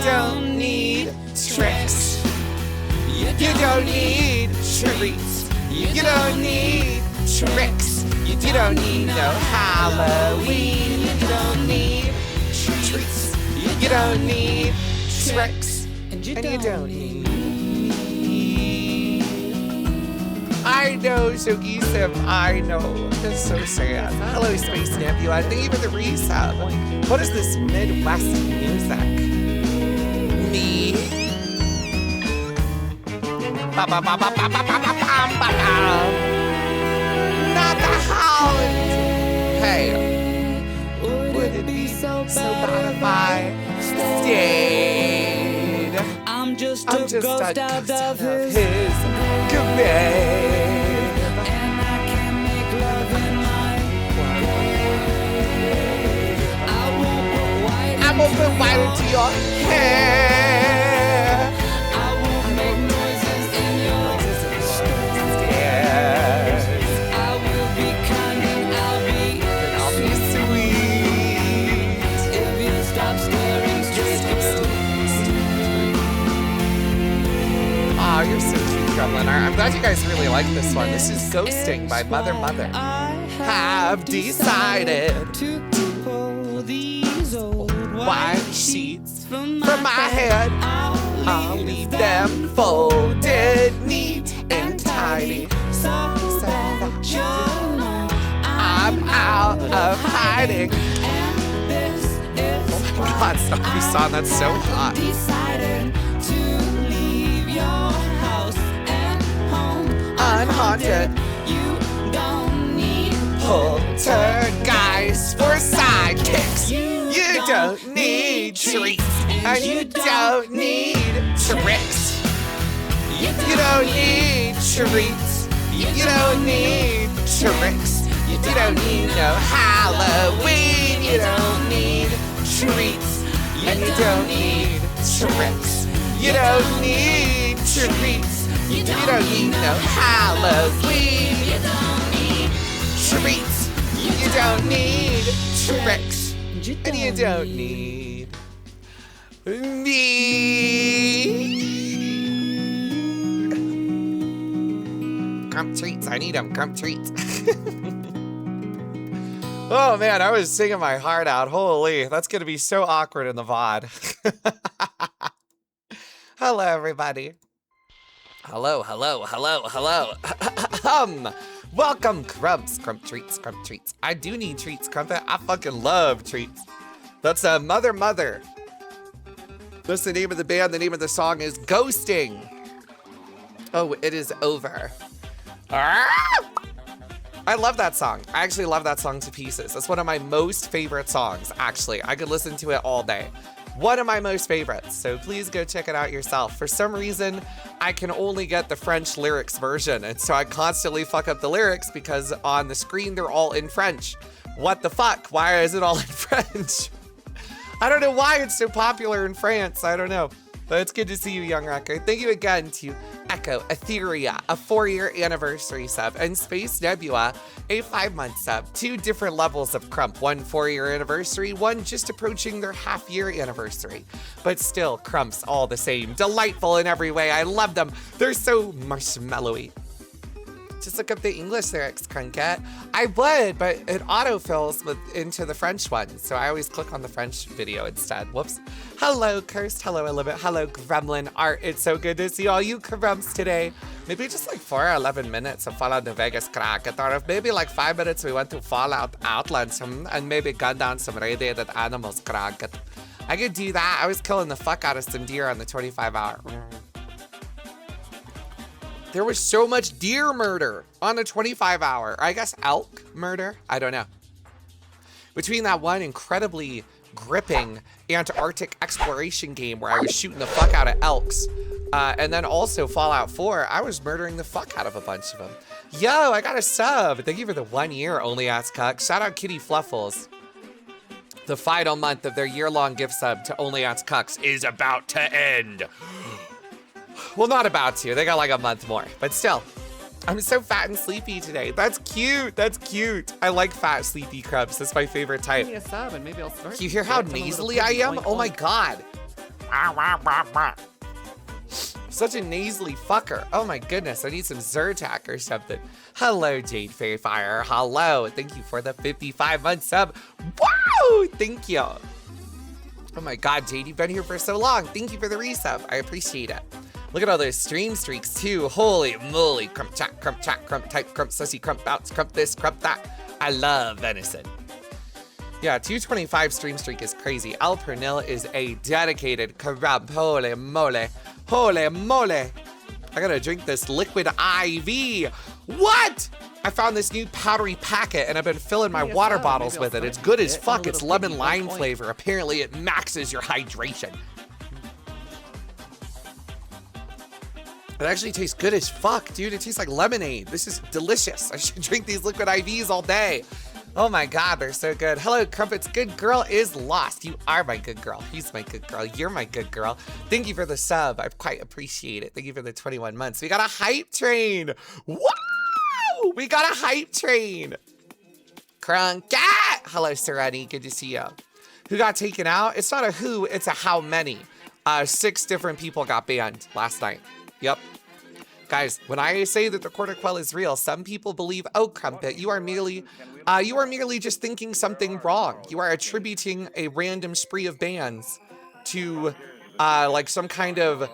don't need tricks. You don't need treats. You don't need tricks. You don't need no Halloween. You don't need treats. You don't need tricks. And you don't need. I know, Shogisip, I know. That's so sad. Hello, Space Nebula. Thank you for the resub. What is this Midwest music? Me. Not the hound. Hey, would it be so bad if I stayed? I'm just a ghost out of his grave. And I can't make love in my grave. I won't put white into your hair. I won't make noises in your stairs. I will be kind and I'll be sweet. If you stop staring straight through. Oh, you're so cute, Gremlin. I'm glad you guys really like this one. This is Ghosting by Mother Mother. Have decided to pull these old white sheets from my head. I'll leave them folded neat and tidy. So that you know I'm out of hiding. Oh my God, Snoopy song, that's so hot. Unhaunted. You don't need poltergeists for sidekicks. You don't need treats, and you don't need tricks. You don't need treats. You don't need tricks. You don't need no Halloween. You don't need treats, and you don't need tricks. You don't need treats. You don't need no Halloween. You don't need treats. You don't need tricks. And you don't need me. Crump treats. I need them. Crump treats. Oh man, I was singing my heart out. Holy, that's gonna be so awkward in the VOD. Hello, everybody. Hello, hello, hello, hello. Welcome, Crumps. Crump treats, crump treats. I do need treats, Crumpet. I fucking love treats. That's Mother Mother. That's the name of the band. The name of the song is Ghosting. Oh, it is over. I love that song. I actually love that song to pieces. That's one of my most favorite songs, actually. I could listen to it all day. One of my most favorites, so please go check it out yourself. For some reason, I can only get the French lyrics version, and so I constantly fuck up the lyrics because on the screen, they're all in French. What the fuck? Why is it all in French? I don't know why it's so popular in France. I don't know. But it's good to see you, Young Record. Thank you again to Echo, Etheria, a 4-year anniversary sub, and Space Nebula, a 5-month sub. 2 different levels of Crump. 1 4-year anniversary, 1 just approaching their half-year anniversary. But still, Crumps all the same. Delightful in every way. I love them. They're so marshmallowy. Just look up the English lyrics, Crunket. I would, but it autofills into the French one, so I always click on the French video instead. Whoops. Hello, Cursed. Hello, Elibet. Hello, Gremlin Art. It's so good to see all you Crumps today. Maybe just like 4 or 11 minutes of Fallout New Vegas Cracket, or if maybe like 5 minutes we went to Fallout Outlands and maybe gun down some radiated animals Cracket. I could do that. I was killing the fuck out of some deer on the 25-hour. There was so much deer murder on the 25-hour. I guess elk murder? I don't know. Between that one incredibly gripping Antarctic exploration game where I was shooting the fuck out of elks, and then also Fallout 4, I was murdering the fuck out of a bunch of them. Yo, I got a sub. Thank you for the 1 year, Only Ass Cuck. Shout out Kitty Fluffles. The final month of their year-long gift sub to Only Ass Cucks is about to end. Well, not about to. They got like a month more, but still. I'm so fat and sleepy today. That's cute. That's cute. I like fat, sleepy Crumps. That's my favorite type. Give me a sub and maybe I'll start. You hear how nasally I am? Oh my God. Such a nasally fucker. Oh my goodness, I need some Zyrtec or something. Hello, Jade Fairfire. Hello. Thank you for the 55-month sub. Wow! Thank you. Oh my god, Jade, you've been here for so long. Thank you for the resub. I appreciate it. Look at all those stream streaks too. Holy moly. Crump chat, crump type, crump sussy, crump bounce, crump this, crump that. I love venison. Yeah, 225 stream streak is crazy. Al Pernil is a dedicated crump. Holy moly. Holy moly. I gotta drink this liquid IV. What? I found this new powdery packet and I've been filling my water bottles with it. It's good as fuck. It's lemon lime flavor. Apparently it maxes your hydration. It actually tastes good as fuck, dude. It tastes like lemonade. This is delicious. I should drink these liquid IVs all day. Oh my god, they're so good. Hello, Crumpets. Good girl is lost. You are my good girl. He's my good girl. You're my good girl. Thank you for the sub. I quite appreciate it. Thank you for the 21 months. We got a hype train. Wow! We got a hype train. Crunket. Hello, Sereni. Good to see you. Who got taken out? It's not a who, it's a how many. 6 different people got banned last night. Yep. Guys, when I say that the quarter quell is real, some people believe, oh, Crumpet, you are merely just thinking something wrong. You are attributing a random spree of bans to like some kind of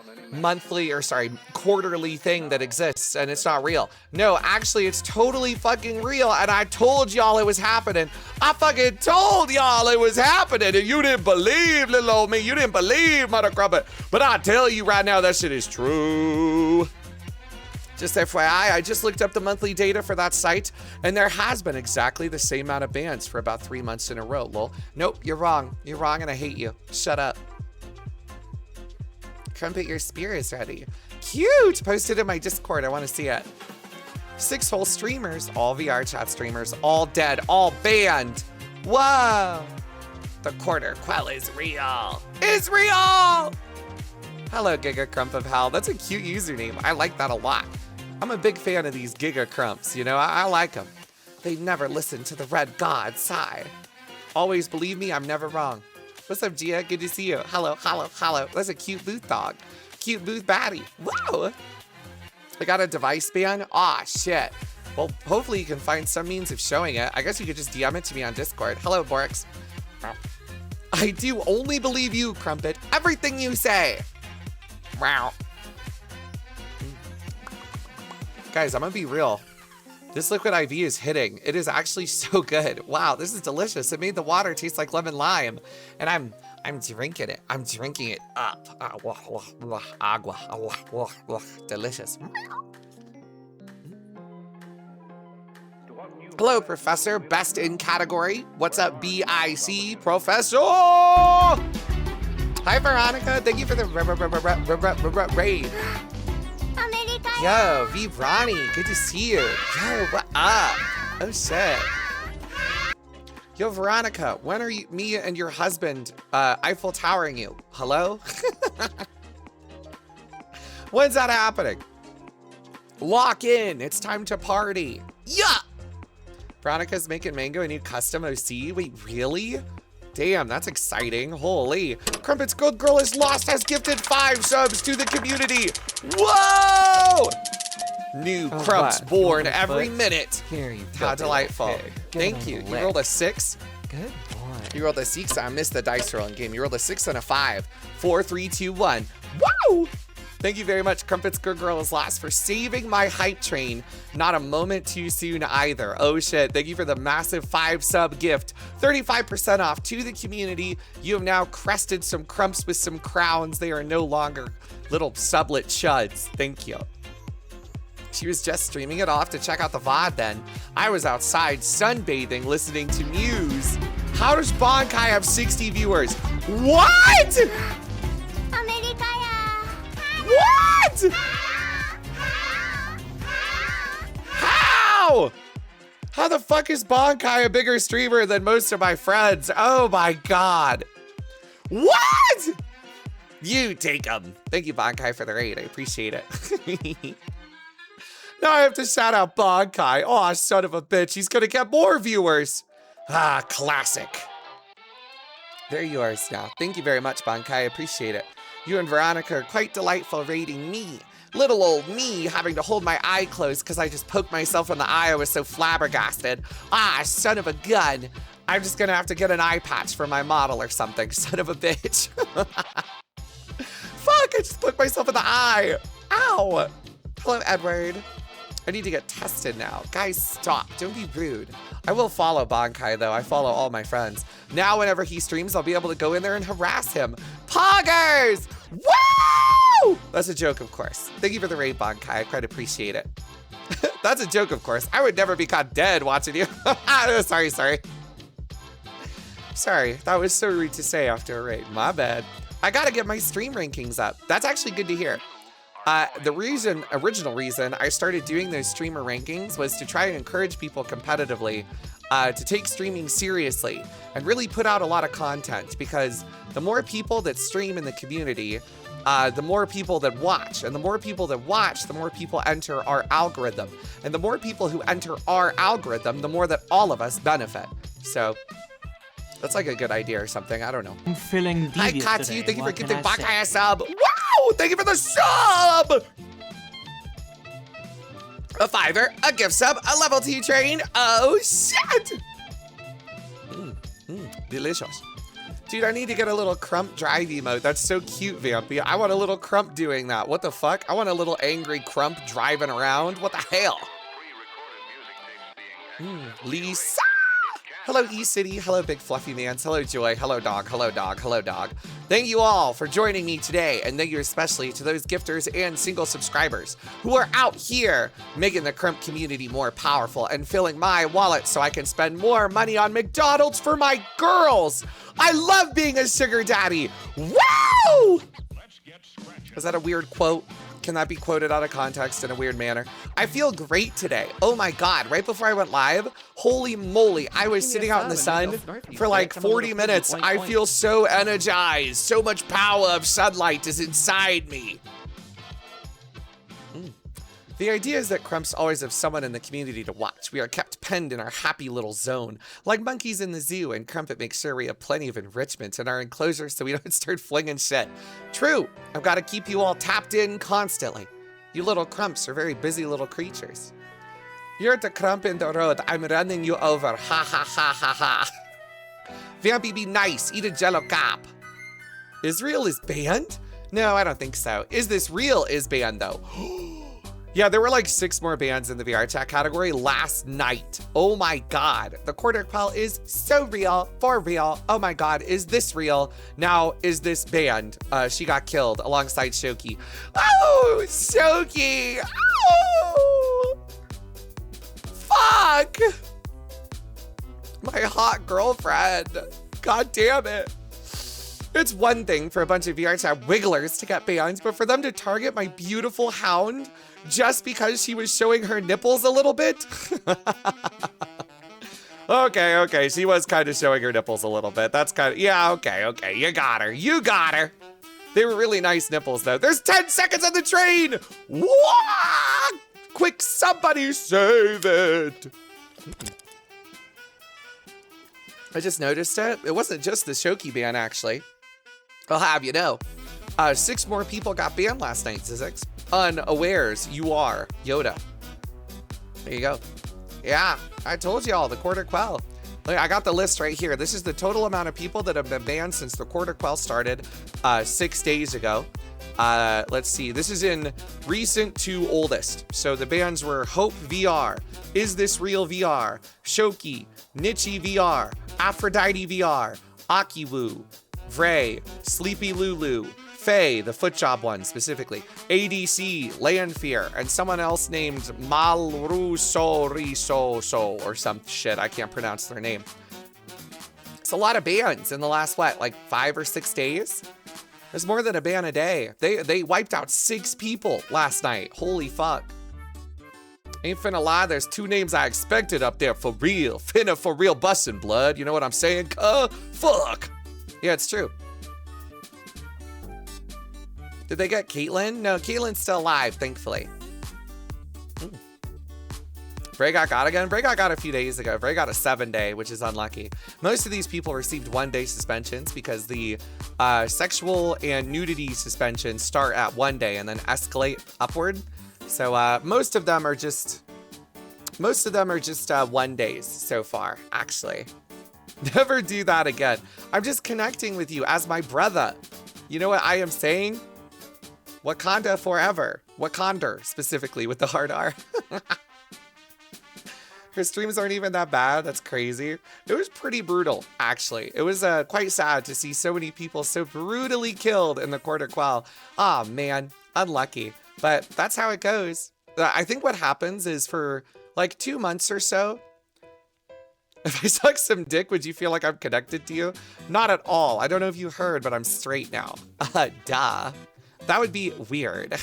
quarterly thing that exists and it's not real. No, actually, it's totally fucking real and I told y'all it was happening. I fucking told y'all it was happening and you didn't believe, little old me. You didn't believe, MurderCrumpet. But I tell you right now, that shit is true. Just FYI, I just looked up the monthly data for that site, and there has been exactly the same amount of bans for about 3 months in a row, lol. Nope, you're wrong. You're wrong, and I hate you. Shut up. Crumpet, your spear is ready. Cute! Posted in my Discord. I want to see it. 6 whole streamers, all VRCHAT streamers, all dead, all banned. Whoa! The quarter quell is real. It's real! Hello, Giga Crump of Hell. That's a cute username. I like that a lot. I'm a big fan of these Giga Crumps, you know? I like them. They never listen to the red god sigh. Always believe me, I'm never wrong. What's up, Gia? Good to see you. Hello, hello, hello. That's a cute booth dog. Cute booth baddie. Whoa! I got a device ban? Aw, shit. Well, hopefully you can find some means of showing it. I guess you could just DM it to me on Discord. Hello, Borix. I do only believe you, Crumpet. Everything you say. Wow. Guys, I'm gonna be real. This liquid IV is hitting. It is actually so good. Wow, this is delicious. It made the water taste like lemon lime. And I'm drinking it. I'm drinking it up. Agua. Delicious. Hello, Professor. Best in category. What's up, BIC? Professor! Hi, Veronica. Thank you for the raid. Yo, V. Ronnie. Good to see you. Yo, what up? Oh, shit. Yo, Veronica. When are you, me and your husband Eiffel Towering you? Hello? When's that happening? Lock in. It's time to party. Yeah. Veronica's making Mango a new custom OC. Wait, really? Damn, that's exciting. Holy. Crumpet's good girl is lost has gifted 5 subs to the community. Whoa! New Crumps born every minute. Here you go. How delightful. Thank you. You rolled a 6? Good boy. You rolled a 6. I missed the dice rolling game. You rolled a 6 and a 5. 4, 3, 2, 1. Woo! Thank you very much, Crumpet's Good Girl is Lost, for saving my hype train. Not a moment too soon either. Oh shit, thank you for the massive 5 sub gift. 35% off to the community. You have now crested some Crumps with some crowns. They are no longer little sublet chuds. Thank you. She was just streaming it off to check out the VOD then. I was outside sunbathing, listening to Muse. How does Bankai have 60 viewers? What? What? How? How the fuck is Bankai a bigger streamer than most of my friends? Oh my god. What? You take them. Thank you, Bankai, for the raid. I appreciate it. Now I have to shout out Bankai. Oh, son of a bitch. He's gonna get more viewers. Ah, classic. There you are now. Thank you very much, Bankai. I appreciate it. You and Veronica are quite delightful rating me. Little old me having to hold my eye closed because I just poked myself in the eye. I was so flabbergasted. Ah, son of a gun. I'm just gonna have to get an eye patch for my model or something. Son of a bitch. Fuck, I just poked myself in the eye. Ow. Hello, Edward. I need to get tested now. Guys, stop. Don't be rude. I will follow Bankai, though. I follow all my friends. Now, whenever he streams, I'll be able to go in there and harass him. Poggers! Woo! That's a joke, of course. Thank you for the raid, Bankai. I quite appreciate it. That's a joke, of course. I would never be caught dead watching you. Sorry. Sorry, that was so rude to say after a raid. My bad. I gotta get my stream rankings up. That's actually good to hear. The original reason I started doing those streamer rankings was to try and encourage people competitively to take streaming seriously and really put out a lot of content, because the more people that stream in the community, the more people that watch, and the more people that watch, the more people enter our algorithm. And the more people who enter our algorithm, the more that all of us benefit. So that's like a good idea or something. I don't know. I'm feeling devious. Hi, Katsu. Thank you for giving Bankai a sub. Wow! Thank you for the sub! A $5, a gift sub, a level T train. Oh, shit! Delicious. Dude, I need to get a little Crump drive emote. That's so cute, Vampy. I want a little Crump doing that. What the fuck? I want a little angry Crump driving around. What the hell? Lisa! Hello, E-City. Hello, Big Fluffy Mans. Hello, Joy. Hello, Dog. Hello, Dog. Hello, Dog. Thank you all for joining me today, and thank you especially to those gifters and single subscribers who are out here making the Crump community more powerful and filling my wallet so I can spend more money on McDonald's for my girls. I love being a sugar daddy. Woo! Is that a weird quote? Can that be quoted out of context in a weird manner? I feel great today. Oh my God, right before I went live, holy moly, I was sitting out in the sun for like 40 minutes. I feel so energized. So much power of sunlight is inside me. The idea is that Crumps always have someone in the community to watch. We are kept penned in our happy little zone, like monkeys in the zoo, and Crumpet makes sure we have plenty of enrichment in our enclosure so we don't start flinging shit. True, I've got to keep you all tapped in constantly. You little Crumps are very busy little creatures. You're the Crump in the road. I'm running you over. Ha ha ha ha ha. Vampy, be nice. Eat a jello cap. Israel is banned? No, I don't think so. Is this real is banned though? Yeah, there were like 6 more bans in the VRCHAT category last night. Oh my God. The QUELL is so real, for real. Oh my God, is this real? Now, is this banned? She got killed alongside Shoki. Oh, Shoki. Oh, fuck. My hot girlfriend. God damn it. It's one thing for a bunch of VRCHAT wigglers to get banned, but for them to target my beautiful hound just because she was showing her nipples a little bit? Okay, she was kind of showing her nipples a little bit. That's kind of, yeah, okay, you got her. They were really nice nipples though. There's 10 seconds on the train! What? Quick, somebody save it! I just noticed it. It wasn't just the Shoki ban, actually. I'll have you know. 6 more people got banned last night, Zizix. Unawares, you are Yoda. There you go. Yeah, I told you all, the QUELL. Look, I got the list right here. This is the total amount of people that have been banned since the QUELL started 6 days ago. Let's see, this is in recent to oldest. So the bans were Hope VR, Is This Real VR, Shoki, Nichi VR, Aphrodite VR, Akiwu, Vray, Sleepy Lulu, Faye, the foot job one specifically, ADC, Landfear, and someone else named Malruso or some shit. I can't pronounce their name. It's a lot of bans in the last, what, like 5 or 6 days? There's more than a ban a day. They wiped out 6 people last night. Holy fuck. Ain't finna lie, there's 2 names I expected up there for real. Finna for real bussin' blood. You know what I'm saying? Fuck. Yeah, it's true. Did they get Caitlyn? No, Caitlin's still alive, thankfully. VRCHAT got again? VRCHAT got a few days ago. VRCHAT got a 7-day, which is unlucky. Most of these people received 1-day suspensions because the sexual and nudity suspensions start at 1 day and then escalate upward. So most of them are just 1 days so far, actually. Never do that again. I'm just connecting with you as my brother. You know what I am saying? Wakanda forever. Wakanda, specifically, with the hard R. Her streams aren't even that bad. That's crazy. It was pretty brutal, actually. It was quite sad to see so many people so brutally killed in the quarter quell. Ah, man, unlucky. But that's how it goes. I think what happens is for like 2 months or so, if I suck some dick, would you feel like I'm connected to you? Not at all. I don't know if you heard, but I'm straight now. Duh. That would be weird.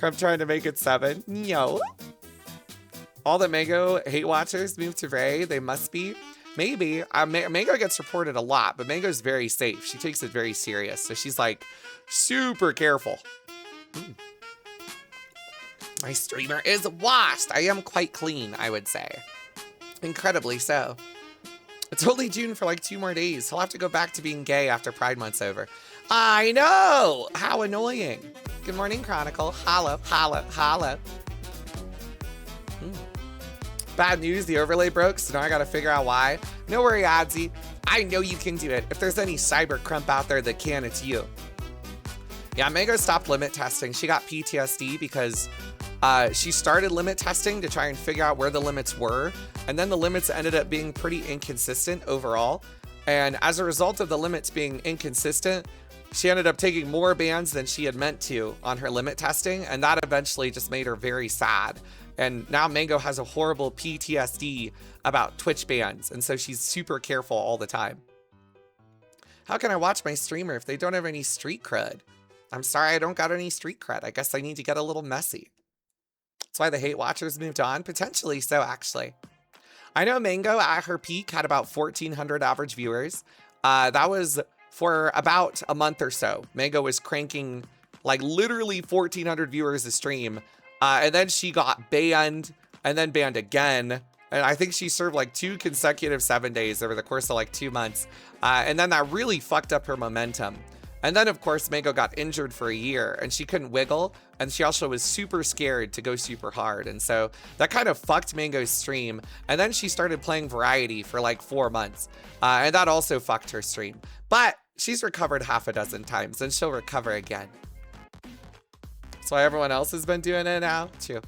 I'm trying to make it 7. No. All the Mango hate watchers moved to Ray. They must be. Maybe. Mango gets reported a lot, but Mango's very safe. She takes it very serious. So she's like super careful. My streamer is washed. I am quite clean, I would say. Incredibly so. It's only June for like 2 more days. He'll have to go back to being gay after Pride Month's over. I know! How annoying. Good morning, Chronicle. Holla, holla, holla. Bad news, the overlay broke, so now I gotta figure out why. No worry, Adzi. I know you can do it. If there's any cyber crump out there that can, it's you. Yeah, Mango stopped limit testing. She got PTSD because she started limit testing to try and figure out where the limits were. And then the limits ended up being pretty inconsistent overall. And as a result of the limits being inconsistent, she ended up taking more bans than she had meant to on her limit testing. And that eventually just made her very sad. And now Mango has a horrible PTSD about Twitch bans. And so she's super careful all the time. How can I watch my streamer if they don't have any street cred? I'm sorry, I don't got any street cred. I guess I need to get a little messy. That's why the hate watchers moved on. Potentially so, actually. I know Mango at her peak had about 1,400 average viewers. That was for about a month or so. Mango was cranking like literally 1,400 viewers a stream. And then she got banned and then banned again. And I think she served like 2 consecutive 7 days over the course of like 2 months. And then that really fucked up her momentum. And then, of course, Mango got injured for a year and she couldn't wiggle. And she also was super scared to go super hard. And so that kind of fucked Mango's stream. And then she started playing Variety for like 4 months. And that also fucked her stream. But she's recovered half a dozen times and she'll recover again. That's why everyone else has been doing it now, too.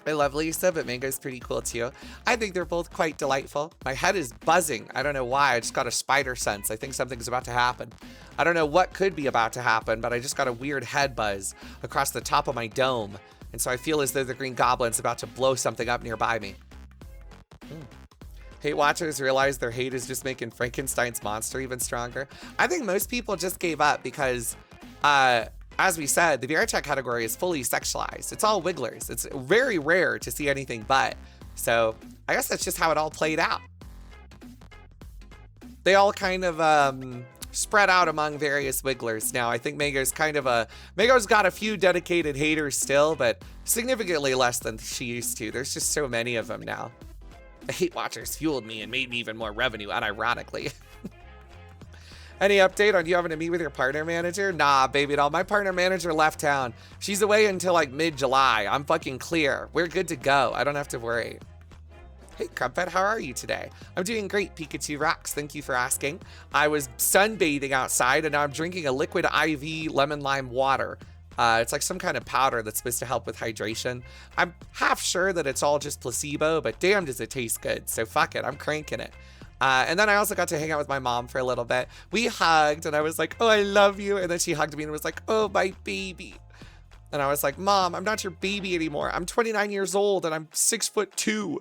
I love Lisa, but Mango's pretty cool, too. I think they're both quite delightful. My head is buzzing. I don't know why. I just got a spider sense. I think something's about to happen. I don't know what could be about to happen, but I just got a weird head buzz across the top of my dome. And so I feel as though the Green Goblin's about to blow something up nearby me. Hate watchers realize their hate is just making Frankenstein's monster even stronger. I think most people just gave up because, as we said, the VRCHAT category is fully sexualized. It's all wigglers. It's very rare to see anything but. So I guess that's just how it all played out. They all kind of spread out among various wigglers now. I think Mango's Mango's got a few dedicated haters still, but significantly less than she used to. There's just so many of them now. The hate watchers fueled me and made me even more revenue, unironically. Any update on you having to meet with your partner manager? Nah, baby doll. My partner manager left town. She's away until like mid-July. I'm fucking clear. We're good to go. I don't have to worry. Hey, Crumpet, how are you today? I'm doing great, Pikachu Rocks. Thank you for asking. I was sunbathing outside and now I'm drinking a liquid IV lemon lime water. It's like some kind of powder that's supposed to help with hydration. I'm half sure that it's all just placebo, but damn does it taste good. So fuck it, I'm cranking it. And then I also got to hang out with my mom for a little bit. We hugged and I was like, oh, I love you. And then she hugged me and was like, oh, my baby. And I was like, Mom, I'm not your baby anymore. I'm 29 years old and I'm 6'2".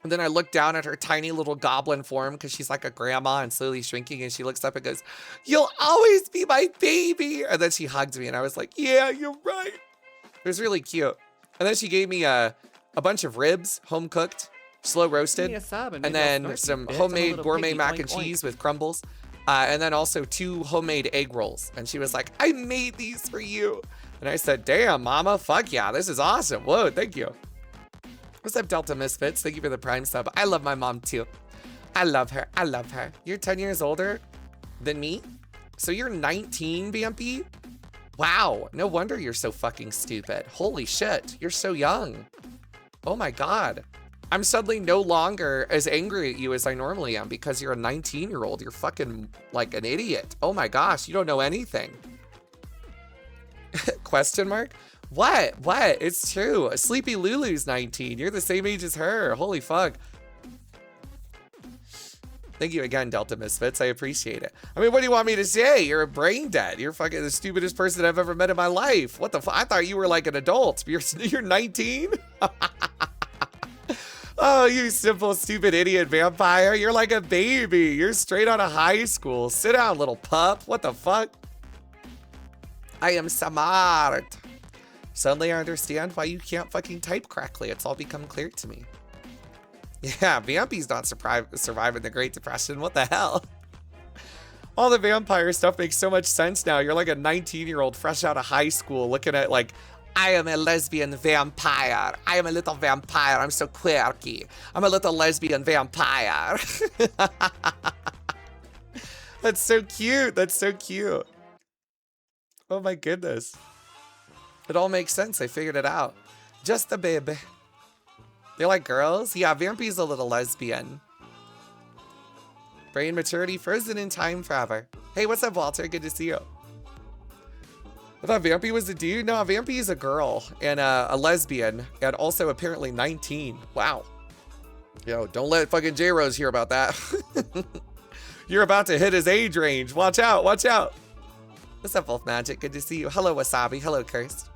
And then I looked down at her tiny little goblin form because she's like a grandma and slowly shrinking. And she looks up and goes, you'll always be my baby. And then she hugged me and I was like, yeah, you're right. It was really cute. And then she gave me a bunch of ribs, home cooked, slow roasted, and then some homemade gourmet mac and cheese with crumbles. And then also 2 homemade egg rolls. And she was like, I made these for you. And I said, damn, mama, fuck yeah, this is awesome. Whoa, thank you. What's up, Delta Misfits? Thank you for the Prime sub. I love my mom too. I love her. I love her. You're 10 years older than me? So you're 19, Vampy? Wow, no wonder you're so fucking stupid. Holy shit, you're so young. Oh my God. I'm suddenly no longer as angry at you as I normally am because you're a 19-year-old. You're fucking like an idiot. Oh my gosh, you don't know anything. Question mark? What? What? It's true. Sleepy Lulu's 19. You're the same age as her. Holy fuck. Thank you again, Delta Misfits. I appreciate it. I mean, what do you want me to say? You're a brain dead. You're fucking the stupidest person I've ever met in my life. What the fuck? I thought you were like an adult. You're 19? Oh, you simple, stupid idiot vampire. You're like a baby. You're straight out of high school. Sit down, little pup. What the fuck? I am smart. Suddenly I understand why you can't fucking type correctly. It's all become clear to me. Yeah, Vampy's not surviving the Great Depression. What the hell? All the vampire stuff makes so much sense now. You're like a 19-year-old fresh out of high school looking at like, I am a lesbian vampire. I am a little vampire. I'm so quirky. I'm a little lesbian vampire. That's so cute. That's so cute. Oh my goodness. It all makes sense. I figured it out. Just a baby. They're like girls? Yeah, Vampy's a little lesbian. Brain maturity frozen in time forever. Hey, what's up, Walter? Good to see you. I thought Vampy was a dude. No, Vampy is a girl and a lesbian and also apparently 19. Wow. Yo, don't let fucking J-Rose hear about that. You're about to hit his age range. Watch out, watch out. What's up, Wolf Magic? Good to see you. Hello, Wasabi. Hello, Cursed.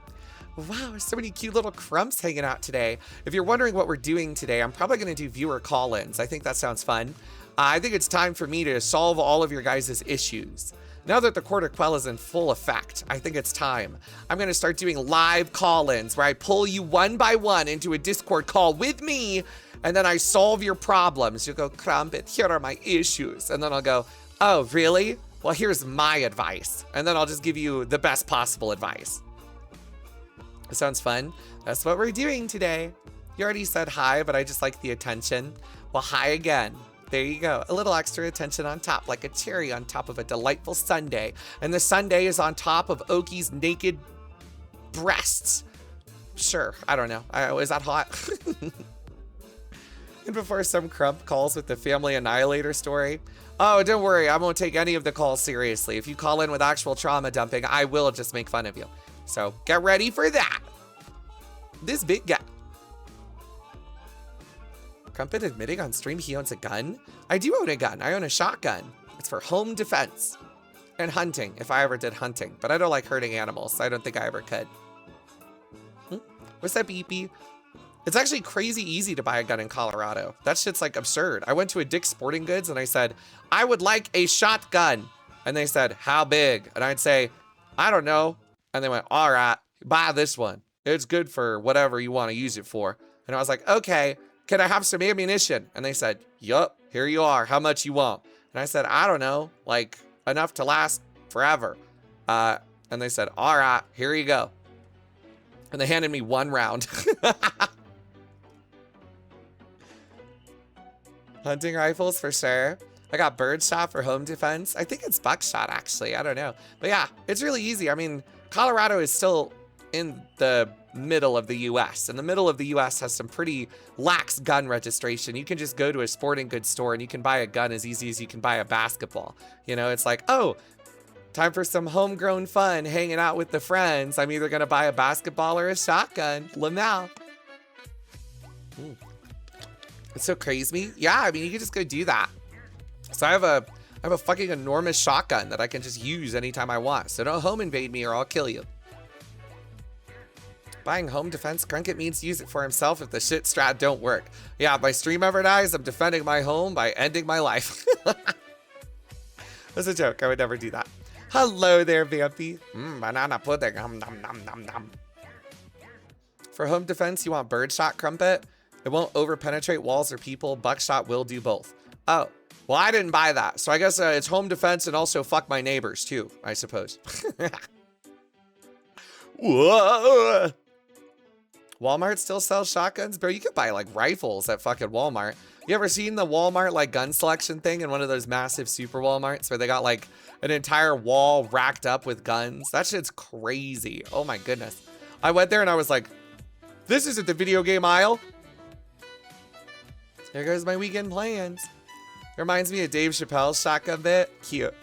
Wow, so many cute little crumps hanging out today. If you're wondering what we're doing today, I'm probably going to do viewer call-ins. I think that sounds fun. I think it's time for me to solve all of your guys' issues. Now that the Court of Quell is in full effect, I think it's time. I'm going to start doing live call-ins where I pull you one by one into a Discord call with me, and then I solve your problems. You go, Crumpet, here are my issues. And then I'll go, oh, really? Well, here's my advice. And then I'll just give you the best possible advice. It sounds fun. That's what we're doing today. You already said hi, but I just like the attention. Well, hi again. There you go. A little extra attention on top, like a cherry on top of a delightful sundae. And the sundae is on top of Oki's naked breasts. Sure, I don't know. Is that hot? And before some crump calls with the Family Annihilator story, oh, don't worry. I won't take any of the calls seriously. If you call in with actual trauma dumping, I will just make fun of you. So get ready for that. This big guy. Crumpet admitting on stream he owns a gun? I do own a gun. I own a shotgun. It's for home defense and hunting, if I ever did hunting. But I don't like hurting animals, so I don't think I ever could. What's that beepy? It's actually crazy easy to buy a gun in Colorado. That shit's like absurd. I went to a Dick's Sporting Goods and I said, I would like a shotgun. And they said, how big? And I'd say, I don't know. And they went, all right, buy this one. It's good for whatever you want to use it for. And I was like, okay, can I have some ammunition? And they said, yup, here you are. How much you want? And I said, I don't know, like enough to last forever. And they said, all right, here you go. And they handed me one round. Hunting rifles for sure. I got birdshot for home defense. I think it's buckshot, actually. I don't know. But yeah, it's really easy. I mean, Colorado is still in the middle of the US. And the middle of the US has some pretty lax gun registration. You can just go to a sporting goods store and you can buy a gun as easy as you can buy a basketball. You know, it's like, oh, time for some homegrown fun, hanging out with the friends. I'm either going to buy a basketball or a shotgun. Lamau. It's so crazy. Yeah, I mean, you can just go do that. So I have a fucking enormous shotgun that I can just use anytime I want. So don't home invade me or I'll kill you. Buying home defense, Crunkit means use it for himself if the shit strat don't work. Yeah, if my stream ever dies, I'm defending my home by ending my life. That's a joke. I would never do that. Hello there, Vampy. Banana pudding. Nom, nom, nom, nom, nom. For home defense, you want birdshot, Crumpet? It won't over-penetrate walls or people. Buckshot will do both. Oh, well, I didn't buy that. So I guess it's home defense and also fuck my neighbors, too, I suppose. Whoa. Walmart still sells shotguns? Bro, you could buy like rifles at fucking Walmart. You ever seen the Walmart like gun selection thing in one of those massive super Walmarts where they got like an entire wall racked up with guns? That shit's crazy. Oh my goodness. I went there and I was like, this isn't the video game aisle. There goes my weekend plans. Reminds me of Dave Chappelle's shotgun bit. Cute.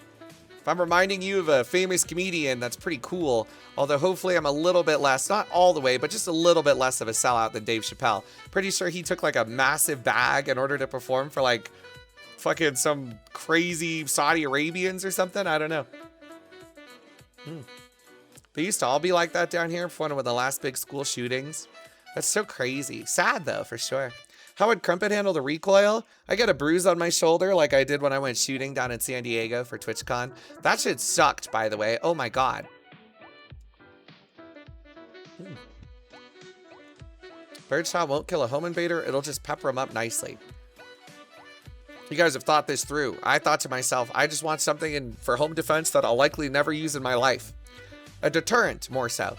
If I'm reminding you of a famous comedian, that's pretty cool. Although hopefully I'm a little bit less, not all the way, but just a little bit less of a sellout than Dave Chappelle. Pretty sure he took like a massive bag in order to perform for like fucking some crazy Saudi Arabians or something. I don't know. They used to all be like that down here for one of the last big school shootings. That's so crazy. Sad though, for sure. How would Crumpet handle the recoil? I get a bruise on my shoulder like I did when I went shooting down in San Diego for TwitchCon. That shit sucked, by the way. Oh my god. Birdshot won't kill a home invader. It'll just pepper him up nicely. You guys have thought this through. I thought to myself, I just want something for home defense that I'll likely never use in my life. A deterrent, more so.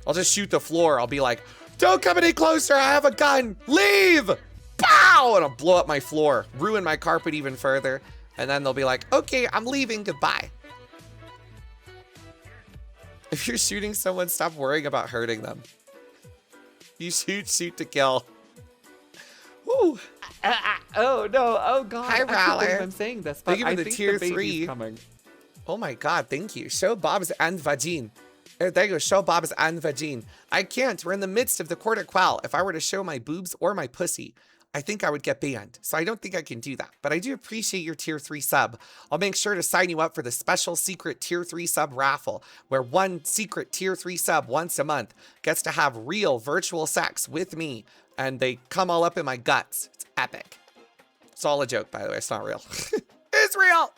I'll just shoot the floor. I'll be like, don't come any closer. I have a gun. Leave. Pow! And I'll blow up my floor, ruin my carpet even further. And then they'll be like, okay, I'm leaving. Goodbye. If you're shooting someone, stop worrying about hurting them. You shoot to kill. Woo. Oh no! Oh god! Hi, I can't believe Rowler. I'm saying this, but Thank you for I the think tier the baby's 3. coming. Oh my god, thank you. Show Bob's and Vagine. There you go, show Bob's and Vagine. I can't. We're in the midst of the court at QUELL. If I were to show my boobs or my pussy, I think I would get banned. So I don't think I can do that. But I do appreciate your tier 3 sub. I'll make sure to sign you up for the special secret tier 3 sub raffle, where one secret tier 3 sub once a month gets to have real virtual sex with me. And they come all up in my guts. It's epic. It's all a joke, by the way. It's not real. It's real.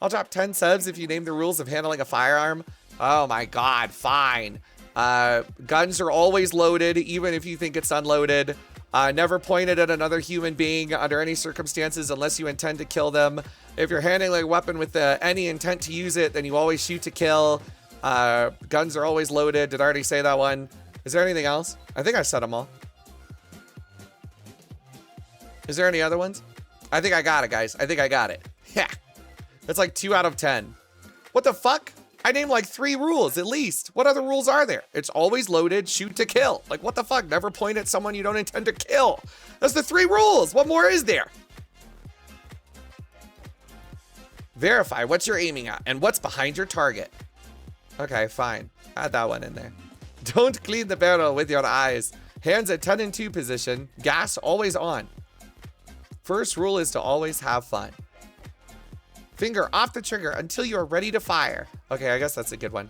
I'll drop 10 subs if you name the rules of handling a firearm. Oh my god, fine. Guns are always loaded, even if you think it's unloaded. Never pointed at another human being under any circumstances unless you intend to kill them. If you're handling a weapon with any intent to use it, then you always shoot to kill. Guns are always loaded. Did I already say that one? Is there anything else? I think I said them all. Is there any other ones? I think I got it, guys. I think I got it. Yeah. That's like 2 out of 10. What the fuck? I named like 3 rules at least. What other rules are there? It's always loaded, shoot to kill. Like what the fuck? Never point at someone you don't intend to kill. That's the 3 rules. What more is there? Verify what you're aiming at and what's behind your target. Okay, fine. Add that one in there. Don't clean the barrel with your eyes. Hands at 10 and 2 position. Gas always on. First rule is to always have fun. Finger off the trigger until you are ready to fire. Okay, I guess that's a good one.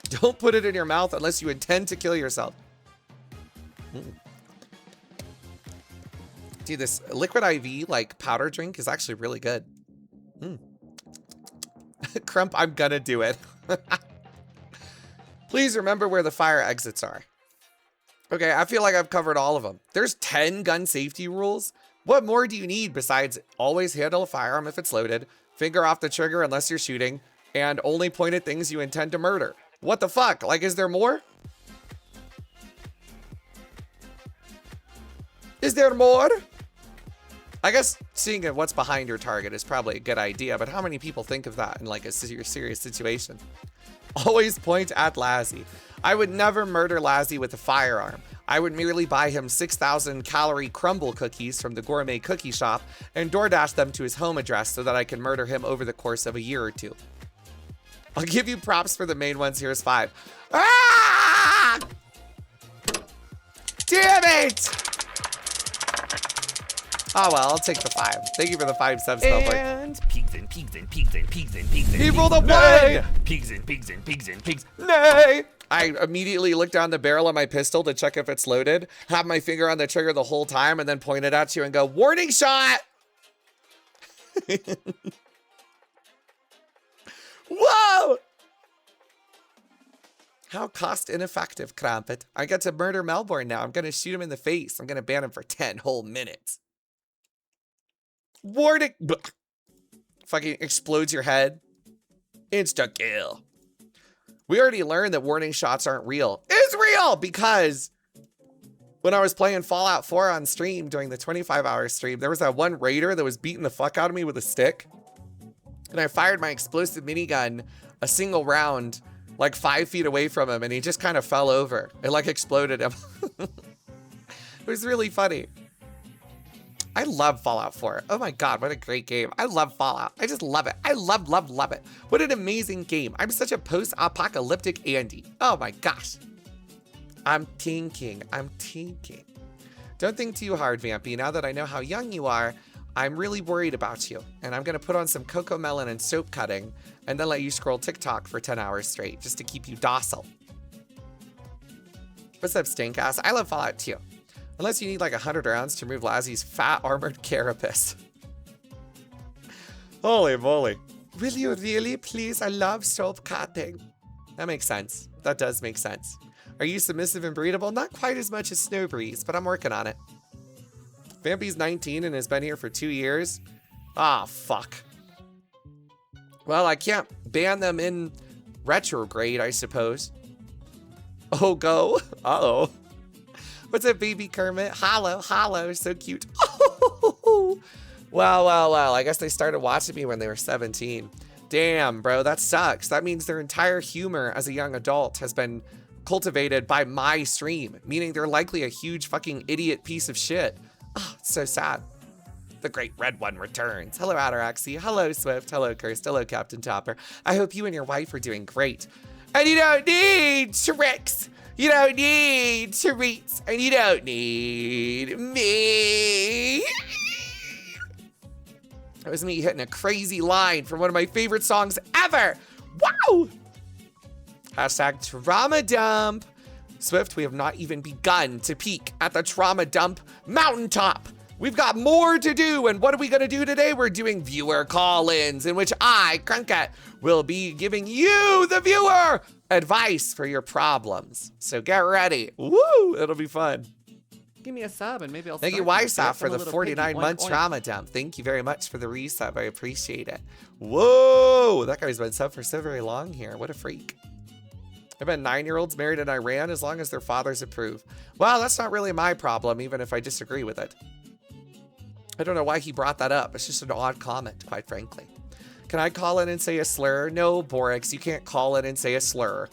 Don't put it in your mouth unless you intend to kill yourself. Dude, this liquid IV, like powder drink, is actually really good. Crump, I'm gonna do it. Please remember where the fire exits are. Okay, I feel like I've covered all of them. There's 10 gun safety rules. What more do you need besides always handle a firearm if it's loaded, finger off the trigger unless you're shooting, and only point at things you intend to murder? What the fuck? Like, is there more? Is there more? I guess seeing what's behind your target is probably a good idea, but how many people think of that in like a serious situation? Always point at Lazzy. I would never murder Lazzy with a firearm. I would merely buy him 6,000 calorie crumble cookies from the gourmet cookie shop and DoorDash them to his home address so that I can murder him over the course of a year or 2. I'll give you props for the main ones. Here's 5. Ah! Damn it! Oh well, I'll take the 5. Thank you for the 5 subs, Snowboard. And pigs and pigs and pigs and pigs and pigs and He pigs. rolled a Nay! 1! Pigs and pigs and pigs and pigs. Nay! I immediately look down the barrel of my pistol to check if it's loaded, have my finger on the trigger the whole time, and then point it at you and go, warning shot! Whoa! How cost ineffective, Crumpet. I get to murder Melbourne now. I'm gonna shoot him in the face. I'm gonna ban him for 10 whole minutes. Warning! Fucking explodes your head. Insta kill. We already learned that warning shots aren't real. It's real because when I was playing Fallout 4 on stream during the 25-hour stream, there was that one raider that was beating the fuck out of me with a stick. And I fired my explosive minigun a single round like 5 feet away from him, and he just kind of fell over. It like exploded him. It was really funny. I love Fallout 4. Oh my God, what a great game. I love Fallout. I just love it. I love it. What an amazing game. I'm such a post-apocalyptic Andy. Oh my gosh. I'm thinking. Don't think too hard, Vampy. Now that I know how young you are, I'm really worried about you. And I'm gonna put on some cocoa melon and soap cutting and then let you scroll TikTok for 10 hours straight just to keep you docile. What's up, Stinkass? I love Fallout too. Unless you need like 100 rounds to remove Lazzie's fat armored carapace. Holy moly. Will you really? Please, I love soap cutting. That makes sense. That does make sense. Are you submissive and breedable? Not quite as much as Snowbreeze, but I'm working on it. Vampy's 19 and has been here for 2 years. Ah, fuck. Well, I can't ban them in retrograde, I suppose. Oh, go. Uh-oh. What's up, baby Kermit? Hollow, so cute. Well, I guess they started watching me when they were 17. Damn, bro, that sucks. That means their entire humor as a young adult has been cultivated by my stream, meaning they're likely a huge fucking idiot piece of shit. Oh, it's so sad. The great red one returns. Hello, Ataraxy. Hello, Swift. Hello, Cursed. Hello, Captain Topper. I hope you and your wife are doing great. And you don't need tricks. You don't need treats, and you don't need me. That was me hitting a crazy line from one of my favorite songs ever. Wow! Hashtag trauma dump. Swift, we have not even begun to peak at the trauma dump mountaintop. We've got more to do, and what are we gonna do today? We're doing viewer call-ins, in which I, Crunket, will be giving you, the viewer, advice for your problems. So get ready. Woo! It'll be fun. Give me a sub and maybe I'll Thank you, Ysop, for the 49-month trauma dump. Thank you very much for the resub. I appreciate it. Whoa! That guy's been sub for so very long here. What a freak. I've been 9-year-olds married in Iran as long as their fathers approve. Well, that's not really my problem, even if I disagree with it. I don't know why he brought that up. It's just an odd comment, quite frankly. Can I call in and say a slur? No, Borix, you can't call in and say a slur.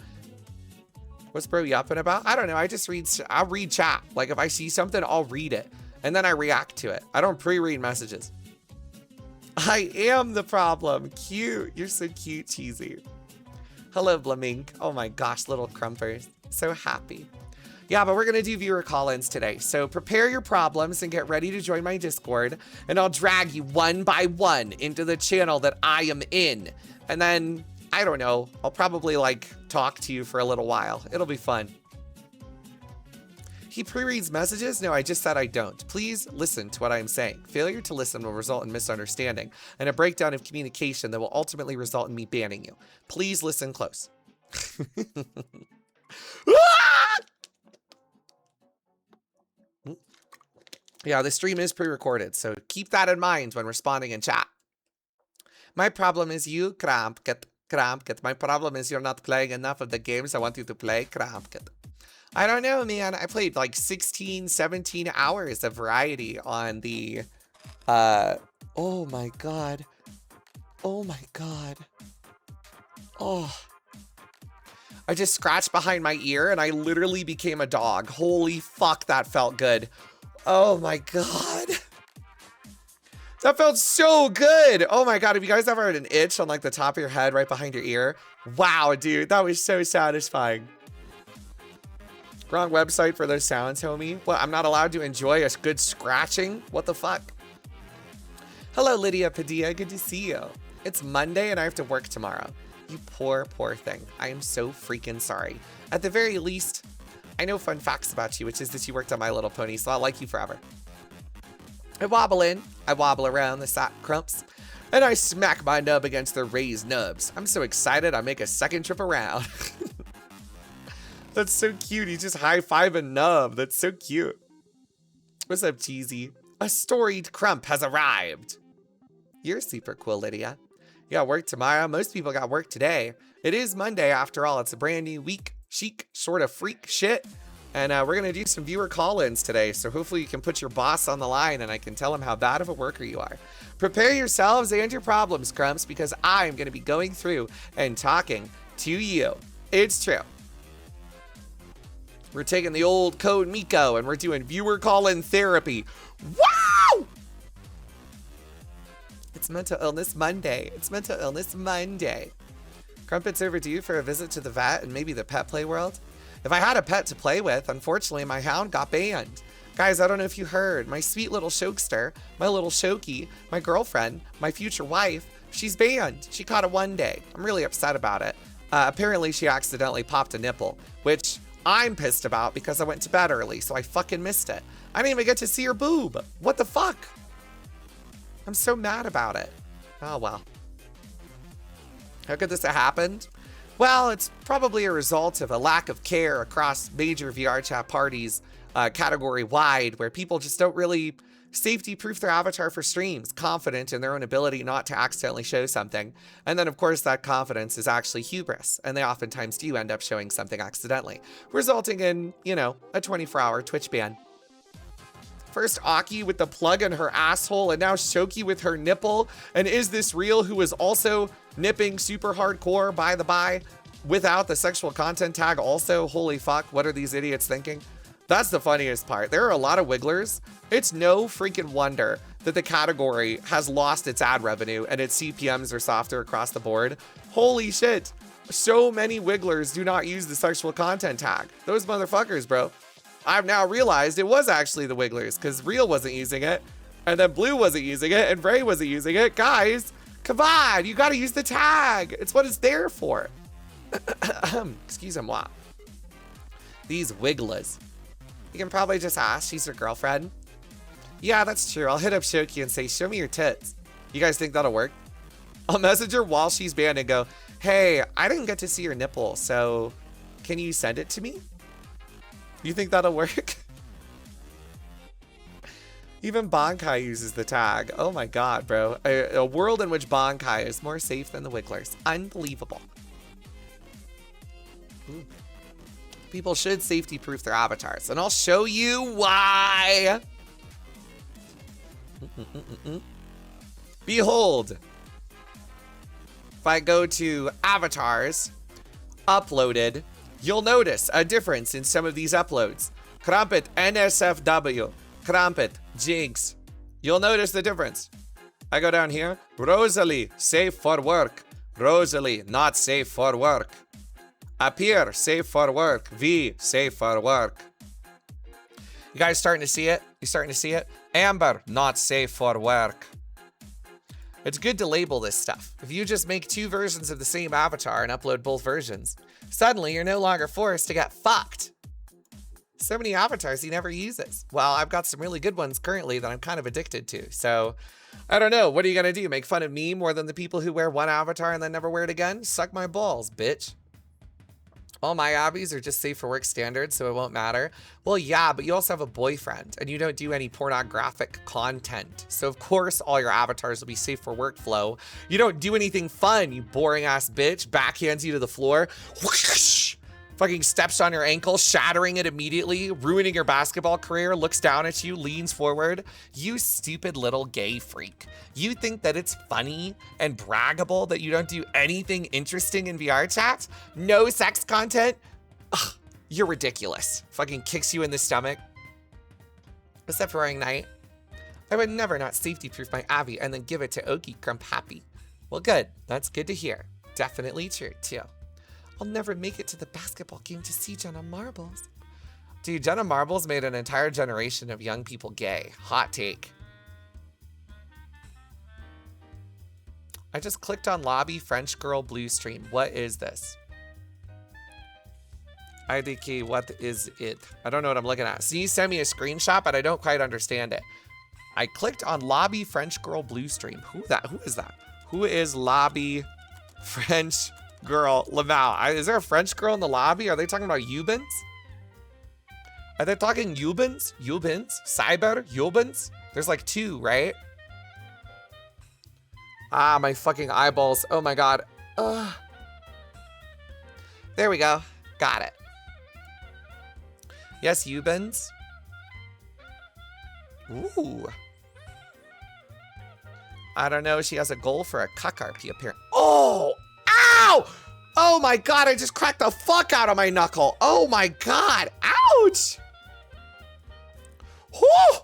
What's bro yapping about? I don't know. I'll read chat. Like if I see something, I'll read it. And then I react to it. I don't pre-read messages. I am the problem. Cute. You're so cute, cheesy. Hello, Blamink. Oh my gosh, little crumpers. So happy. Yeah, but we're gonna do viewer call-ins today. So prepare your problems and get ready to join my Discord, and I'll drag you one by one into the channel that I am in. And then, I don't know, I'll probably like talk to you for a little while. It'll be fun. He pre-reads messages? No, I just said I don't. Please listen to what I'm saying. Failure to listen will result in misunderstanding and a breakdown of communication that will ultimately result in me banning you. Please listen close. Yeah, the stream is pre-recorded, so keep that in mind when responding in chat. My problem is you, Krampket. My problem is you're not playing enough of the games I want you to play, Krampket. I don't know, man. I played like 16, 17 hours of variety on the, oh my God. Oh my God. Oh. I just scratched behind my ear and I literally became a dog. Holy fuck, that felt good. Oh my God. That felt so good. Oh my God, have you guys ever had an itch on like the top of your head right behind your ear? Wow, dude, that was so satisfying. Wrong website for those sounds, homie. What, I'm not allowed to enjoy a good scratching? What the fuck? Hello, Lydia Padilla, good to see you. It's Monday and I have to work tomorrow. You poor, poor thing. I am so freaking sorry. At the very least, I know fun facts about you, which is that you worked on My Little Pony, so I'll like you forever. I wobble in, I wobble around the sap crumps, and I smack my nub against the raised nubs. I'm so excited I make a second trip around. That's so cute. He's just high-fiving nub. That's so cute. What's up, Cheesy? A storied crump has arrived. You're super cool, Lydia. Yeah, work tomorrow. Most people got work today. It is Monday after all. It's a brand new week, chic, sort of freak shit. And we're going to do some viewer call-ins today. So hopefully you can put your boss on the line and I can tell him how bad of a worker you are. Prepare yourselves and your problems, Crumps, because I'm going to be going through and talking to you. It's true. We're taking the old code Miko and we're doing viewer call-in therapy. Wow! It's Mental Illness Monday. It's Mental Illness Monday. Crumpet's overdue for a visit to the vet and maybe the pet play world. If I had a pet to play with, unfortunately, my hound got banned. Guys, I don't know if you heard, my sweet little Shokester, my little Shoki, my girlfriend, my future wife, she's banned. She caught it one day. I'm really upset about it. Apparently, she accidentally popped a nipple, which I'm pissed about because I went to bed early, so I fucking missed it. I didn't even get to see her boob. What the fuck? I'm so mad about it. Oh, well. How could this have happened? Well, it's probably a result of a lack of care across major VRCHAT parties category-wide, where people just don't really safety-proof their avatar for streams, confident in their own ability not to accidentally show something. And then, of course, that confidence is actually hubris, and they oftentimes do end up showing something accidentally, resulting in, you know, a 24-hour Twitch ban. First Aki with the plug in her asshole, and now Shoki with her nipple. And is this real? Who is also nipping super hardcore, by the by, without the sexual content tag also? Holy fuck, what are these idiots thinking? That's the funniest part. There are a lot of wigglers. It's no freaking wonder that the category has lost its ad revenue and its CPMs are softer across the board. Holy shit. So many wigglers do not use the sexual content tag. Those motherfuckers, bro. I've now realized it was actually the wigglers because Real wasn't using it, and then Blue wasn't using it, and Ray wasn't using it. Guys, come on, you gotta use the tag. It's what it's there for. Excuse-moi. These wigglers. You can probably just ask, she's her girlfriend. Yeah, that's true. I'll hit up Shoki and say, show me your tits. You guys think that'll work? I'll message her while she's banned and go, hey, I didn't get to see your nipple, so can you send it to me? You think that'll work? Even Bankai uses the tag. Oh my god, bro. A world in which Bankai is more safe than the wigglers. Unbelievable. Ooh. People should safety-proof their avatars, and I'll show you why. Behold. If I go to avatars, uploaded, you'll notice a difference in some of these uploads. Crumpet, NSFW, Crumpet, Jinx. You'll notice the difference. I go down here. Rosalie, safe for work. Rosalie, not safe for work. Appear, safe for work. V, safe for work. You guys starting to see it? You starting to see it? Amber, not safe for work. It's good to label this stuff. If you just make 2 versions of the same avatar and upload both versions, suddenly you're no longer forced to get fucked. So many avatars he never uses. Well, I've got some really good ones currently that I'm kind of addicted to. So, I don't know. What are you gonna do? Make fun of me more than the people who wear one avatar and then never wear it again? Suck my balls, bitch. All my abbies are just safe for work standards, so it won't matter. Well, yeah, but you also have a boyfriend, and you don't do any pornographic content. So, of course, all your avatars will be safe for workflow. You don't do anything fun, you boring-ass bitch. Backhands you to the floor. Whoosh! Fucking steps on your ankle, shattering it immediately, ruining your basketball career, looks down at you, leans forward. You stupid little gay freak. You think that it's funny and braggable that you don't do anything interesting in VRCHAT? No sex content? Ugh, you're ridiculous. Fucking kicks you in the stomach. Except for wearing night. I would never not safety-proof my Abby and then give it to Okie Crump Happy. Well, good. That's good to hear. Definitely true, too. I'll never make it to the basketball game to see Jenna Marbles. Dude, Jenna Marbles made an entire generation of young people gay. Hot take. I just clicked on lobby French girl blue stream. What is this? IDK, what is it? I don't know what I'm looking at. So you send me a screenshot, but I don't quite understand it. I clicked on lobby French girl blue stream. Who is that? Who is lobby French girl Lamal? Is there a French girl in the lobby? Are they talking about Eubens? Are they talking Eubens? Eubens? Cyber? Eubens? There's like 2, right? Ah, my fucking eyeballs. Oh my god. Ugh. There we go. Got it. Yes, Eubens. Ooh. I don't know. She has a goal for a cuck RP appearance. Oh! Ow! Oh my god, I just cracked the fuck out of my knuckle. Oh my god. Ouch! Whew!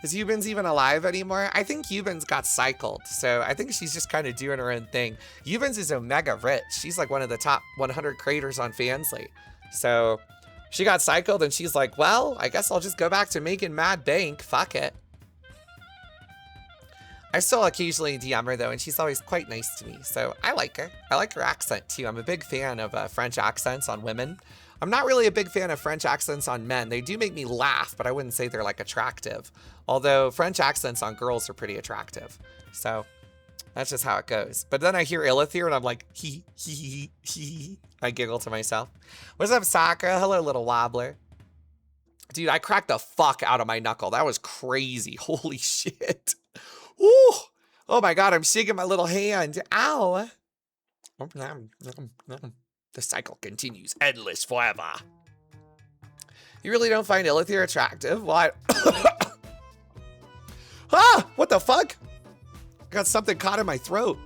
Is Eubens even alive anymore? I think Eubens got cycled, so I think she's just kind of doing her own thing. Eubens is omega rich. She's like one of the top 100 creators on Fansly. So she got cycled and she's like, well, I guess I'll just go back to making mad bank. Fuck it. I still occasionally DM her though, and she's always quite nice to me, so I like her. I like her accent too. I'm a big fan of French accents on women. I'm not really a big fan of French accents on men. They do make me laugh, but I wouldn't say they're like attractive. Although French accents on girls are pretty attractive. So that's just how it goes. But then I hear Illithir and I'm like, hee, hee, hee, hee. I giggle to myself. What's up, Sakura? Hello, little wobbler. Dude, I cracked the fuck out of my knuckle. That was crazy. Holy shit. Ooh. Oh my God, I'm shaking my little hand. Ow. The cycle continues endless forever. You really don't find Illithir attractive? What? Ah! What the fuck? Got something caught in my throat.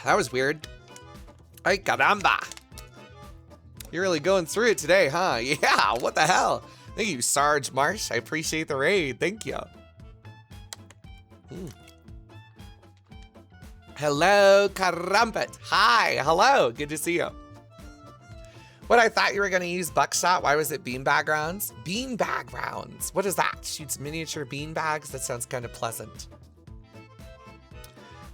That was weird. Ay, caramba. You're really going through it today, huh? Yeah, what the hell? Thank you, Sarge Marsh. I appreciate the raid. Thank you. Hello, Crumpet. Hi, hello. Good to see you. What, I thought you were going to use buckshot. Why was it beanbag rounds? Beanbag rounds. What is that? Shoots miniature beanbags? That sounds kind of pleasant.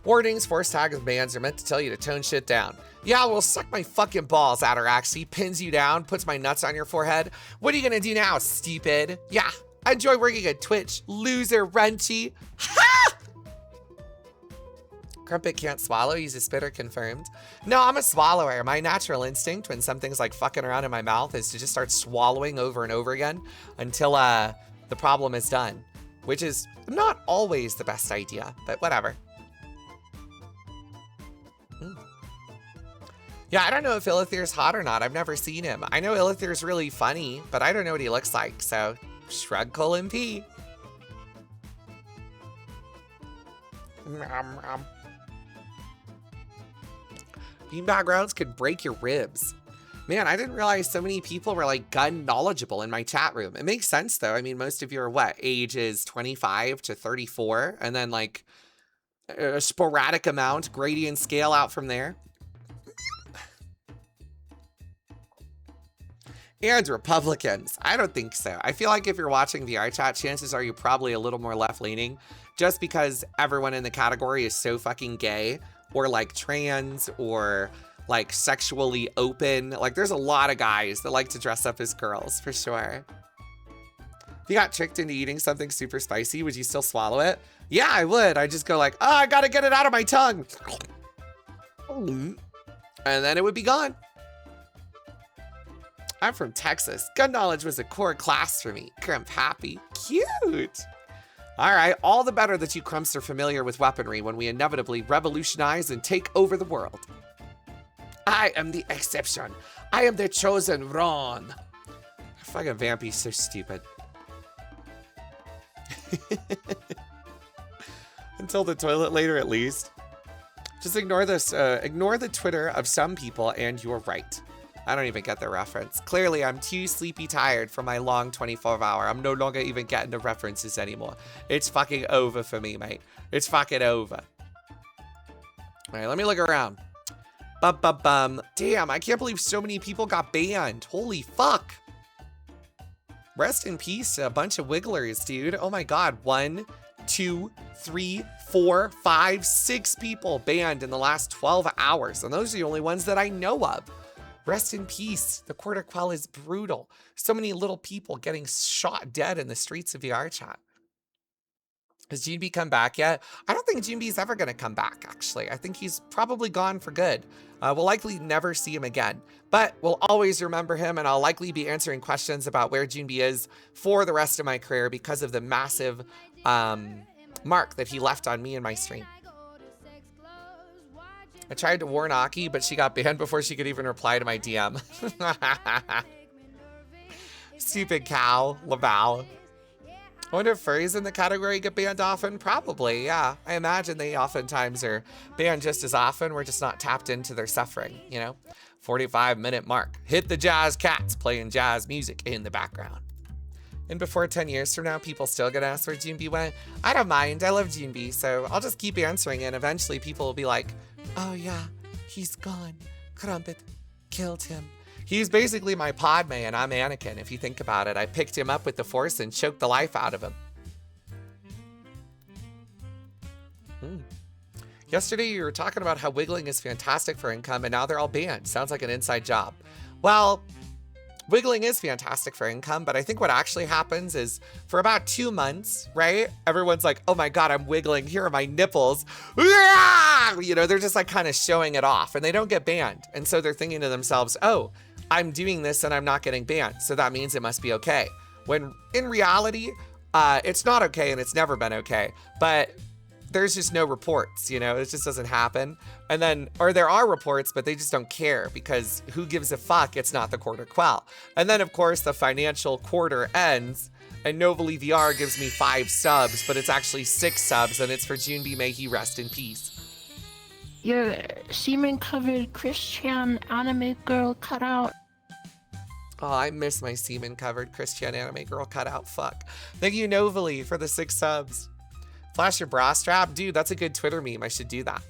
Warnings, force tags, and bans are meant to tell you to tone shit down. Yeah, well, suck my fucking balls, Ataraxy. Pins you down, puts my nuts on your forehead. What are you gonna do now, stupid? Yeah, I enjoy working at Twitch. Loser, Runchy. Ha! Crumpet can't swallow, he's a spitter confirmed. No, I'm a swallower. My natural instinct when something's like fucking around in my mouth is to just start swallowing over and over again until the problem is done. Which is not always the best idea, but whatever. Yeah, I don't know if Illithir's hot or not. I've never seen him. I know Illithir's really funny, but I don't know what he looks like, so shrug colon P. Beanbag rounds could break your ribs. Man, I didn't realize so many people were like gun knowledgeable in my chat room. It makes sense though. I mean, most of you are what? Ages 25 to 34, and then like a sporadic amount, gradient scale out from there. And Republicans. I don't think so. I feel like if you're watching VRCHAT, chances are you're probably a little more left-leaning just because everyone in the category is so fucking gay or like trans or like sexually open. Like there's a lot of guys that like to dress up as girls for sure. If you got tricked into eating something super spicy, would you still swallow it? Yeah, I would. I just go like, oh, I gotta get it out of my tongue. And then it would be gone. I'm from Texas. Gun knowledge was a core class for me. Crump happy. Cute. All right, all the better that you Crumps are familiar with weaponry when we inevitably revolutionize and take over the world. I am the exception. I am the chosen one. Fucking Vampy's so stupid. Until the toilet later, at least. Just ignore this. Ignore the Twitter of some people and you're right. I don't even get the reference. Clearly, I'm too sleepy tired from my long 24-hour. I'm no longer even getting the references anymore. It's fucking over for me, mate. It's fucking over. All right, let me look around. Bum. Damn, I can't believe so many people got banned. Holy fuck. Rest in peace to a bunch of wigglers, dude. Oh my God. 1, 2, 3, 4, 5, 6 people banned in the last 12 hours. And those are the only ones that I know of. Rest in peace. The quarter quell is brutal. So many little people getting shot dead in the streets of VRCHAT. Has GNB come back yet? I don't think GNB's ever going to come back, actually. I think he's probably gone for good. We'll likely never see him again. But we'll always remember him, and I'll likely be answering questions about where GNB is for the rest of my career because of the massive mark that he left on me and my stream. I tried to warn Aki, but she got banned before she could even reply to my DM. Stupid cow, Laval. I wonder if furries in the category get banned often? Probably, yeah. I imagine they oftentimes are banned just as often. We're just not tapped into their suffering, you know? 45-minute mark. Hit the jazz cats playing jazz music in the background. And before 10 years from now, people still gonna ask where Junbi went? I don't mind, I love Junbi, so I'll just keep answering, and eventually people will be like, oh yeah, he's gone. Crumpet killed him. He's basically my Padme and I'm Anakin, if you think about it. I picked him up with the Force and choked the life out of him. Yesterday you were talking about how wiggling is fantastic for income and now they're all banned. Sounds like an inside job. Well, wiggling is fantastic for income, but I think what actually happens is for about 2 months, right? Everyone's like, oh my God, I'm wiggling. Here are my nipples. You know, they're just like kind of showing it off and they don't get banned. And so they're thinking to themselves, oh, I'm doing this and I'm not getting banned. So that means it must be okay. When in reality, it's not okay and it's never been okay, but there's just no reports, you know, it just doesn't happen. And then, or there are reports, but they just don't care because who gives a fuck? It's not the quarter quell. And then of course the financial quarter ends and Novely VR gives me 5 subs, but it's actually 6 subs and it's for Junbi, may he rest in peace. Your semen-covered Christian anime girl cutout. Oh, I miss my semen-covered Christian anime girl cutout, fuck. Thank you, Novely, for the 6 subs. Flash your bra strap? Dude, that's a good Twitter meme. I should do that.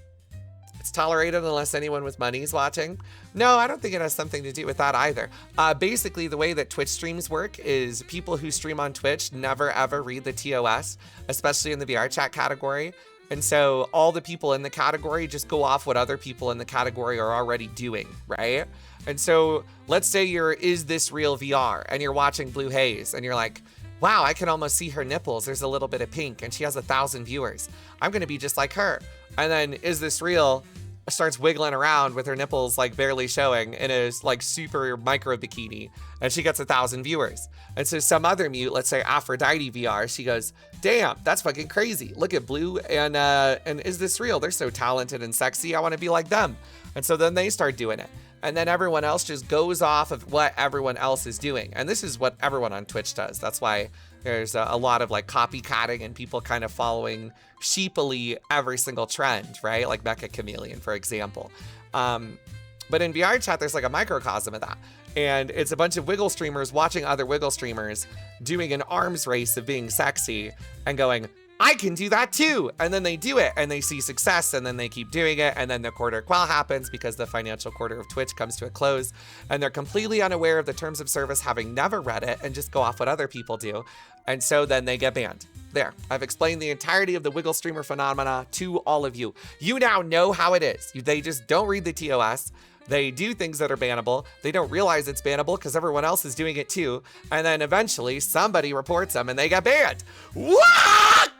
It's tolerated unless anyone with money is watching. No, I don't think it has something to do with that either. Basically, the way that Twitch streams work is people who stream on Twitch never ever read the TOS, especially in the VRCHAT category. And so all the people in the category just go off what other people in the category are already doing, right? And so let's say you're Is This Real VR and you're watching Blue Haze and you're like, wow, I can almost see her nipples. There's a little bit of pink and she has 1,000 viewers. I'm gonna be just like her. And then Is This Real starts wiggling around with her nipples like barely showing in a like super micro bikini and she gets 1,000 viewers. And so some other mute, let's say Aphrodite VR, she goes, damn, that's fucking crazy. Look at Blue and Is This Real? They're so talented and sexy. I want to be like them. And so then they start doing it. And then everyone else just goes off of what everyone else is doing. And this is what everyone on Twitch does. That's why there's a lot of like copycatting and people kind of following sheepily every single trend, right? Like Mecha Chameleon, for example. But in VRChat, there's like a microcosm of that. And it's a bunch of wiggle streamers watching other wiggle streamers doing an arms race of being sexy and going, I can do that too. And then they do it and they see success and then they keep doing it. And then the quarter quell happens because the financial quarter of Twitch comes to a close and they're completely unaware of the terms of service, having never read it, and just go off what other people do. And so then they get banned. There, I've explained the entirety of the wiggle streamer phenomena to all of you. You now know how it is. They just don't read the TOS. They do things that are bannable. They don't realize it's bannable because everyone else is doing it too. And then eventually somebody reports them and they get banned. What?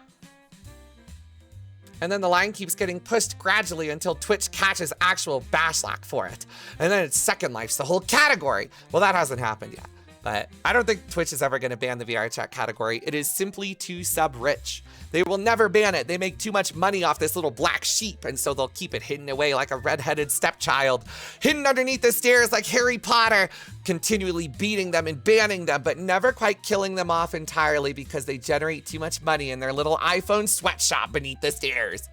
And then the line keeps getting pushed gradually until Twitch catches actual bashlack for it. And then it's Second Life's the whole category. Well, that hasn't happened yet. But I don't think Twitch is ever going to ban the VRChat category. It is simply too sub-rich. They will never ban it. They make too much money off this little black sheep, and so they'll keep it hidden away like a red-headed stepchild, hidden underneath the stairs like Harry Potter, continually beating them and banning them, but never quite killing them off entirely because they generate too much money in their little iPhone sweatshop beneath the stairs.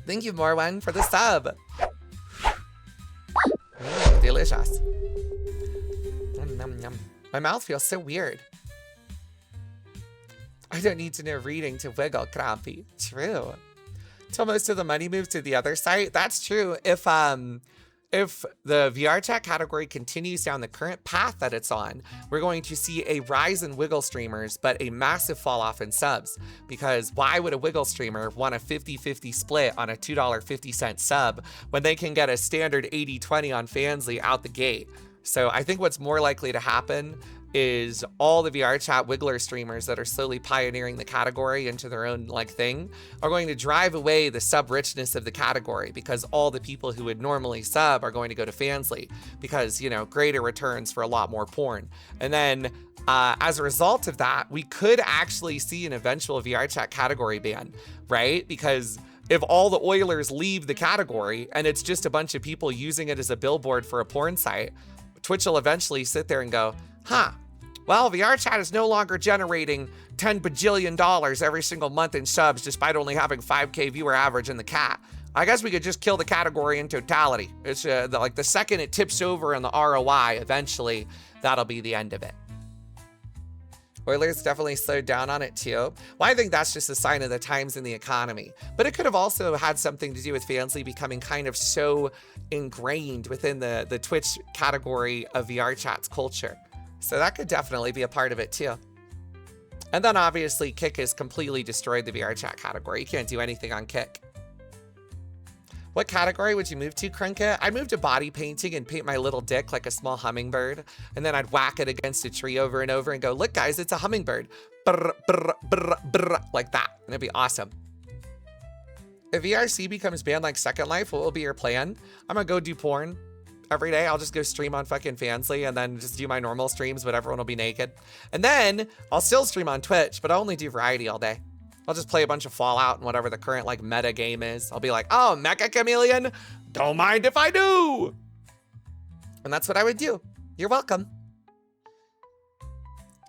Thank you, Morwen, for the sub. Delicious. Nom, nom. My mouth feels so weird. I don't need to know reading to wiggle, Crampy. True. Till most of the money moves to the other site. That's true. If the VRChat category continues down the current path that it's on, we're going to see a rise in wiggle streamers, but a massive fall off in subs. Because why would a wiggle streamer want a 50-50 split on a $2.50 sub when they can get a standard 80-20 on Fansly out the gate? So I think what's more likely to happen is all the VRChat wiggler streamers that are slowly pioneering the category into their own like thing are going to drive away the sub richness of the category, because all the people who would normally sub are going to go to Fansly because, you know, greater returns for a lot more porn. And then as a result of that, we could actually see an eventual VRChat category ban, right? Because if all the Oilers leave the category and it's just a bunch of people using it as a billboard for a porn site, Twitch will eventually sit there and go, huh, well, VRChat is no longer generating $10 bajillion every single month in subs despite only having 5K viewer average in the cat. I guess we could just kill the category in totality. It's like the second it tips over in the ROI, eventually that'll be the end of it. Oilers definitely slowed down on it too. Well, I think that's just a sign of the times in the economy. But it could have also had something to do with Fansly becoming kind of so ingrained within the Twitch category of VRChat's culture. So that could definitely be a part of it too. And then obviously Kick has completely destroyed the VRChat category. You can't do anything on Kick. What category would you move to, Krunka? I'd move to body painting and paint my little dick like a small hummingbird. And then I'd whack it against a tree over and over and go, look guys, it's a hummingbird. Brr, brr, brr, brr, like that. And it'd be awesome. If VRC becomes banned like Second Life, what will be your plan? I'm gonna go do porn every day. I'll just go stream on fucking Fansly and then just do my normal streams, but everyone will be naked. And then I'll still stream on Twitch, but I'll only do variety all day. I'll just play a bunch of Fallout and whatever the current like meta game is. I'll be like, oh, Mecha Chameleon, don't mind if I do. And that's what I would do. You're welcome.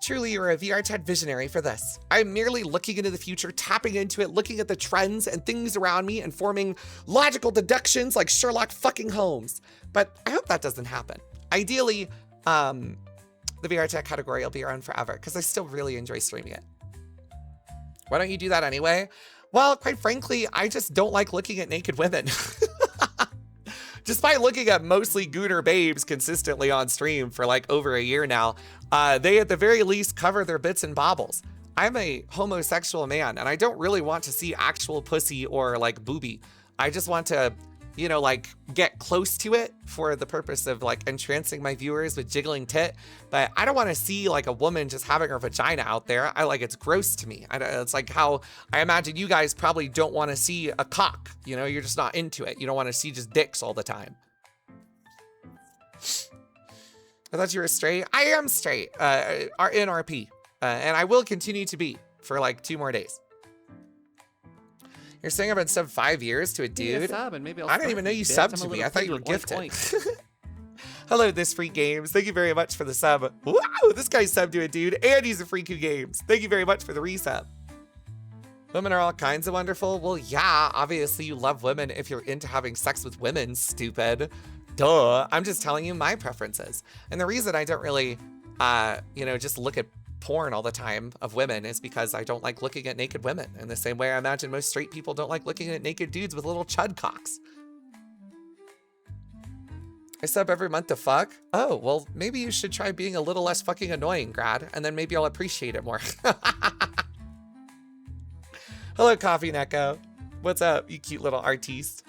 Truly, you're a VRChat visionary for this. I'm merely looking into the future, tapping into it, looking at the trends and things around me and forming logical deductions like Sherlock fucking Holmes. But I hope that doesn't happen. Ideally, the VRChat category will be around forever because I still really enjoy streaming it. Why don't you do that anyway? Well, quite frankly, I just don't like looking at naked women. Despite looking at mostly gooner babes consistently on stream for like over a year now, they at the very least cover their bits and bobbles. I'm a homosexual man and I don't really want to see actual pussy or like boobie. I just want to, you know, like get close to it for the purpose of like entrancing my viewers with jiggling tit. But I don't want to see like a woman just having her vagina out there. It's gross to me. It's like how I imagine you guys probably don't want to see a cock. You know, you're just not into it. You don't want to see just dicks all the time. I thought you were straight. I am straight, in RP. And I will continue to be for like 2 more days. You're saying I've been subbed 5 years to a dude? Sub and maybe I didn't even know you subbed to me. I thought you were gifted. Hello, This Freak Games. Thank you very much for the sub. Wow, this guy subbed to a dude and he's a Freak Who Games. Thank you very much for the resub. Women are all kinds of wonderful. Well, yeah, obviously you love women if you're into having sex with women, stupid. Duh. I'm just telling you my preferences. And the reason I don't really, you know, just look at porn all the time of women is because I don't like looking at naked women in the same way I imagine most straight people don't like looking at naked dudes with little chud cocks. I sub every month to fuck? Oh, well, maybe you should try being a little less fucking annoying, Grad, and then maybe I'll appreciate it more. Hello, Coffee Neko. What's up, you cute little artiste?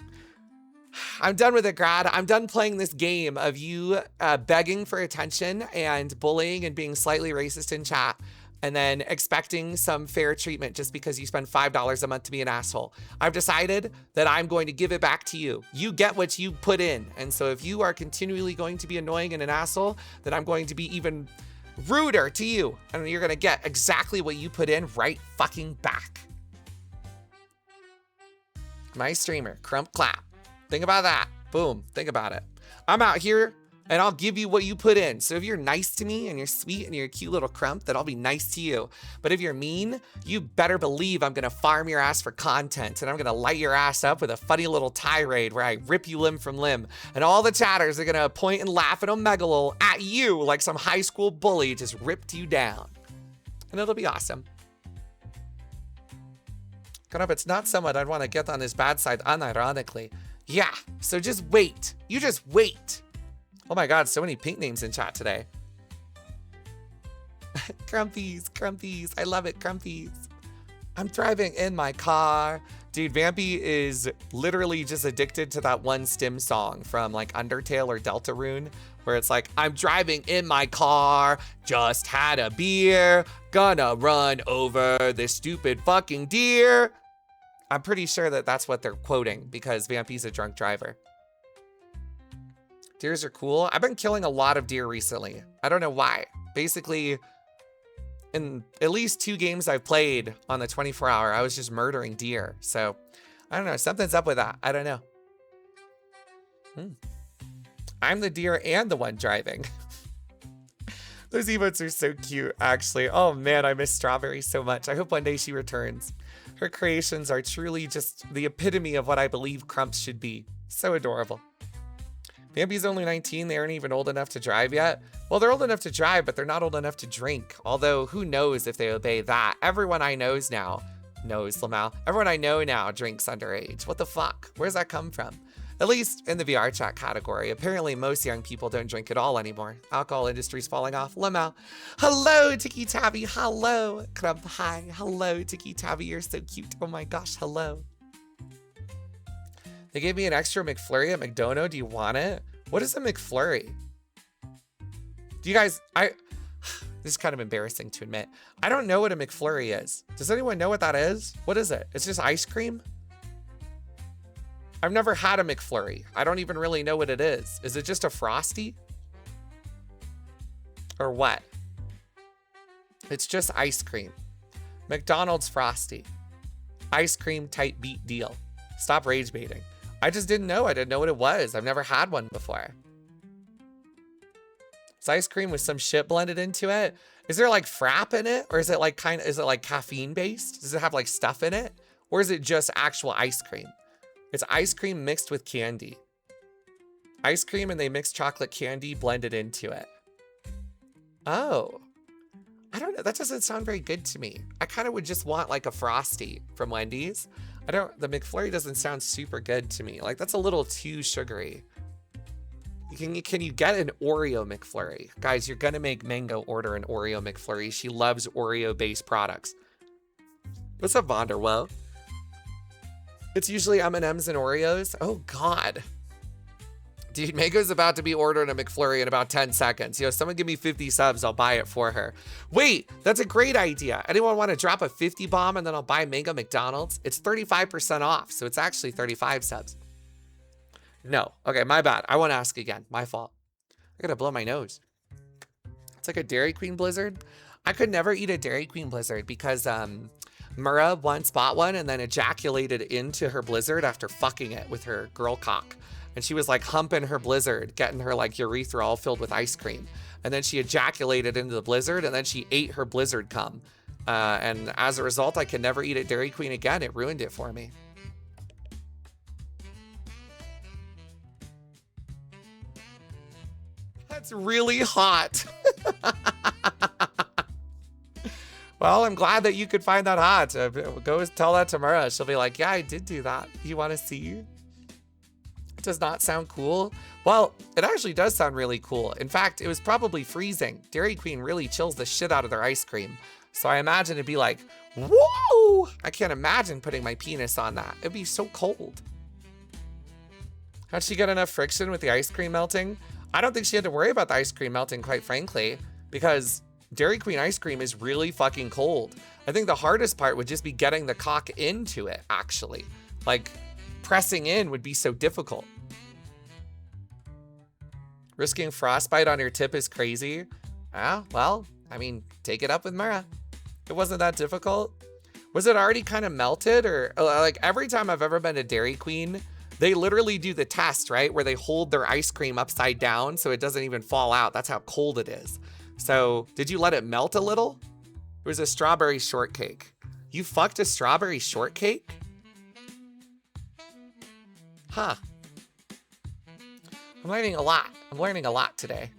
I'm done with it, Grad. I'm done playing this game of you begging for attention and bullying and being slightly racist in chat and then expecting some fair treatment just because you spend $5 a month to be an asshole. I've decided that I'm going to give it back to you. You get what you put in. And so if you are continually going to be annoying and an asshole, then I'm going to be even ruder to you. And you're going to get exactly what you put in right fucking back. My streamer, Crump Clap. Think about that. Boom. Think about it. I'm out here and I'll give you what you put in. So if you're nice to me and you're sweet and you're a cute little crump, then I'll be nice to you. But if you're mean, you better believe I'm gonna farm your ass for content and I'm gonna light your ass up with a funny little tirade where I rip you limb from limb. And all the chatters are gonna point and laugh at Omegalol at you like some high school bully just ripped you down. And it'll be awesome. Crump, it's not someone I'd wanna get on his bad side unironically. Yeah, so just wait. You just wait. Oh my God, so many pink names in chat today. Crumpies, Crumpies. I love it, Crumpies. I'm driving in my car. Dude, Vampy is literally just addicted to that one stim song from like Undertale or Deltarune, where it's like, I'm driving in my car, just had a beer, gonna run over this stupid fucking deer. I'm pretty sure that that's what they're quoting because Vampy's a drunk driver. Deers are cool. I've been killing a lot of deer recently. I don't know why. Basically, in at least 2 games I've played on the 24-hour, I was just murdering deer. So I don't know. Something's up with that. I don't know. I'm the deer and the one driving. Those emotes are so cute, actually. Oh man, I miss Strawberry so much. I hope one day she returns. Her creations are truly just the epitome of what I believe Crumps should be. So adorable. Bambi's only 19. They aren't even old enough to drive yet. Well, they're old enough to drive, but they're not old enough to drink. Although, who knows if they obey that? Everyone I know now, Lamau. Everyone I know now drinks underage. What the fuck? Where's that come from? At least in the VRCHAT category. Apparently, most young people don't drink at all anymore. Alcohol industry's falling off. Lamau. Hello, Tiki Tabby. Hello. Crump, hi. Hello, Tiki Tabby. You're so cute. Oh my gosh, hello. They gave me an extra McFlurry at McDonald's. Do you want it? What is a McFlurry? Do you guys, this is kind of embarrassing to admit. I don't know what a McFlurry is. Does anyone know what that is? What is it? It's just ice cream? I've never had a McFlurry. I don't even really know what it is. Is it just a Frosty? Or what? It's just ice cream. McDonald's Frosty. Ice cream type beat deal. Stop rage baiting. I just didn't know. I didn't know what it was. I've never had one before. It's ice cream with some shit blended into it. Is there like frap in it? Or is it like is it like caffeine based? Does it have like stuff in it? Or is it just actual ice cream? It's ice cream mixed with candy. Ice cream and they mix chocolate candy blended into it. Oh. I don't know. That doesn't sound very good to me. I kind of would just want like a Frosty from Wendy's. The McFlurry doesn't sound super good to me. Like that's a little too sugary. Can you get an Oreo McFlurry? Guys, you're gonna make Mango order an Oreo McFlurry. She loves Oreo-based products. What's up, Vonderwell? It's usually M&Ms and Oreos. Oh God. Dude, Mango's about to be ordering a McFlurry in about 10 seconds. Someone give me 50 subs, I'll buy it for her. Wait, that's a great idea. Anyone want to drop a 50 bomb and then I'll buy Mango McDonald's? It's 35% off, so it's actually 35 subs. No, okay, my bad. I won't ask again, my fault. I gotta blow my nose. It's like a Dairy Queen Blizzard. I could never eat a Dairy Queen Blizzard because Mura once bought one and then ejaculated into her Blizzard after fucking it with her girl cock. And she was like humping her Blizzard, getting her like urethra all filled with ice cream. And then she ejaculated into the Blizzard and then she ate her Blizzard cum. And as a result, I can never eat at Dairy Queen again. It ruined it for me. That's really hot. Well, I'm glad that you could find that hot. Go tell that to Mara. She'll be like, yeah, I did do that. You want to see? It does not sound cool. Well, it actually does sound really cool. In fact, it was probably freezing. Dairy Queen really chills the shit out of their ice cream. So I imagine it'd be like, whoa! I can't imagine putting my penis on that. It'd be so cold. How'd she get enough friction with the ice cream melting? I don't think she had to worry about the ice cream melting, quite frankly, because Dairy Queen ice cream is really fucking cold. I think the hardest part would just be getting the cock into it, actually. Like, pressing in would be so difficult. Risking frostbite on your tip is crazy. Ah, well, I mean, take it up with Mara. It wasn't that difficult. Was it already kind of melted? Or like every time I've ever been to Dairy Queen, they literally do the test, right? Where they hold their ice cream upside down so it doesn't even fall out. That's how cold it is. So did you let it melt a little? It was a strawberry shortcake. You fucked a strawberry shortcake? Huh. I'm learning a lot. I'm learning a lot today.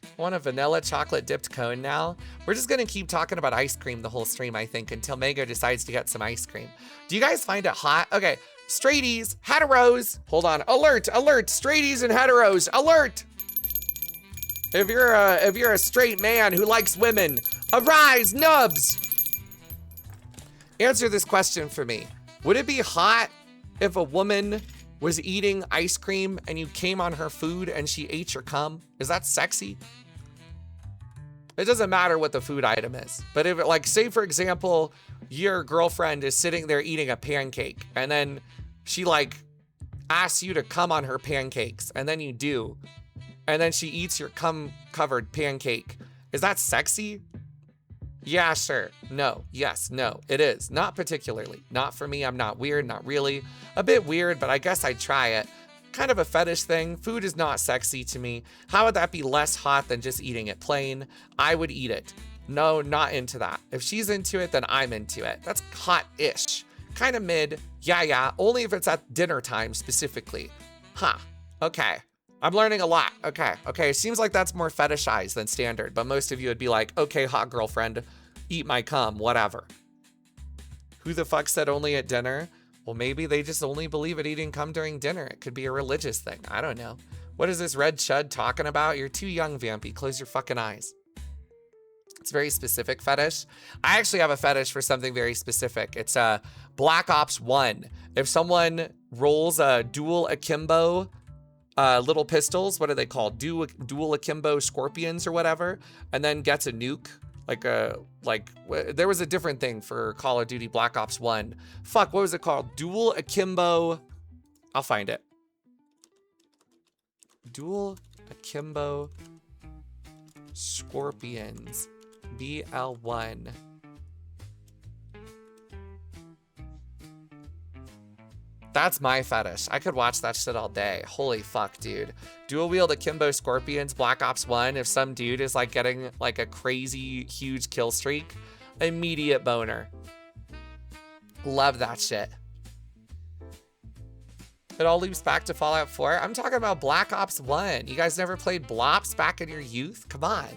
I want a vanilla chocolate dipped cone now. We're just gonna keep talking about ice cream the whole stream, I think, until Mango decides to get some ice cream. Do you guys find it hot? Okay, straighties, heteros. Hold on, alert, alert, straighties and heteros, alert. If you're a straight man who likes women, arise, nubs. Answer this question for me. Would it be hot if a woman was eating ice cream and you came on her food and she ate your cum? Is that sexy? It doesn't matter what the food item is. But if it, like, say for example, your girlfriend is sitting there eating a pancake and then she like asks you to come on her pancakes and then you do, and then she eats your cum covered pancake. Is that sexy? Yeah, sure. No. Yes. No. It is. Not particularly. Not for me. I'm not weird. Not really. A bit weird, but I guess I'd try it. Kind of a fetish thing. Food is not sexy to me. How would that be less hot than just eating it plain? I would eat it. No, not into that. If she's into it, then I'm into it. That's hot-ish. Kind of mid. Yeah. Only if it's at dinner time specifically. Huh. Okay. I'm learning a lot. Okay. Seems like that's more fetishized than standard, but most of you would be like, okay, hot girlfriend, eat my cum, whatever. Who the fuck said only at dinner? Well, maybe they just only believe in eating cum during dinner. It could be a religious thing. I don't know. What is this red chud talking about? You're too young, Vampy. Close your fucking eyes. It's a very specific fetish. I actually have a fetish for something very specific. It's Black Ops 1. If someone rolls a dual akimbo little pistols, what are they called? Dual akimbo scorpions or whatever, and then gets a nuke. There was a different thing for Call of Duty Black Ops 1. Fuck, what was it called? Dual akimbo. I'll find it. Dual akimbo scorpions. BL1. That's my fetish. I could watch that shit all day. Holy fuck, dude. Dual wield akimbo scorpions, Black Ops 1. If some dude is like getting like a crazy huge kill streak, immediate boner. Love that shit. It all loops back to Fallout 4. I'm talking about Black Ops 1. You guys never played Blops back in your youth? Come on.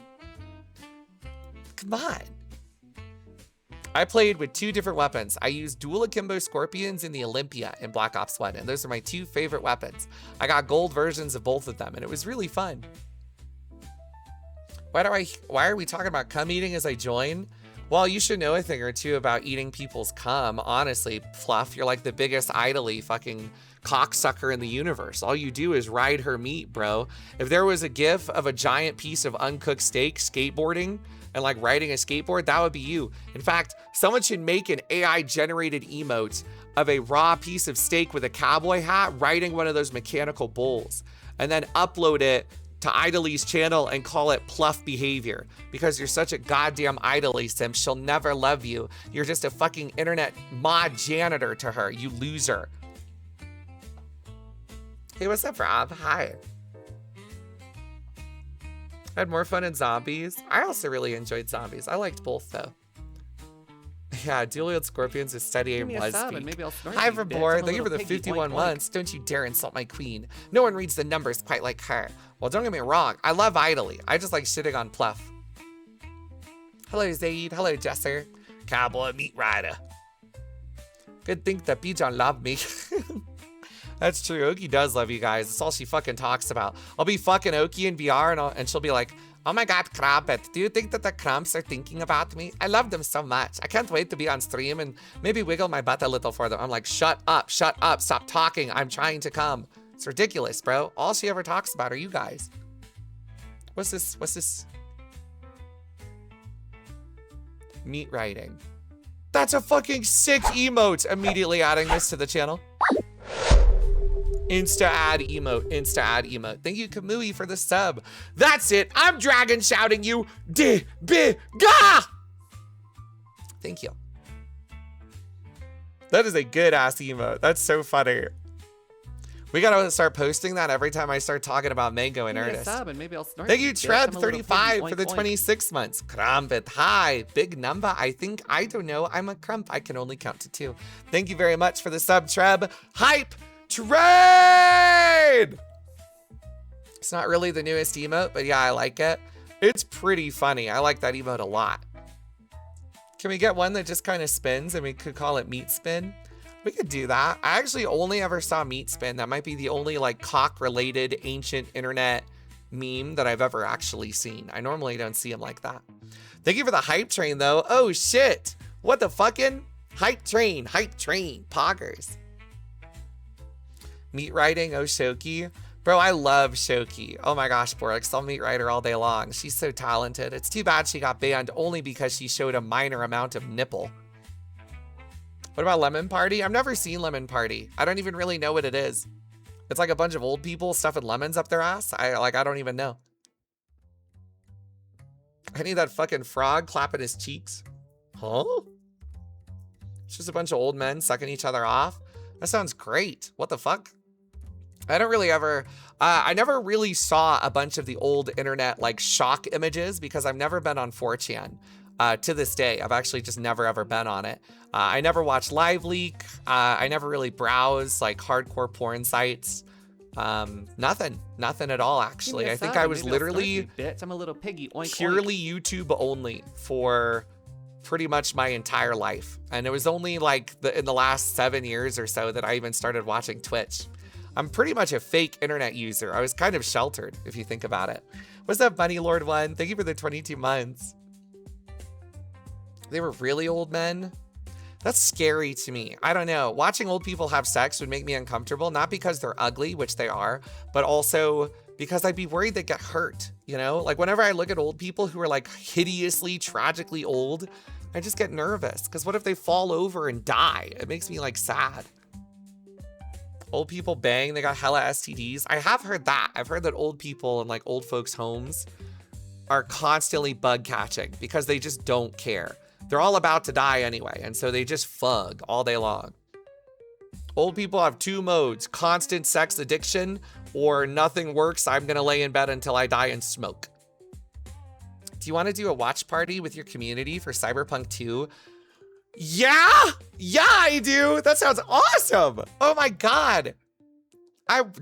Come on. I played with 2 different weapons. I used dual akimbo scorpions in the Olympia in Black Ops 1, and those are my 2 favorite weapons. I got gold versions of both of them, and it was really fun. Why are we talking about cum eating as I join? Well, you should know a thing or two about eating people's cum. Honestly, Fluff, you're like the biggest idly fucking cocksucker in the universe. All you do is ride her meat, bro. If there was a gif of a giant piece of uncooked steak skateboarding and like riding a skateboard, that would be you. In fact, someone should make an AI generated emote of a raw piece of steak with a cowboy hat riding one of those mechanical bulls, and then upload it to Idly's channel and call it Pluff Behavior, because you're such a goddamn Idly simp. She'll never love you. You're just a fucking internet mod janitor to her, you loser. Hey, what's up, Rob? Hi. I had more fun in zombies. I also really enjoyed zombies. I liked both, though. Yeah, dual wield scorpions is steady aim was speak. Maybe I'll snort Hi, you, bitch. Verbor. I'm a Thank you for little the piggy, 51 boink, boink. months. Don't you dare insult my queen. No one reads the numbers quite like her. Well, don't get me wrong. I love Idly. I just like shitting on Pluff. Hello, Zaid. Hello, Jesser. Cowboy meat rider. Good think that Bijan loved me. That's true. Oki does love you guys. That's all she fucking talks about. I'll be fucking Oki in VR and she'll be like, oh my God, Crumpet, do you think that the Crumps are thinking about me? I love them so much. I can't wait to be on stream and maybe wiggle my butt a little for them. I'm like, shut up, stop talking. I'm trying to come. It's ridiculous, bro. All she ever talks about are you guys. What's this? Meat writing. That's a fucking sick emote. Immediately adding this to the channel. Insta ad emote. Thank you, Kamui, for the sub. That's it. I'm dragon shouting you. Ga! Thank you. That is a good ass emote. That's so funny. We gotta start posting that every time I start talking about Mango in Give me a earnest. sub and maybe I'll snort Thank you, bitch. I'm a little piggy, Trev35, for boink, the boink. 26 months. Crumpet, hi. Big number. I don't know. I'm a crump. I can only count to 2. Thank you very much for the sub, Treb. Hype Trade! It's not really the newest emote, but yeah, I like it. It's pretty funny. I like that emote a lot. Can we get one that just kind of spins and we could call it Meat Spin? We could do that. I actually only ever saw Meat Spin. That might be the only like cock-related ancient internet meme that I've ever actually seen. I normally don't see them like that. Thank you for the hype train though. Oh shit. What the fucking? Hype train, poggers. Meat writing, oh Shoki. Bro, I love Shoki. Oh my gosh, Borix, I'll meat write her all day long. She's so talented. It's too bad she got banned only because she showed a minor amount of nipple. What about Lemon Party? I've never seen Lemon Party. I don't even really know what it is. It's like a bunch of old people stuffing lemons up their ass. I don't even know. I need that fucking frog clapping his cheeks. Huh? It's just a bunch of old men sucking each other off. That sounds great. What the fuck? I don't really ever, I never really saw a bunch of the old internet like shock images because I've never been on 4chan. To this day, I've actually just never ever been on it. I never watched Live Leak. I never really browsed like hardcore porn sites. Nothing at all actually. I think I was literally I'm a little piggy. Oink, purely oink. YouTube only for pretty much my entire life. And it was only like in the last 7 years or so that I even started watching Twitch. I'm pretty much a fake internet user. I was kind of sheltered if you think about it. What's up, Bunny Lord 1? Thank you for the 22 months. They were really old men. That's scary to me. I don't know. Watching old people have sex would make me uncomfortable, not because they're ugly, which they are, but also because I'd be worried they'd get hurt, you know? Like whenever I look at old people who are like hideously, tragically old, I just get nervous because what if they fall over and die? It makes me like sad. Old people bang, they got hella STDs. I have heard that. I've heard that old people in like old folks' homes are constantly bug catching because they just don't care. They're all about to die anyway, and so they just fug all day long. Old people have 2 modes, constant sex addiction or nothing works, I'm gonna lay in bed until I die and smoke. Do you wanna do a watch party with your community for Cyberpunk 2? Yeah, I do. That sounds awesome. Oh my God.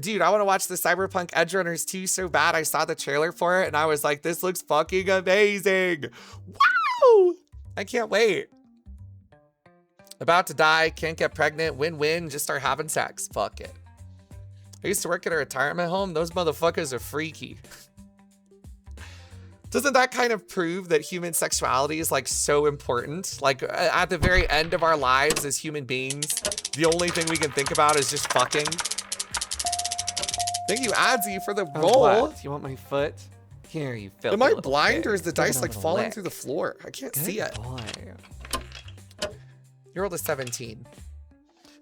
Dude, I wanna watch the Cyberpunk Edge Runners 2 so bad. I saw the trailer for it and I was like, this looks fucking amazing. Wow. I can't wait. About to die, can't get pregnant, win-win, just start having sex. Fuck it. I used to work at a retirement home. Those motherfuckers are freaky. Doesn't that kind of prove that human sexuality is like so important? Like at the very end of our lives as human beings, the only thing we can think about is just fucking. Thank you, Adzi, for the roll. What? You want my foot? Here, you filthy Am I little blind pig. or is the Give it dice a like little falling lick. through the floor? I can't see it. Boy. You rolled a 17.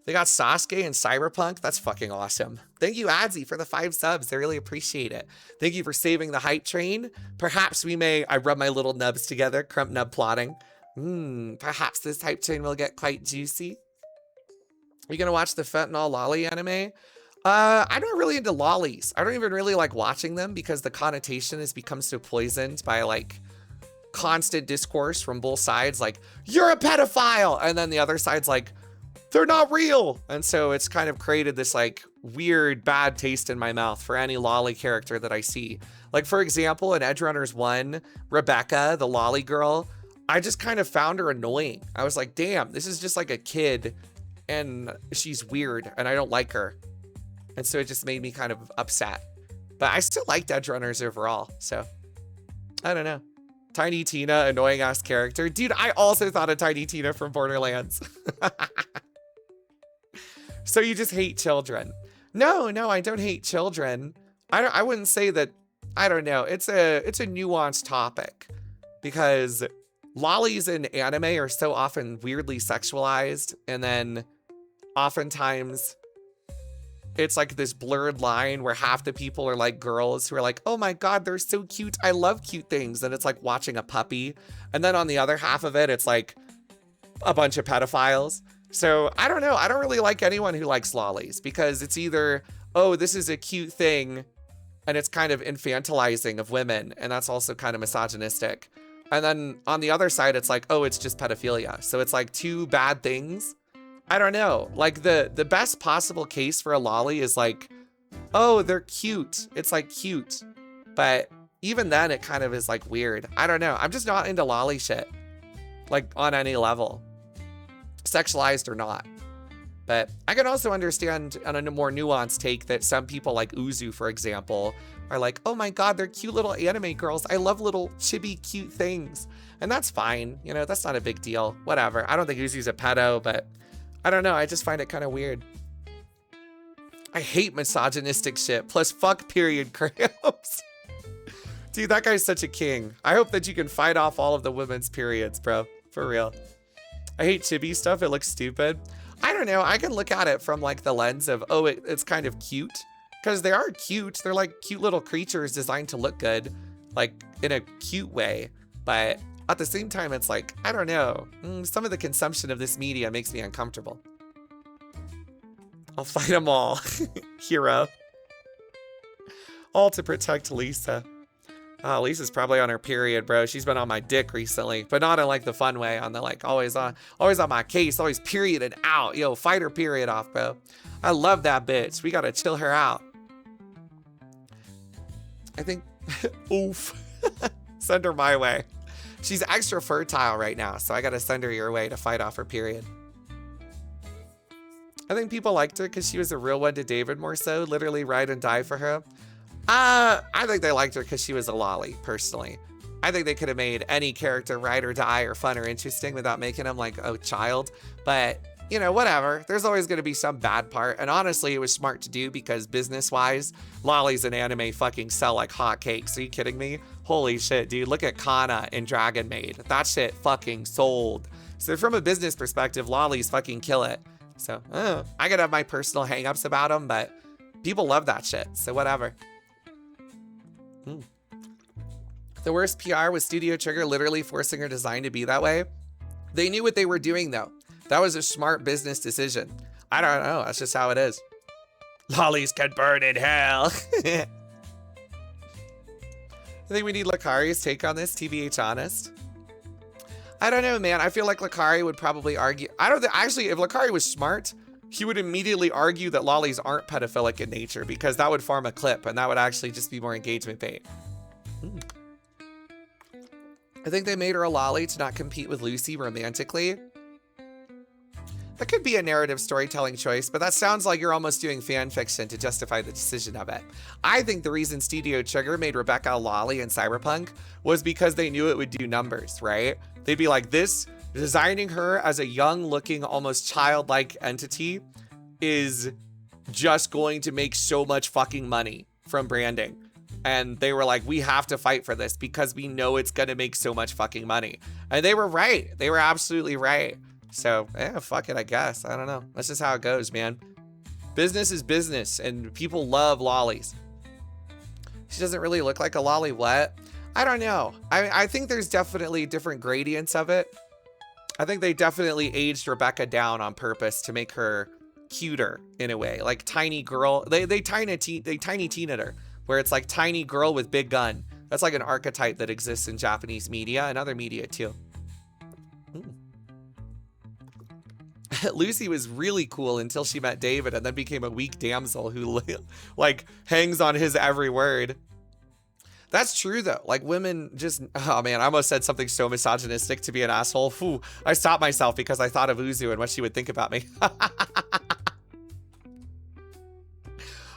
They got Sasuke and Cyberpunk. That's fucking awesome. Thank you, Adzi, for the 5 subs. I really appreciate it. Thank you for saving the hype train. Perhaps we may, I rub my little nubs together, crump nub plotting. Perhaps this hype train will get quite juicy. Are you gonna watch the fentanyl lolly anime? I'm not really into lollies. I don't even really like watching them because the connotation has become so poisoned by like constant discourse from both sides. Like, you're a pedophile. And then the other side's like, they're not real. And so it's kind of created this like weird bad taste in my mouth for any lolly character that I see. Like for example, in Edge Runners 1, Rebecca, the lolly girl, I just kind of found her annoying. I was like, damn, this is just like a kid and she's weird and I don't like her. And so it just made me kind of upset. But I still liked Edge Runners overall. So I don't know. Tiny Tina, annoying ass character. Dude, I also thought of Tiny Tina from Borderlands. So you just hate children. No, I don't hate children. I wouldn't say that. I don't know. It's a nuanced topic because lollies in anime are so often weirdly sexualized, and then oftentimes it's like this blurred line where half the people are like girls who are like, oh my God, they're so cute. I love cute things. And it's like watching a puppy. And then on the other half of it, it's like a bunch of pedophiles. So I don't know. I don't really like anyone who likes lollies because it's either, oh, this is a cute thing and it's kind of infantilizing of women. And that's also kind of misogynistic. And then on the other side, it's like, oh, it's just pedophilia. So it's like 2 bad things. I don't know. Like the best possible case for a lolly is like, oh, they're cute. It's like cute. But even then it kind of is like weird. I don't know. I'm just not into lolly shit. Like on any level. Sexualized or not. But I can also understand on a more nuanced take that some people like Uzu, for example, are like, oh my God, they're cute little anime girls. I love little chibi cute things. And that's fine. You know, that's not a big deal. Whatever. I don't think Uzu's a pedo, but I don't know. I just find it kind of weird. I hate misogynistic shit. Plus, fuck period cramps. Dude, that guy's such a king. I hope that you can fight off all of the women's periods, bro. For real. I hate chibi stuff. It looks stupid. I don't know. I can look at it from like the lens of, oh, it's kind of cute. Because they are cute. They're like cute little creatures designed to look good. Like in a cute way. But at the same time, it's like, I don't know. Some of the consumption of this media makes me uncomfortable. I'll fight them all. Hero. All to protect Lisa. Oh, Lisa's probably on her period, bro. She's been on my dick recently, but not in like the fun way, on the like always on my case, always perioded out. Yo, fight her period off, bro. I love that bitch. We gotta chill her out. I think, oof. Send her my way. She's extra fertile right now, so I gotta send her your way to fight off her period. I think people liked her because she was a real one to David more so, literally ride and die for her. I think they liked her because she was a lolly, personally. I think they could have made any character ride or die or fun or interesting without making them like a child. But, you know, whatever. There's always going to be some bad part. And honestly, it was smart to do because business-wise, lollies in anime fucking sell like hotcakes. Are you kidding me? Holy shit, dude. Look at Kana in Dragon Maid. That shit fucking sold. So from a business perspective, lollies fucking kill it. So, I could have my personal hangups about them, but people love that shit. So whatever. The worst PR was Studio Trigger literally forcing her design to be that way. They knew what they were doing though. That was a smart business decision. I don't know, that's just how it is. Lollies can burn in hell. I think we need Lakari's take on this, TBH honest. I don't know, man. I feel like Lakari would probably argue. I don't think, actually, if Lakari was smart, he would immediately argue that lollies aren't pedophilic in nature because that would form a clip and that would actually just be more engagement bait. I think they made her a lolly to not compete with Lucy romantically. That could be a narrative storytelling choice, but that sounds like you're almost doing fan fiction to justify the decision of it. I think the reason Studio Trigger made Rebecca a lolly in Cyberpunk was because they knew it would do numbers, right? They'd be like, this, designing her as a young looking, almost childlike entity is just going to make so much fucking money from branding. And they were like, we have to fight for this because we know it's going to make so much fucking money. And they were right. They were absolutely right. So, yeah, fuck it, I guess. I don't know. That's just how it goes, man. Business is business, and people love lollies. She doesn't really look like a lolly, what? I don't know. I think there's definitely different gradients of it. I think they definitely aged Rebecca down on purpose to make her cuter in a way. Like tiny girl. They tiny teen-ed her, where it's like tiny girl with big gun. That's like an archetype that exists in Japanese media and other media too. Lucy was really cool until she met David and then became a weak damsel who like hangs on his every word. That's true though. Like women just, oh man, I almost said something so misogynistic to be an asshole. Whew, I stopped myself because I thought of Uzu and what she would think about me.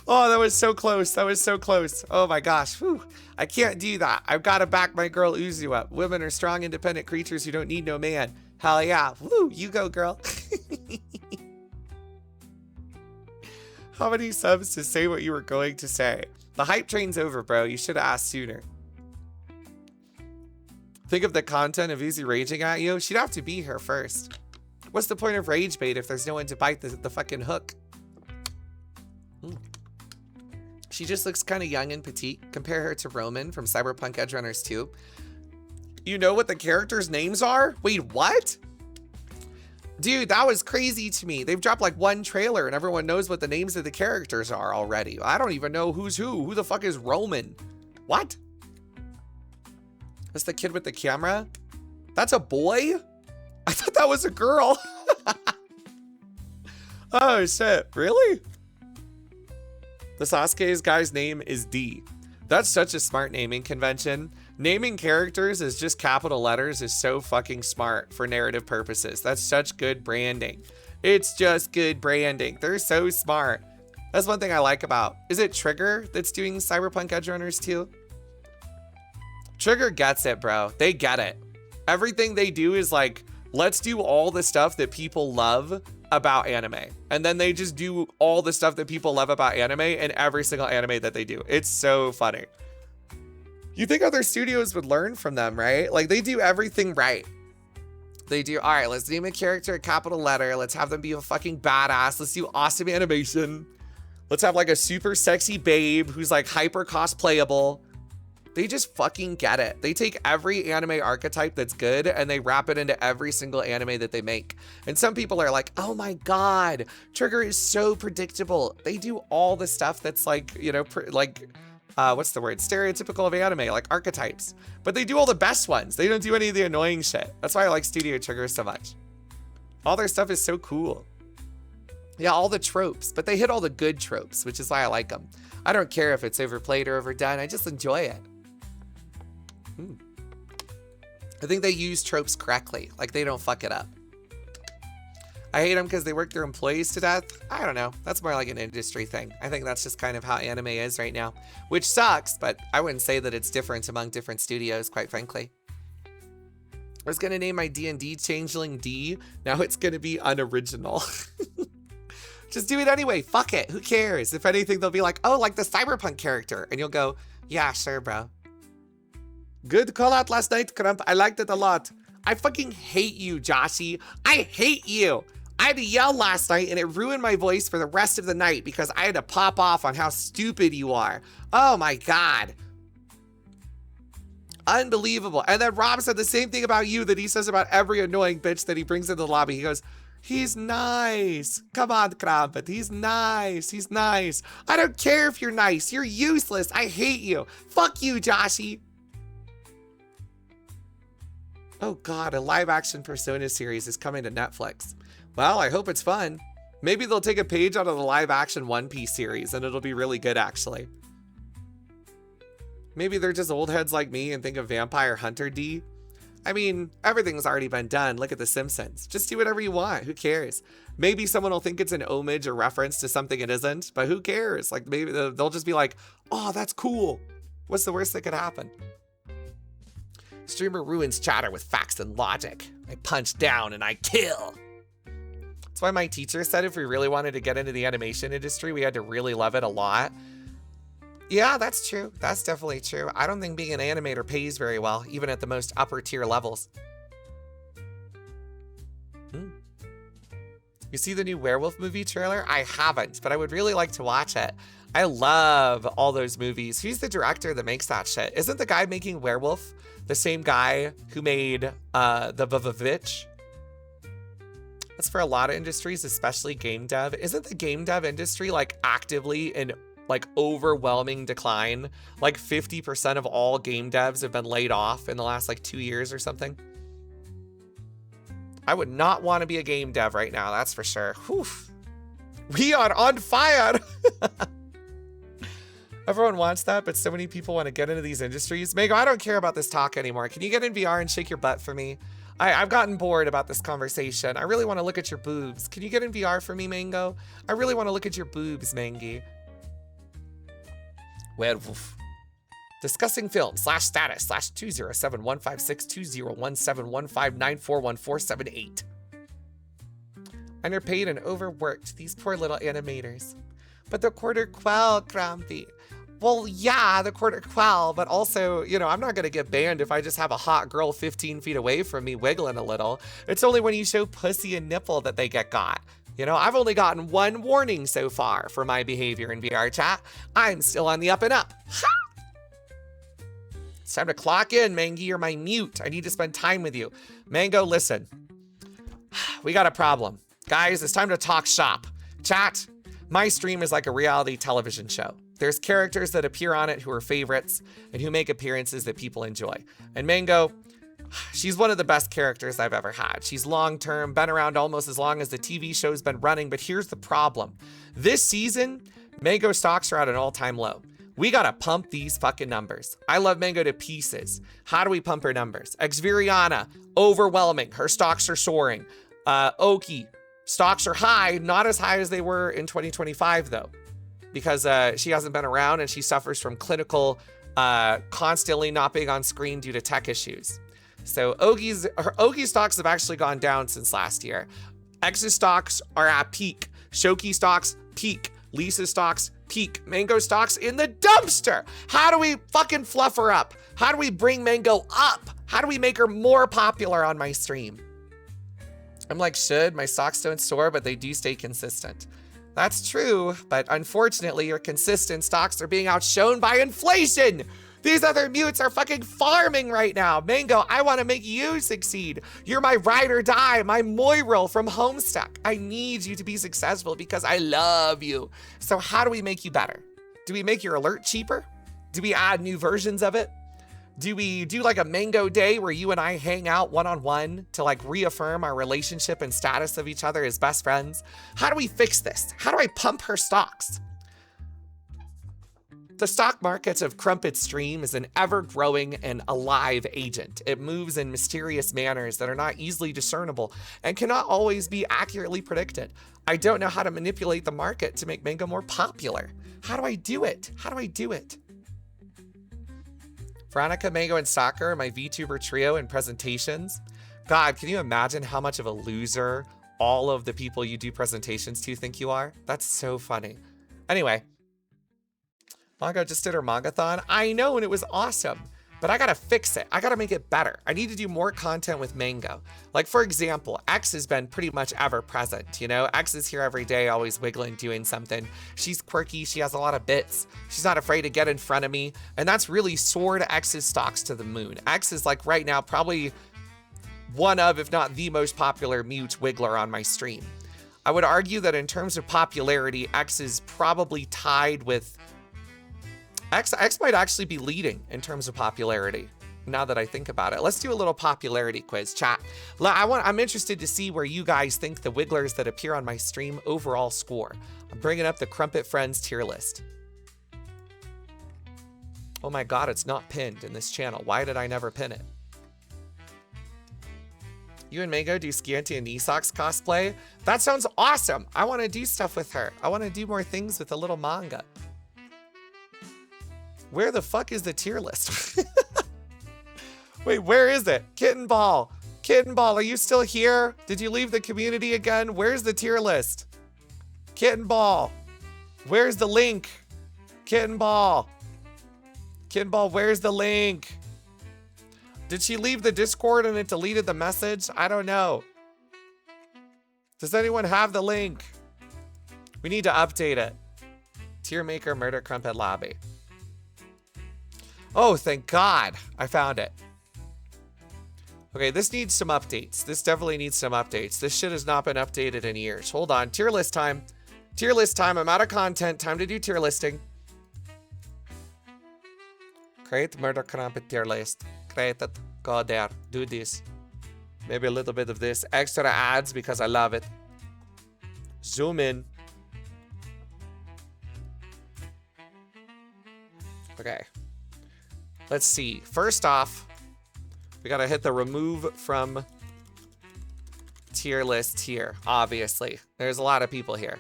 Oh, that was so close. That was so close. Oh my gosh. Whew. I can't do that. I've got to back my girl Uzu up. Women are strong, independent creatures who don't need no man. Hell yeah. Woo, you go, girl. How many subs to say what you were going to say? The hype train's over, bro. You should have asked sooner. Think of the content of Uzi raging at you. She'd have to be here first. What's the point of rage bait if there's no one to bite the fucking hook? She just looks kind of young and petite. Compare her to Roman from Cyberpunk Edgerunners 2. You know what the characters' names are? Wait, what? Dude, that was crazy to me. They've dropped like one trailer and everyone knows what the names of the characters are already. I don't even know who's who. Who the fuck is Roman? What? That's the kid with the camera? That's a boy? I thought that was a girl. Oh shit, really? The Sasuke's guy's name is D. That's such a smart naming convention. Naming characters as just capital letters is so fucking smart for narrative purposes. That's such good branding. It's just good branding. They're so smart. That's one thing I like about. Is it Trigger that's doing Cyberpunk Edgerunners 2? Trigger gets it, bro. They get it. Everything they do is like, let's do all the stuff that people love about anime. And then they just do all the stuff that people love about anime in every single anime that they do. It's so funny. You think other studios would learn from them, right? Like they do everything right. They do, all right, let's name a character a capital letter. Let's have them be a fucking badass. Let's do awesome animation. Let's have like a super sexy babe who's like hyper cosplayable. They just fucking get it. They take every anime archetype that's good and they wrap it into every single anime that they make. And some people are like, oh my God, Trigger is so predictable. They do all the stuff that's like, you know, what's the word? Stereotypical of anime, like archetypes. But they do all the best ones. They don't do any of the annoying shit. That's why I like Studio Trigger so much. All their stuff is so cool. Yeah, all the tropes, but they hit all the good tropes, which is why I like them. I don't care if it's overplayed or overdone. I just enjoy it. I think they use tropes correctly. Like, they don't fuck it up. I hate them because they work their employees to death. I don't know. That's more like an industry thing. I think that's just kind of how anime is right now, which sucks, but I wouldn't say that it's different among different studios, quite frankly. I was going to name my D&D Changeling D. Now it's going to be unoriginal. Just do it anyway. Fuck it. Who cares? If anything, they'll be like, oh, like the Cyberpunk character. And you'll go, yeah, sure, bro. Good call out last night, Crump. I liked it a lot. I fucking hate you, Joshy. I hate you. I had to yell last night and it ruined my voice for the rest of the night because I had to pop off on how stupid you are. Oh my God. Unbelievable. And then Rob said the same thing about you that he says about every annoying bitch that he brings into the lobby. He goes, he's nice. Come on, Crumpet. He's nice. He's nice. I don't care if you're nice. You're useless. I hate you. Fuck you, Joshy. Oh God, a live action Persona series is coming to Netflix. Well, I hope it's fun. Maybe they'll take a page out of the live action One Piece series and it'll be really good, actually. Maybe they're just old heads like me and think of Vampire Hunter D. I mean, everything's already been done. Look at The Simpsons. Just do whatever you want. Who cares? Maybe someone will think it's an homage or reference to something it isn't, but who cares? Like, maybe they'll just be like, oh, that's cool. What's the worst that could happen? Streamer ruins chatter with facts and logic. I punch down and I kill. That's why my teacher said if we really wanted to get into the animation industry, we had to really love it a lot. Yeah, that's true. That's definitely true. I don't think being an animator pays very well, even at the most upper tier levels. You see the new Werewolf movie trailer? I haven't, but I would really like to watch it. I love all those movies. Who's the director that makes that shit? Isn't the guy making Werewolf the same guy who made the VRCHAT? That's for a lot of industries, especially game dev. Isn't the game dev industry like actively in like overwhelming decline? Like 50% of all game devs have been laid off in the last like 2 years or something. I would not want to be a game dev right now, that's for sure. Whew. We are on fire. Everyone wants that, but so many people want to get into these industries. Mango, I don't care about this talk anymore. Can you get in VR and shake your butt for me? I've gotten bored about this conversation. I really want to look at your boobs. Can you get in VR for me, Mango? I really want to look at your boobs, Mangy. Werewolf. Discussing film /status /207-156-201715941478. Underpaid and overworked, these poor little animators. But the quarter quell, Crumpy. Well, yeah, the quarter quell, but also, you know, I'm not going to get banned if I just have a hot girl 15 feet away from me wiggling a little. It's only when you show pussy and nipple that they get got. You know, I've only gotten one warning so far for my behavior in VR chat. I'm still on the up and up. Ha! It's time to clock in, Mangy. You're my mute. I need to spend time with you. Mango, listen. We got a problem. Guys, it's time to talk shop. Chat, my stream is like a reality television show. There's characters that appear on it who are favorites and who make appearances that people enjoy. And Mango, she's one of the best characters I've ever had. She's long-term, been around almost as long as the TV show's been running, but here's the problem. This season, Mango stocks are at an all-time low. We gotta pump these fucking numbers. I love Mango to pieces. How do we pump her numbers? Xviriana, overwhelming. Her stocks are soaring. Oki, stocks are high, not as high as they were in 2025 though, because she hasn't been around and she suffers from clinical, constantly not being on screen due to tech issues. So Oki stocks have actually gone down since last year. X's stocks are at peak. Shoki stocks, peak. Lisa's stocks, peak. Mango stocks in the dumpster. How do we fucking fluff her up? How do we bring Mango up? How do we make her more popular on my stream? I'm like, my stocks don't soar, but they do stay consistent. That's true, but unfortunately, your consistent stocks are being outshone by inflation. These other mutes are fucking farming right now. Mango, I want to make you succeed. You're my ride or die, my Moiral from Homestuck. I need you to be successful because I love you. So how do we make you better? Do we make your alert cheaper? Do we add new versions of it? Do we do like a mango day where you and I hang out one-on-one to like reaffirm our relationship and status of each other as best friends? How do we fix this? How do I pump her stocks? The stock market of Crumpet Stream is an ever-growing and alive agent. It moves in mysterious manners that are not easily discernible and cannot always be accurately predicted. I don't know how to manipulate the market to make Mango more popular. How do I do it? How do I do it? Veronica, Mango, and Soccer are my VTuber trio in presentations. God, can you imagine how much of a loser all of the people you do presentations to think you are? That's so funny. Anyway. Manga just did her Mangathon. I know, and it was awesome, but I gotta fix it. I gotta make it better. I need to do more content with Mango. Like, for example, X has been pretty much ever present, you know? X is here every day, always wiggling, doing something. She's quirky, she has a lot of bits. She's not afraid to get in front of me, and that's really soared X's stocks to the moon. X is, like, right now, probably one of, if not the most popular mute wiggler on my stream. I would argue that in terms of popularity, X is probably tied with X might actually be leading in terms of popularity, now that I think about it. Let's do a little popularity quiz, chat. I'm interested to see where you guys think the wigglers that appear on my stream overall score. I'm bringing up the Crumpet Friends tier list. Oh my God, it's not pinned in this channel. Why did I never pin it? You and Mango do Scanty and Nisok's cosplay? That sounds awesome. I want to do stuff with her. I want to do more things with the little manga. Where the fuck is the tier list? Wait, where is it? Kitten Ball. Kitten Ball, are you still here? Did you leave the community again? Where's the tier list? Kitten Ball. Where's the link? Kitten Ball. Kitten Ball, where's the link? Did she leave the Discord and it deleted the message? I don't know. Does anyone have the link? We need to update it. Tier Maker MurderCrumpet Lobby. Oh, thank God. I found it. Okay, this needs some updates. This definitely needs some updates. This shit has not been updated in years. Hold on. Tier list time. Tier list time. I'm out of content. Time to do tier listing. Create MurderCrumpet tier list. Create it. Go there. Do this. Maybe a little bit of this. Extra ads because I love it. Zoom in. Okay. Let's see. First off, we gotta hit the remove from tier list here, obviously. There's a lot of people here.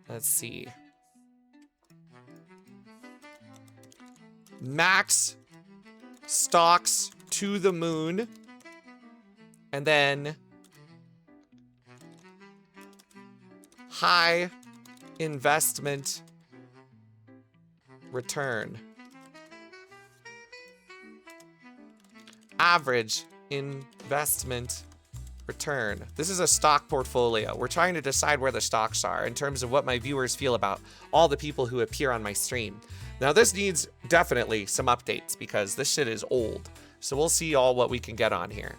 Let's see. Max stocks to the moon. And then high investment return. Average investment return. This is a stock portfolio. We're trying to decide where the stocks are in terms of what my viewers feel about all the people who appear on my stream. Now this needs definitely some updates because this shit is old. So we'll see all what we can get on here.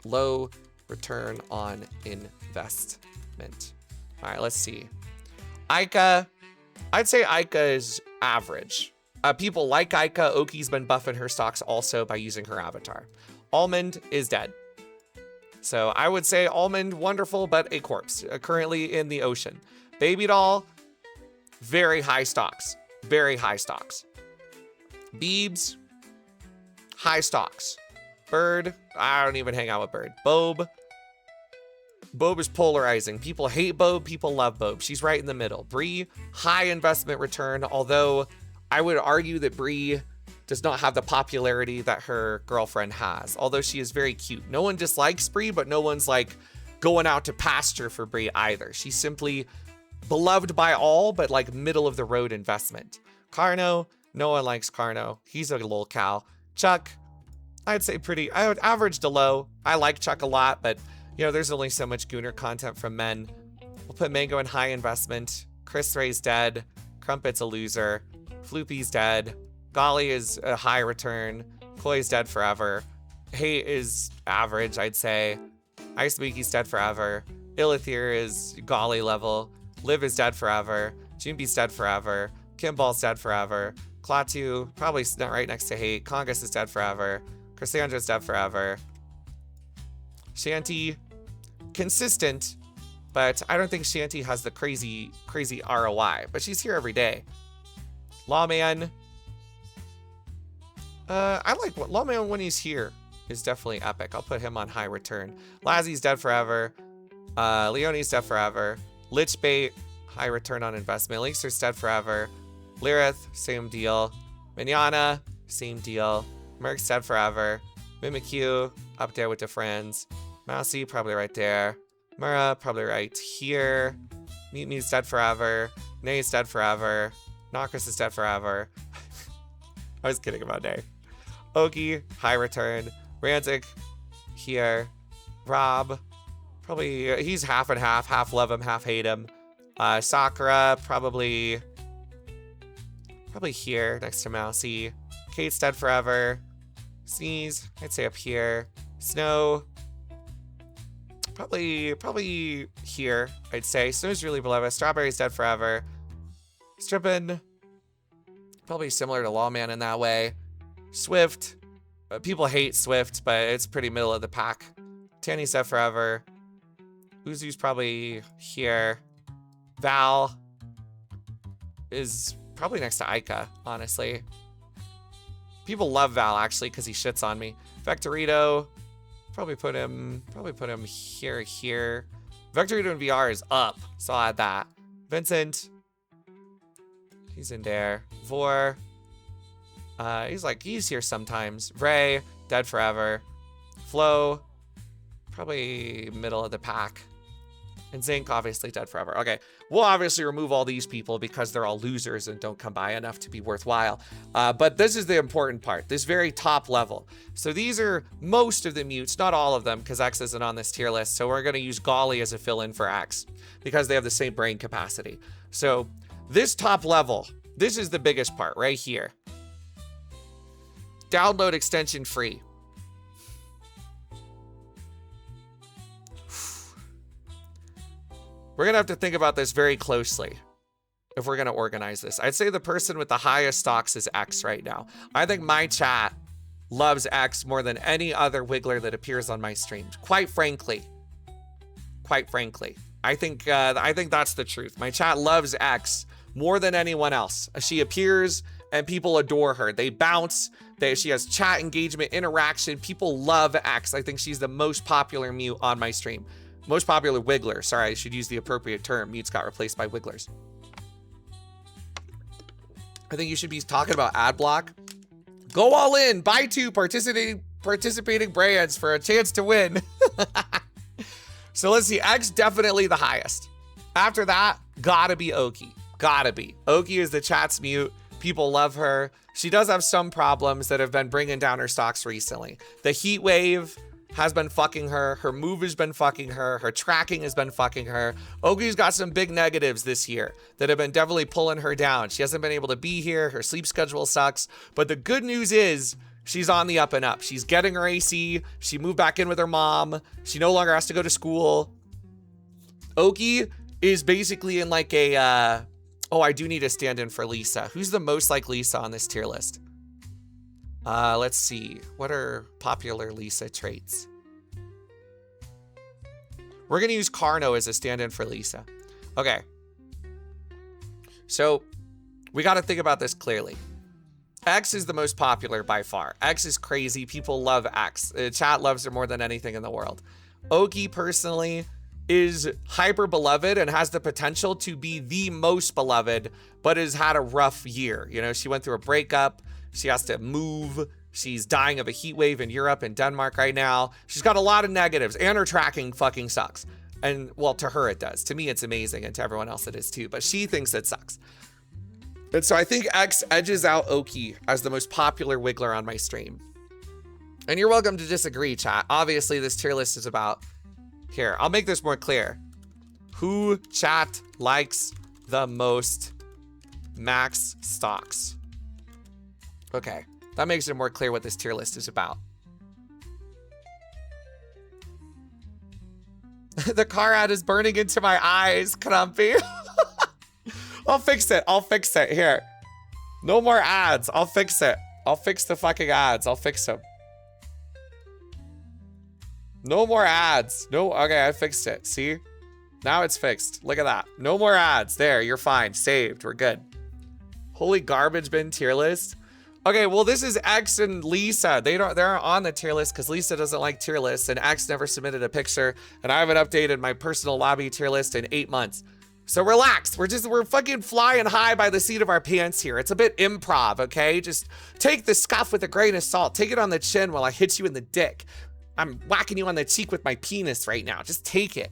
Low return on investment. All right, let's see. Ica, I'd say Ica is average. People like Ica. Oki's been buffing her stocks also by using her avatar. Almond is dead. So I would say Almond, wonderful, but a corpse, currently in the ocean. Baby Doll, very high stocks. Very high stocks. Beebs, high stocks. Bird, I don't even hang out with Bird. Bobe. Bobe is polarizing. People hate Bobe, people love Bobe. She's right in the middle. Bree, high investment return, although I would argue that Bree does not have the popularity that her girlfriend has, although she is very cute. No one dislikes Bree, but no one's like going out to pasture for Bree either. She's simply beloved by all, but like middle of the road investment. Carno, no one likes Carno. He's a lol cow. Chuck, I'd say I would average to low. I like Chuck a lot, but you know, there's only so much Gooner content from men. We'll put Mango in high investment. Chris Ray's dead. Crumpet's a loser. Floopy's dead. Golly is a high return. Koi's dead forever. Hate is average, I'd say. Ice Miki's dead forever. Illithir is Golly level. Liv is dead forever. Junbi's dead forever. Kimball's dead forever. Klaatu, probably not right next to Hate. Congus is dead forever. Cassandra's dead forever. Shanty, consistent, but I don't think Shanty has the crazy ROI, but she's here every day. Lawman, I like what Lawman when he's here is definitely epic. I'll put him on high return. Lazzie's dead forever. Leonie's dead forever. Lichbait, high return on investment. Linkster's dead forever. Lirith, same deal. Minyana, same deal. Merc's dead forever. Mimikyu, up there with the friends. Mousy, probably right there. Mura, probably right here. Mewtwo's dead forever. Nay's dead forever. Noctis is dead forever. I was kidding about Nay. Oki, high return. Ranzik, here. Rob, probably, he's half and half. Half love him, half hate him. Sakura, probably here, next to Mousy. Kate's dead forever. Sneeze, I'd say up here. Snow, probably here, I'd say. Snow's really beloved. Strawberry's dead forever. Strippin', probably similar to Lawman in that way. Swift, people hate Swift, but it's pretty middle of the pack. Tanny's dead forever. Uzu's probably here. Val is probably next to Aika, honestly. People love Val, actually, because he shits on me. Vectorito, probably put him here. Vectorito in VR is up, so I'll add that. Vincent, he's in there. Vor, he's here sometimes. Ray, dead forever. Flo, probably middle of the pack. And Zinc, obviously dead forever. Okay, we'll obviously remove all these people because they're all losers and don't come by enough to be worthwhile. But this is the important part, this very top level. So these are most of the mutes, not all of them, because X isn't on this tier list. So we're going to use Golly as a fill-in for X because they have the same brain capacity. So this top level, this is the biggest part right here. Download extension free. We're going to have to think about this very closely if we're going to organize this. I'd say the person with the highest stocks is X right now. I think my chat loves X more than any other Wiggler that appears on my streams. Quite frankly. I think that's the truth. My chat loves X more than anyone else. She appears and people adore her. They bounce. She has chat engagement, interaction. People love X. I think she's the most popular mute on my stream. Most popular Wiggler. Sorry, I should use the appropriate term. Mutes got replaced by Wigglers. I think you should be talking about ad block. Go all in. Buy 2 participating brands for a chance to win. So let's see. X definitely the highest. After that, gotta be Oki. Gotta be. Oki is the chat's mute. People love her. She does have some problems that have been bringing down her stocks recently. The heat wave has been fucking her. Her move has been fucking her. Her tracking has been fucking her. Oki's got some big negatives this year that have been definitely pulling her down. She hasn't been able to be here. Her sleep schedule sucks. But the good news is she's on the up and up. She's getting her AC. She moved back in with her mom. She no longer has to go to school. Oki is basically in like a, oh, I do need a stand-in for Lisa. Who's the most like Lisa on this tier list? Let's see. What are popular Lisa traits? We're going to use Carno as a stand-in for Lisa. Okay. So we got to think about this clearly. X is the most popular by far. X is crazy. People love X. Chat loves her more than anything in the world. Oki personally is hyper beloved and has the potential to be the most beloved, but has had a rough year. You know, she went through a breakup. She has to move. She's dying of a heat wave in Europe and Denmark right now. She's got a lot of negatives, and her tracking fucking sucks. And, well, to her it does. To me, it's amazing, and to everyone else it is too. But she thinks it sucks. And so I think X edges out Oki as the most popular Wiggler on my stream. And you're welcome to disagree, chat. Obviously, this tier list is about... Here, I'll make this more clear. Who chat likes the most max stocks? Okay, that makes it more clear what this tier list is about. The car ad is burning into my eyes, Crumpy. I'll fix it. I'll fix it. Here. No more ads. I'll fix it. I'll fix the fucking ads. I'll fix them. No more ads. No. Okay, I fixed it. See? Now it's fixed. Look at that. No more ads. There, you're fine. Saved. We're good. Holy garbage bin tier list. Okay, well, this is X and Lisa. They're on the tier list because Lisa doesn't like tier lists and X never submitted a picture, and I haven't updated my personal lobby tier list in 8 months. So relax. We're fucking flying high by the seat of our pants here. It's a bit improv, okay? Just take the scuff with a grain of salt. Take it on the chin while I hit you in the dick. I'm whacking you on the cheek with my penis right now. Just take it.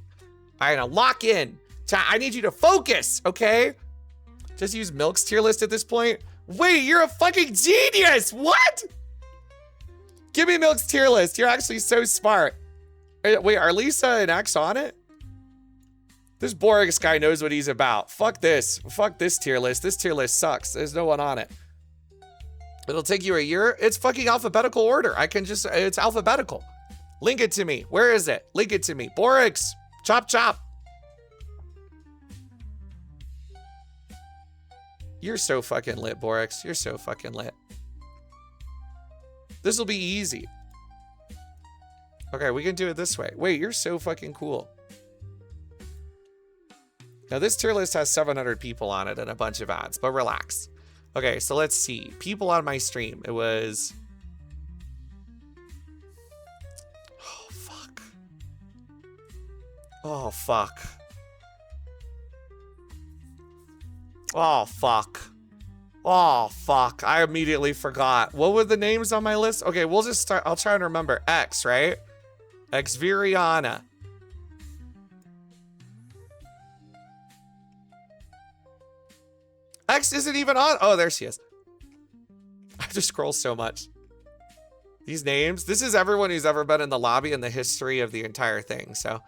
All right, now lock in. I need you to focus, okay? Just use Milk's tier list at this point. Wait, you're a fucking genius! What? Give me Milk's tier list. You're actually so smart. Wait, are Lisa and X on it? This Borix guy knows what he's about. Fuck this. Fuck this tier list. This tier list sucks. There's no one on it. It'll take you a year. It's fucking alphabetical order. I can just, it's alphabetical. Link it to me. Where is it? Link it to me. Borix. Chop, chop. You're so fucking lit, Borix. You're so fucking lit. This will be easy. Okay, we can do it this way. Wait, you're so fucking cool. Now, this tier list has 700 people on it and a bunch of ads, but relax. Okay, so let's see. People on my stream. It was... Oh, fuck. Oh, fuck. Oh, fuck. Oh, fuck. I immediately forgot. What were the names on my list? Okay, we'll just start. I'll try and remember. X, right? Xviriana. X isn't even on. Oh, there she is. I have to scroll so much. These names. This is everyone who's ever been in the lobby in the history of the entire thing. So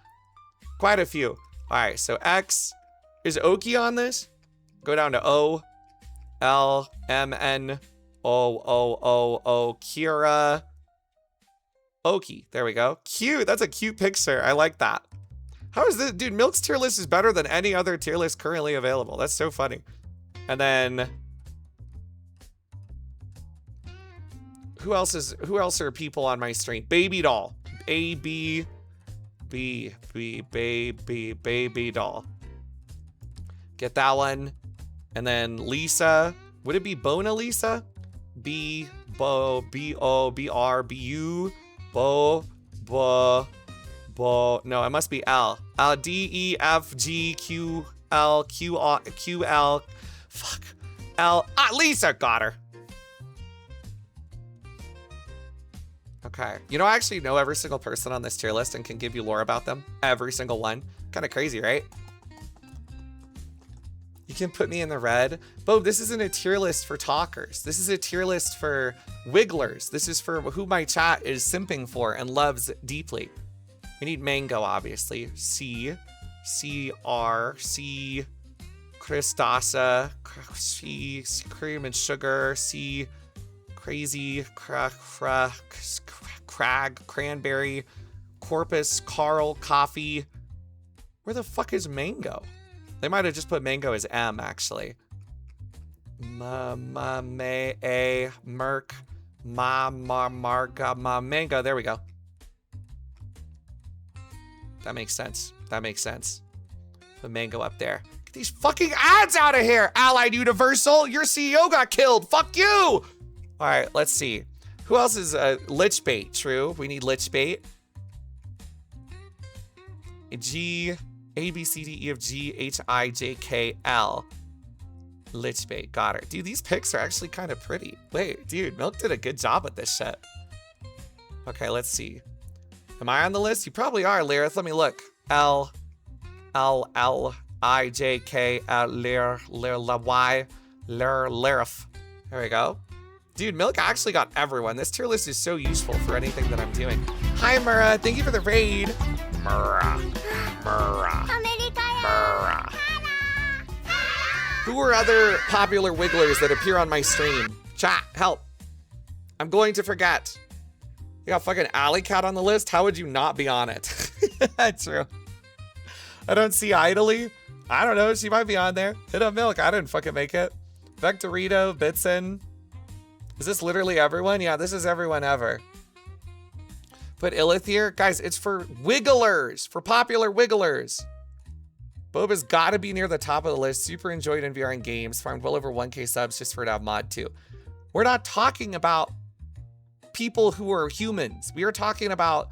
quite a few. All right. So X. Is Oki on this? Go down to O. L. M. N. O. O. O. O. Kira. Oki. There we go. Cute. That's a cute picture. I like that. How is this? Dude, Milk's tier list is better than any other tier list currently available. That's so funny. And then who else are people on my stream? Baby doll. Baby doll. Get that one. And then Lisa. Would it be Bona Lisa? Bo no, it must be L. D E F G Q L Q L. Fuck. L. Lisa, got her. Okay. You know, I actually know every single person on this tier list and can give you lore about them. Every single one. Kind of crazy, right? You can put me in the red. Bo, this isn't a tier list for talkers. This is a tier list for wigglers. This is for who my chat is simping for and loves deeply. We need mango, obviously. C. C-R. C. Christasa, C, cream and sugar, C, crazy, crag, cranberry, corpus, Carl, coffee. Where the fuck is mango? They might have just put mango as M, actually. Merc, mango, there we go. That makes sense. That makes sense. Put mango up there. These fucking ads out of here, Allied Universal. Your CEO got killed. Fuck you. All right, let's see. Who else is Lich Bait? True, we need Lich Bait. G, A, B, C, D, E, F, G, H, I, J, K, L. Lich Bait, got her. Dude, these pics are actually kind of pretty. Wait, dude, Milk did a good job with this shit. Okay, let's see. Am I on the list? You probably are, Lyrith. Let me look. L, I, J, K, Y, Lyrith. There we go. Dude, Milk actually got everyone. This tier list is so useful for anything that I'm doing. Hi, Mura. Thank you for the raid. Mura. Who are other popular wigglers that appear on my stream? Chat, help. I'm going to forget. You got fucking Alley Cat on the list? How would you not be on it? That's true. I don't see Idly. I don't know. She might be on there. Hit Up Milk. I didn't fucking make it. Vectorito, Bitson. Is this literally everyone? Yeah, this is everyone ever. But Illith here? Guys, it's for wigglers. For popular wigglers. Boba's gotta be near the top of the list. Super enjoyed in VR and games. Farmed well over 1K subs just for it to have mod 2. We're not talking about people who are humans. We are talking about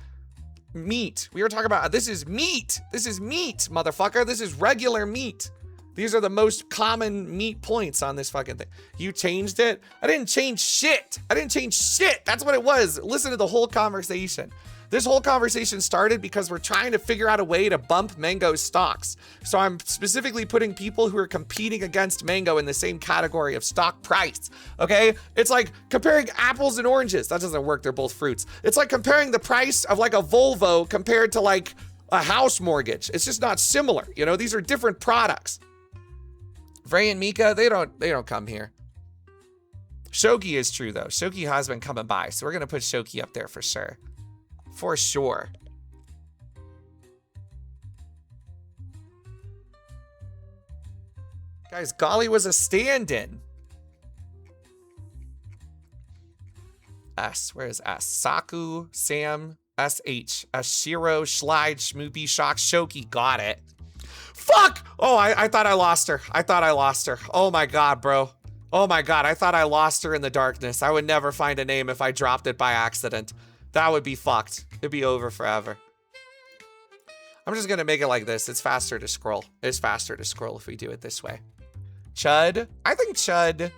meat. We are talking about, this is meat. This is meat, motherfucker. This is regular meat. These are the most common meat points on this fucking thing. You changed it? I didn't change shit. I didn't change shit. That's what it was. Listen to the whole conversation. This whole conversation started because we're trying to figure out a way to bump Mango's stocks. So I'm specifically putting people who are competing against Mango in the same category of stock price, okay? It's like comparing apples and oranges. That doesn't work, they're both fruits. It's like comparing the price of like a Volvo compared to like a house mortgage. It's just not similar, you know? These are different products. Vray and Mika, they don't come here. Shoki is true though. Shoki has been coming by, so we're gonna put Shoki up there for sure. For sure. Guys, Golly was a stand-in. S, where is S? Saku, Sam, SH, Shiro, Schlide, Schmoopy, Shock, Shoki, got it. Fuck! Oh, I thought I lost her. I thought I lost her. Oh my god, bro. Oh my god, I thought I lost her in the darkness. I would never find a name if I dropped it by accident. That would be fucked. It'd be over forever. I'm just gonna make it like this. It's faster to scroll. It's faster to scroll if we do it this way. Chud. I think Chud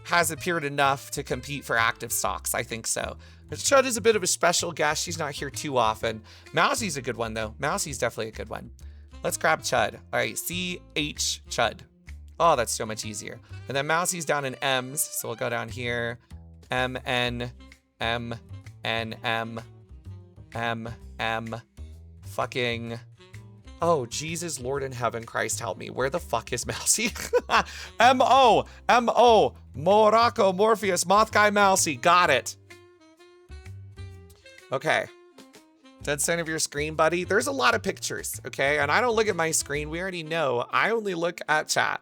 has appeared enough to compete for active stocks. I think so. Chud is a bit of a special guest. She's not here too often. Mousie's a good one though. Mousie's definitely a good one. Let's grab Chud. All right, CH Chud. Oh, that's so much easier. And then Mousie's down in M's. So we'll go down here. MN, M, N, M, fucking, oh, Jesus, Lord in heaven, Christ help me. Where the fuck is Mousy? M-O, Morocco, Morpheus, Moth Guy, Mousy, got it. Okay. Dead center of your screen, buddy. There's a lot of pictures, okay? And I don't look at my screen. We already know. I only look at chat.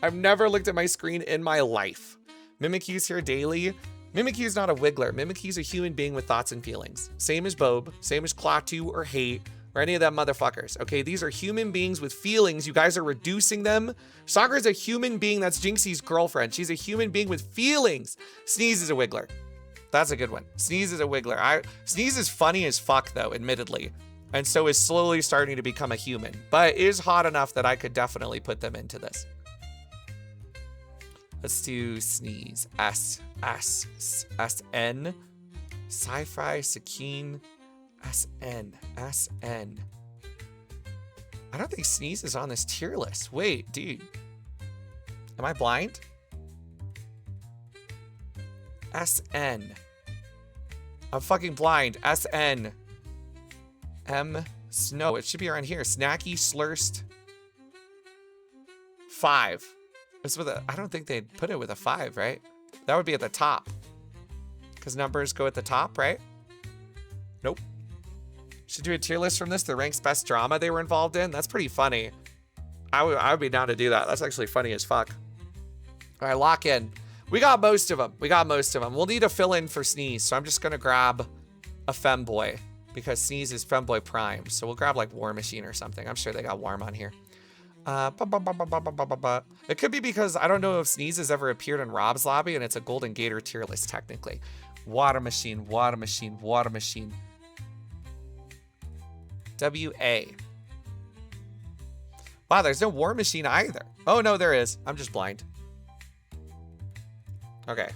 I've never looked at my screen in my life. Mimikyu's here daily. Mimikyu's not a wiggler. Mimikyu's a human being with thoughts and feelings. Same as Bob, same as Klaatu or Hate, or any of them motherfuckers. Okay, these are human beings with feelings. You guys are reducing them. Sakura's a human being. That's Jinxie's girlfriend. She's a human being with feelings. Sneeze is a wiggler. That's a good one. Sneeze is a wiggler. Sneeze is funny as fuck though, admittedly. And so is slowly starting to become a human, but is hot enough that I could definitely put them into this. Let's do Sneeze. S-N. Sci-Fi, Sakine. S-N. I don't think Sneeze is on this tier list. Wait, dude. Am I blind? S-N. I'm fucking blind. S-N. M. Snow. It should be around here. Snacky, Slurst. 5. It's with a, I don't think they'd put it with a 5, right? That would be at the top. Because numbers go at the top, right? Nope. Should do a tier list from this. The ranks best drama they were involved in. That's pretty funny. I would be down to do that. That's actually funny as fuck. All right, lock in. We got most of them. We'll need a fill in for Sneeze. So I'm just going to grab a femboy. Because Sneeze is femboy prime. So we'll grab like War Machine or something. I'm sure they got Warm on here. It could be because I don't know if Sneeze has ever appeared in Rob's lobby and it's a Golden Gator tier list technically. Water Machine. W-A. Wow, there's no War Machine either. Oh no, there is. I'm just blind. Okay.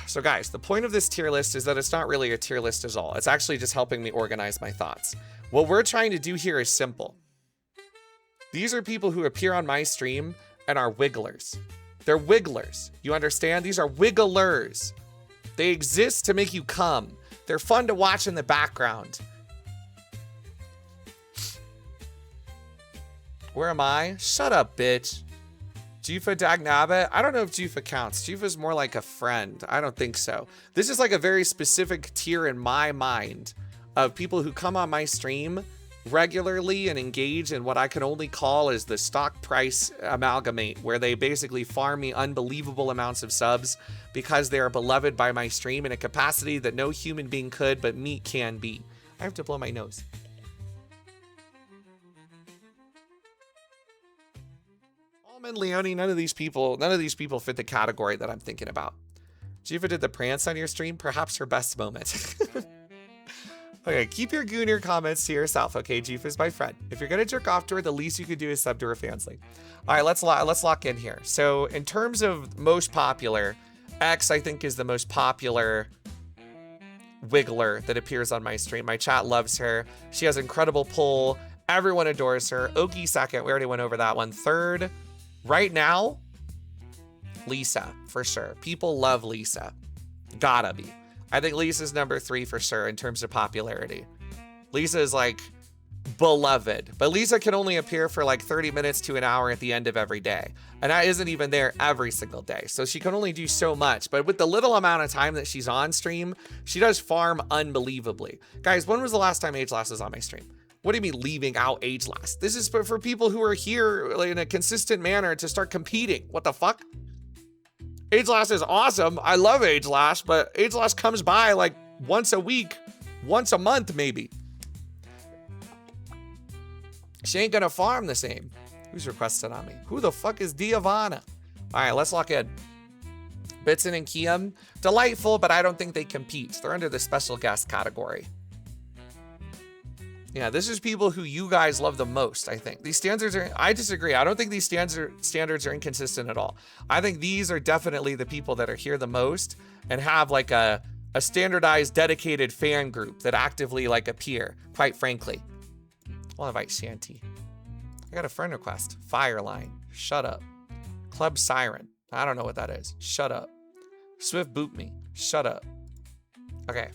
So guys, the point of this tier list is that it's not really a tier list at all. It's actually just helping me organize my thoughts. What we're trying to do here is simple. These are people who appear on my stream and are wigglers. They're wigglers. You understand? These are wigglers. They exist to make you come. They're fun to watch in the background. Where am I? Shut up, bitch. Jufa Dagnabbit. I don't know if Jufa counts. Jufa's more like a friend. I don't think so. This is like a very specific tier in my mind of people who come on my stream regularly and engage in what I can only call as the stock price amalgamate, where they basically farm me unbelievable amounts of subs because they are beloved by my stream in a capacity that no human being could, but me can be. I have to blow my nose. Almond, Leone, none of these people fit the category that I'm thinking about. Jiva did the prance on your stream, perhaps her best moment. Okay, keep your Gooner comments to yourself, okay? Jifa's my friend. If you're gonna jerk off to her, the least you could do is sub to her fansly. All right, let's lock in here. So in terms of most popular, X I think is the most popular wiggler that appears on my stream. My chat loves her. She has incredible pull. Everyone adores her. Oki second, we already went over that one. Third, right now, Lisa, for sure. People love Lisa. Gotta be. I think Lisa's number 3 for sure in terms of popularity. Lisa is like beloved, but Lisa can only appear for like 30 minutes to an hour at the end of every day. And that isn't even there every single day. So she can only do so much, but with the little amount of time that she's on stream, she does farm unbelievably. Guys, when was the last time Agelast was on my stream? What do you mean leaving out Agelast? This is for people who are here in a consistent manner to start competing. What the fuck? Agelast is awesome. I love Agelast, but Agelast comes by like once a week, once a month maybe. She ain't gonna farm the same. Who's requested on me? Who the fuck is Diavana? All right, let's lock in. Bitson and Kiam, delightful, but I don't think they compete. They're under the special guest category. Yeah, this is people who you guys love the most, I think. These standards are, I disagree. I don't think these standards are inconsistent at all. I think these are definitely the people that are here the most and have like a standardized, dedicated fan group that actively like appear, quite frankly. I'll invite Shanty. I got a friend request. Fireline. Shut up. Club Siren. I don't know what that is. Shut up. Swift Boot Me. Shut up. Okay.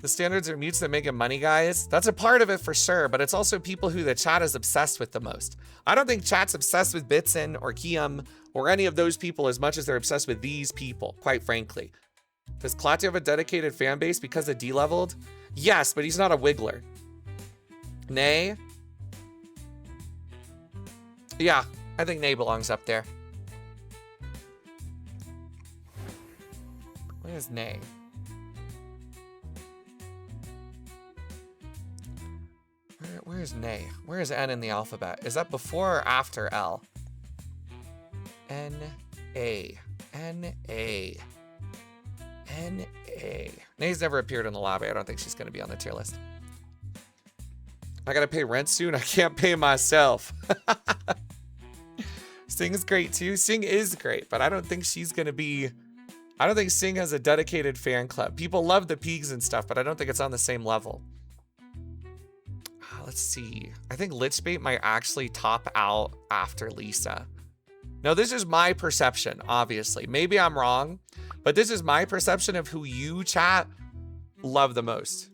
The standards are mutes that make it money, guys. That's a part of it for sure, but it's also people who the chat is obsessed with the most. I don't think chat's obsessed with Bitson or Kiam or any of those people as much as they're obsessed with these people, quite frankly. Does Klaatu have a dedicated fan base because of D-leveled? Yes, but he's not a wiggler. Nay? Yeah, I think Nay belongs up there. Where's Nay? Where's Nay? Where is N in the alphabet? Is that before or after L? N-A. N-A. N-A. Nay's never appeared in the lobby. I don't think she's going to be on the tier list. I got to pay rent soon. I can't pay myself. Sing's great too. Sing is great, but I don't think she's going to be... I don't think Sing has a dedicated fan club. People love the Peaks and stuff, but I don't think it's on the same level. Let's see. I think Lichbait might actually top out after Lisa. Now, this is my perception, obviously. Maybe I'm wrong, but this is my perception of who you, chat, love the most.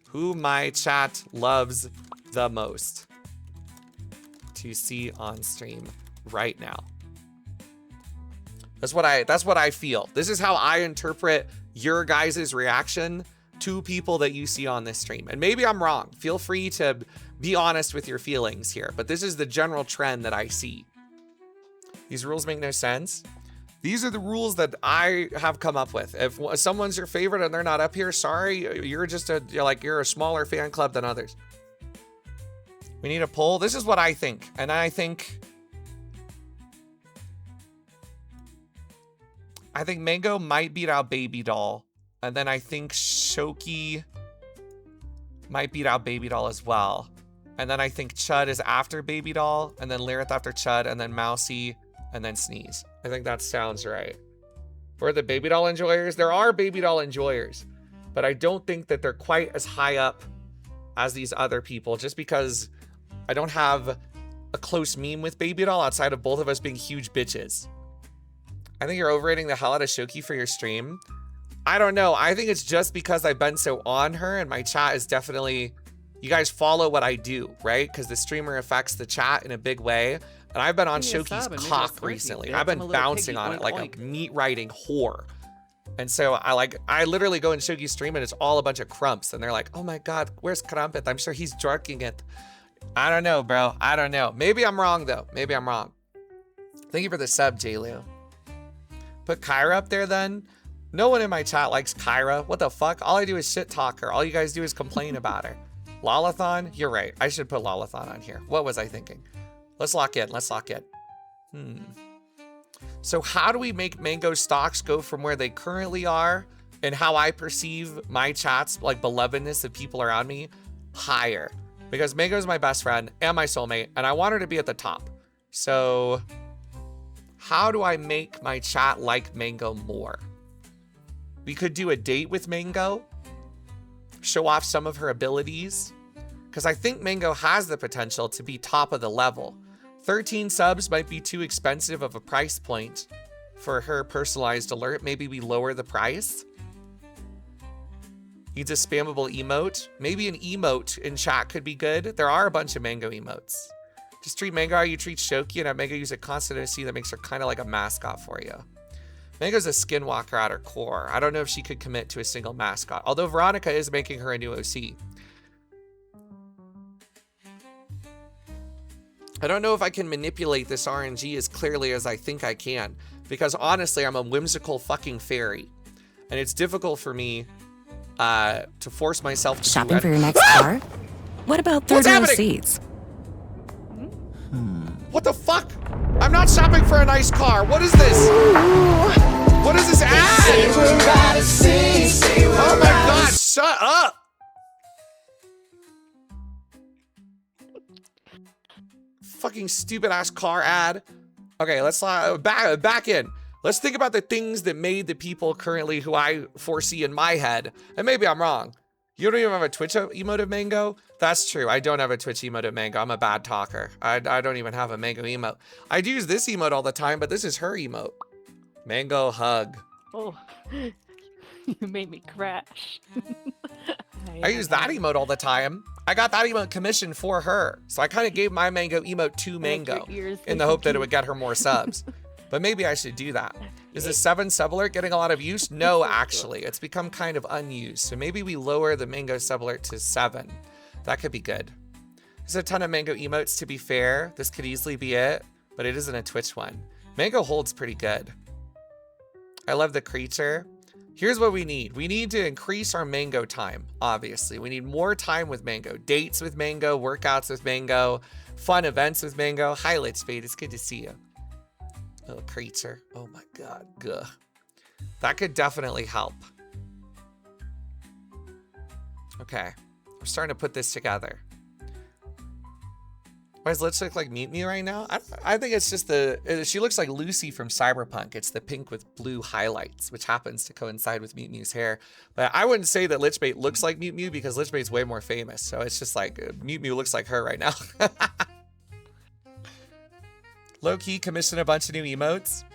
Who my chat loves the most to see on stream right now. That's what I feel. This is how I interpret your guys' reaction to people that you see on this stream. And maybe I'm wrong. Feel free to be honest with your feelings here, but this is the general trend that I see. These rules make no sense. These are the rules that I have come up with. If someone's your favorite and they're not up here, sorry, you're a smaller fan club than others. We need a poll. This is what I think. And I think Mango might beat out Baby Doll. And then I think Shoki might beat out Baby Doll as well. And then I think Chud is after Baby Doll, and then Lyrith after Chud, and then Mousy, and then Sneeze. I think that sounds right. For the Baby Doll enjoyers, there are Baby Doll enjoyers, but I don't think that they're quite as high up as these other people, just because I don't have a close meme with Baby Doll outside of both of us being huge bitches. I think you're overrating the hell out of Shoki for your stream. I don't know. I think it's just because I've been so on her and my chat is definitely you guys follow what I do, right? Because the streamer affects the chat in a big way. And I've been on Shoki's cock recently. I've been bouncing on it like a meat riding whore. And so I literally go in Shoki's stream and it's all a bunch of crumps. And they're like, oh my God, where's Crumpet? I'm sure he's jerking it. I don't know, bro. I don't know. Maybe I'm wrong though. Maybe I'm wrong. Thank you for the sub, J-Lu. Put Kyra up there then. No one in my chat likes Kyra. What the fuck? All I do is shit talk her. All you guys do is complain about her. Lolathon? You're right. I should put Lolathon on here. What was I thinking? Let's lock in. Let's lock in. So how do we make Mango stocks go from where they currently are and how I perceive my chat's like belovedness of people around me higher? Because Mango's my best friend and my soulmate, and I want her to be at the top. So how do I make my chat like Mango more? We could do a date with Mango, show off some of her abilities, because I think Mango has the potential to be top of the level. 13 subs might be too expensive of a price point for her personalized alert. Maybe we lower the price. Needs a spammable emote. Maybe an emote in chat could be good. There are a bunch of Mango emotes. Just treat Mango how you treat Shoki and have Mango use a constant OC that makes her kind of like a mascot for you. Mango's a skinwalker at her core. I don't know if she could commit to a single mascot, although Veronica is making her a new OC. I don't know if I can manipulate this RNG as clearly as I think I can, because honestly, I'm a whimsical fucking fairy, and it's difficult for me to force myself to shopping for your next car? What about third row seats? What the fuck? I'm not shopping for a nice car. What is this? What is this ad? Oh my God, shut up. Fucking stupid ass car ad. Okay, let's back in. Let's think about the things that made the people currently who I foresee in my head. And maybe I'm wrong. You don't even have a Twitch emote of Mango? That's true. I don't have a Twitch emote of Mango. I'm a bad talker. I don't even have a Mango emote. I do use this emote all the time, but this is her emote. Mango hug. Oh, you made me crash. I use that emote all the time. I got that emote commissioned for her. So I kind of gave my Mango emote to Mango in the hope that it would get her more subs. But maybe I should do that. Is the 7 sub alert getting a lot of use? No, actually. It's become kind of unused. So maybe we lower the Mango sub alert to 7. That could be good. There's a ton of Mango emotes, to be fair. This could easily be it, but it isn't a Twitch one. Mango holds pretty good. I love the creature. Here's what we need. We need to increase our Mango time, obviously. We need more time with Mango. Dates with Mango, workouts with Mango, fun events with Mango. Hi, Lit Spade. It's good to see you. Little creature. Oh my God. Gah. That could definitely help. Okay. We're starting to put this together. Why does Lich look like Meet Me right now? I think it's just she looks like Lucy from Cyberpunk. It's the pink with blue highlights, which happens to coincide with Mew Mew's hair. But I wouldn't say that Lichbait looks like Mew Mew because Lichbait's way more famous. So it's just like Mew Mew looks like her right now. Low-key commission a bunch of new emotes.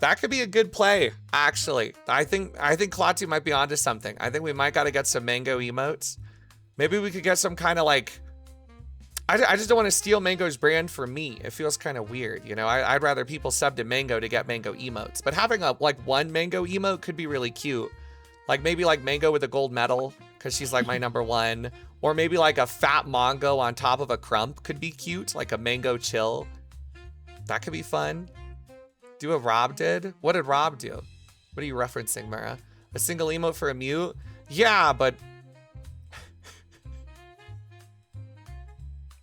That could be a good play, actually. I think Klaatu might be onto something. I think we might got to get some Mango emotes. Maybe we could get some kind of like... I just don't want to steal Mango's brand for me. It feels kind of weird, you know? I'd rather people sub to Mango to get Mango emotes. But having like one Mango emote could be really cute. Like maybe like Mango with a gold medal, because she's like my #1. Or maybe like a fat Mongo on top of a crump could be cute. Like a Mango chill. That could be fun. Do what Rob did. What did Rob do? What are you referencing, Mara? A single emote for a Mew? Yeah, but...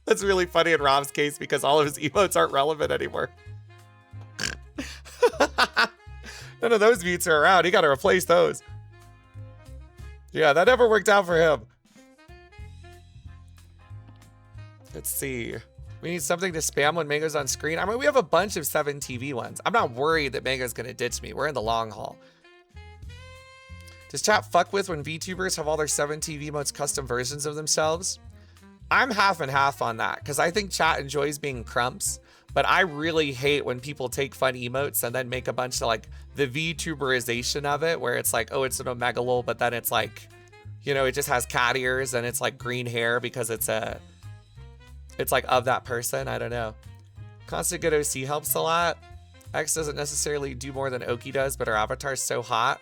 That's really funny in Rob's case because all of his emotes aren't relevant anymore. None of those mutes are around. He got to replace those. Yeah, that never worked out for him. Let's see. We need something to spam when Mango's on screen. I mean, we have a bunch of 7 TV ones. I'm not worried that Mango's going to ditch me. We're in the long haul. Does chat fuck with when VTubers have all their 7 TV emotes custom versions of themselves? I'm half and half on that because I think chat enjoys being crumps, but I really hate when people take fun emotes and then make a bunch of like the VTuberization of it where it's like, oh, it's an Omega lol, but then it's like, You know, it just has cat ears and it's like green hair because it's like of that person. I don't know. Constant good OC helps a lot. X doesn't necessarily do more than Oki does, but her avatar is so hot.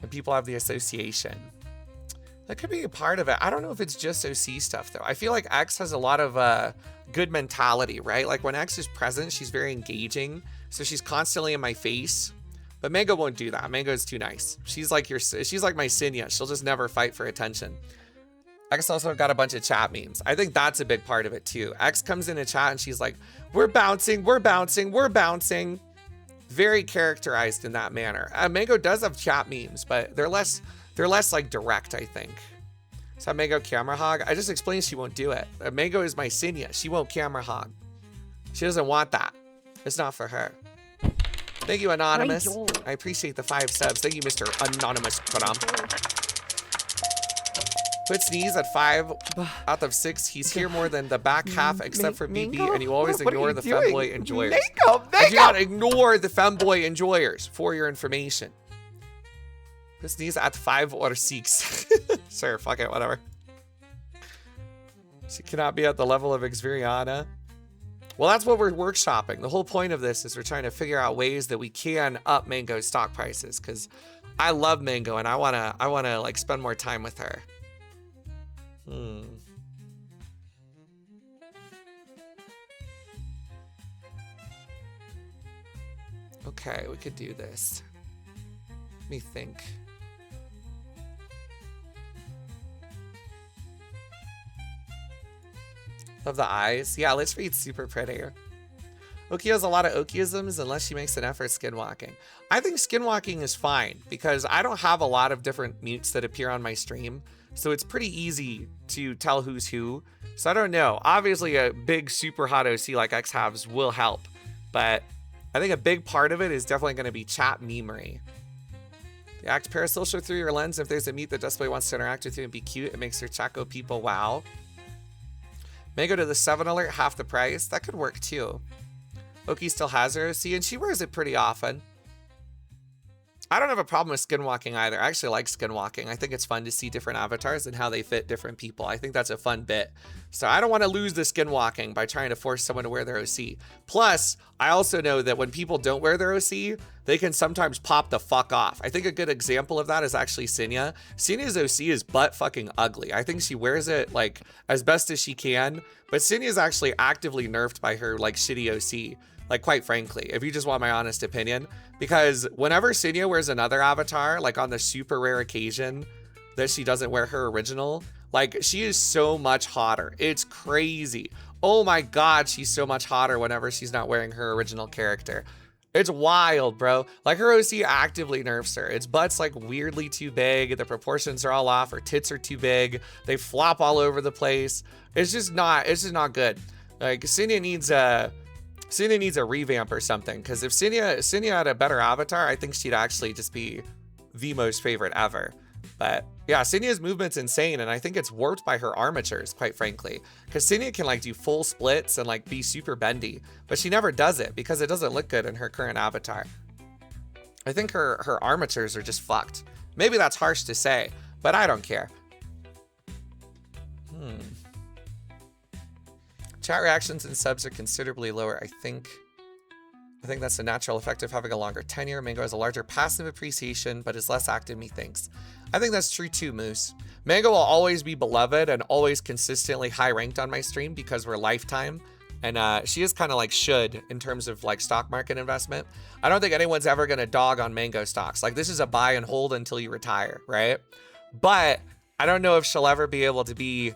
And people have the association. That could be a part of it. I don't know if it's just OC stuff, though. I feel like X has a lot of good mentality, right? Like, when X is present, she's very engaging. So she's constantly in my face. But Mango won't do that. Mango is too nice. She's like my Sinya. She'll just never fight for attention. X also got a bunch of chat memes. I think that's a big part of it, too. X comes in a chat and she's like, we're bouncing, we're bouncing, we're bouncing. Very characterized in that manner. Mango does have chat memes, but they're less like direct, I think. So Mango camera hog. I just explained she won't do it. Mango is my Sinya. She won't camera hog. She doesn't want that. It's not for her. Thank you, Anonymous. I appreciate the 5 subs. Thank you, Mr. Anonymous. Put Sneeze at 5 out of 6. He's here more than the back half, except for BB, and you always ignore the femboy enjoyers. I do not ignore the femboy enjoyers, for your information. Put Sneeze at 5 or 6. Sure, fuck it, whatever. She cannot be at the level of Xviriana. Well, that's what we're workshopping. The whole point of this is we're trying to figure out ways that we can up Mango's stock prices, because I love Mango and I wanna like spend more time with her. Okay, we could do this. Let me think. Love the eyes. Yeah, let's read super pretty. Oki has a lot of Okiisms unless she makes an effort skinwalking. I think skinwalking is fine because I don't have a lot of different mutes that appear on my stream. So it's pretty easy to tell who's who. So I don't know. Obviously a big super hot OC like X Halves will help. But I think a big part of it is definitely going to be chat memery. The act parasocial through your lens. If there's a mute that desperately wants to interact with you and be cute, it makes your chat go people wow. Mango to the 7 alert, half the price. That could work too. Oki still has her OC and she wears it pretty often. I don't have a problem with skinwalking either. I actually like skinwalking. I think it's fun to see different avatars and how they fit different people. I think that's a fun bit. So I don't want to lose the skinwalking by trying to force someone to wear their OC. Plus, I also know that when people don't wear their OC, they can sometimes pop the fuck off. I think a good example of that is actually Sinya. Sinya's OC is butt fucking ugly. I think she wears it like as best as she can, but Sinya is actually actively nerfed by her like shitty OC. Like, quite frankly, if you just want my honest opinion, because whenever Sinya wears another avatar, like on the super rare occasion that she doesn't wear her original, like she is so much hotter. It's crazy. Oh my God, she's so much hotter whenever she's not wearing her original character. It's wild, bro. Like her OC actively nerfs her. Its butt's like weirdly too big. The proportions are all off. Her tits are too big. They flop all over the place. It's just not good. Like Sinya needs a revamp or something, because if Sinya had a better avatar, I think she'd actually just be the most favorite ever. But yeah, Sinya's movement's insane, and I think it's warped by her armatures, quite frankly, because Sinya can like do full splits and like be super bendy, but she never does it because it doesn't look good in her current avatar. I think her armatures are just fucked. Maybe that's harsh to say, but I don't care. Chat reactions and subs are considerably lower. I think that's a natural effect of having a longer tenure. Mango has a larger passive appreciation, but is less active, methinks. I think that's true too, Moose. Mango will always be beloved and always consistently high ranked on my stream because we're lifetime. And she is kind of like should in terms of like stock market investment. I don't think anyone's ever going to dog on Mango stocks. Like this is a buy and hold until you retire, right? But I don't know if she'll ever be able to be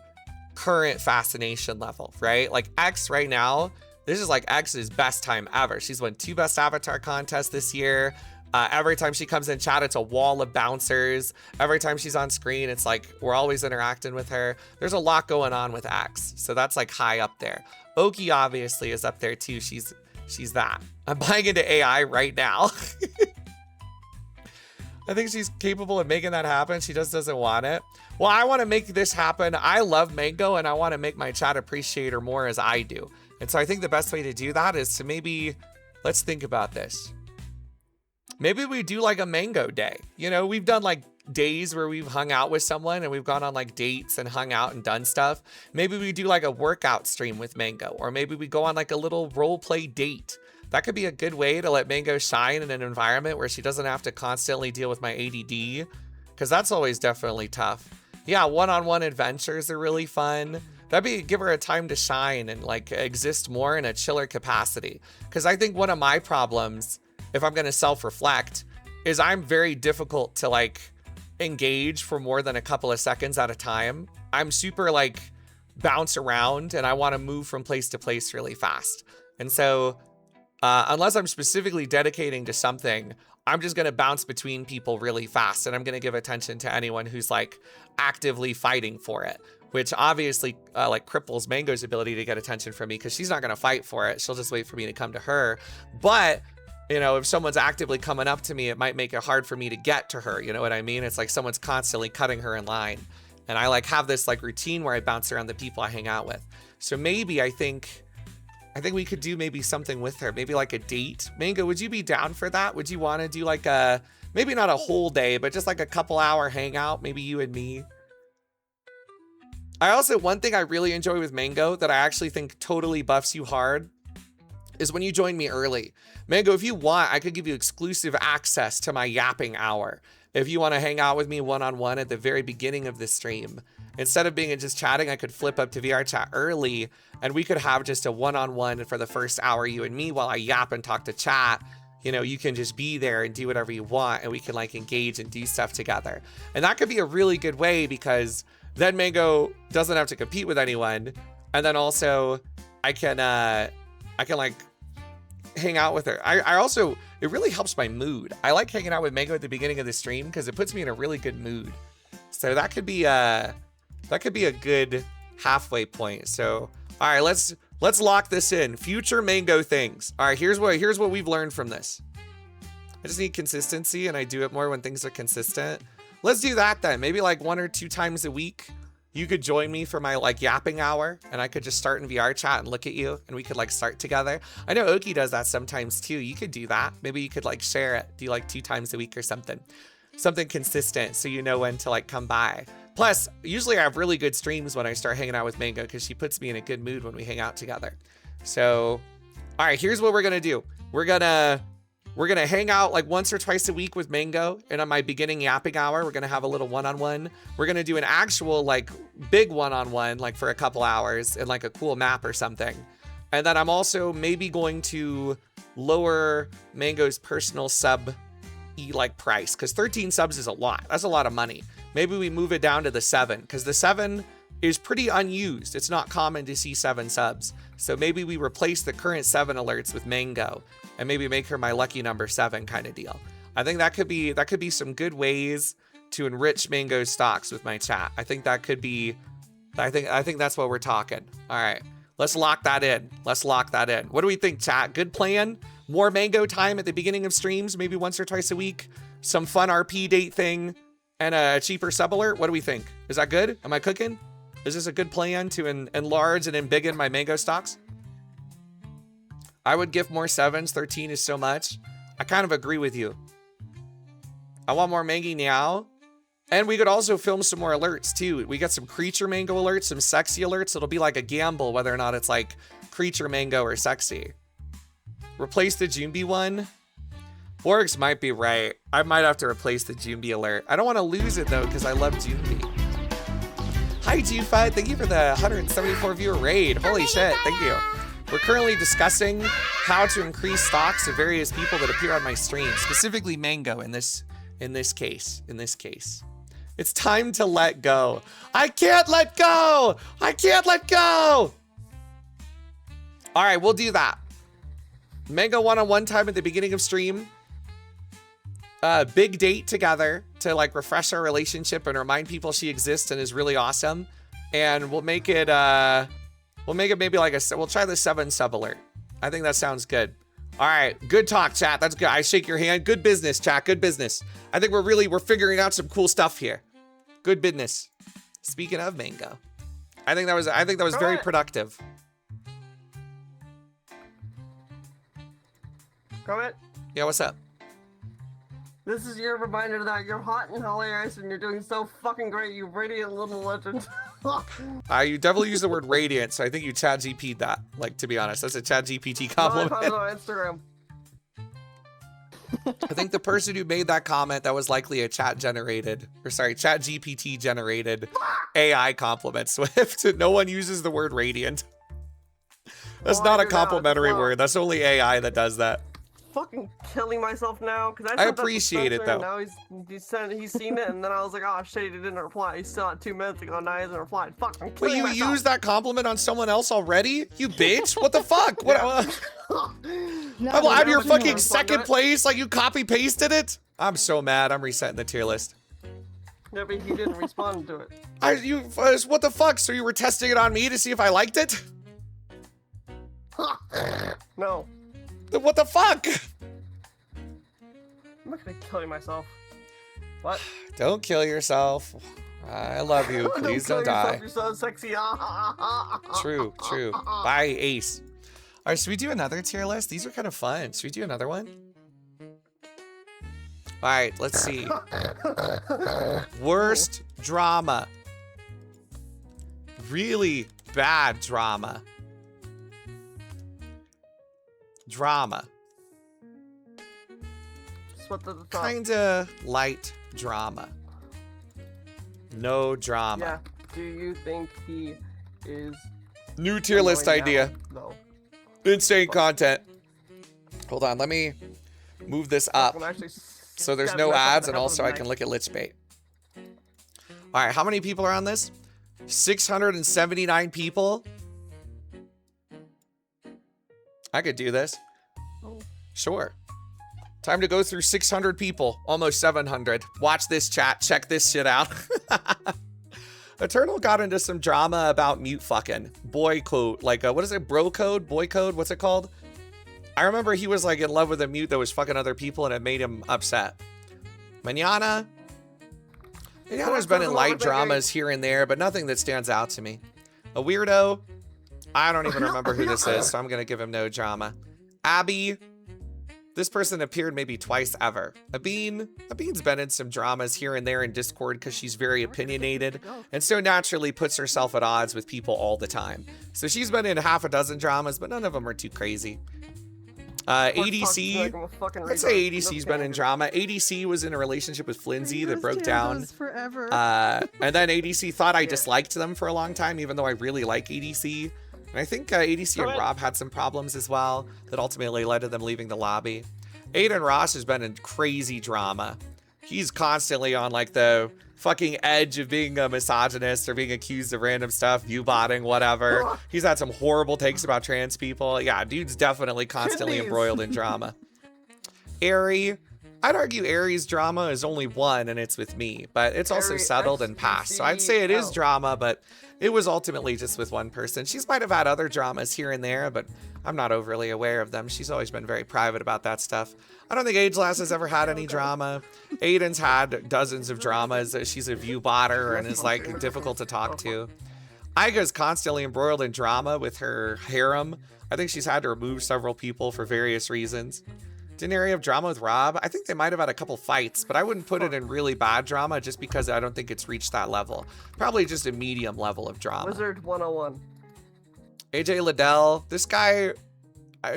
current fascination level, right? Like X right now, this is like X's best time ever. She's won 2 best avatar contests this year. Every time she comes in chat, it's a wall of bouncers. Every time she's on screen, it's like we're always interacting with her. There's a lot going on with X, so that's like high up there. Oki obviously is up there too. She's that. I'm buying into AI right now. I think she's capable of making that happen. She just doesn't want it. Well, I want to make this happen. I love Mango and I want to make my chat appreciate her more as I do. And so I think the best way to do that is to maybe, let's think about this. Maybe we do like a Mango day. You know, we've done like days where we've hung out with someone and we've gone on like dates and hung out and done stuff, maybe we do like a workout stream with Mango, or maybe we go on like a little role play date. That could be a good way to let Mango shine in an environment where she doesn't have to constantly deal with my ADD, because that's always definitely tough. Yeah, one-on-one adventures are really fun. Give her a time to shine and like exist more in a chiller capacity. Because I think one of my problems, if I'm gonna self-reflect, is I'm very difficult to like engage for more than a couple of seconds at a time. I'm super like bounce around and I want to move from place to place really fast. And so unless I'm specifically dedicating to something, I'm just going to bounce between people really fast, and I'm going to give attention to anyone who's like actively fighting for it, which obviously like cripples Mango's ability to get attention from me, because she's not going to fight for it. She'll just wait for me to come to her. But you know, if someone's actively coming up to me, it might make it hard for me to get to her. You know what I mean? It's like someone's constantly cutting her in line. And I like have this like routine where I bounce around the people I hang out with. So maybe I think we could do maybe something with her, maybe like a date. Mango, would you be down for that? Would you want to do like a, maybe not a whole day, but just like a couple hour hangout, maybe you and me? One thing I really enjoy with Mango that I actually think totally buffs you hard is when you join me early. Mango, if you want, I could give you exclusive access to my yapping hour. If you want to hang out with me one-on-one at the very beginning of the stream, instead of being just chatting, I could flip up to VRCHAT early and we could have just a one-on-one for the first hour, you and me, while I yap and talk to chat. You know, you can just be there and do whatever you want, and we can like engage and do stuff together. And that could be a really good way, because then Mango doesn't have to compete with anyone. And then also I can like hang out with her. I also, it really helps my mood. I like hanging out with Mango at the beginning of the stream because it puts me in a really good mood. So that could be a good halfway point. So, all right, let's lock this in. Future Mango things. All right, here's what we've learned from this. I just need consistency, and I do it more when things are consistent. Let's do that then. Maybe like 1 or 2 times a week. You could join me for my like yapping hour, and I could just start in VRCHAT and look at you, and we could like start together. I know Oki does that sometimes too. You could do that. Maybe you could like share it, do like 2 times a week or something. Something consistent so you know when to like come by. Plus, usually I have really good streams when I start hanging out with Mango, because she puts me in a good mood when we hang out together. So, all right, here's what we're gonna do. We're gonna hang out like once or twice a week with Mango, and on my beginning yapping hour, we're gonna have a little one-on-one. We're gonna do an actual like big one-on-one, like for a couple hours in like a cool map or something. And then I'm also maybe going to lower Mango's personal sub like price, because 13 subs is a lot. That's a lot of money. Maybe we move it down to the 7, because the 7 is pretty unused. It's not common to see 7 subs. So maybe we replace the current 7 alerts with Mango, and maybe make her my lucky number 7 kind of deal. I think that could be some good ways to enrich Mango's stocks with my chat. I think that's what we're talking. All right, let's lock that in. What do we think, chat? Good plan? More Mango time at the beginning of streams, maybe once or twice a week. Some fun RP date thing, and a cheaper sub alert. What do we think? Is that good? Am I cooking? Is this a good plan to enlarge and embiggen my Mango stocks? I would give more 7s. 13 is so much. I kind of agree with you. I want more Mangy now. And we could also film some more alerts too. We got some creature Mango alerts, some sexy alerts. It'll be like a gamble whether or not it's like creature Mango or sexy. Replace the Jumbi one. Borgs might be right. I might have to replace the Jumbi alert. I don't want to lose it though, because I love Jumbi. Hi Jufa, thank you for the 174 viewer raid. Holy shit, thank you. We're currently discussing how to increase stocks of various people that appear on my stream, specifically Mango in this case. It's time to let go. I can't let go. All right, we'll do that. Mango one-on-one time at the beginning of stream. Big date together to like refresh our relationship and remind people she exists and is really awesome. And we'll make it maybe like we'll try the 7 sub alert. I think that sounds good. All right, good talk, chat. That's good. I shake your hand. Good business, chat. Good business. I think we're figuring out some cool stuff here. Good business. Speaking of Mango, I think that was very productive. Comment? Yeah, what's up? This is your reminder that you're hot and hilarious and you're doing so fucking great, you radiant little legend. You definitely use the word radiant, so I think you chat GP'd that. Like, to be honest, that's a chat GPT No, I compliment. found it on Instagram. I think the person who made that comment, that was likely a chat GPT generated AI compliment, Swift. No one uses the word radiant. That's Well, I not a do now, complimentary it's not. word. That's only AI that does that. Fucking killing myself now because I appreciate it, though. Now he's seen it, and then I was like, oh shit, he didn't reply. He saw it 2 minutes ago. Now he hasn't replied. Fuck, I'm But killing you myself. used that compliment on someone else already? You bitch! What the fuck? What? I'm your fucking second place. Like you copy pasted it. I'm so mad. I'm resetting the tier list. Yeah, but he didn't respond to it. What the fuck? So you were testing it on me to see if I liked it? No. Then what the fuck? I'm actually killing myself. What? Don't kill yourself. I love you. Please don't die. You're so sexy. True, true. Bye, Ace. All right, should we do another tier list? These are kind of fun. Should we do another one? All right, let's see. Worst drama. Really bad drama. Drama. Just what the top. Kinda light drama. No drama. Yeah. Do you think he is New tier list annoying idea. now? Insane content. Hold on, let me move this up No. I'm actually so there's stabbing no myself in ads the and head with also a I knife. can look at Lich Bait. All right, how many people are on this? 679 people. I could do this. Sure. Time to go through 600 people, almost 700. Watch this chat, check this shit out. Eternal got into some drama about mute fucking. Boy code, like, what is it, bro code, boy code, what's it called? I remember he was like in love with a mute that was fucking other people and it made him upset. Manana. Manana's been in light dramas here and there, but nothing that stands out to me. A weirdo. I don't even remember who this is, so I'm gonna give him no drama. Abby. This person appeared maybe twice ever. Abene's been in some dramas here and there in Discord because she's very opinionated and so naturally puts herself at odds with people all the time. So she's been in half a dozen dramas, but none of them are too crazy. ADC, I'd say ADC's been in drama. ADC was in a relationship with Flimsy that broke down. Forever. And then ADC thought I disliked them for a long time, even though I really like ADC. And I think ADC and Rob had some problems as well that ultimately led to them leaving the lobby. Aiden Ross has been in crazy drama. He's constantly on like the fucking edge of being a misogynist or being accused of random stuff, view-botting, whatever. He's had some horrible takes about trans people. Yeah, dude's definitely constantly embroiled in drama. Ari, I'd argue Ari's drama is only one and it's with me, but it's also settled and passed. So I'd say it is drama, but it was ultimately just with one person. She's might have had other dramas here and there, but I'm not overly aware of them. She's always been very private about that stuff. I don't think Ageless has ever had any drama. Aiden's had dozens of dramas. She's a view botter and is like difficult to talk to. Aiga's constantly embroiled in drama with her harem. I think she's had to remove several people for various reasons. Didn't Ari have drama with Rob? I think they might have had a couple fights, but I wouldn't put it in really bad drama just because I don't think it's reached that level. Probably just a medium level of drama. Wizard 101. AJ Liddell, this guy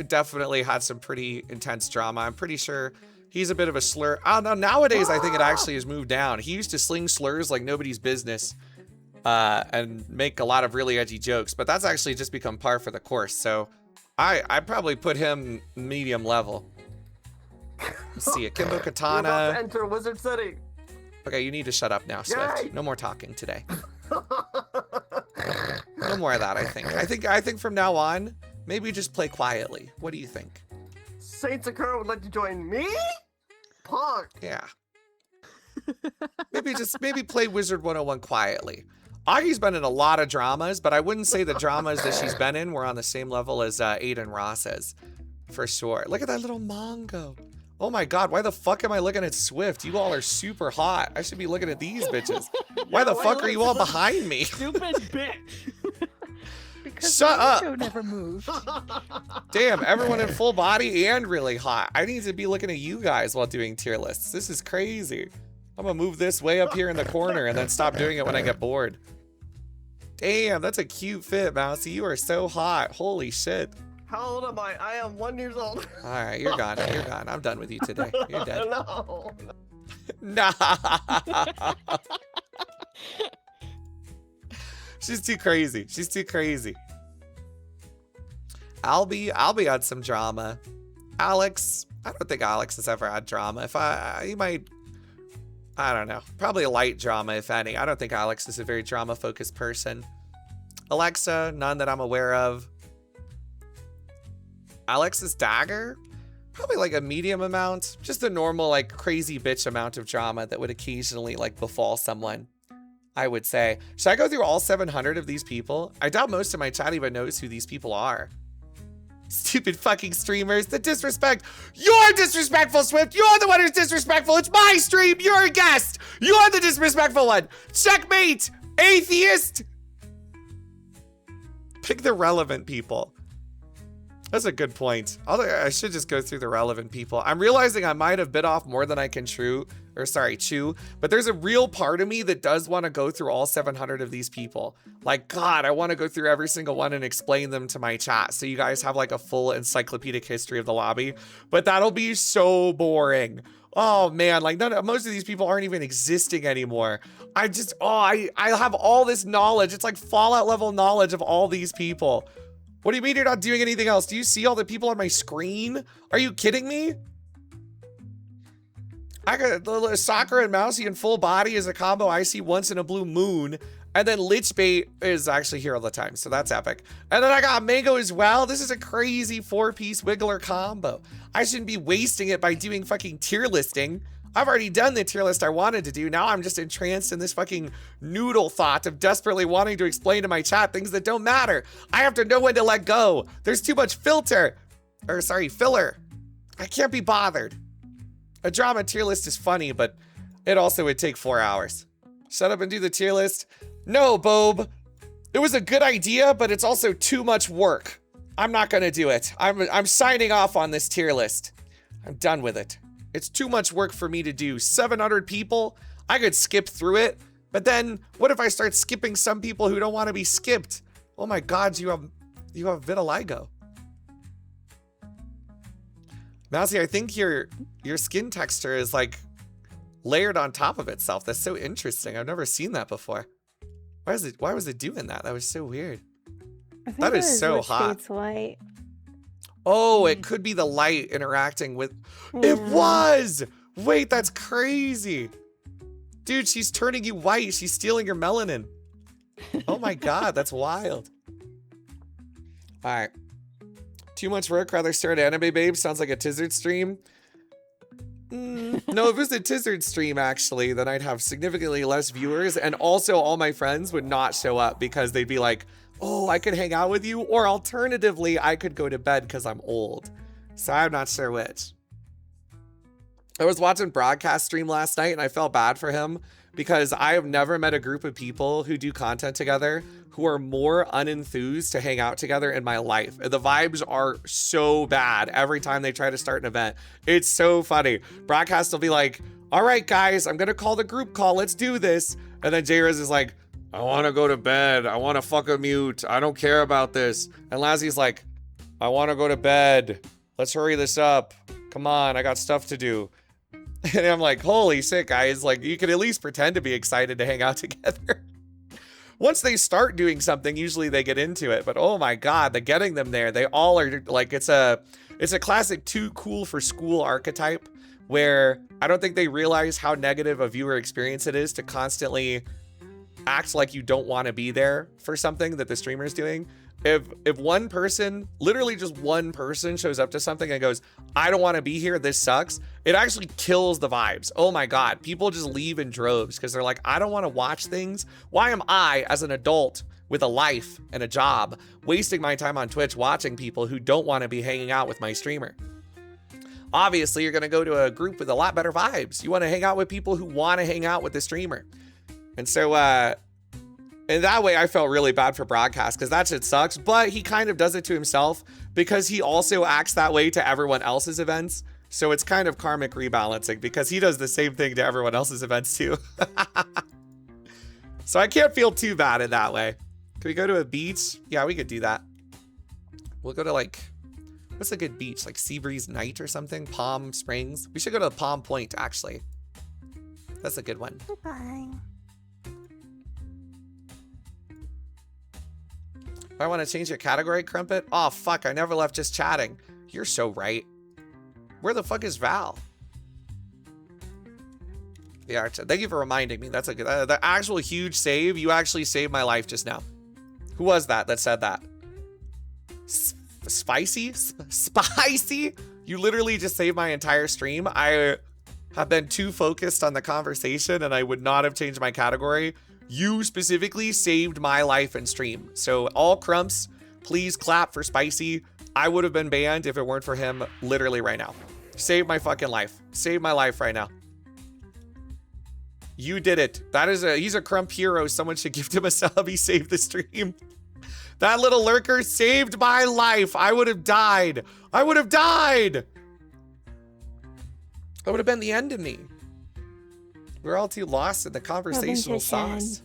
definitely had some pretty intense drama. I'm pretty sure he's a bit of a slur. Oh no, nowadays I think it actually has moved down. He used to sling slurs like nobody's business and make a lot of really edgy jokes, but that's actually just become par for the course. So I'd probably put him medium level. Let's see, Akimbo We're about to Katana. enter Wizard City. Okay, you need to shut up now, Swift. Yay! No more talking today. No more of that, I think. I think from now on, maybe just play quietly. What do you think? Saint Sakura would like to join me? Punk. Yeah. Maybe play Wizard 101 quietly. Augie's been in a lot of dramas, but I wouldn't say the dramas that she's been in were on the same level as Aiden Ross's. For sure. Look at that little Mongo. Oh my god, why the fuck am I looking at Swift? You all are super hot. I should be looking at these bitches. Why the fuck are you all behind me? Stupid bitch. Because Shut up. Show never moved. Damn, everyone in full body and really hot. I need to be looking at you guys while doing tier lists. This is crazy. I'm gonna move this way up here in the corner and then stop doing it when I get bored. Damn, that's a cute fit, Mousy. You are so hot. Holy shit. How old am I? I am 1 year old. All right, you're gone. You're gone. I'm done with you today. You're dead. No. Nah. She's too crazy. She's too crazy. I'll be on some drama. Alex, I don't think Alex has ever had drama. He might, I don't know. Probably a light drama, if any. I don't think Alex is a very drama-focused person. Alexa, none that I'm aware of. Alex's dagger? Probably like a medium amount. Just a normal, like, crazy bitch amount of drama that would occasionally, like, befall someone, I would say. Should I go through all 700 of these people? I doubt most of my chat even knows who these people are. Stupid fucking streamers. The disrespect. You're disrespectful, Swift. You're the one who's disrespectful. It's my stream. You're a guest. You're the disrespectful one. Checkmate. Atheist. Pick the relevant people. That's a good point. I should just go through the relevant people. I'm realizing I might have bit off more than I can chew, but there's a real part of me that does want to go through all 700 of these people. Like, God, I want to go through every single one and explain them to my chat so you guys have like a full encyclopedic history of the lobby, but that'll be so boring. Oh man, like most of these people aren't even existing anymore. I have all this knowledge. It's like Fallout level knowledge of all these people. What do you mean you're not doing anything else? Do you see all the people on my screen? Are you kidding me? I got the Sakura and Mousy in full body is a combo I see once in a blue moon. And then Lichbait is actually here all the time, so that's epic. And then I got Mango as well. This is a crazy 4-piece Wiggler combo. I shouldn't be wasting it by doing fucking tier listing. I've already done the tier list I wanted to do. Now I'm just entranced in this fucking noodle thought of desperately wanting to explain to my chat things that don't matter. I have to know when to let go. There's too much filler. I can't be bothered. A drama tier list is funny, but it also would take 4 hours. Shut up and do the tier list. No, Bob. It was a good idea, but it's also too much work. I'm not gonna do it. I'm signing off on this tier list. I'm done with it. It's too much work for me to do. 700 people, I could skip through it, but then what if I start skipping some people who don't want to be skipped? Oh my God, you have vitiligo. Mousy, I think your skin texture is like layered on top of itself. That's so interesting. I've never seen that before. Why was it doing that? That was so weird. That is so hot. Light. Oh, it could be the light interacting with... It was! Wait, that's crazy. Dude, she's turning you white. She's stealing your melanin. Oh my God, that's wild. All right. Too much work, rather start Anime Babe. Sounds like a Tizzard stream. No, if it was a Tizzard stream, actually, then I'd have significantly less viewers. And also all my friends would not show up because they'd be like, oh, I could hang out with you, or alternatively, I could go to bed because I'm old. So I'm not sure which. I was watching Broadcast stream last night and I felt bad for him because I have never met a group of people who do content together who are more unenthused to hang out together in my life. The vibes are so bad every time they try to start an event. It's so funny. Broadcast will be like, all right, guys, I'm gonna call the group call. Let's do this. And then J-Riz is like, I want to go to bed. I want to fuck a mute. I don't care about this. And Lazzie's like, I want to go to bed. Let's hurry this up. Come on, I got stuff to do. And I'm like, holy shit, guys. Like, you can at least pretend to be excited to hang out together. Once they start doing something, usually they get into it. But oh my God, the getting them there. They all are like, it's a classic too cool for school archetype where I don't think they realize how negative a viewer experience it is to constantly act like you don't want to be there for something that the streamer is doing. If one person, literally just one person shows up to something and goes, I don't want to be here, this sucks, it actually kills the vibes. Oh my God, people just leave in droves because they're like, I don't want to watch things. Why am I, as an adult with a life and a job, wasting my time on Twitch watching people who don't want to be hanging out with my streamer? Obviously, you're going to go to a group with a lot better vibes. You want to hang out with people who want to hang out with the streamer. And so, And that way I felt really bad for Broadcast because that shit sucks. But he kind of does it to himself because he also acts that way to everyone else's events. So it's kind of karmic rebalancing because he does the same thing to everyone else's events too. So I can't feel too bad in that way. Can we go to a beach? Yeah, we could do that. We'll go to like, what's a good beach? Like Seabreeze Night or something? Palm Springs? We should go to Palm Point actually. That's a good one. Bye. I want to change your category, Crumpet. Oh, fuck. I never left just chatting. You're so right. Where the fuck is Val? Yeah, thank you for reminding me. That's a good, the actual huge save. You actually saved my life just now. Who was that said that? Spicy? Spicy? You literally just saved my entire stream. I have been too focused on the conversation and I would not have changed my category. You specifically saved my life in stream. So all crumps, please clap for Spicy. I would have been banned if it weren't for him literally right now. Saved my fucking life. Saved my life right now. You did it. He's a crump hero. Someone should gift him a sub. He saved the stream. That little lurker saved my life. I would have died. I would have died. That would have been the end of me. We're all too lost in the conversational sauce.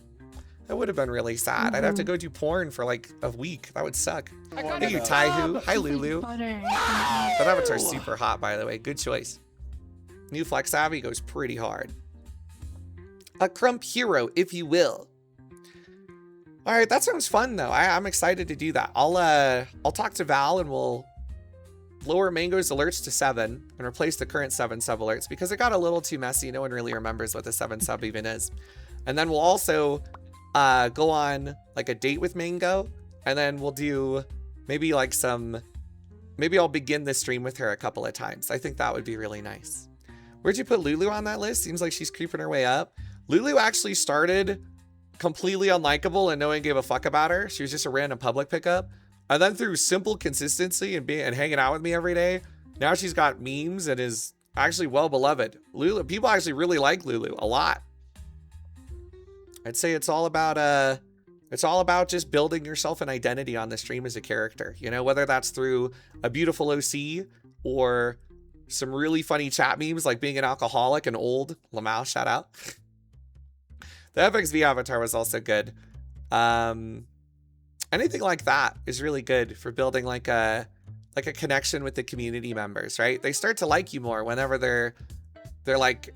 That would have been really sad. I'd have to go do porn for like a week. That would suck. Thank you, Taihu. Hi, Lulu. That avatar's super hot, by the way. Good choice. New Flex Savvy goes pretty hard. A crump hero, if you will. All right, that sounds fun though. I'm excited to do that. I'll talk to Val and we'll lower Mango's alerts to 7 and replace the current 7 sub alerts because it got a little too messy. No one really remembers what the 7 sub even is. And then we'll also go on like a date with Mango, and then we'll do maybe like maybe I'll begin the stream with her a couple of times. I think that would be really nice. Where'd you put Lulu on that list? Seems like she's creeping her way up. Lulu actually started completely unlikable and no one gave a fuck about her. She was just a random public pickup. And then through simple consistency and hanging out with me every day, now she's got memes and is actually well beloved. Lulu, people actually really like Lulu a lot. I'd say it's all about just building yourself an identity on the stream as a character. You know, whether that's through a beautiful OC or some really funny chat memes like being an alcoholic and old. Lamau, shout out. The FXV avatar was also good. Anything like that is really good for building like a connection with the community members, right? They start to like you more whenever they're like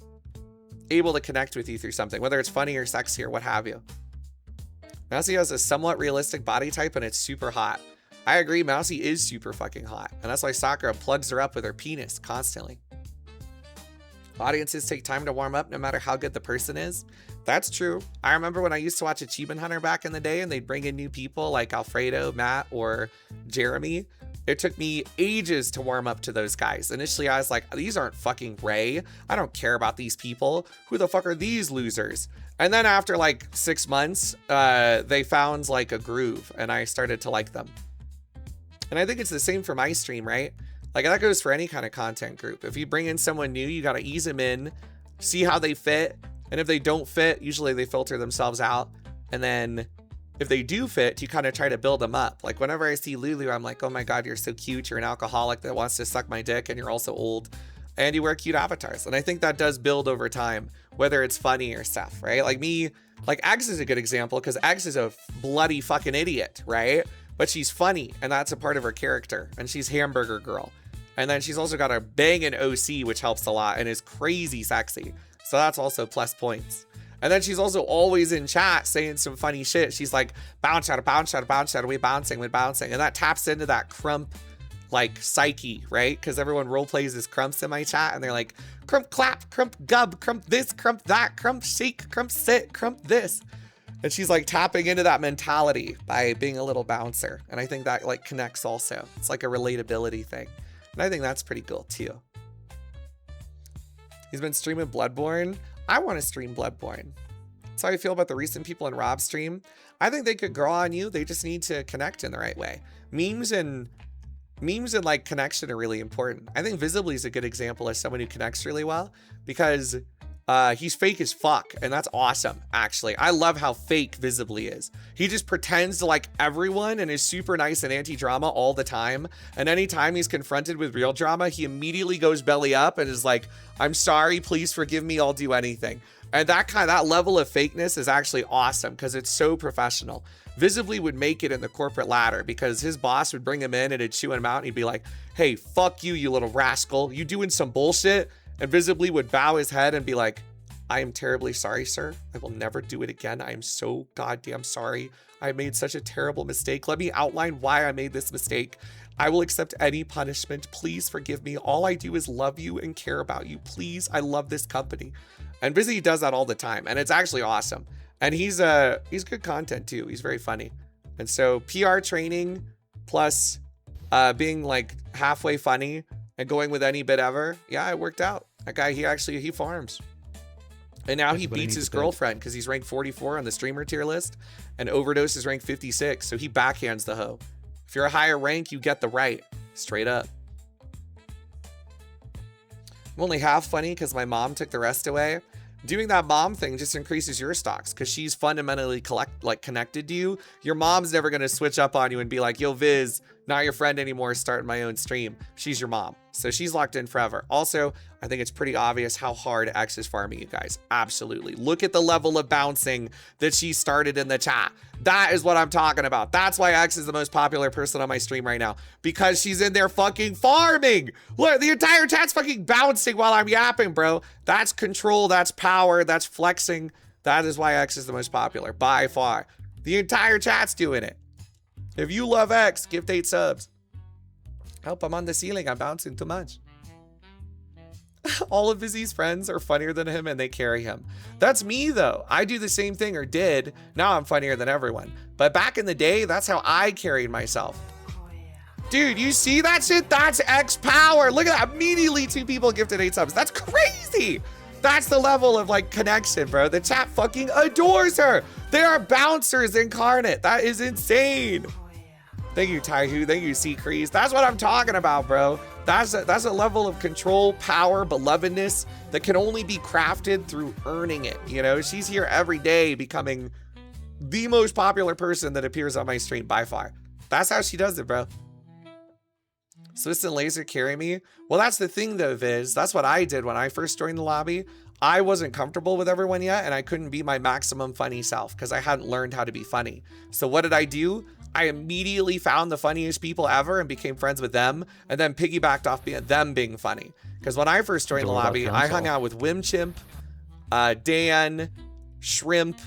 able to connect with you through something, whether it's funny or sexy or what have you. Mousy has a somewhat realistic body type and it's super hot. I agree, Mousy is super fucking hot. And that's why Sakura plugs her up with her penis constantly. Audiences take time to warm up no matter how good the person is. That's true. I remember when I used to watch Achievement Hunter back in the day and they'd bring in new people like Alfredo, Matt, or Jeremy. It took me ages to warm up to those guys. Initially, I was like, these aren't fucking Ray. I don't care about these people. Who the fuck are these losers? And then after like 6 months, they found like a groove and I started to like them. And I think it's the same for my stream, right? Like that goes for any kind of content group. If you bring in someone new, you got to ease them in, see how they fit. And if they don't fit, usually they filter themselves out. And then if they do fit, you kind of try to build them up. Like whenever I see Lulu, I'm like, oh my God, you're so cute. You're an alcoholic that wants to suck my dick and you're also old and you wear cute avatars. And I think that does build over time, whether it's funny or stuff, right? Like me, like X is a good example because X is a bloody fucking idiot, right? But she's funny and that's a part of her character and she's hamburger girl. And then she's also got a banging OC, which helps a lot and is crazy sexy. So that's also plus points. And then she's also always in chat saying some funny shit. She's like, bounce out, bounce out, bounce out, we bouncing. And that taps into that crump like psyche, right? Because everyone role plays as crumps in my chat and they're like, crump clap, crump gub, crump this, crump that, crump shake, crump sit, crump this. And she's like tapping into that mentality by being a little bouncer. And I think that like connects also. It's like a relatability thing. And I think that's pretty cool too. He's been streaming Bloodborne. I want to stream Bloodborne. That's how I feel about the recent people in Rob's stream. I think they could grow on you. They just need to connect in the right way. Memes and like connection are really important. I think Visibly is a good example of someone who connects really well because He's fake as fuck, and that's awesome, actually. I love how fake Visibly is. He just pretends to like everyone and is super nice and anti-drama all the time. And anytime he's confronted with real drama, he immediately goes belly up and is like, I'm sorry, please forgive me, I'll do anything. And that level of fakeness is actually awesome because it's so professional. Visibly would make it in the corporate ladder because his boss would bring him in and it'd chew him out and he'd be like, hey, fuck you, you little rascal. You doing some bullshit? And Visibly would bow his head and be like, I am terribly sorry, sir. I will never do it again. I am so goddamn sorry. I made such a terrible mistake. Let me outline why I made this mistake. I will accept any punishment. Please forgive me. All I do is love you and care about you. Please, I love this company. And Busy does that all the time, and it's actually awesome. And he's good content too. He's very funny. And so PR training plus being like halfway funny and going with any bit ever. Yeah, it worked out. That guy, he farms. And now he beats his girlfriend because he's ranked 44 on the streamer tier list, and Overdose is ranked 56. So he backhands the hoe. If you're a higher rank, you get the right. Straight up. I'm only half funny because my mom took the rest away. Doing that mom thing just increases your stocks because she's fundamentally connected to you. Your mom's never going to switch up on you and be like, yo, Viz, not your friend anymore, starting my own stream. She's your mom. So she's locked in forever. Also, I think it's pretty obvious how hard X is farming you guys. Absolutely. Look at the level of bouncing that she started in the chat. That is what I'm talking about. That's why X is the most popular person on my stream right now, because she's in there fucking farming. Look, the entire chat's fucking bouncing while I'm yapping, bro. That's control, that's power, that's flexing. That is why X is the most popular by far. The entire chat's doing it. If you love X, gift 8 subs. Help, I'm on the ceiling. I'm bouncing too much. All of Izzy's friends are funnier than him and they carry him. That's me though. I do the same thing, or did. Now I'm funnier than everyone. But back in the day, that's how I carried myself. Dude, you see that shit? That's X power. Look at that. Immediately 2 people gifted 8 subs. That's crazy. That's the level of like connection, bro. The chat fucking adores her. They are bouncers incarnate. That is insane. Thank you, Taihu. Thank you, Seacrease. That's what I'm talking about, bro. That's a level of control, power, belovedness that can only be crafted through earning it. You know, she's here every day becoming the most popular person that appears on my stream by far. That's how she does it, bro. Swiss and Laser carry me. Well, that's the thing though, Viz. That's what I did when I first joined the lobby. I wasn't comfortable with everyone yet, and I couldn't be my maximum funny self because I hadn't learned how to be funny. So what did I do? I immediately found the funniest people ever and became friends with them, and then piggybacked off them being funny. Because when I first joined the lobby, I hung out with Wimchimp, Dan, Shrimp,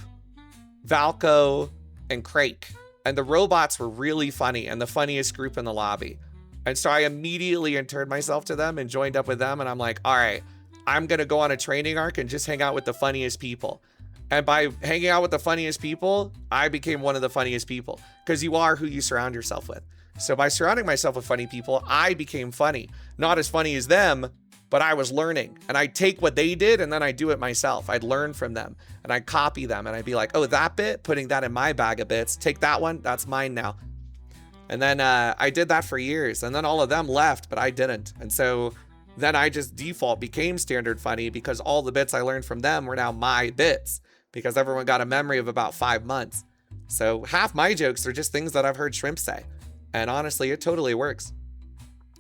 Valko, and Crake. And the robots were really funny and the funniest group in the lobby. And so I immediately interned myself to them and joined up with them. And I'm like, all right, I'm going to go on a training arc and just hang out with the funniest people. And by hanging out with the funniest people, I became one of the funniest people, because you are who you surround yourself with. So by surrounding myself with funny people, I became funny. Not as funny as them, but I was learning. And I'd take what they did and then I'd do it myself. I'd learn from them and I'd copy them. And I'd be like, oh, that bit, putting that in my bag of bits. Take that one. That's mine now. And then I did that for years. And then all of them left, but I didn't. And so then I just default became standard funny because all the bits I learned from them were now my bits, because everyone got a memory of about 5 months. So half my jokes are just things that I've heard Shrimp say. And honestly, it totally works.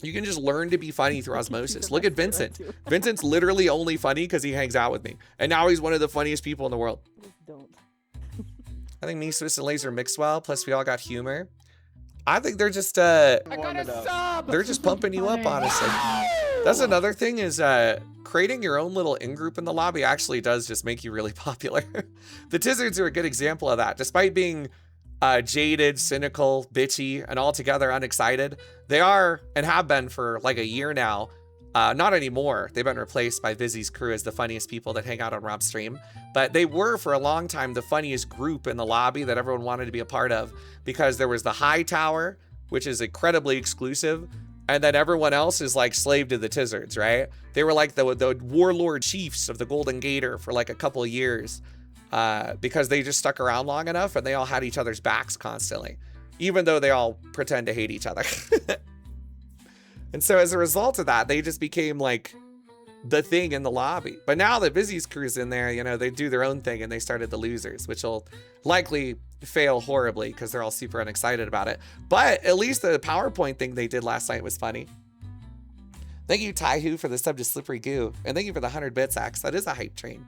You can just learn to be funny through osmosis. Look at Vincent. Vincent's literally only funny because he hangs out with me. And now he's one of the funniest people in the world. Don't. I think me, Swiss, and Laser mix well. Plus we all got humor. I think they're just they're just pumping you up, honestly. That's another thing is creating your own little in-group in the lobby actually does just make you really popular. The Tizzards are a good example of that. Despite being jaded, cynical, bitchy, and altogether unexcited, they are and have been for like a year now. Not anymore. They've been replaced by Vizzy's crew as the funniest people that hang out on Rob's stream. But they were for a long time the funniest group in the lobby that everyone wanted to be a part of, because there was the High Tower, which is incredibly exclusive. And then everyone else is like slave to the Tizzards, right? They were like the warlord chiefs of the Golden Gator for like a couple of years because they just stuck around long enough and they all had each other's backs constantly, even though they all pretend to hate each other. And so as a result of that, they just became like the thing in the lobby. But now that Busy's crew's in there, you know, they do their own thing and they started the losers, which will likely fail horribly because they're all super unexcited about it. But at least the PowerPoint thing they did last night was funny. Thank you, Taihu, for the sub to Slippery Goo. And thank you for the 100 bits, Axe. That is a hype train.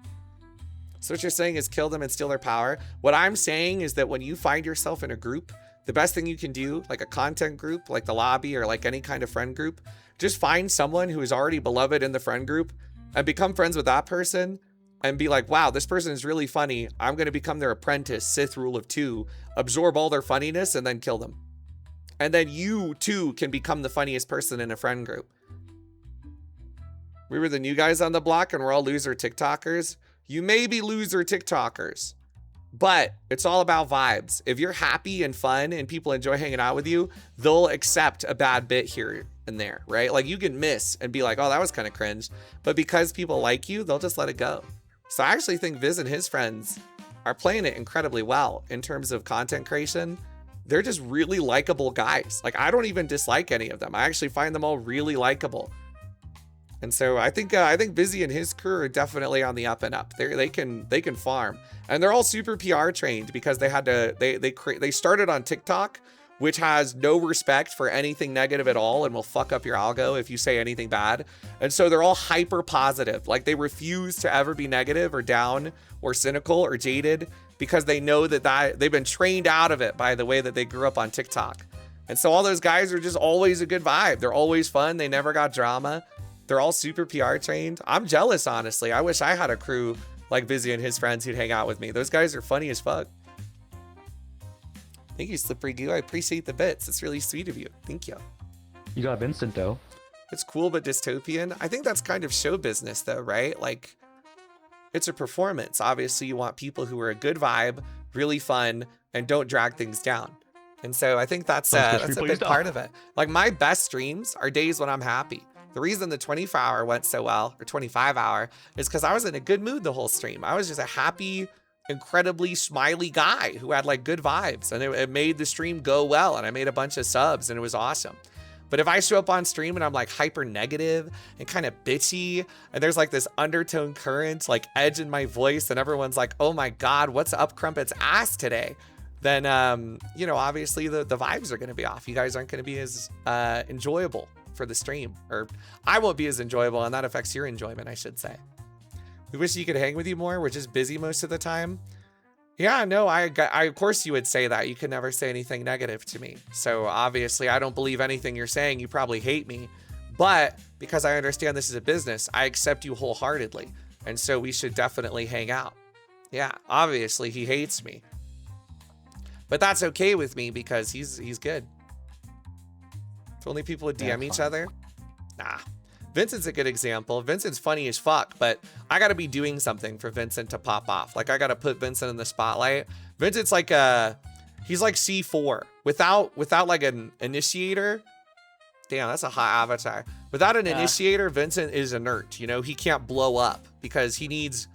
So what you're saying is kill them and steal their power. What I'm saying is that when you find yourself in a group, the best thing you can do, like a content group, like the lobby or like any kind of friend group, just find someone who is already beloved in the friend group and become friends with that person and be like, wow, this person is really funny. I'm going to become their apprentice, Sith rule of 2, absorb all their funniness and then kill them. And then you too can become the funniest person in a friend group. We were the new guys on the block and we're all loser TikTokers. You may be loser TikTokers, but it's all about vibes. If you're happy and fun and people enjoy hanging out with you, they'll accept a bad bit here and there, right? Like you can miss and be like, oh, that was kind of cringe. But because people like you, they'll just let it go. So I actually think Viz and his friends are playing it incredibly well in terms of content creation. They're just really likable guys. Like I don't even dislike any of them. I actually find them all really likable. And so I think Busy and his crew are definitely on the up and up. They can farm, and they're all super PR trained because they had to they started on TikTok, which has no respect for anything negative at all and will fuck up your algo if you say anything bad. And so they're all hyper positive. Like they refuse to ever be negative or down or cynical or jaded because they know that they've been trained out of it by the way that they grew up on TikTok. And so all those guys are just always a good vibe. They're always fun. They never got drama. They're all super PR trained. I'm jealous, honestly. I wish I had a crew like Busy and his friends who'd hang out with me. Those guys are funny as fuck. Thank you, Slippery Goo. I appreciate the bits. It's really sweet of you. Thank you. You got Vincent, though. It's cool, but dystopian. I think that's kind of show business, though, right? Like, it's a performance. Obviously, you want people who are a good vibe, really fun, and don't drag things down. And so I think that's a big part of it. Like, my best streams are days when I'm happy. The reason the 24-hour went so well, or 25-hour, is because I was in a good mood the whole stream. I was just a happy, incredibly smiley guy who had like good vibes, and it made the stream go well, and I made a bunch of subs, and it was awesome. But if I show up on stream and I'm like hyper negative and kind of bitchy, and there's like this undertone current, like edge in my voice, and everyone's like, oh my God, what's up Crumpet's ass today? Then, you know, obviously the vibes are going to be off. You guys aren't going to be as enjoyable for the stream, or I won't be as enjoyable, and that affects your enjoyment, I should say. We wish you could hang with you more. We're just busy most of the time. Yeah, no, I of course you would say that. You could never say anything negative to me. So obviously I don't believe anything you're saying. You probably hate me, but because I understand this is a business, I accept you wholeheartedly. And so we should definitely hang out. Yeah, obviously he hates me, but that's okay with me because he's good. If only people would DM each other. Nah. Vincent's a good example. Vincent's funny as fuck, but I gotta be doing something for Vincent to pop off. Like I gotta put Vincent in the spotlight. Vincent's like he's like C4 without like an initiator. Damn, that's a hot avatar. Without an initiator, Vincent is inert. You know, he can't blow up because he needs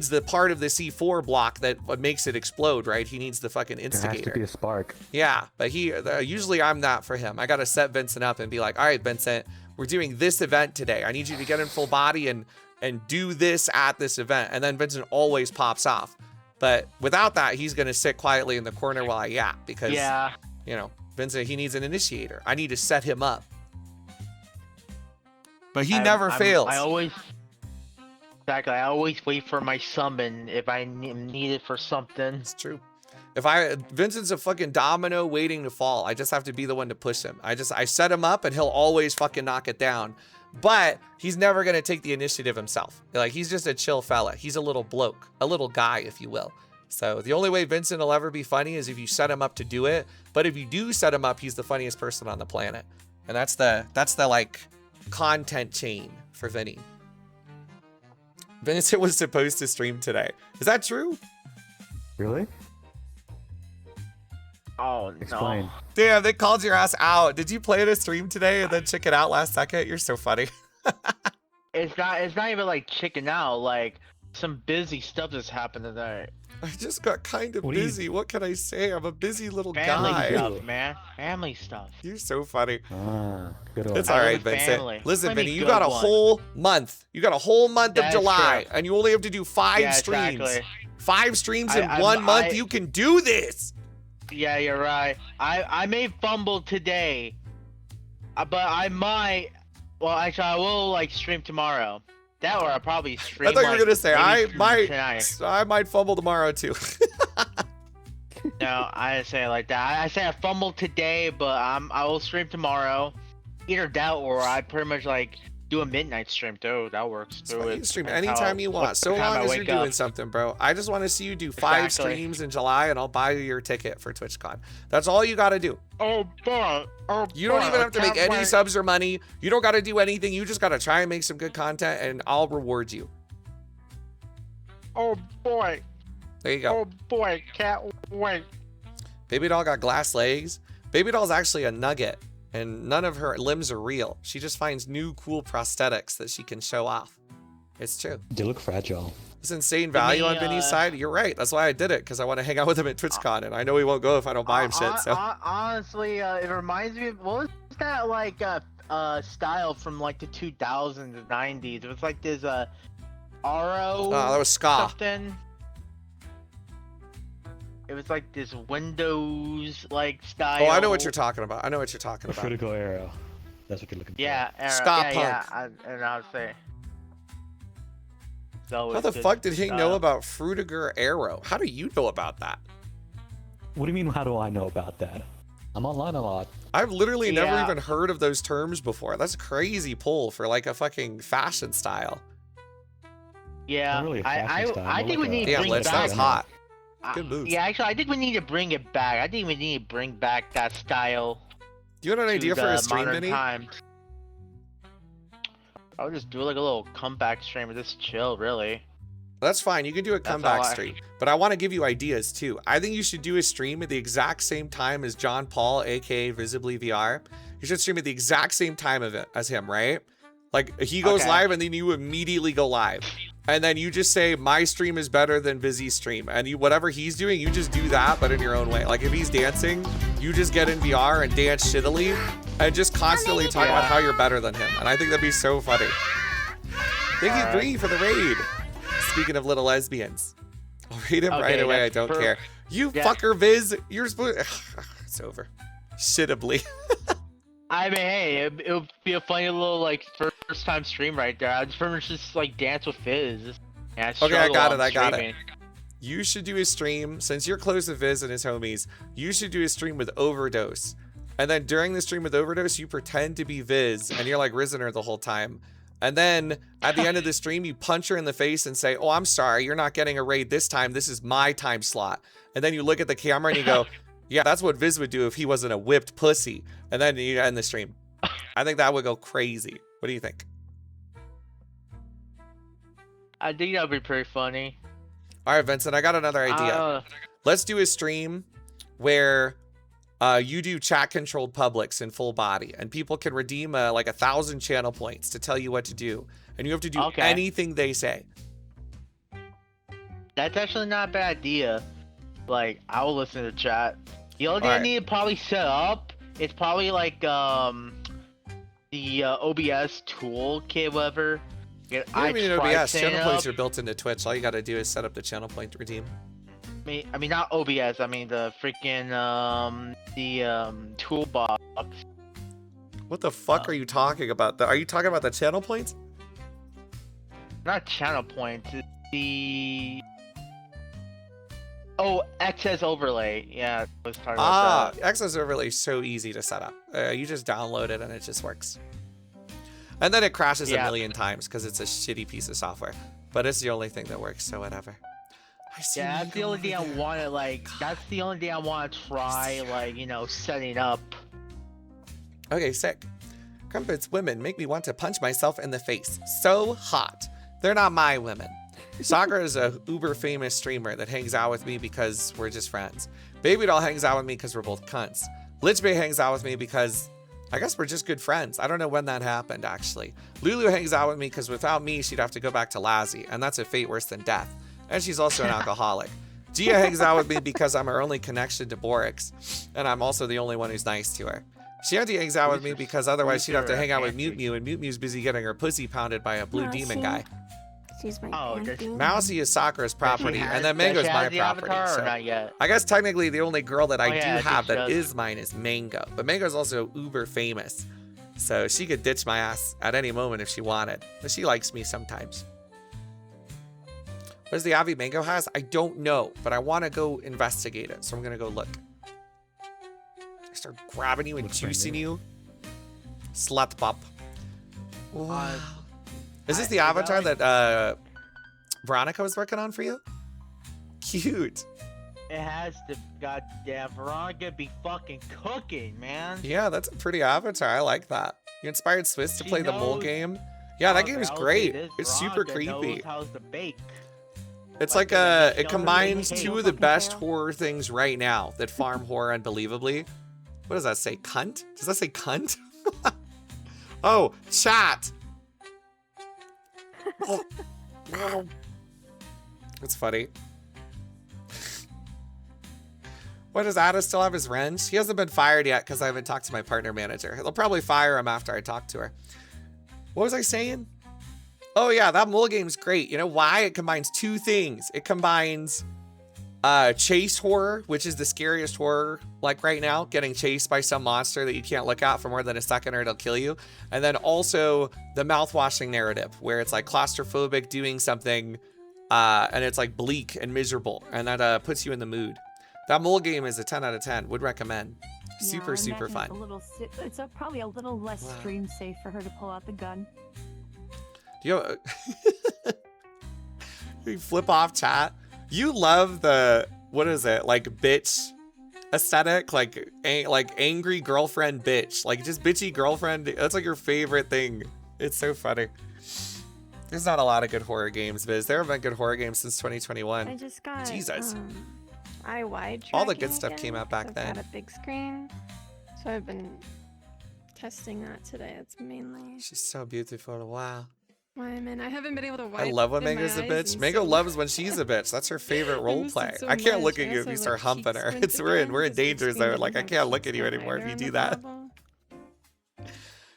the part of the C4 block that makes it explode, right? He needs the fucking instigator. There has to be a spark. Yeah, but usually I'm that for him. I gotta set Vincent up and be like, all right, Vincent, we're doing this event today. I need you to get in full body and do this at this event. And then Vincent always pops off. But without that, he's going to sit quietly in the corner while I yap because, you know, Vincent, he needs an initiator. I need to set him up. But he never fails. I always wait for my summon if I need it for something. It's true. Vincent's a fucking domino waiting to fall. I just have to be the one to push him. I set him up and he'll always fucking knock it down. But he's never going to take the initiative himself. Like, he's just a chill fella. He's a little bloke, a little guy, if you will. So the only way Vincent will ever be funny is if you set him up to do it. But if you do set him up, he's the funniest person on the planet. And that's the like content chain for Vinny. Vincent was supposed to stream today. Is that true? Really? Oh, no. Explain. Damn, they called your ass out. Did you play a stream today and then check it out last second? You're so funny. It's not even like chicken out. Like, some busy stuff that's happened today. I just got kind of What do you- busy. What can I say? I'm a busy little Family guy. stuff, man. Family stuff. You're so funny. Ah, good one. It's I all live right, with Vincent. family. Listen, Let me Vinny, you good got a one. whole month. You got a whole month That of is July, true. and you only have to do 5 Yeah, streams. exactly. 5 streams in I- 1 month. I- You can do this. Yeah, you're right. I may fumble today, but I might. Well, actually, I will like stream tomorrow. That or I'll probably stream. I thought you were like, gonna say maybe I tonight. might fumble tomorrow too. No, I didn't say it like that. I say I fumbled today, but I will stream tomorrow. Either that or I pretty much like do a midnight stream too. That works So too. you can stream Depends anytime how- you what want, so time long I as you're wake doing up. something, bro. I just want to see you do 5 Exactly. streams in July, and I'll buy you your ticket for TwitchCon. That's all you got to do. Oh boy! Oh You don't boy, even I have to make can't any wait. subs or money. You don't got to do anything. You just got to try and make some good content, and I'll reward you. Oh boy! There you go. Oh boy! Can't wait. Baby doll got glass legs. Baby doll's actually a nugget, and none of her limbs are real. She just finds new cool prosthetics that she can show off. It's true. They look fragile. It's insane value on Vinny's side. You're right. That's why I did it, because I want to hang out with him at TwitchCon, and I know he won't go if I don't buy him shit. So Honestly, it reminds me of what was that like style from like the 2000s and 90s? It was like this RO that was ska. something. It was like this Windows like style. Oh, I know what you're talking about. I know what you're talking A about. critical arrow. That's what you're looking for. Yeah, Ska and I would say. So How it's the good fuck did he know style. about Frutiger Arrow? How do you know about that? What do you mean, how do I know about that? I'm online a lot. I've literally never Yeah. even heard of those terms before. That's a crazy pull for like a fucking fashion style. Yeah, Not really a fashion style, I more think we like a- need to Damn, bring Liz, back. that was hot. I- Good moves. Yeah, actually, I think we need to bring it back. I think we need to bring back that style. Do you want an to idea for the a stream, modern Vinny? times. I would just do like a little comeback stream and just chill, really. That's fine. You can do a That's comeback all I- stream. But I want to give you ideas too. I think you should do a stream at the exact same time as John Paul, aka Visibly VR. You should stream at the exact same time of it as him, right? Like he goes Okay. live and then you immediately go live. And then you just say my stream is better than Vizzy's stream. And you, whatever he's doing, you just do that, but in your own way. Like if he's dancing, you just get in VR and dance shittily and just constantly talk about how you're better than him. And I think that'd be so funny. Thank you, Bree, for the raid. Speaking of little lesbians. I'll read him right Okay, away. I that's don't per- care. You Yeah. fucker, Viz. You're supposed. It's over. Shittably. I mean, hey, it would be a funny little like first time stream right there. I'd pretty much just like dance with Fizz. Yeah, Okay, I struggle got while it. I got it. streaming. You should do a stream since you're close to Viz and his homies. You should do a stream with Overdose, and then during the stream with Overdose, you pretend to be Viz and you're like Rizener the whole time. And then at the end of the stream, you punch her in the face and say, "Oh, I'm sorry, you're not getting a raid this time. This is my time slot." And then you look at the camera and you go, "Yeah, that's what Viz would do if he wasn't a whipped pussy." And then you end the stream. I think that would go crazy. What do you think? I think that would be pretty funny. All right, Vincent, I got another idea. Let's do a stream where you do chat controlled publics in full body and people can redeem like 1,000 channel points to tell you what to do. And you have to do Okay. anything they say. That's actually not a bad idea. Like, I will listen to chat. The only thing I Alright. need to probably set up is probably like the OBS toolkit, whatever. You don't need an OBS. Channel points are built into Twitch. All you got to do is set up the channel point to redeem. I mean not OBS. I mean the freaking toolbox. What the fuck are you talking about? Are you talking about the channel points? Not channel points. It's the XS overlay. Yeah, I was talking about that. Access overlay is so easy to set up. You just download it and it just works. And then it crashes a Yeah. million times because it's a shitty piece of software. But it's the only thing that works, so whatever. I see Yeah, you that's the go only over thing I there. want to like. That's the only thing I want to try, like setting up. Okay, sick. Crumpet's women make me want to punch myself in the face. So hot. They're not my women. Sakura is a uber famous streamer that hangs out with me because we're just friends. Baby Doll hangs out with me because we're both cunts. Lich Bay hangs out with me because I guess we're just good friends. I don't know when that happened, actually. Lulu hangs out with me because without me, she'd have to go back to Lassie, and that's a fate worse than death. And she's also an alcoholic. Gia hangs out with me because I'm her only connection to Borix, and I'm also the only one who's nice to her. Shanty hangs out with me because otherwise she'd have to hang out with Mute Mew, and Mute Mew's busy getting her pussy pounded by a blue demon guy. She's my Mousy is Sakura's property, and then Mango's my property. So not yet? I guess technically the only girl that I do yeah, have that does. is mine is Mango. But Mango's also uber famous. So she could ditch my ass at any moment if she wanted. But she likes me sometimes. What is the Avi Mango has? I don't know, but I want to go investigate it. So I'm going to go look. I start grabbing you and juicing you. Slut pop. Wow. Is this the avatar that Veronica was working on for you? Cute. It has to goddamn Veronica be fucking cooking, man. Yeah, that's a pretty avatar. I like that. You inspired Swiss to play the mole game. Yeah, that game is great. It's super creepy. It's like it combines two of the best horror things right now that farm horror unbelievably. What does that say? Cunt? Does that say cunt? Oh, chat. Oh. It's funny. What, does Ada still have his wrench? He hasn't been fired yet because I haven't talked to my partner manager. They'll probably fire him after I talk to her. What was I saying? Oh yeah, that mole game's great. You know why? It combines two things. It combines chase horror, which is the scariest horror like right now, getting chased by some monster that you can't look at for more than a second or it'll kill you. And then also the mouth-washing narrative where it's like claustrophobic doing something and it's like bleak and miserable and that puts you in the mood. That mole game is a 10 out of 10. Would recommend. Super, super fun. It's probably a little less stream safe for her to pull out the gun. You flip off chat. You love the, what is it, like bitch aesthetic, like angry girlfriend bitch, like just bitchy girlfriend. That's like your favorite thing. It's so funny. There's not a lot of good horror games, Viz. There have been good horror games since 2021. I just got Jesus. wide All the good stuff came out back then. I've got a big screen, so I've been testing that today. It's mainly She's so beautiful. Wow. why I'm in. I haven't been able to wipe. I love when in my Mango's a eyes bitch. and Mango so- loves when she's a bitch. That's her favorite role play. so I can't much. look at I you if also you have, start like, humping cheek her. squint We're in again, danger just keeps zone. me Like I to can't look the at you anymore if you lighter do on the that. bubble.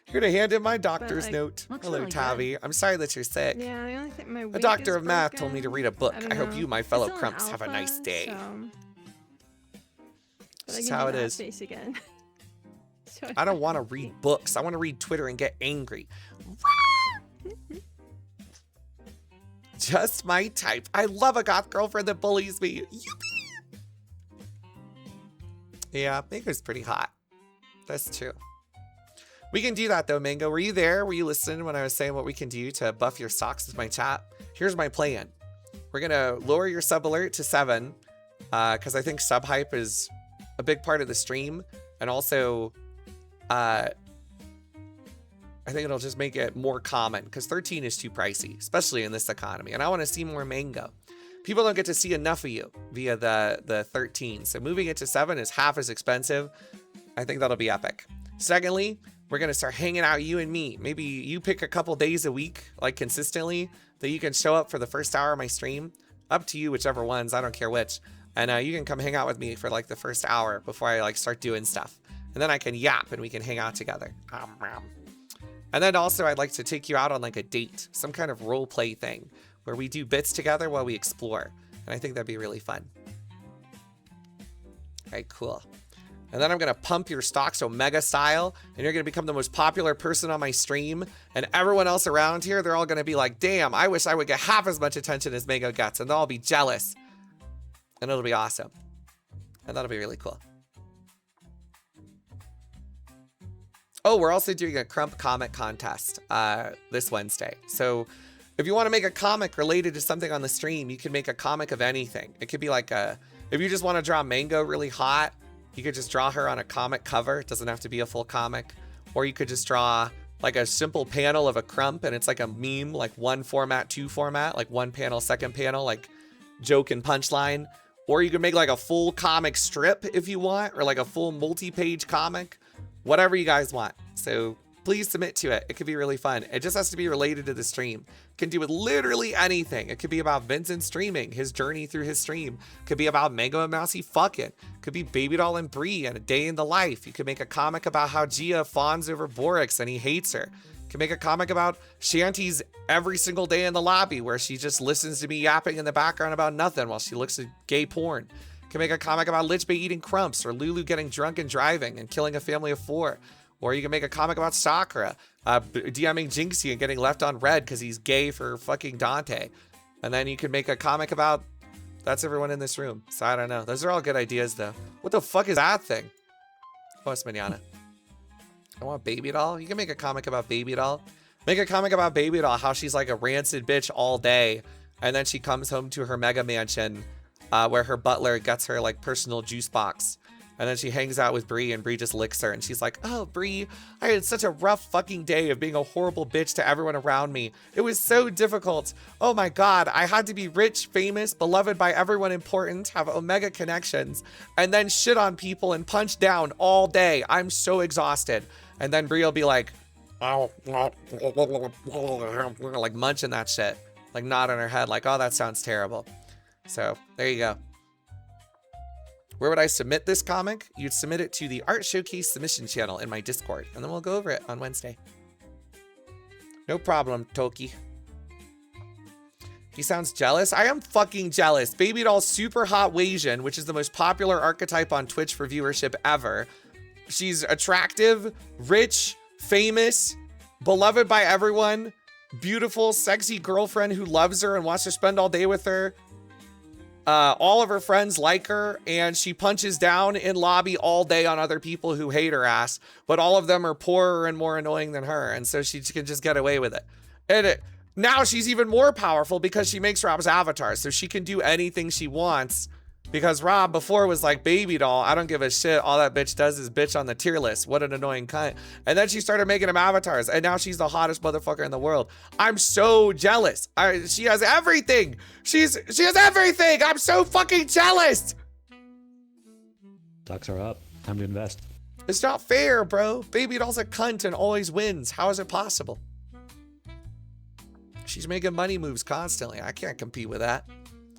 Here to hand in my doctor's like, note. looks Hello, really Tavi. I'm sorry that you're sick. Yeah, the only thing my A weight doctor is of math told me to broken. read a book. don't I hope know. you, my It's fellow still an crumps, have a nice alpha, day. so- But This is I can how do it that is. face again. So I don't want to read books. I want to read Twitter and get angry. Just my type. I love a goth girlfriend that bullies me. Yippee! Yeah, Mango's pretty hot. That's true. We can do that though, Mango. Were you there? Were you listening when I was saying what we can do to buff your socks with my chat? Here's my plan. We're gonna lower your sub alert to 7, because I think sub hype is a big part of the stream, and also I think it'll just make it more common because 13 is too pricey, especially in this economy. And I want to see more Mango. People don't get to see enough of you via the 13. So moving it to 7 is half as expensive. I think that'll be epic. Secondly, we're going to start hanging out, you and me. Maybe you pick a couple days a week, like consistently, that you can show up for the first hour of my stream. Up to you, whichever ones. I don't care which. And you can come hang out with me for like the first hour before I like start doing stuff. And then I can yap and we can hang out together. And then also I'd like to take you out on like a date, some kind of role play thing where we do bits together while we explore. And I think that'd be really fun. All right, cool. And then I'm going to pump your stocks Omega style, and you're going to become the most popular person on my stream. And everyone else around here, they're all going to be like, damn, I wish I would get half as much attention as Mango gets. And they'll all be jealous. And it'll be awesome. And that'll be really cool. Oh, we're also doing a Crump comic contest this Wednesday. So if you want to make a comic related to something on the stream, you can make a comic of anything. It could be like if you just want to draw Mango really hot, you could just draw her on a comic cover. It doesn't have to be a full comic. Or you could just draw like a simple panel of a Crump and it's like a meme, like 1 format, 2 format, like 1 panel, 2nd panel, like joke and punchline. Or you could make like a full comic strip if you want, or like a full multi-page comic. Whatever you guys want. So please submit to it. It could be really fun. It just has to be related to the stream. It can do with literally anything. It could be about Vincent streaming, his journey through his stream. It could be about Mango and Mousy fucking. It could be Baby Doll and Bree and a day in the life. You could make a comic about how Gia fawns over Borix and he hates her. You can make a comic about Shanty's every single day in the lobby where she just listens to me yapping in the background about nothing while she looks at gay porn. You can make a comic about Lichbay eating crumps or Lulu getting drunk and driving and killing a family of 4. Or you can make a comic about Sakura DMing Jinxie and getting left on red because he's gay for fucking Dante. And then you can make a comic about that's everyone in this room. So I don't know. Those are all good ideas though. What the fuck is that thing? Oh, it's Manana. I want Baby Doll. You can make a comic about Baby Doll. Make a comic about Baby Doll, how she's like a rancid bitch all day. And then she comes home to her mega mansion where her butler gets her like personal juice box. And then she hangs out with Bree and Bree just licks her. And she's like, oh, Bree, I had such a rough fucking day of being a horrible bitch to everyone around me. It was so difficult. Oh my God, I had to be rich, famous, beloved by everyone important, have Omega connections, and then shit on people and punch down all day. I'm so exhausted. And then Bree will be like, oh, like munching that shit, like nodding her head like, oh, that sounds terrible. So there you go. Where would I submit this comic? You'd submit it to the Art Showcase submission channel in my Discord, and then we'll go over it on Wednesday. No problem, Toki. He sounds jealous. I am fucking jealous. Baby Doll's super hot Wasian, which is the most popular archetype on Twitch for viewership ever. She's attractive, rich, famous, beloved by everyone, beautiful, sexy girlfriend who loves her and wants to spend all day with her. All of her friends like her, and she punches down in lobby all day on other people who hate her ass, but all of them are poorer and more annoying than her, and so she can just get away with it. And now she's even more powerful because she makes Rob's avatar, so she can do anything she wants, because Rob before was like, Baby Doll, I don't give a shit, all that bitch does is bitch on the tier list, what an annoying cunt. And then she started making him avatars, and now she's the hottest motherfucker in the world. I'm so jealous. She has everything. She has everything. I'm so fucking jealous. Stocks are up. Time to invest. It's not fair, bro. Baby Doll's a cunt and always wins. How is it possible? She's making money moves constantly. I can't compete with that.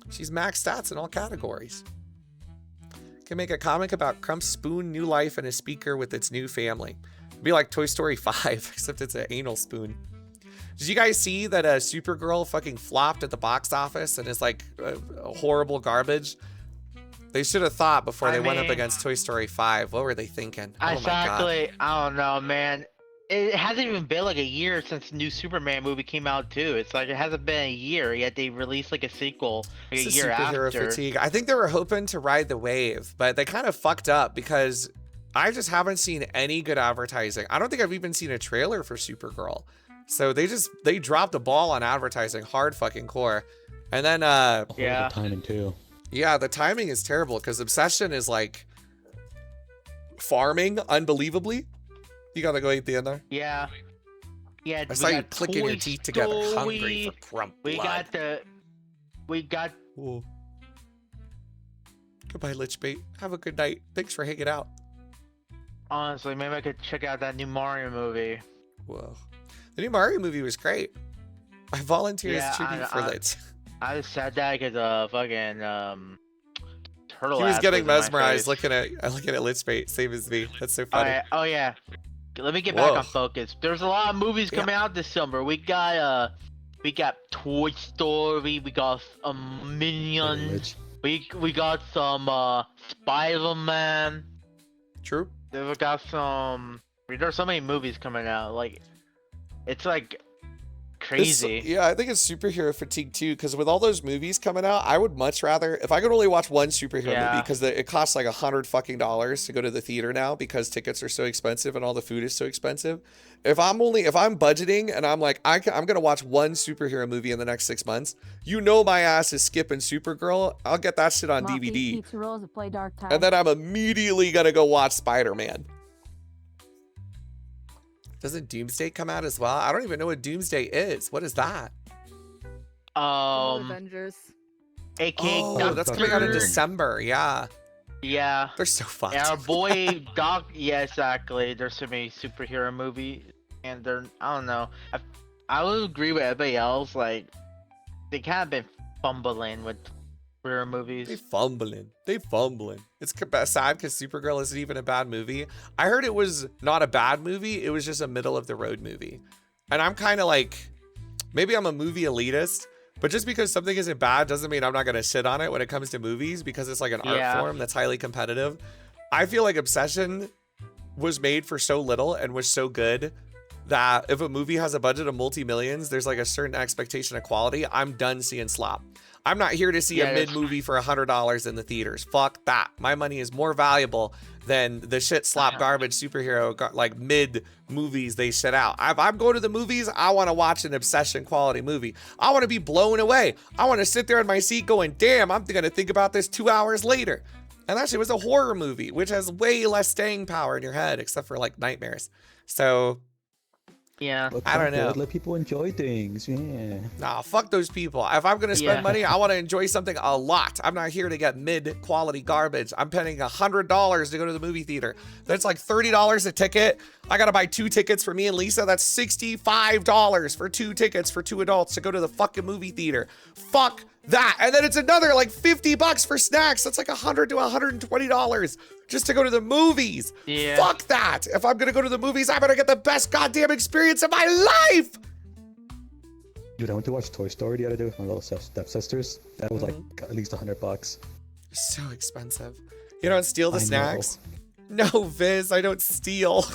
She's max stats in all categories. Can make a comic about Crump's spoon new life and a speaker with its new family. It'd be like Toy Story 5, except it's an anal spoon. Did you guys see that Supergirl fucking flopped at the box office and is like horrible garbage? They should have thought before they went up against Toy Story 5. What were they thinking? Exactly. I don't know, man. It hasn't even been like a year since the new Superman movie came out too. It's like it hasn't been a year yet they released like a sequel like a year superhero after. Fatigue. I think they were hoping to ride the wave, but they kind of fucked up because I just haven't seen any good advertising. I don't think I've even seen a trailer for Supergirl. So they dropped the ball on advertising hard fucking core. And then The timing too. Yeah, the timing is terrible because Obsession is like farming unbelievably. You gotta go eat the end there. Yeah. Yeah. I saw you clicking your teeth together, hungry for crump blood. We got. Ooh. Goodbye, Lichbait. Have a good night. Thanks for hanging out. Honestly, maybe I could check out that new Mario movie. Whoa. The new Mario movie was great. I volunteer as tribute for Lich. I just said that because fucking turtle. He was getting mesmerized looking at Lichbait, same as me. That's so funny. Oh yeah. Let me get back on focus. There's a lot of movies coming out this summer. We got Toy Story. We got Minions. We got some Spider-Man. True. We got some. There's so many movies coming out. Like, it's like crazy. Yeah, I think it's superhero fatigue too. Because with all those movies coming out, I would much rather if I could only watch one superhero movie because it costs like $100 fucking to go to the theater now because tickets are so expensive and all the food is so expensive. If I'm budgeting and I'm like I'm gonna watch one superhero movie in the next 6 months, you know my ass is skipping Supergirl. I'll get that shit on DVD, and then I'm immediately gonna go watch Spider-Man. Doesn't Doomsday come out as well? I don't even know what Doomsday is. What is that? Avengers. AKA that's coming out in December. Yeah. Yeah. They're so fucked. And our boy Doc, yeah, exactly. There's so many superhero movies, and they're, I don't know. I would agree with everybody else. Like, they kind of been fumbling with superhero movies. They fumbling. It's sad because Supergirl isn't even a bad movie. I heard it was not a bad movie. It was just a middle of the road movie. And I'm kind of like, maybe I'm a movie elitist, but just because something isn't bad doesn't mean I'm not going to shit on it when it comes to movies, because it's like an art form that's highly competitive. I feel like Obsession was made for so little and was so good that if a movie has a budget of multi-millions, there's like a certain expectation of quality. I'm done seeing slop. I'm not here to see a mid movie for $100 in the theaters. Fuck that. My money is more valuable than the shit slop garbage superhero like mid movies they shit out. If I'm going to the movies, I want to watch an Obsession quality movie. I want to be blown away. I want to sit there in my seat going, damn, I'm going to think about this 2 hours later. And actually, it was a horror movie, which has way less staying power in your head, except for like nightmares. So yeah, I don't know. Let people enjoy things. Yeah. Nah, fuck those people. If I'm gonna spend money, I want to enjoy something a lot. I'm not here to get mid-quality garbage. I'm paying $100 to go to the movie theater. That's like $30 a ticket. I gotta buy 2 tickets for me and Lisa. That's $65 for 2 tickets for 2 adults to go to the fucking movie theater. Fuck that. And then it's another like $50 for snacks. That's like $100 to $120 just to go to the movies. Yeah. Fuck that. If I'm gonna go to the movies, I better get the best goddamn experience of my life. Dude, I went to watch Toy Story the other day with my little stepsisters. That was like at least $100. So expensive. You don't steal the snacks? No, Viz, I don't steal.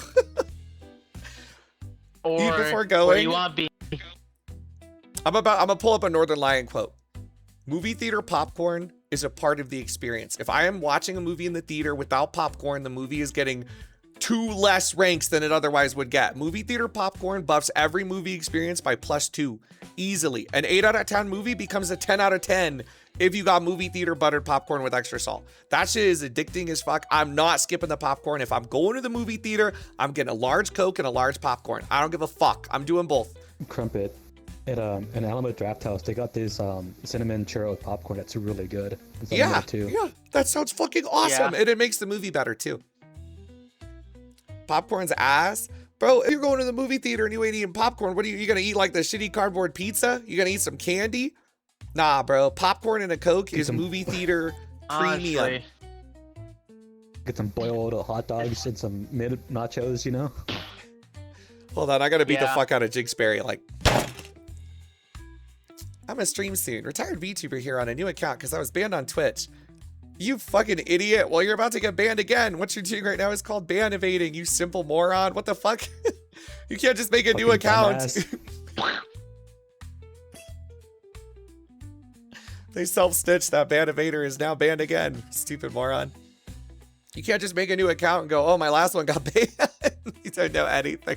Or eat before going. you want be I'm gonna pull up a Northern Lion quote. Movie theater popcorn is a part of the experience. If I am watching a movie in the theater without popcorn, the movie is getting 2 less ranks than it otherwise would get. Movie theater popcorn buffs every movie experience by +2 easily. An 8 out of 10 movie becomes a 10 out of 10 if you got movie theater buttered popcorn with extra salt. That shit is addicting as fuck. I'm not skipping the popcorn. If I'm going to the movie theater, I'm getting a large Coke and a large popcorn. I don't give a fuck. I'm doing both. Crumpet. At an Alamo Draft House, they got this cinnamon churro popcorn that's really good. Yeah, that sounds fucking awesome. Yeah. And it makes the movie better too. Popcorn's ass. Bro, if you're going to the movie theater and you ain't eating popcorn, what are you gonna eat, like the shitty cardboard pizza? You gonna eat some candy? Nah, bro. Popcorn and a Coke is movie theater premium. honestly. Get some boiled hot dogs and some mid nachos, you know? Hold on, I gotta beat the Yeah. fuck out of Jinxberry. Like, I'm gonna stream soon. Retired VTuber here on a new account because I was banned on Twitch. You fucking idiot. Well, you're about to get banned again. What you're doing right now is called ban evading, you simple moron. What the fuck? You can't just make a new account. They self-stitched. That ban evader is now banned again. Stupid moron. You can't just make a new account and go, oh, my last one got banned. You don't know anything.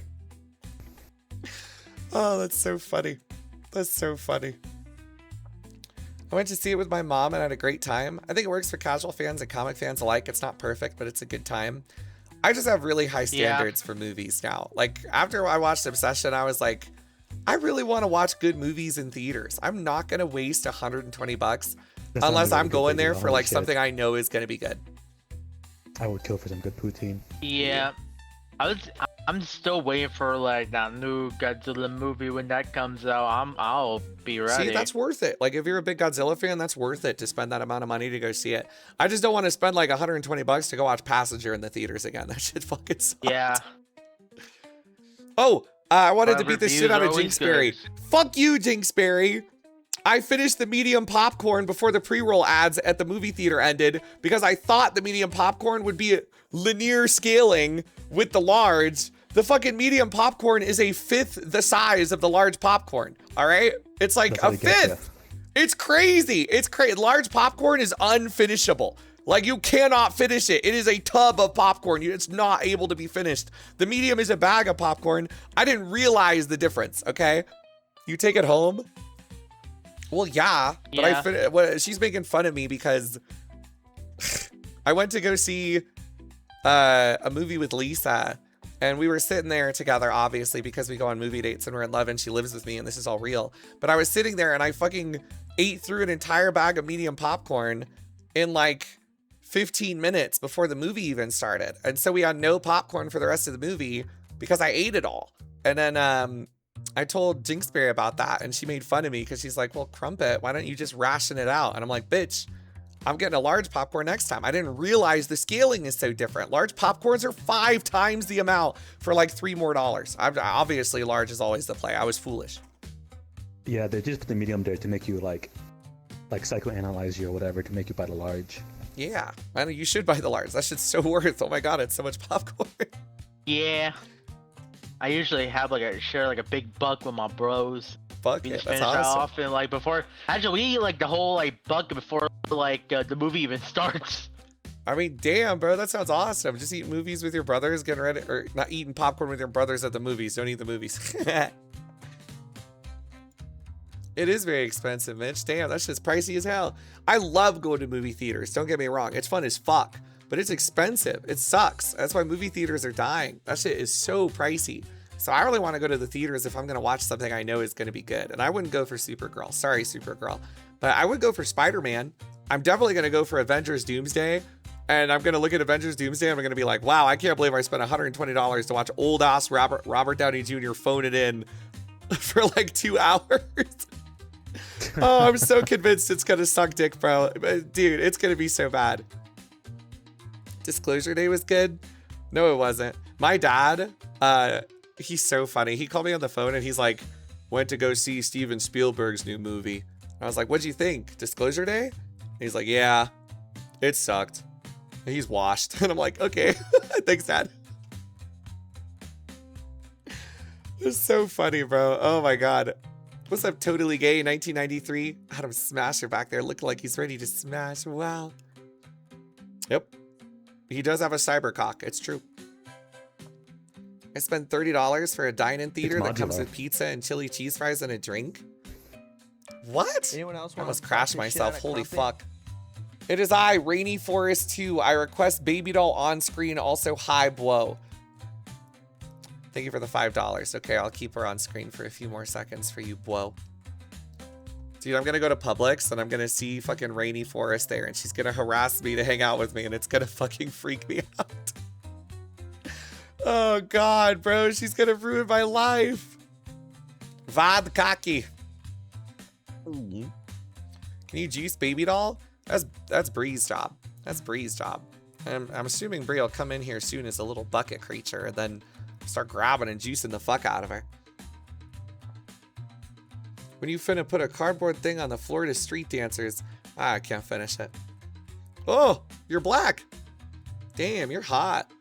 Oh, that's so funny. That's so funny. I went to see it with my mom and had a great time. I think it works for casual fans and comic fans alike. It's not perfect, but it's a good time. I just have really high standards for movies now. Like, after I watched Obsession, I was like, I really want to watch good movies in theaters. I'm not going to waste $120 unless I'm going there for like something I know is going to be good. I would kill for some good poutine. Yeah. I'm still waiting for like that new Godzilla movie when that comes out. I'll be ready. See, that's worth it. Like, if you're a big Godzilla fan, that's worth it to spend that amount of money to go see it. I just don't want to spend like $120 to go watch Passenger in the theaters again. That shit fucking sucks. Yeah. Oh, I wanted to beat the Reviews shit out are of always Jinxberry. good. Fuck you, Jinxberry. I finished the medium popcorn before the pre-roll ads at the movie theater ended because I thought the medium popcorn would be linear scaling with the large. The fucking medium popcorn is a fifth the size of the large popcorn. All right? It's like a fifth. It's crazy. It's crazy. Large popcorn is unfinishable. Like, you cannot finish it. It is a tub of popcorn. It's not able to be finished. The medium is a bag of popcorn. I didn't realize the difference, okay? You take it home? Well, yeah. But well, she's making fun of me because I went to go see a movie with Lisa. And we were sitting there together, obviously, because we go on movie dates and we're in love and she lives with me and this is all real. But I was sitting there and I fucking ate through an entire bag of medium popcorn in like 15 minutes before the movie even started. And so we had no popcorn for the rest of the movie because I ate it all. And then I told Jinxberry about that, and she made fun of me because she's like, well, Crumpet, why don't you just ration it out? And I'm like, bitch, I'm getting a large popcorn next time. I didn't realize the scaling is so different. Large popcorns are 5 times the amount for like $3 more. Obviously, large is always the play. I was foolish. Yeah, they just put the medium there to make you like psychoanalyze you or whatever, to make you buy the large. Yeah, I know you should buy the large. That shit's so worth. Oh my god, it's so much popcorn. Yeah. I usually have share a big buck with my bros. Fuck We it, just that's finish awesome. off and actually we eat the whole buck before the movie even starts. I mean, damn, bro, that sounds awesome. Just eat movies with your brothers, getting ready, or not eating popcorn with your brothers at the movies. Don't eat the movies. It is very expensive, Mitch. Damn, that shit's pricey as hell. I love going to movie theaters. Don't get me wrong. It's fun as fuck, but it's expensive. It sucks. That's why movie theaters are dying. That shit is so pricey. So I really want to go to the theaters if I'm going to watch something I know is going to be good. And I wouldn't go for Supergirl. Sorry, Supergirl. But I would go for Spider-Man. I'm definitely going to go for Avengers Doomsday. And I'm going to look at Avengers Doomsday and I'm going to be like, wow, I can't believe I spent $120 to watch old ass Robert Downey Jr. phone it in for 2 hours. Oh, I'm so convinced it's going to suck dick, bro. Dude, it's going to be so bad. Disclosure Day was good? No, it wasn't. My dad, he's so funny. He called me on the phone and he's like, went to go see Steven Spielberg's new movie. I was like, what'd you think? Disclosure Day? And he's like, yeah, it sucked. And he's washed. And I'm like, okay, thanks, Dad. It's so funny, bro. Oh my God. What's up, Totally Gay 1993? Adam Smasher back there looking like he's ready to smash. Wow. Yep. He does have a cybercock. It's true. I spent $30 for a dine-in theater that comes with pizza and chili cheese fries and a drink. What? Anyone else I want almost to crashed myself. Holy fuck. It is I, Rainy Forest 2. I request baby doll on screen. Also, hi, Blow. Thank you for the $5. Okay, I'll keep her on screen for a few more seconds for you, Blow. Dude, I'm gonna go to Publix and I'm gonna see fucking Rainy Forest there and she's gonna harass me to hang out with me and it's gonna fucking freak me out. Oh God, bro, she's gonna ruin my life. Vodkaki. Can you juice baby doll? That's Bree's job. That's Bree's job. I'm assuming Bree will come in here soon as a little bucket creature and then start grabbing and juicing the fuck out of her. When you finna put a cardboard thing on the floor to street dancers. I can't finish it. Oh, you're black. Damn, you're hot.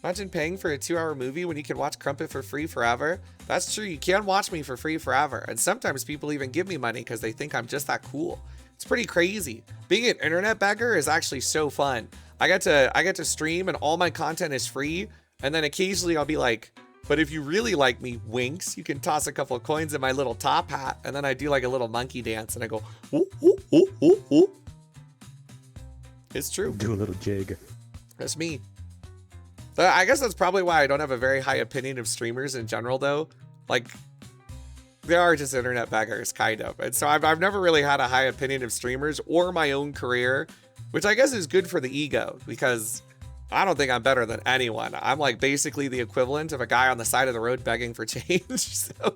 Imagine paying for a 2-hour movie when you can watch Crumpet for free forever. That's true, you can watch me for free forever. And sometimes people even give me money because they think I'm just that cool. It's pretty crazy. Being an internet beggar is actually so fun. I get to stream and all my content is free. And then occasionally I'll be like, but if you really like me, winks, you can toss a couple of coins in my little top hat. And then I do a little monkey dance and I go, ooh, ooh, ooh, ooh, ooh. It's true. Do a little jig. That's me. I guess that's probably why I don't have a very high opinion of streamers in general, though. They are just internet beggars, kind of. And so I've never really had a high opinion of streamers or my own career, which I guess is good for the ego, because I don't think I'm better than anyone. I'm basically the equivalent of a guy on the side of the road begging for change. So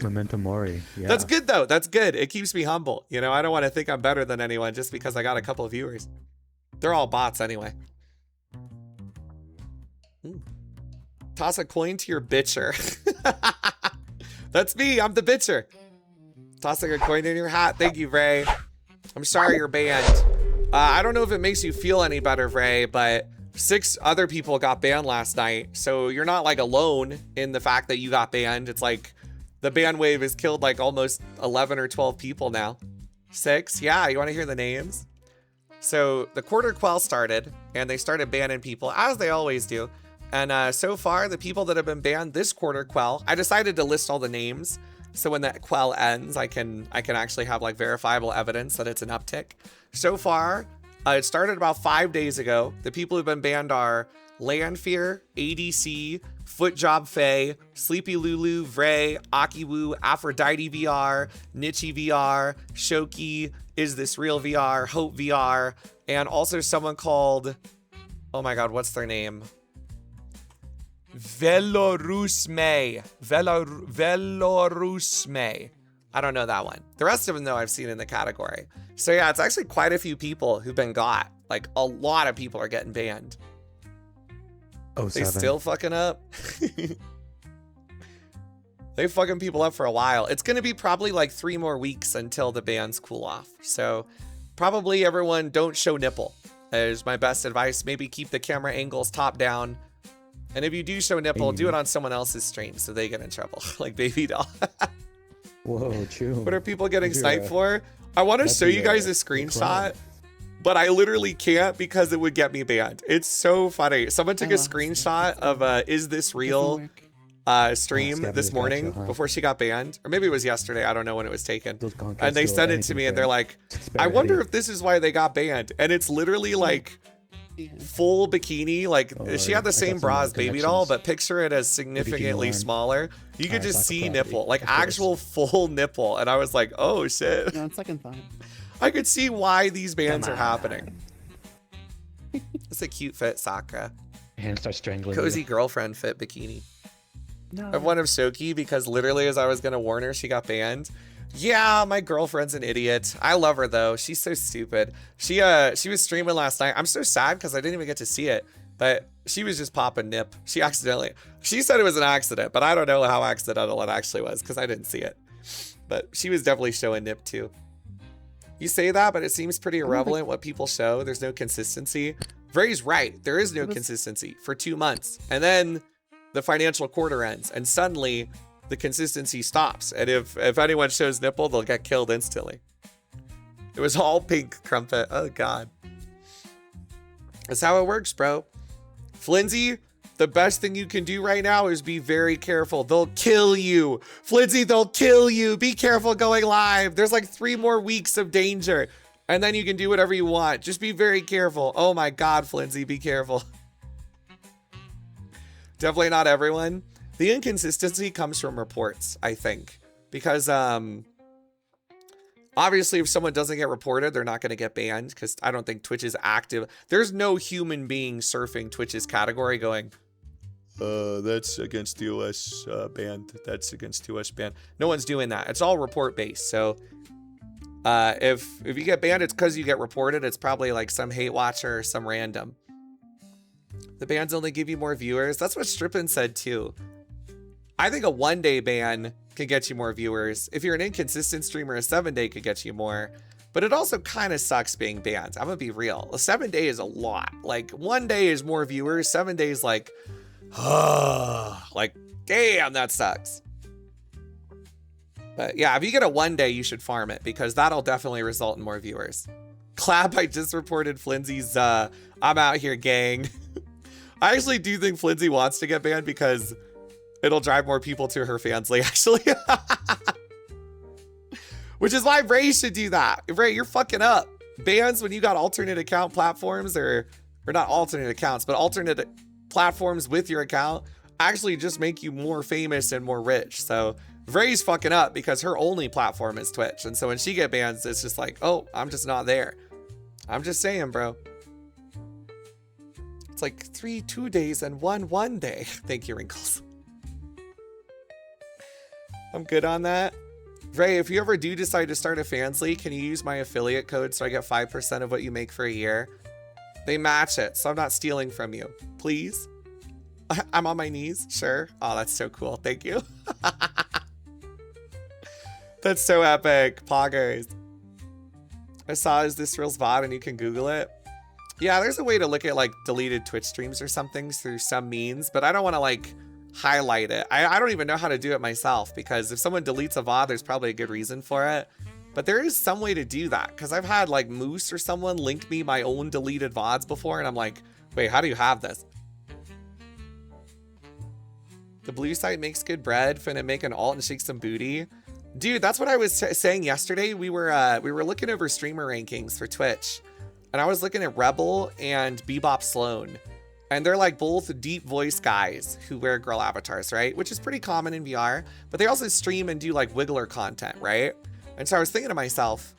Memento Mori. Yeah. That's good, though. That's good. It keeps me humble. You know, I don't want to think I'm better than anyone just because I got a couple of viewers. They're all bots anyway. Toss a coin to your bitcher. That's me. I'm the bitcher. Tossing a coin in your hat. Thank you, Ray. I'm sorry you're banned. I don't know if it makes you feel any better, Ray, but 6 other people got banned last night. So you're not alone in the fact that you got banned. It's the ban wave has killed almost 11 or 12 people now. 6? Yeah, you want to hear the names? So the quarter quell started and they started banning people as they always do. And so far, the people that have been banned this quarter quell, I decided to list all the names. So when that quell ends, I can actually have verifiable evidence that it's an uptick. So far, it started about 5 days ago. The people who've been banned are Landfear, ADC, Footjob Faye, Sleepy Lulu, Vray, Akiwoo, Aphrodite VR, Nichi VR, Shoki, Is This Real VR, Hope VR, and also someone called, oh my god, what's their name? Velorusme. Velorusme. I don't know that one. The rest of them, though, I've seen in the category. So yeah, it's actually quite a few people who've been got. Like, a lot of people are getting banned. Oh, They still fucking up. They fucking people up for a while. It's going to be probably like 3 more weeks until the bans cool off. So probably everyone don't show nipple is my best advice. Maybe keep the camera angles top down. And if you do show nipple, do it on someone else's stream so they get in trouble. Like Baby Doll. Whoa, true. What are people getting sniped for? I want to show you guys a screenshot, but I literally can't because it would get me banned. It's so funny. Someone took a screenshot of Is This Real stream this morning before she got banned. Or maybe it was yesterday. I don't know when it was taken. And they sent it to me and they're like, I wonder if this is why they got banned. And it's literally like full bikini. Like she had the same bra as Baby Doll, but picture it as significantly smaller. You could just see nipple, like actual full nipple. And I was like, oh shit. No, second thought. I could see why these bans are happening. It's a cute fit, Sakura. And start strangling. Cozy girlfriend fit bikini. No. I have one of Shoki because literally as I was gonna warn her, she got banned. Yeah, my girlfriend's an idiot. I love her though. She's so stupid. She was streaming last night. I'm so sad because I didn't even get to see it, but she was just popping nip. She said it was an accident, but I don't know how accidental it actually was because I didn't see it. But she was definitely showing nip too. You say that, but it seems pretty irrelevant what people show. There's no consistency. Vray's right. There is no consistency for 2 months. And then the financial quarter ends and suddenly the consistency stops. And if anyone shows nipple, they'll get killed instantly. It was all pink, Crumpet. Oh God. That's how it works, bro. Flinzy, the best thing you can do right now is be very careful. They'll kill you. Flinzy, they'll kill you. Be careful going live. There's like 3 more weeks of danger. And then you can do whatever you want. Just be very careful. Oh my God, Flinzy, be careful. Definitely not everyone. The inconsistency comes from reports, I think. Because obviously if someone doesn't get reported, they're not going to get banned. Because I don't think Twitch is active. There's no human being surfing Twitch's category going, that's against the OS banned. That's against the OS banned. No one's doing that. It's all report based. So if you get banned, it's because you get reported. It's probably like some hate watcher or some random. The bans only give you more viewers. That's what Strippin said too. I think a 1-day ban could get you more viewers. If you're an inconsistent streamer, a 7-day could get you more. But it also kind of sucks being banned. I'm gonna be real. A 7-day is a lot. Like 1 day is more viewers. 7 days like, like, damn, that sucks. But yeah, if you get a 1 day, you should farm it because that'll definitely result in more viewers. Clap, I just reported Flinzy's I'm out here gang. I actually do think Flinzy wants to get banned because it'll drive more people to her fansly, actually. Which is why Ray should do that. Ray, you're fucking up. Bans when you got alternate account platforms or not alternate accounts, but alternate platforms with your account actually just make you more famous and more rich. So Ray's fucking up because her only platform is Twitch. And so when she get banned, it's just like, oh, I'm just not there. I'm just saying, bro. It's like 3 2 days and 1 day. Thank you, Wrinkles. I'm good on that. Ray, if you ever do decide to start a fansly, can you use my affiliate code so I get 5% of what you make for a year? They match it, so I'm not stealing from you. Please? I'm on my knees? Sure. Oh, that's so cool. Thank you. That's so epic. Poggers. I saw Is This Real VOD and you can Google it. Yeah, there's a way to look at like deleted Twitch streams or something through some means, but I don't want to like highlight it. I don't even know how to do it myself because if someone deletes a VOD, there's probably a good reason for it. But there is some way to do that because I've had like Moose or someone link me my own deleted VODs before and I'm like, wait, how do you have this? The blue site makes good bread. Finna make an alt and shake some booty. Dude, that's what I was saying yesterday. We were looking over streamer rankings for Twitch. And I was looking at Rebel and Bebop Sloan. And they're like both deep voice guys who wear girl avatars, right? Which is pretty common in VR, but they also stream and do like Wiggler content, right? And so I was thinking to myself,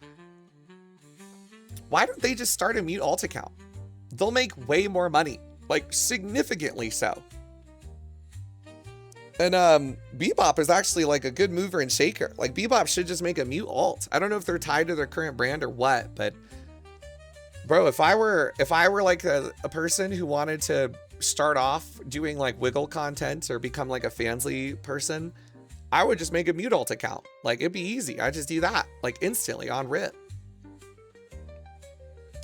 why don't they just start a mute alt account? They'll make way more money, like significantly so. And Bebop is actually like a good mover and shaker. Like Bebop should just make a mute alt. I don't know if they're tied to their current brand or what, but bro, if I were like a person who wanted to start off doing like Wiggle content or become like a Fansly person, I would just make a mute alt account. Like it'd be easy. I just do that like instantly on rip.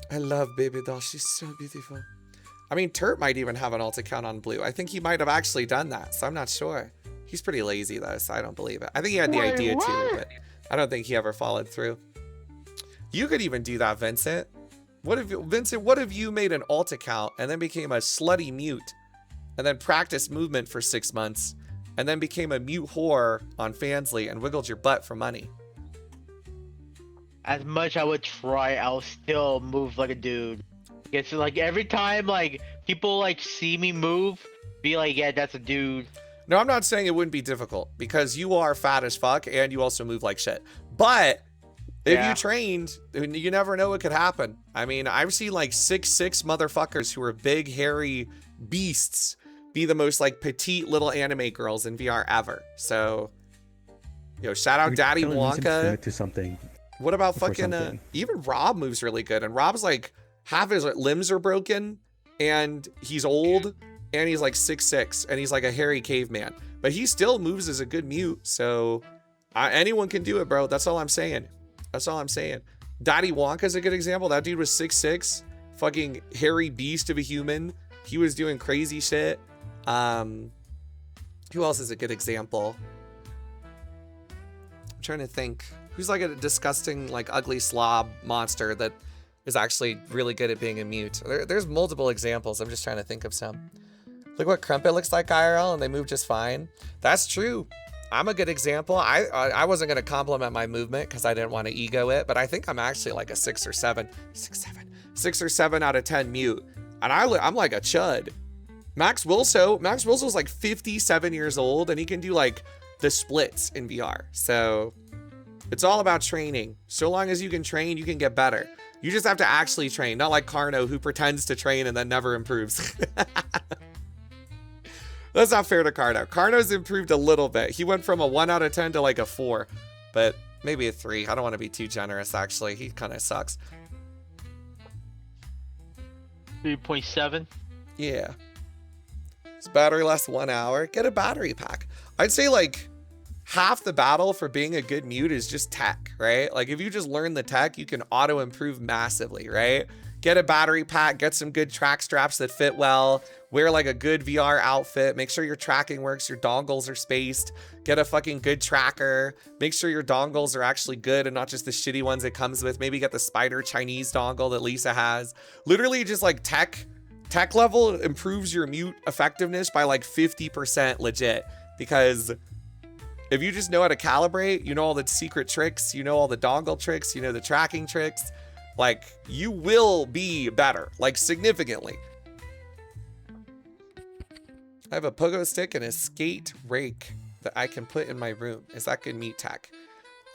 I love Baby Doll. She's so beautiful. I mean, Turt might even have an alt account on Blue. I think he might have actually done that, so I'm not sure. He's pretty lazy though, so I don't believe it. I think he had the idea too, but I don't think he ever followed through. You could even do that, Vincent. What if you made an alt account and then became a slutty mute and then practiced movement for 6 months and then became a mute whore on Fansly and wiggled your butt for money? As much I would try, I'll still move like a dude. It's like every time like people like see me move, be like, yeah, that's a dude. No, I'm not saying it wouldn't be difficult because you are fat as fuck and you also move like shit. But if you trained, you never know what could happen. I mean, I've seen like 6'6" motherfuckers who are big, hairy beasts be the most like petite little anime girls in VR ever. So, yo, shout out Daddy Wonka. To something. What about fucking, even Rob moves really good. And Rob's like, half his limbs are broken and he's old and he's like 6'6" and he's like a hairy caveman. But he still moves as a good mute. So anyone can do it, bro. That's all I'm saying. That's all I'm saying. Daddy Wonka's a good example. That dude was 6'6", fucking hairy beast of a human. He was doing crazy shit. Who else is a good example? I'm trying to think. Who's like a disgusting, like ugly slob monster that is actually really good at being a mute? There's multiple examples. I'm just trying to think of some. Look what Crumpet looks like IRL and they move just fine. That's true. I'm a good example. I wasn't going to compliment my movement because I didn't want to ego it, but I think I'm actually like a 6 or 7 out of 10 mute. And I'm like a chud. Max Wilso's like 57 years old and he can do like the splits in VR. So it's all about training. So long as you can train, you can get better. You just have to actually train, not like Carno who pretends to train and then never improves. That's not fair to Carno. Carno's improved a little bit. He went from a 1 out of 10 to like a 4, but maybe a 3. I don't want to be too generous, actually. He kind of sucks. 3.7. Yeah. His battery lasts 1 hour. Get a battery pack. I'd say like half the battle for being a good mute is just tech, right? Like if you just learn the tech, you can auto improve massively, right? Get a battery pack, get some good track straps that fit well, wear like a good VR outfit, make sure your tracking works, your dongles are spaced, get a fucking good tracker, make sure your dongles are actually good and not just the shitty ones it comes with. Maybe get the spider Chinese dongle that Lisa has. Literally just like tech level improves your mute effectiveness by like 50% legit, because if you just know how to calibrate, you know all the secret tricks, you know all the dongle tricks, you know the tracking tricks, like you will be better, like significantly. I have a pogo stick and a skate rake that I can put in my room. Is that good meat tech?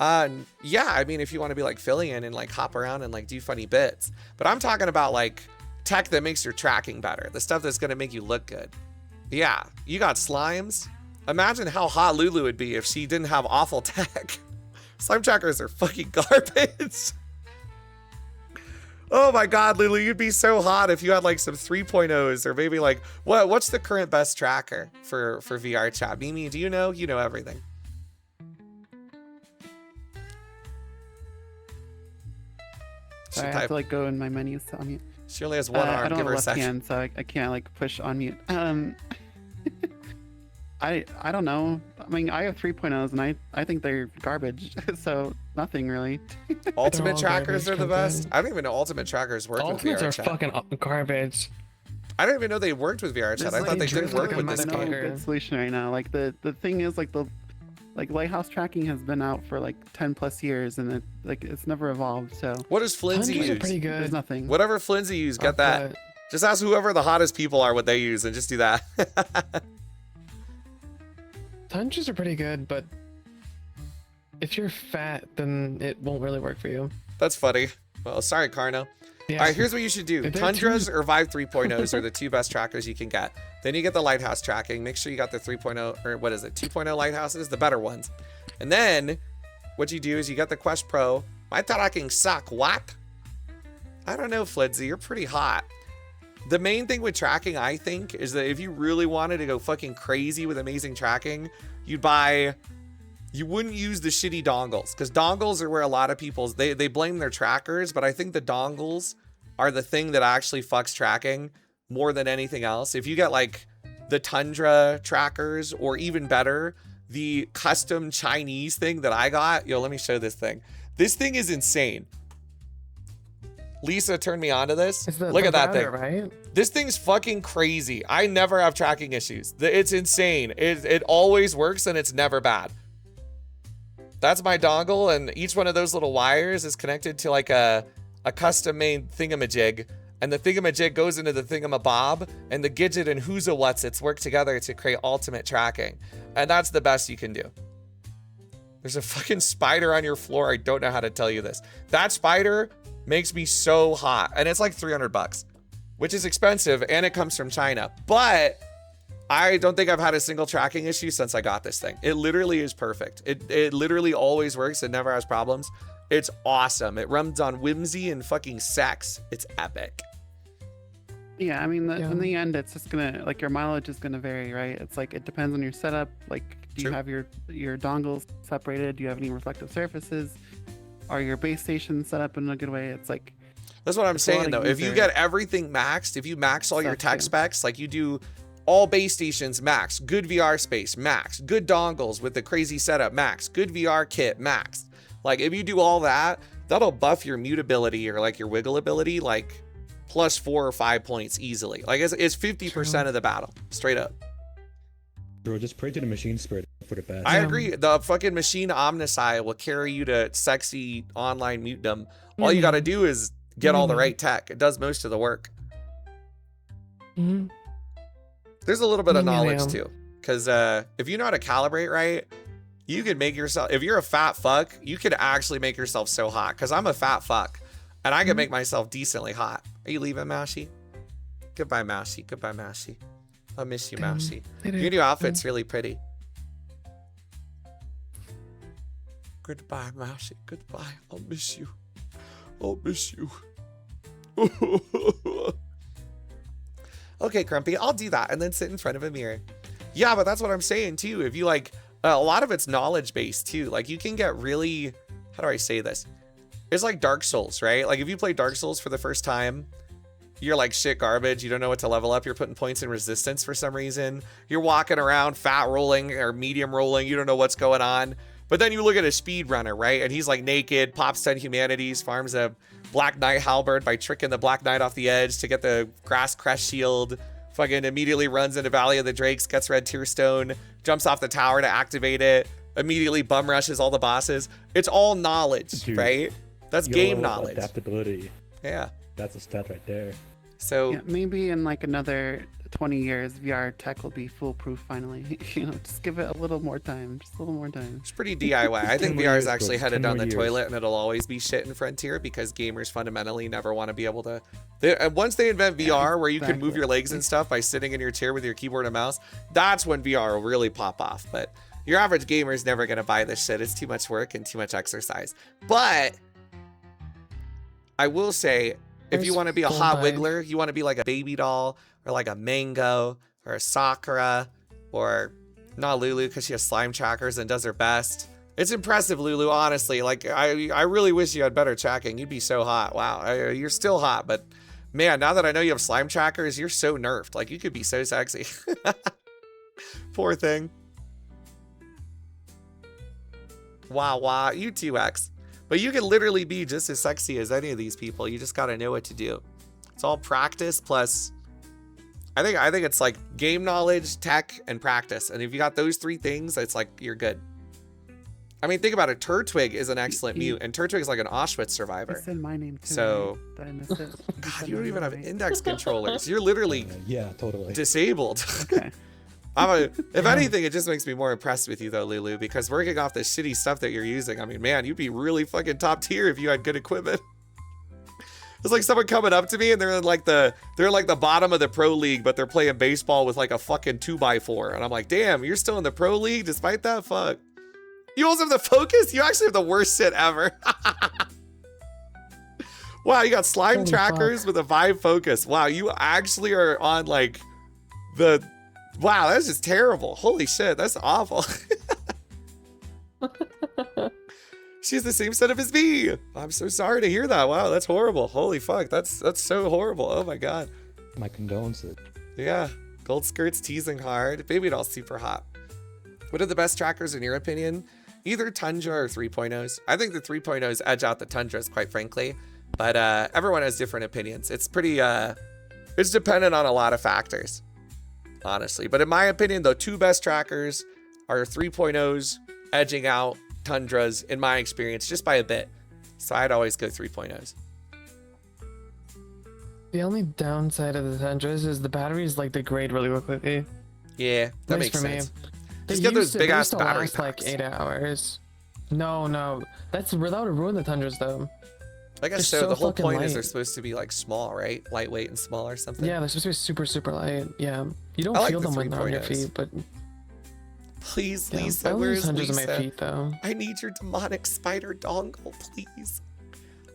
Yeah, I mean, if you want to be like Fillion and like hop around and like do funny bits, but I'm talking about like tech that makes your tracking better, the stuff that's going to make you look good. Yeah, you got slimes. Imagine how hot Lulu would be if she didn't have awful tech. Slime trackers are fucking garbage. Oh my God, Lulu, you'd be so hot if you had like some 3.0s or maybe like, what's the current best tracker for VRCHAT? Mimi, do you know? You know everything. Sorry, I have to like go in my menus to unmute. She only has one arm. I don't Give have her a a left second. hand, so I can't like push unmute. I don't know. I mean, I have 3.0s and I think they're garbage. So nothing really. Ultimate trackers are the best. I don't even know ultimate trackers work with VRChat. Ultimates are fucking garbage. I didn't even know they worked with VRChat. I thought they didn't work with this no game. good solution right now. Like the thing is like Lighthouse tracking has been out for like 10+ years and it's never evolved. So what does Flimsy use? Pretty good. There's nothing. Whatever Flimsy use, get that. Just ask whoever the hottest people are what they use and just do that. Tundras are pretty good, but if you're fat, then it won't really work for you. That's funny. Well, sorry, Carno. Yeah. All right, here's what you should do. Tundras or Vive 3.0s are the two best trackers you can get. Then you get the lighthouse tracking. Make sure you got the 3.0, or what is it, 2.0 lighthouses, the better ones. And then what you do is you got the Quest Pro. My tracking suck. What? I don't know, Flidzy. You're pretty hot. The main thing with tracking, I think, is that if you really wanted to go fucking crazy with amazing tracking, you wouldn't use the shitty dongles, because dongles are where a lot of people, they blame their trackers, but I think the dongles are the thing that actually fucks tracking more than anything else. If you get like the Tundra trackers, or even better, the custom Chinese thing that I got, yo, let me show this thing. This thing is insane. Lisa turned me on to this. Look at that thing. Right? This thing's fucking crazy. I never have tracking issues. It's insane. It always works and it's never bad. That's my dongle, and each one of those little wires is connected to like a custom made thingamajig, and the thingamajig goes into the thingamabob, and the Gidget and Whoozawhatsits work together to create ultimate tracking. And that's the best you can do. There's a fucking spider on your floor. I don't know how to tell you this. That spider makes me so hot, and it's like 300 bucks, which is expensive, and it comes from China. But I don't think I've had a single tracking issue since I got this thing. It literally is perfect. It literally always works. It never has problems. It's awesome. It runs on whimsy and fucking sex. It's epic. Yeah, I mean, in the end, it's just gonna, like, your mileage is gonna vary, right? It's like, it depends on your setup. Like, do you have your dongles separated? Do you have any reflective surfaces? Are your base stations set up in a good way? It's like, that's what I'm saying though. If you get everything maxed, if you max all your tech specs, like you do all base stations max, good VR space max, good dongles with the crazy setup max, good VR kit max. Like if you do all that, that'll buff your mutability or like your wiggle ability like plus 4 or 5 points easily. Like it's 50% of the battle, straight up. Bro, just pray to the machine spirit for the best. I agree. The fucking machine Omnisci will carry you to sexy online mutedom. All you got to do is get all the right tech. It does most of the work. There's a little bit of knowledge too, because if you know how to calibrate right, you can make yourself, if you're a fat fuck, you could actually make yourself so hot, because I'm a fat fuck and I can make myself decently hot. Are you leaving, Mashi? Goodbye, Mashi. Goodbye, Mashi. I'll miss you, Mashi. Your new outfit's really pretty. Goodbye, Mashi. Goodbye. I'll miss you. I'll miss you. Okay, Crumpy, I'll do that and then sit in front of a mirror. Yeah, but that's what I'm saying too. If you like, a lot of it's knowledge based too. Like you can get really, how do I say this? It's like Dark Souls, right? Like if you play Dark Souls for the first time, you're like shit garbage. You don't know what to level up. You're putting points in resistance for some reason. You're walking around fat rolling or medium rolling. You don't know what's going on. But then you look at a speedrunner, right? And he's like naked, pops 10 humanities, farms a Black Knight halberd by tricking the Black Knight off the edge to get the grass crest shield, fucking immediately runs into Valley of the Drakes, gets red tier stone, jumps off the tower to activate it, immediately bum rushes all the bosses. It's all knowledge, right? That's game knowledge. Adaptability. Yeah. That's a stat right there. So yeah, maybe in like another 20 years, VR tech will be foolproof finally. You know, just give it a little more time. Just a little more time. It's pretty DIY. I think VR is actually headed down the toilet, and it'll always be shit in Frontier because gamers fundamentally never want to be able to. Once they invent VR where you can move your legs and stuff by sitting in your chair with your keyboard and mouse, that's when VR will really pop off. But your average gamer is never going to buy this shit. It's too much work and too much exercise. But I will say, if you want to be a hot wiggler, you want to be like a baby doll or like a Mango or a Sakura or not Lulu because she has slime trackers and does her best. It's impressive, Lulu, honestly. Like, I really wish you had better tracking. You'd be so hot. Wow, you're still hot, but man, now that I know you have slime trackers, you're so nerfed. Like, you could be so sexy. Poor thing. Wow, you too, X. But you can literally be just as sexy as any of these people. You just gotta know what to do. It's all practice plus, I think it's like game knowledge, tech, and practice. And if you got those three things, it's like you're good. I mean, think about it. Turtwig is an excellent mute, and Turtwig is like an Auschwitz He survivor. said my name too. So, right? Did I miss it? He God, said you don't my even have name, right? index controllers. You're literally Yeah, totally. disabled. Okay. If anything, it just makes me more impressed with you though, Lulu, because working off the shitty stuff that you're using, I mean, man, you'd be really fucking top tier if you had good equipment. It's like someone coming up to me and they're in like the bottom of the pro league, but they're playing baseball with like a fucking 2x4. And I'm like, damn, you're still in the pro league despite that? Fuck. You also have the focus? You actually have the worst shit ever. Wow, you got slime Holy trackers fuck. with a Vive focus. Wow, you actually are on like the... Wow, that's just terrible. Holy shit, that's awful. She's the same setup as me. I'm so sorry to hear that. Wow, that's horrible. Holy fuck, that's so horrible. Oh my god. My condolences. Yeah, gold skirts teasing hard. Baby doll super hot. What are the best trackers in your opinion? Either Tundra or 3.0s. I think the 3.0s edge out the Tundras, quite frankly. But everyone has different opinions. It's pretty, it's dependent on a lot of factors, honestly. But in my opinion, the two best trackers are 3.0s edging out Tundras, in my experience, just by a bit. So I'd always go 3.0s. The only downside of the Tundras is the batteries like degrade really quickly. Yeah, that At makes least for me. sense. They Just get those used to- big they ass used to battery last like packs. 8 hours. No, that's that would ruin the Tundras though. I guess They're so. The whole fucking point is light. they're supposed to be like small, right? Lightweight and small or something. Yeah, they're supposed to be super, super light. Yeah, you don't I like feel the them when they're on your 3.0s. feet, but Please, yeah, Lisa, I where's lose hundreds Lisa? of my feet though. I need your demonic spider dongle, please.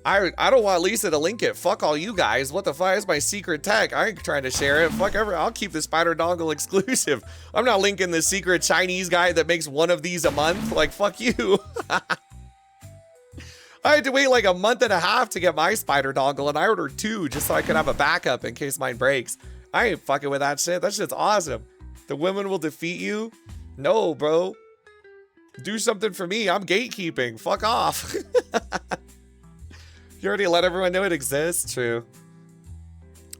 I don't want Lisa to link it. Fuck all you guys. What the fuck is my secret tech? I ain't trying to share it. Fuck ever. I'll keep the spider dongle exclusive. I'm not linking the secret Chinese guy that makes one of these a month. Like, fuck you. I had to wait like a month and a half to get my spider dongle, and I ordered 2 just so I could have a backup in case mine breaks. I ain't fucking with that shit. That shit's awesome. The women will defeat you? No, bro. Do something for me. I'm gatekeeping. Fuck off. You already let everyone know it exists? True.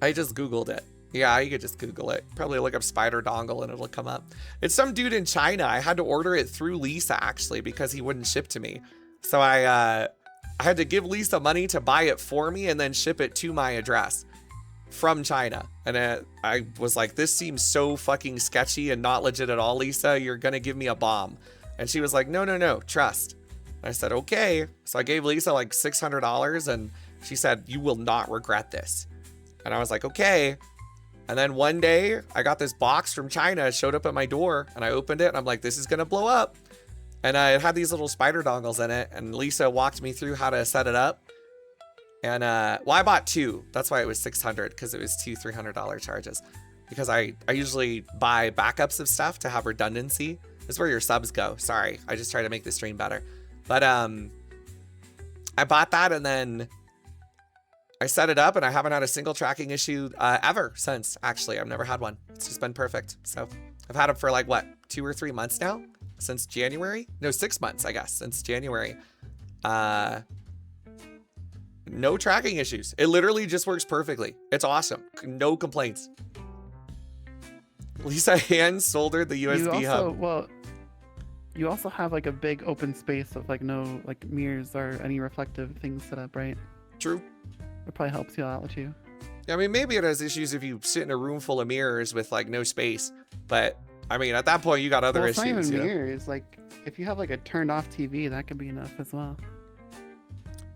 I just Googled it. Yeah, you could just Google it. Probably look up spider dongle and it'll come up. It's some dude in China. I had to order it through Lisa actually because he wouldn't ship to me. So I had to give Lisa money to buy it for me and then ship it to my address from China. And I was like, this seems so fucking sketchy and not legit at all, Lisa. You're gonna give me a bomb. And she was like, no, trust. I said, okay. So I gave Lisa like $600 and she said, you will not regret this. And I was like, okay. And then one day I got this box from China, it showed up at my door and I opened it and I'm like, this is gonna blow up. And it had these little spider dongles in it and Lisa walked me through how to set it up. And well, I bought 2. That's why it was $600 because it was 2 $300 charges. Because I usually buy backups of stuff to have redundancy. This is where your subs go. Sorry, I just try to make the stream better. But I bought that and then I set it up and I haven't had a single tracking issue ever since. Actually, I've never had one. It's just been perfect. So I've had it for like what, 2 or 3 months now? Since January? No, 6 months, I guess, since January. No tracking issues. It literally just works perfectly. It's awesome. No complaints. Lisa hand soldered the USB hub. Well, you also have like a big open space of like no like mirrors or any reflective things set up, right? True. It probably helps you out too. I mean, maybe it has issues if you sit in a room full of mirrors with like no space, but I mean, at that point you got other Well, it's issues. not even You know? mirrors. Like if you have like a turned off TV, that could be enough as well.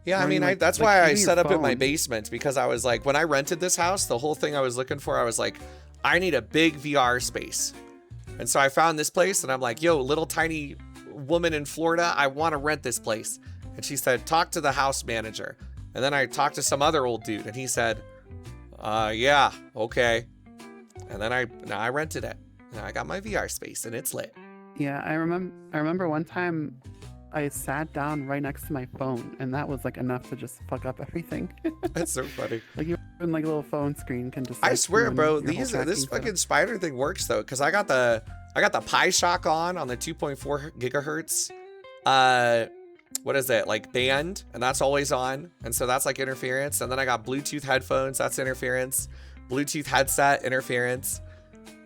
Yeah, I Or mean, like- that's like why I even your set up in my phone. basement because I was like, when I rented this house, the whole thing I was looking for, I was like, I need a big VR space. And so I found this place and I'm like, yo, little tiny woman in Florida, I want to rent this place. And she said, talk to the house manager. And then I talked to some other old dude and he said, yeah, okay. And then I rented it. Now I got my VR space and it's lit. Yeah, I remember one time I sat down right next to my phone, and that was like enough to just fuck up everything. That's so funny. Like even like a little phone screen can just. I like, swear, ruin bro, your whole this tracking fucking setup. spider thing works though, because I got the Pi Shock on the 2.4 gigahertz. What is it, like band, and that's always on, and so that's like interference. And then I got Bluetooth headphones, that's interference. Bluetooth headset, interference.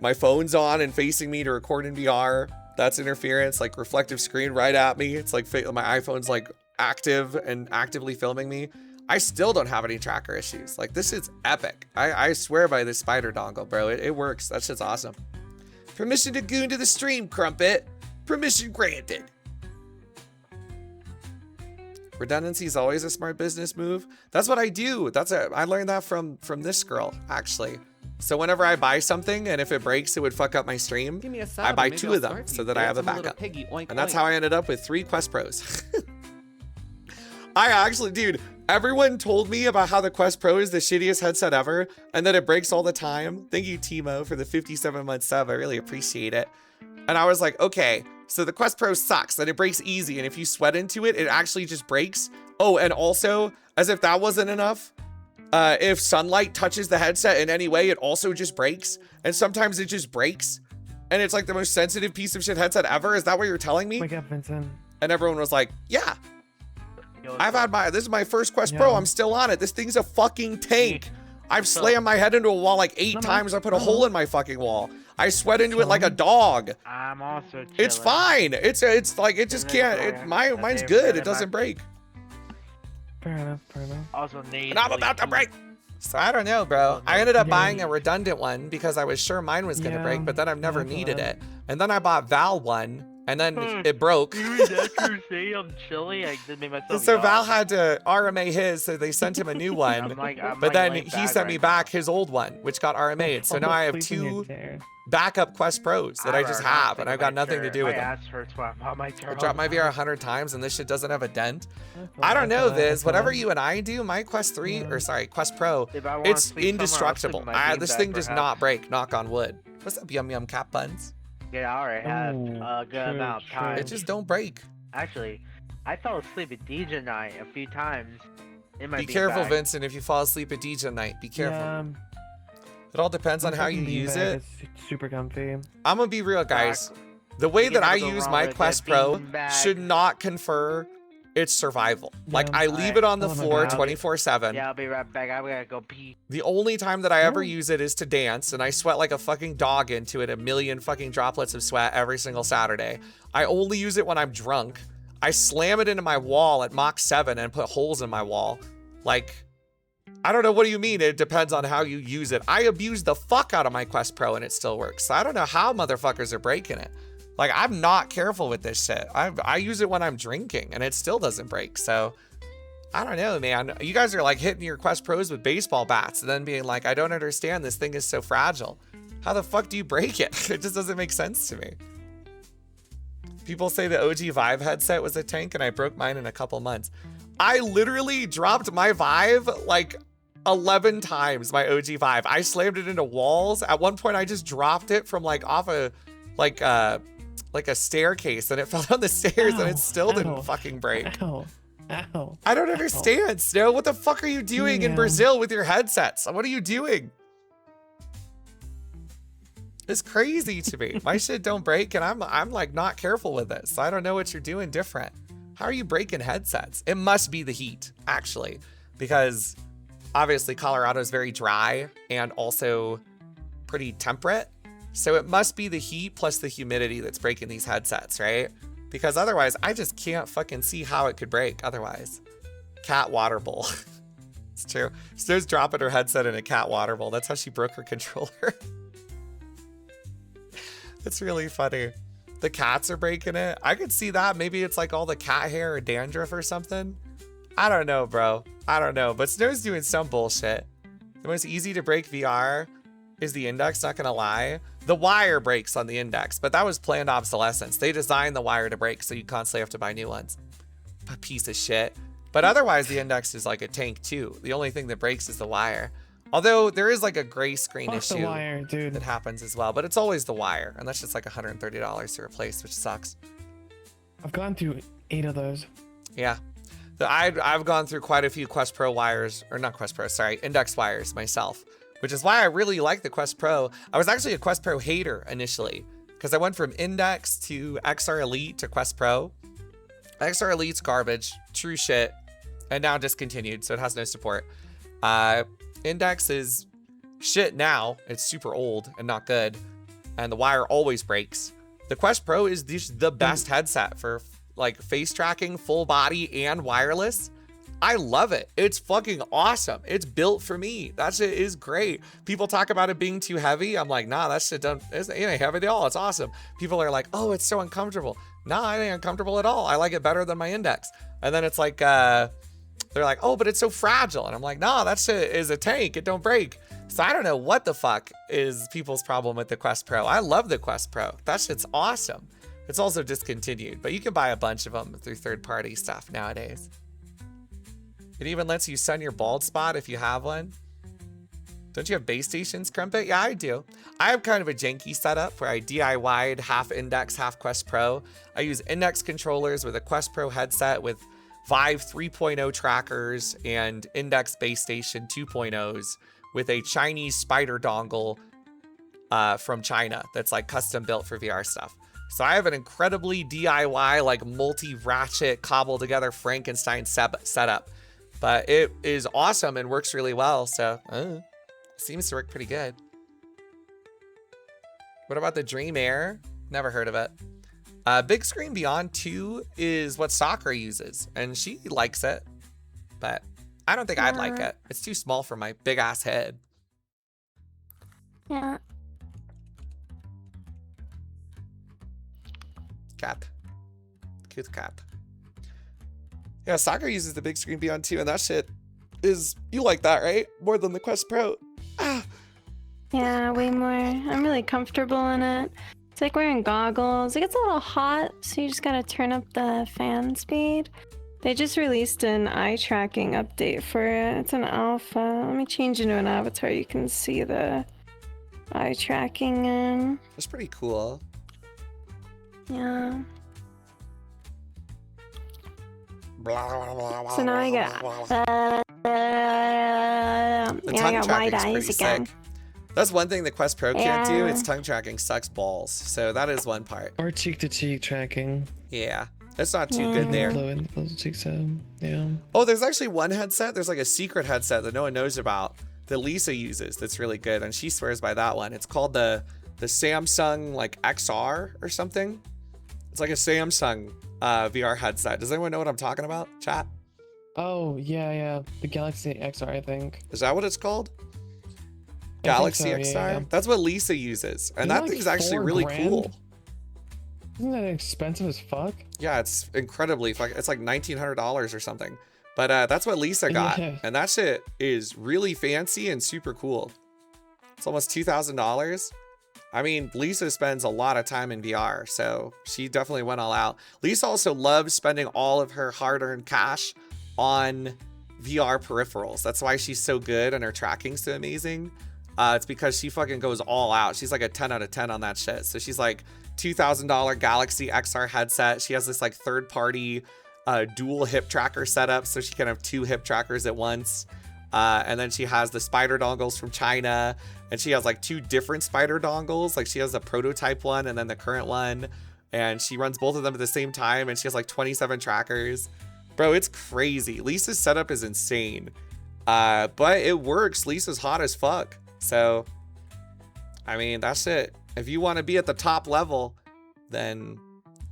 My phone's on and facing me to record in VR. That's interference, like reflective screen right at me. It's like my iPhone's like active and actively filming me. I still don't have any tracker issues. Like this is epic. I swear by this spider dongle, bro. It works. That shit's awesome. Permission to goon to the stream, Crumpet. Permission granted. Redundancy is always a smart business move. That's what I do. I learned that from this girl, actually. So whenever I buy something and if it breaks, it would fuck up my stream. Give me a I soda, buy maybe 2 I'll of them start so you. that I have a Dance, I'm little backup. piggy, oink, And that's oink. how I ended up with 3 Quest Pros. I actually, dude, everyone told me about how the Quest Pro is the shittiest headset ever and that it breaks all the time. Thank you, Timo, for the 57-month sub. I really appreciate it. And I was like, okay, so the Quest Pro sucks, that it breaks easy. And if you sweat into it, it actually just breaks. Oh, and also, as if that wasn't enough, if sunlight touches the headset in any way, it also just breaks. And sometimes it just breaks. And it's like the most sensitive piece of shit headset ever. Is that what you're telling me? Wake up, Vincent. And everyone was like, yeah. This is my first Quest Pro. I'm still on it. This thing's a fucking tank. I've slammed my head into a wall like 8 times. I put a hole in my fucking wall. I sweat into it like a dog. I'm also chilling. It's fine. It's like, it just can't, mine's good. It doesn't break. Fair enough. Also, And I'm about to break. So I don't know, bro. I ended up buying a redundant one because I was sure mine was gonna break, but then I've never needed it. And then I bought Val one, and then it broke. I'm chilly. I just made myself So yawn. Val had to RMA his, so they sent him a new one. But then he sent me back his old one, which got RMA'd. So now I have 2 backup Quest Pros that I just have, and I've got nothing to do with them. I dropped my VR 100 times, and this shit doesn't have a dent. I don't know, Viz. Whatever you and I do, my Quest 3, or sorry, Quest Pro, it's indestructible. This thing does not break, knock on wood. What's up, Yum Yum Cat Buns? Yeah, I already have a good amount of time. It just don't break. Actually, I fell asleep at DJ night a few times. Be careful, Vincent, if you fall asleep at DJ night. Be careful. It all depends on how you use it. It's super comfy. I'm gonna be real, guys. The way that I use my Quest Pro should not confer its survival. Like, I leave it on the floor 24/7. Yeah, I'll be right back. I'm gonna go pee. The only time that I ever use it is to dance, and I sweat like a fucking dog into it, a million fucking droplets of sweat every single Saturday. I only use it when I'm drunk. I slam it into my wall at Mach 7 and put holes in my wall. Like, I don't know, what do you mean? It depends on how you use it. I abuse the fuck out of my Quest Pro and it still works. So I don't know how motherfuckers are breaking it. Like, I'm not careful with this shit. I use it when I'm drinking and it still doesn't break. So I don't know, man. You guys are like hitting your Quest Pros with baseball bats and then being like, I don't understand. This thing is so fragile. How the fuck do you break it? It just doesn't make sense to me. People say the OG Vive headset was a tank and I broke mine in a couple months. I literally dropped my Vive like 11 times, my OG Vive. I slammed it into walls. At one point, I just dropped it from like off a like a staircase and it fell down the stairs and it still didn't fucking break. I don't understand, Snow. What the fuck are you doing in Brazil with your headsets? What are you doing? It's crazy to me. My shit don't break and I'm like not careful with it. So I don't know what you're doing different. How are you breaking headsets? It must be the heat, actually, because obviously Colorado is very dry and also pretty temperate. So it must be the heat plus the humidity that's breaking these headsets, right? Because otherwise I just can't fucking see how it could break otherwise. Cat water bowl. It's true. Snow's dropping her headset in a cat water bowl. That's how she broke her controller. It's really funny. The cats are breaking it. I could see that. Maybe it's like all the cat hair or dandruff or something. I don't know, bro. I don't know. But Snow's doing some bullshit. The most easy to break VR is the index, not gonna lie. The wire breaks on the index, but that was planned obsolescence. They designed the wire to break, so you constantly have to buy new ones. A piece of shit. But otherwise, the index is like a tank too. The only thing that breaks is the wire. Although there is like a gray screen issue that happens as well, but it's always the wire, and that's just like $130 to replace, which sucks. I've gone through 8 of those. Yeah, I've gone through quite a few Quest Pro wires, or not Quest Pro, sorry, index wires myself, which is why I really like the Quest Pro. I was actually a Quest Pro hater initially, because I went from index to XR Elite to Quest Pro. XR Elite's garbage, true shit, and now discontinued, so it has no support. Index is shit now. It's super old and not good. And the wire always breaks. The Quest Pro is the best headset for like face tracking, full body, and wireless. I love it. It's fucking awesome. It's built for me. That shit is great. People talk about it being too heavy. I'm like, nah, that shit it ain't heavy at all. It's awesome. People are like, oh, it's so uncomfortable. Nah, it ain't uncomfortable at all. I like it better than my Index. And then it's like, they're like, oh, but it's so fragile. And I'm like, nah, that shit is a tank. It don't break. So I don't know what the fuck is people's problem with the Quest Pro. I love the Quest Pro. That shit's awesome. It's also discontinued, but you can buy a bunch of them through third-party stuff nowadays. It even lets you sun your bald spot if you have one. Don't you have base stations, Crumpet? Yeah, I do. I have kind of a janky setup where I DIY'd half Index, half Quest Pro. I use Index controllers with a Quest Pro headset with Vive 3.0 trackers and Index base station 2.0s with a Chinese spider dongle from China that's like custom built for VR stuff. So I have an incredibly DIY, like multi-ratchet, cobbled together Frankenstein setup. But it is awesome and works really well, so seems to work pretty good. What about the Dream Air? Never heard of it. Big Screen Beyond 2 is what Sakura uses, and she likes it. But I don't think I'd like it. It's too small for my big-ass head. Yeah. Cap. Cute cap. Yeah, Sakura uses the Big Screen Beyond 2, and that shit is, you like that, right? More than the Quest Pro. Yeah, way more. I'm really comfortable in it. It's like wearing goggles. It gets a little hot, so you just gotta turn up the fan speed. They just released an eye tracking update for it. It's an alpha. Let me change into an avatar. You can see the eye tracking in. That's pretty cool. Yeah. So now I got I got wide eyes again. Sick. That's one thing the Quest Pro can't do. Its tongue tracking sucks balls. So that is one part. Or cheek-to-cheek tracking. Yeah, it's not too good there. Yeah. Oh, there's actually one headset. There's like a secret headset that no one knows about that Lisa uses that's really good, and she swears by that one. It's called the Samsung like XR or something. It's like a Samsung VR headset. Does anyone know what I'm talking about, chat? Oh, yeah. The Galaxy XR, I think. Is that what it's called? Galaxy XR? Yeah. That's what Lisa uses. And that thing's actually really cool. Isn't that expensive as fuck? Yeah, it's incredibly it's like $1,900 or something. But that's what Lisa got. Yeah. And that shit is really fancy and super cool. It's almost $2,000. I mean, Lisa spends a lot of time in VR, so she definitely went all out. Lisa also loves spending all of her hard-earned cash on VR peripherals. That's why she's so good and her tracking's so amazing. It's because she fucking goes all out. She's like a 10 out of 10 on that shit. So she's like $2,000 Galaxy XR headset. She has this like third-party dual hip tracker setup, so she can have 2 hip trackers at once. And then she has the spider dongles from China, and she has like 2 different spider dongles. Like she has a prototype one and then the current one, and she runs both of them at the same time, and she has like 27 trackers. Bro, it's crazy. Lisa's setup is insane, but it works. Lisa's hot as fuck. So, I mean, that's it. If you want to be at the top level, then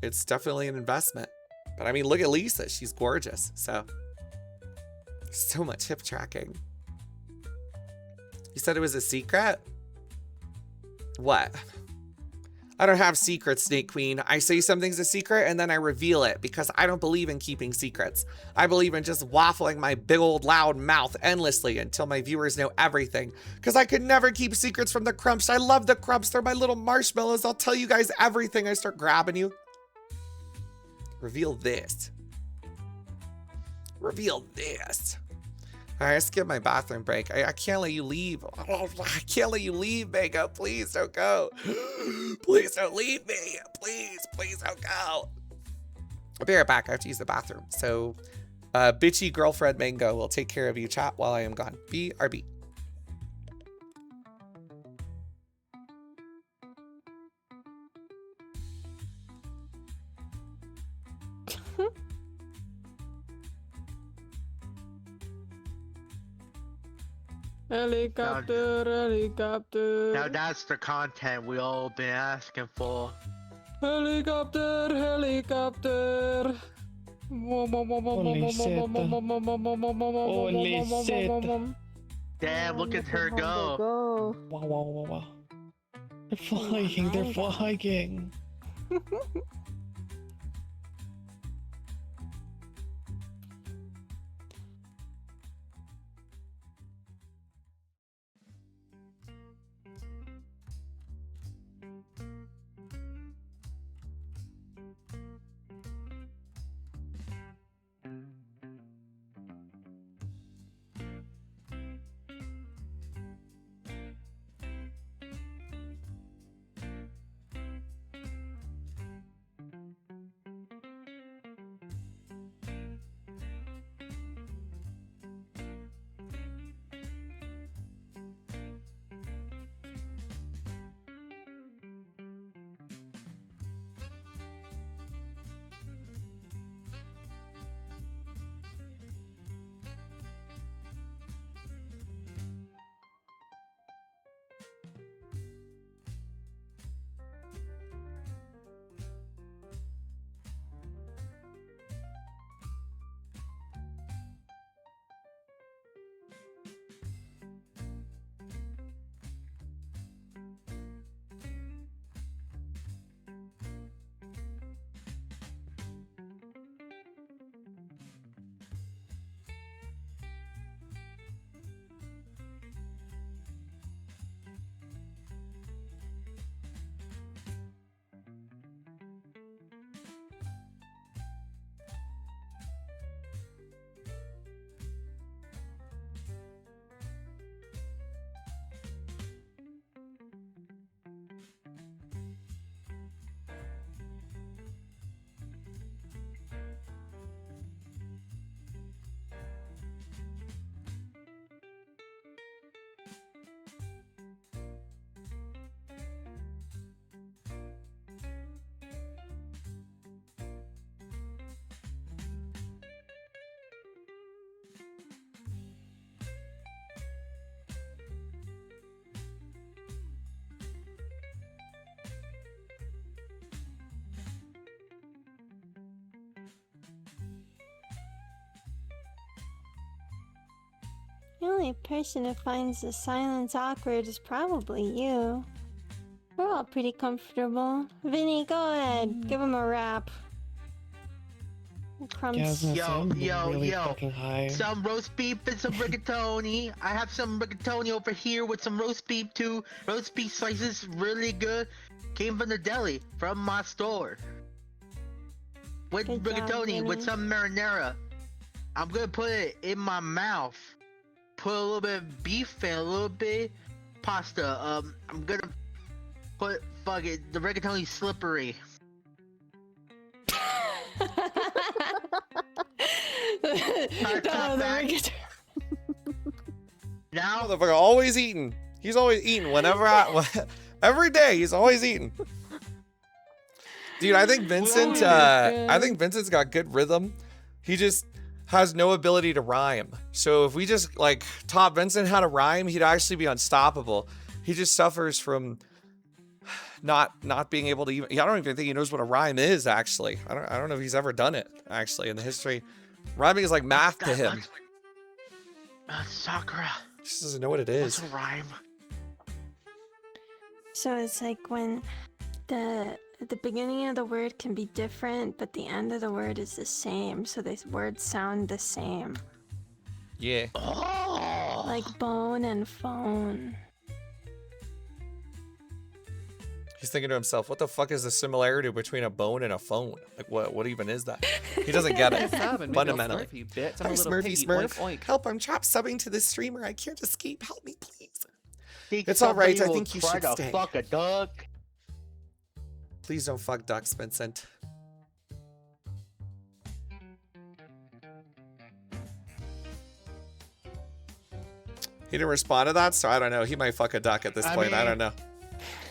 it's definitely an investment. But I mean, look at Lisa. She's gorgeous. So much hip tracking. You said it was a secret? What? I don't have secrets, Snake Queen. I say something's a secret and then I reveal it because I don't believe in keeping secrets. I believe in just waffling my big old loud mouth endlessly until my viewers know everything. Because I could never keep secrets from the Crumps. I love the Crumps. They're my little marshmallows. I'll tell you guys everything. I start grabbing you. Reveal this. Reveal this. All right, let's get my bathroom break. I can't let you leave. I can't let you leave, Mega. Please don't go. Please don't leave me. Please don't go. I'll be right back. I have to use the bathroom. So, bitchy girlfriend Mango will take care of you, chat, while I am gone. BRB. Helicopter. Now that's the content we all been asking for. Helicopter, helicopter. Holy shit. Holy shit. Damn, look at her go. Wow, wow, wow, wow. They're flying, they're flying. The only person who finds the silence awkward is probably you. We're all pretty comfortable. Vinny, go ahead. Give him a rap. Crumbs. Yo, some roast beef and some rigatoni. I have some rigatoni over here with some roast beef too. Roast beef slices, really good. Came from the deli, from my store. With Good job, rigatoni, with Vinny. some marinara. I'm gonna put it in my mouth. Put a little bit of beef and a little bit pasta. I'm gonna put the rigatoni slippery. Now, motherfucker, always eating. He's always eating. Every day, he's always eating. Dude, I think Vincent. I think Vincent's got good rhythm. He just has no ability to rhyme. So if we just like taught Vincent how to rhyme, he'd actually be unstoppable. He just suffers from not being able to even. I don't even think he knows what a rhyme is. Actually, I don't know if he's ever done it. Actually, in the history, rhyming is like math to him. Sakura. He just doesn't know what it is. What's a rhyme? So it's like when the beginning of the word can be different, but the end of the word is the same. So these words sound the same. Yeah. Oh. Like bone and phone. He's thinking to himself, what the fuck is the similarity between a bone and a phone? Like, what even is that? He doesn't get it, fundamentally. Hi, Smurfy Smurf. Help, I'm trapped subbing to this streamer. I can't escape. Help me, please. It's alright, I think you should stay. Fuck a duck. Please don't fuck ducks, Vincent. He didn't respond to that, so I don't know. He might fuck a duck at this point. I don't know.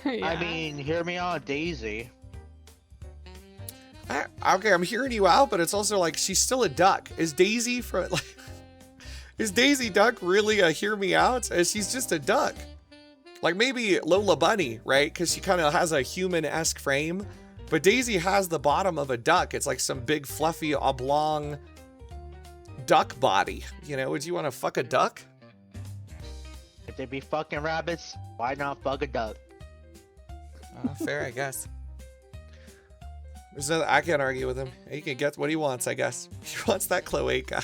I mean, hear me out, Daisy. Okay, I'm hearing you out, but it's also like she's still a duck. Is Daisy from like? Is Daisy Duck really a hear me out? She's just a duck. Like maybe Lola Bunny, right? Because she kind of has a human-esque frame, But Daisy has the bottom of a duck. It's like some big, fluffy, oblong duck body. You know, would you want to fuck a duck? If they be fucking rabbits, why not fuck a duck? Fair, I guess. I can't argue with him. He can get what he wants, I guess. He wants that cloaca.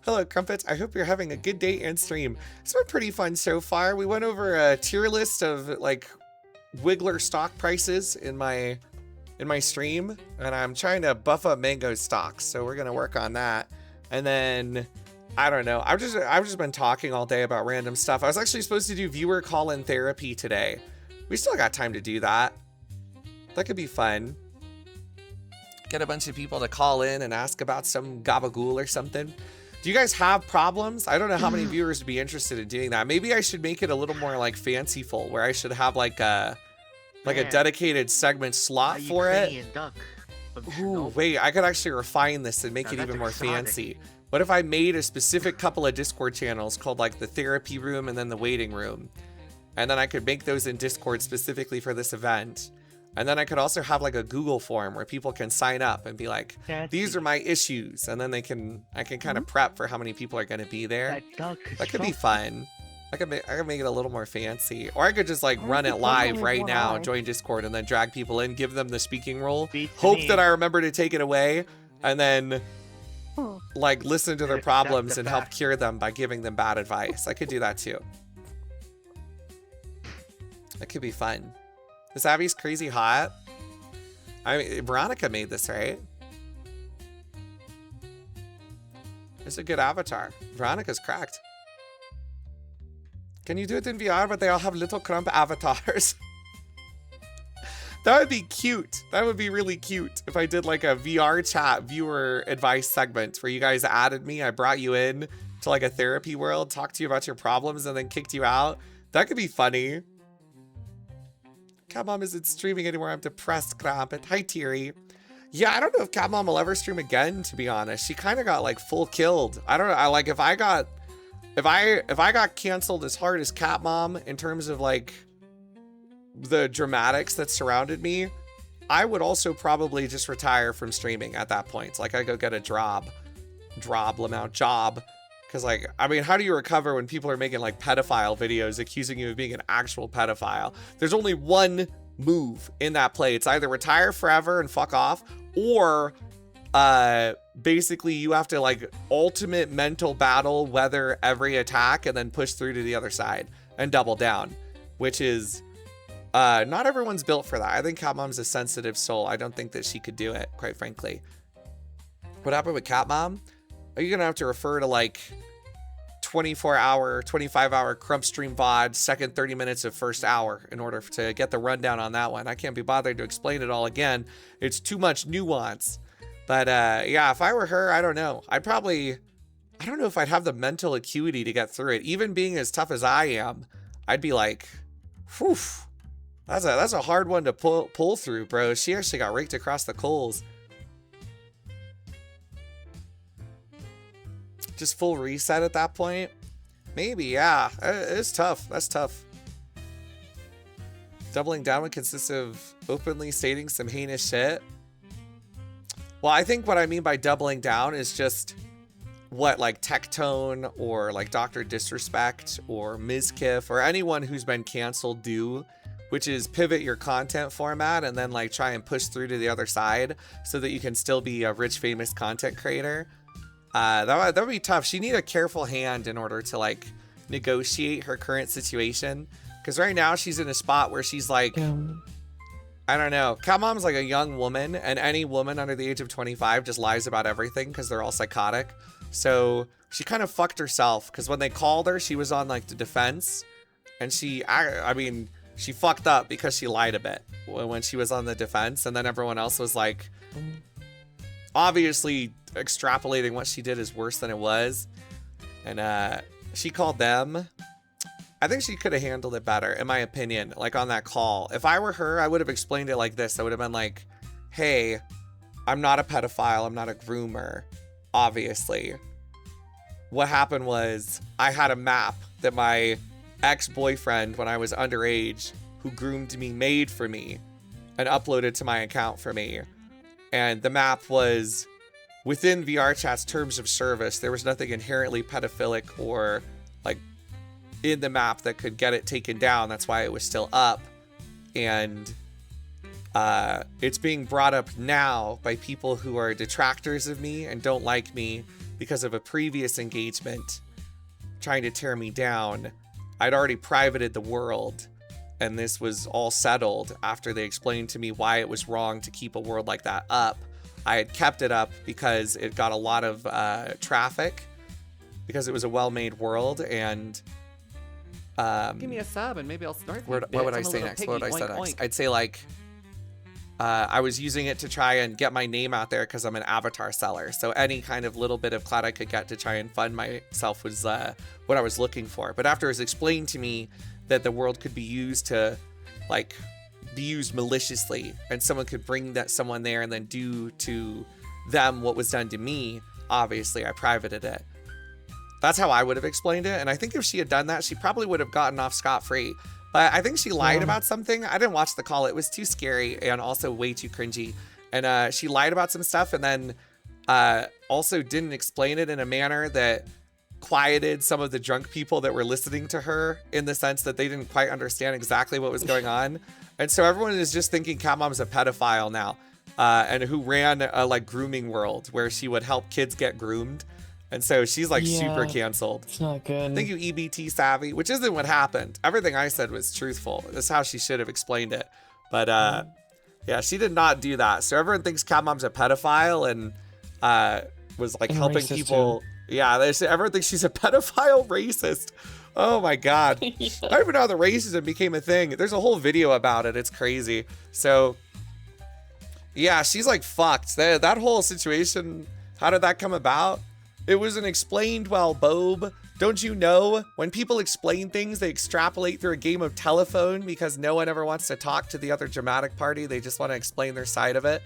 Hello, Crumpets. I hope you're having a good day and stream. It's been pretty fun so far. We went over a tier list of like Wiggler stock prices in my stream, and I'm trying to buff up Mango stocks, so we're gonna work on that. And then I don't know. I've just been talking all day about random stuff. I was actually supposed to do viewer call-in therapy today. We still got time to do that. That could be fun. Get a bunch of people to call in and ask about some gabagool or something. Do you guys have problems? I don't know how many viewers would be interested in doing that. Maybe I should make it a little more like fanciful, where I should have like a dedicated segment slot for it. Duck. Ooh, wait, I could actually refine this and make it even more fancy. What if I made a specific couple of Discord channels called like the therapy room and then the waiting room? And then I could make those in Discord specifically for this event. And then I could also have like a Google form where people can sign up and be like, these are my issues. And then I can kind of prep for how many people are going to be there. That could be fun. I could make it a little more fancy. Or I could just like run it live right now, join Discord, and then drag people in, give them the speaking role, hope that I remember to take it away, and then like listen to their problems and help cure them by giving them bad advice. I could do that too. That could be fun. Is Abby's crazy hot? I mean, Veronica made this, right? It's a good avatar. Veronica's cracked. Can you do it in VR, but they all have little Crump avatars? That would be cute. That would be really cute if I did like a VR chat viewer advice segment where you guys added me. I brought you in to like a therapy world, talked to you about your problems, and then kicked you out. That could be funny. Catmom isn't streaming anymore. I'm depressed, Crumpet. Hi, Teary. Yeah, I don't know if Catmom will ever stream again, to be honest. She kind of got like full killed. I don't know. I like if I got canceled as hard as Catmom in terms of like the dramatics that surrounded me, I would also probably just retire from streaming at that point. Like I go get a job. Because like, I mean, how do you recover when people are making like pedophile videos accusing you of being an actual pedophile? There's only one move in that play. It's either retire forever and fuck off, or basically you have to like ultimate mental battle, weather every attack, and then push through to the other side and double down, which is not everyone's built for that. I think Catmom's a sensitive soul. I don't think that she could do it, quite frankly. What happened with Catmom? Are you gonna have to refer to like 24-hour, 25-hour Crump stream VOD, second 30 minutes of first hour in order to get the rundown on that one? I can't be bothered to explain it all again. It's too much nuance. But yeah, if I were her, I don't know. I don't know if I'd have the mental acuity to get through it. Even being as tough as I am, I'd be like, whew, that's a hard one to pull through, bro. She actually got raked across the coals. Just full reset at that point? Maybe, yeah. It's tough. That's tough. Doubling down would consist of openly stating some heinous shit. Well, I think what I mean by doubling down is just what like Tectone or like Dr. Disrespect or Mizkif or anyone who's been canceled do, which is pivot your content format and then like try and push through to the other side so that you can still be a rich, famous content creator. That would be tough. She need a careful hand in order to like negotiate her current situation. Because right now she's in a spot where she's like, I don't know. Catmom's like a young woman, and any woman under the age of 25 just lies about everything because they're all psychotic. So she kind of fucked herself because when they called her, she was on like the defense, and she fucked up because she lied a bit when she was on the defense, and then everyone else was like, obviously extrapolating what she did is worse than it was, and she called them. I think she could have handled it better, in my opinion, like on that call. If I were her, I would have explained it like this. I would have been like, hey, I'm not a pedophile. I'm not a groomer, obviously. What happened was I had a map that my ex-boyfriend, when I was underage, who groomed me made for me and uploaded to my account for me. And the map was within VRChat's terms of service. There was nothing inherently pedophilic or like in the map that could get it taken down. That's why it was still up. And it's being brought up now by people who are detractors of me and don't like me because of a previous engagement trying to tear me down. I'd already privated the world, and this was all settled after they explained to me why it was wrong to keep a world like that up. I had kept it up because it got a lot of traffic, because it was a well-made world, and Give me a sub and maybe I'll start. what would I say next? What would I say next? I'd say like I was using it to try and get my name out there because I'm an avatar seller. So any kind of little bit of clout I could get to try and fund myself was what I was looking for. But after it was explained to me that the world could be used to like be used maliciously, and someone could bring that someone there and then do to them what was done to me, obviously I privated it. That's how I would have explained it. And I think if she had done that, she probably would have gotten off scot-free. But I think she lied about something. I didn't watch the call. It was too scary and also way too cringy. And she lied about some stuff and then also didn't explain it in a manner that quieted some of the drunk people that were listening to her, in the sense that they didn't quite understand exactly what was going on. And so everyone is just thinking Cat Mom's a pedophile now, and who ran a like grooming world where she would help kids get groomed. And so she's like super canceled. It's not good. Thank you, EBT Savvy, which isn't what happened. Everything I said was truthful. That's how she should have explained it. But yeah, she did not do that. So everyone thinks Cat Mom's a pedophile and was like helping people. Too. Yeah, everyone thinks she's a pedophile racist. Oh my God. I don't even know how the racism became a thing. There's a whole video about it. It's crazy. So yeah, she's like fucked. That whole situation, how did that come about? It wasn't explained well, Bob. Don't you know? When people explain things, they extrapolate through a game of telephone because no one ever wants to talk to the other dramatic party. They just want to explain their side of it.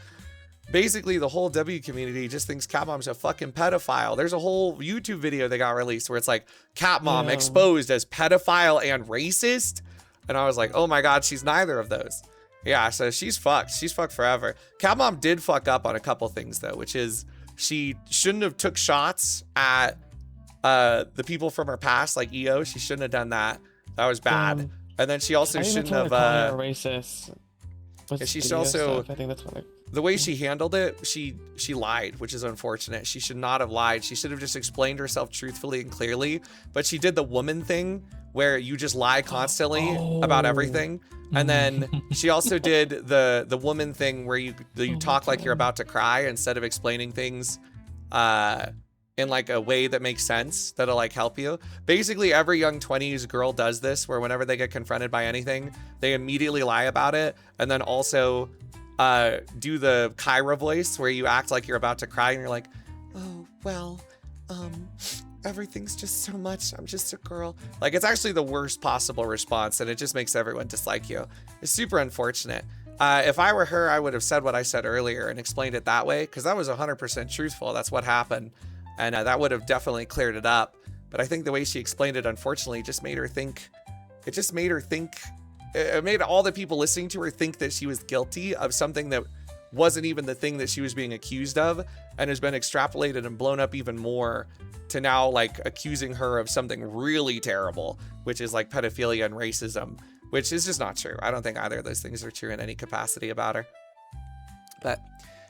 Basically, the whole W community just thinks Cat Mom's a fucking pedophile. There's a whole YouTube video that got released where it's like, Cat Mom exposed as pedophile and racist. And I was like, oh my God, she's neither of those. Yeah, so she's fucked. She's fucked forever. Cat Mom did fuck up on a couple things, though, which is she shouldn't have took shots at the people from her past, like EO. She shouldn't have done that. That was bad. And then she also shouldn't have racist. She's also, I think that's what the way she handled it, she lied, which is unfortunate. She should not have lied. She should have just explained herself truthfully and clearly. But she did the woman thing where you just lie constantly about everything. And then she also did the woman thing where you talk like you're about to cry instead of explaining things in like a way that makes sense, that'll like help you. Basically, every young 20s girl does this, where whenever they get confronted by anything, they immediately lie about it. And then also do the Kyra voice where you act like you're about to cry and you're like, oh, well, everything's just so much. I'm just a girl. Like, it's actually the worst possible response, and it just makes everyone dislike you. It's super unfortunate. If I were her, I would have said what I said earlier and explained it that way, because that was 100% truthful. That's what happened. And that would have definitely cleared it up. But I think the way she explained it, unfortunately, just made her think. It just made her think. It made all the people listening to her think that she was guilty of something that wasn't even the thing that she was being accused of, and has been extrapolated and blown up even more to now like accusing her of something really terrible, which is like pedophilia and racism, which is just not true. I don't think either of those things are true in any capacity about her. But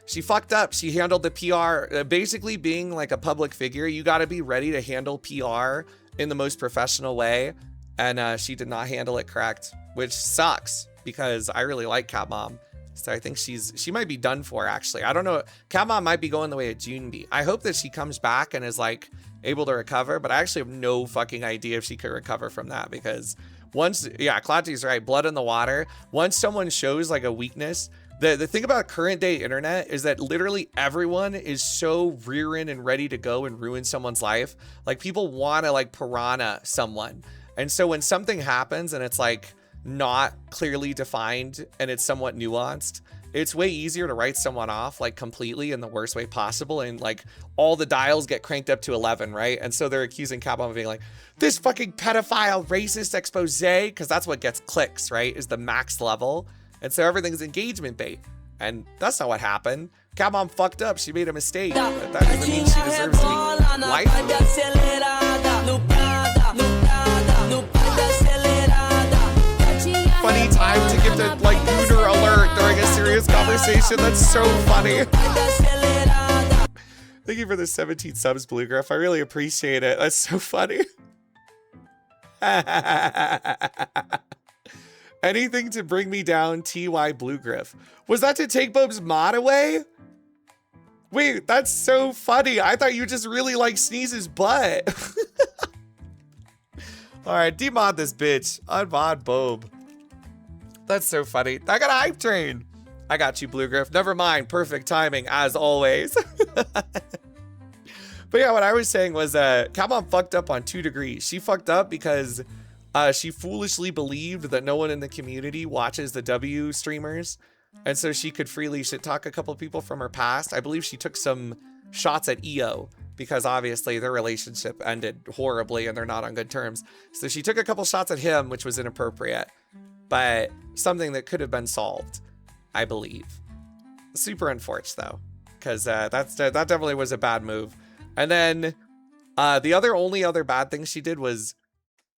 she fucked up. She handled the PR. Basically, being like a public figure, you got to be ready to handle PR in the most professional way. And she did not handle it correct, which sucks because I really like Cat Mom. So I think she might be done for, actually. I don't know. Cat Mom might be going the way of Junebee. I hope that she comes back and is like able to recover, but I actually have no fucking idea if she could recover from that, because once, yeah, Clatty's right, blood in the water. Once someone shows like a weakness, the thing about current day internet is that literally everyone is so rearing and ready to go and ruin someone's life. Like, people want to like piranha someone. And so when something happens and it's like not clearly defined and it's somewhat nuanced, it's way easier to write someone off like completely in the worst way possible, and like all the dials get cranked up to 11, right? And so they're accusing Capcom of being like, this fucking pedophile racist expose, because that's what gets clicks, right? Is the max level. And so everything's engagement bait. And that's not what happened. Capcom fucked up. She made a mistake. But that doesn't mean she deserves to be life. Funny time to get the like Gooner alert during a serious conversation. That's so funny. Thank you for the 17 subs, Blue Griff. I really appreciate it. That's so funny. Anything to bring me down, TY Blue Griff. Was that to take Bob's mod away? Wait, that's so funny. I thought you just really like Sneeze's butt. All right, demod this bitch. Unmod Bob. That's so funny. I got a hype train. I got you, Blue Griff. Never mind. Perfect timing, as always. But yeah, what I was saying was Capcom fucked up on 2 degrees. She fucked up because she foolishly believed that no one in the community watches the W streamers. And so she could freely shit talk a couple people from her past. I believe she took some shots at EO because obviously their relationship ended horribly and they're not on good terms. So she took a couple shots at him, which was inappropriate, but something that could have been solved, I believe. Super unfortunate though, because that definitely was a bad move. And then the only other bad thing she did was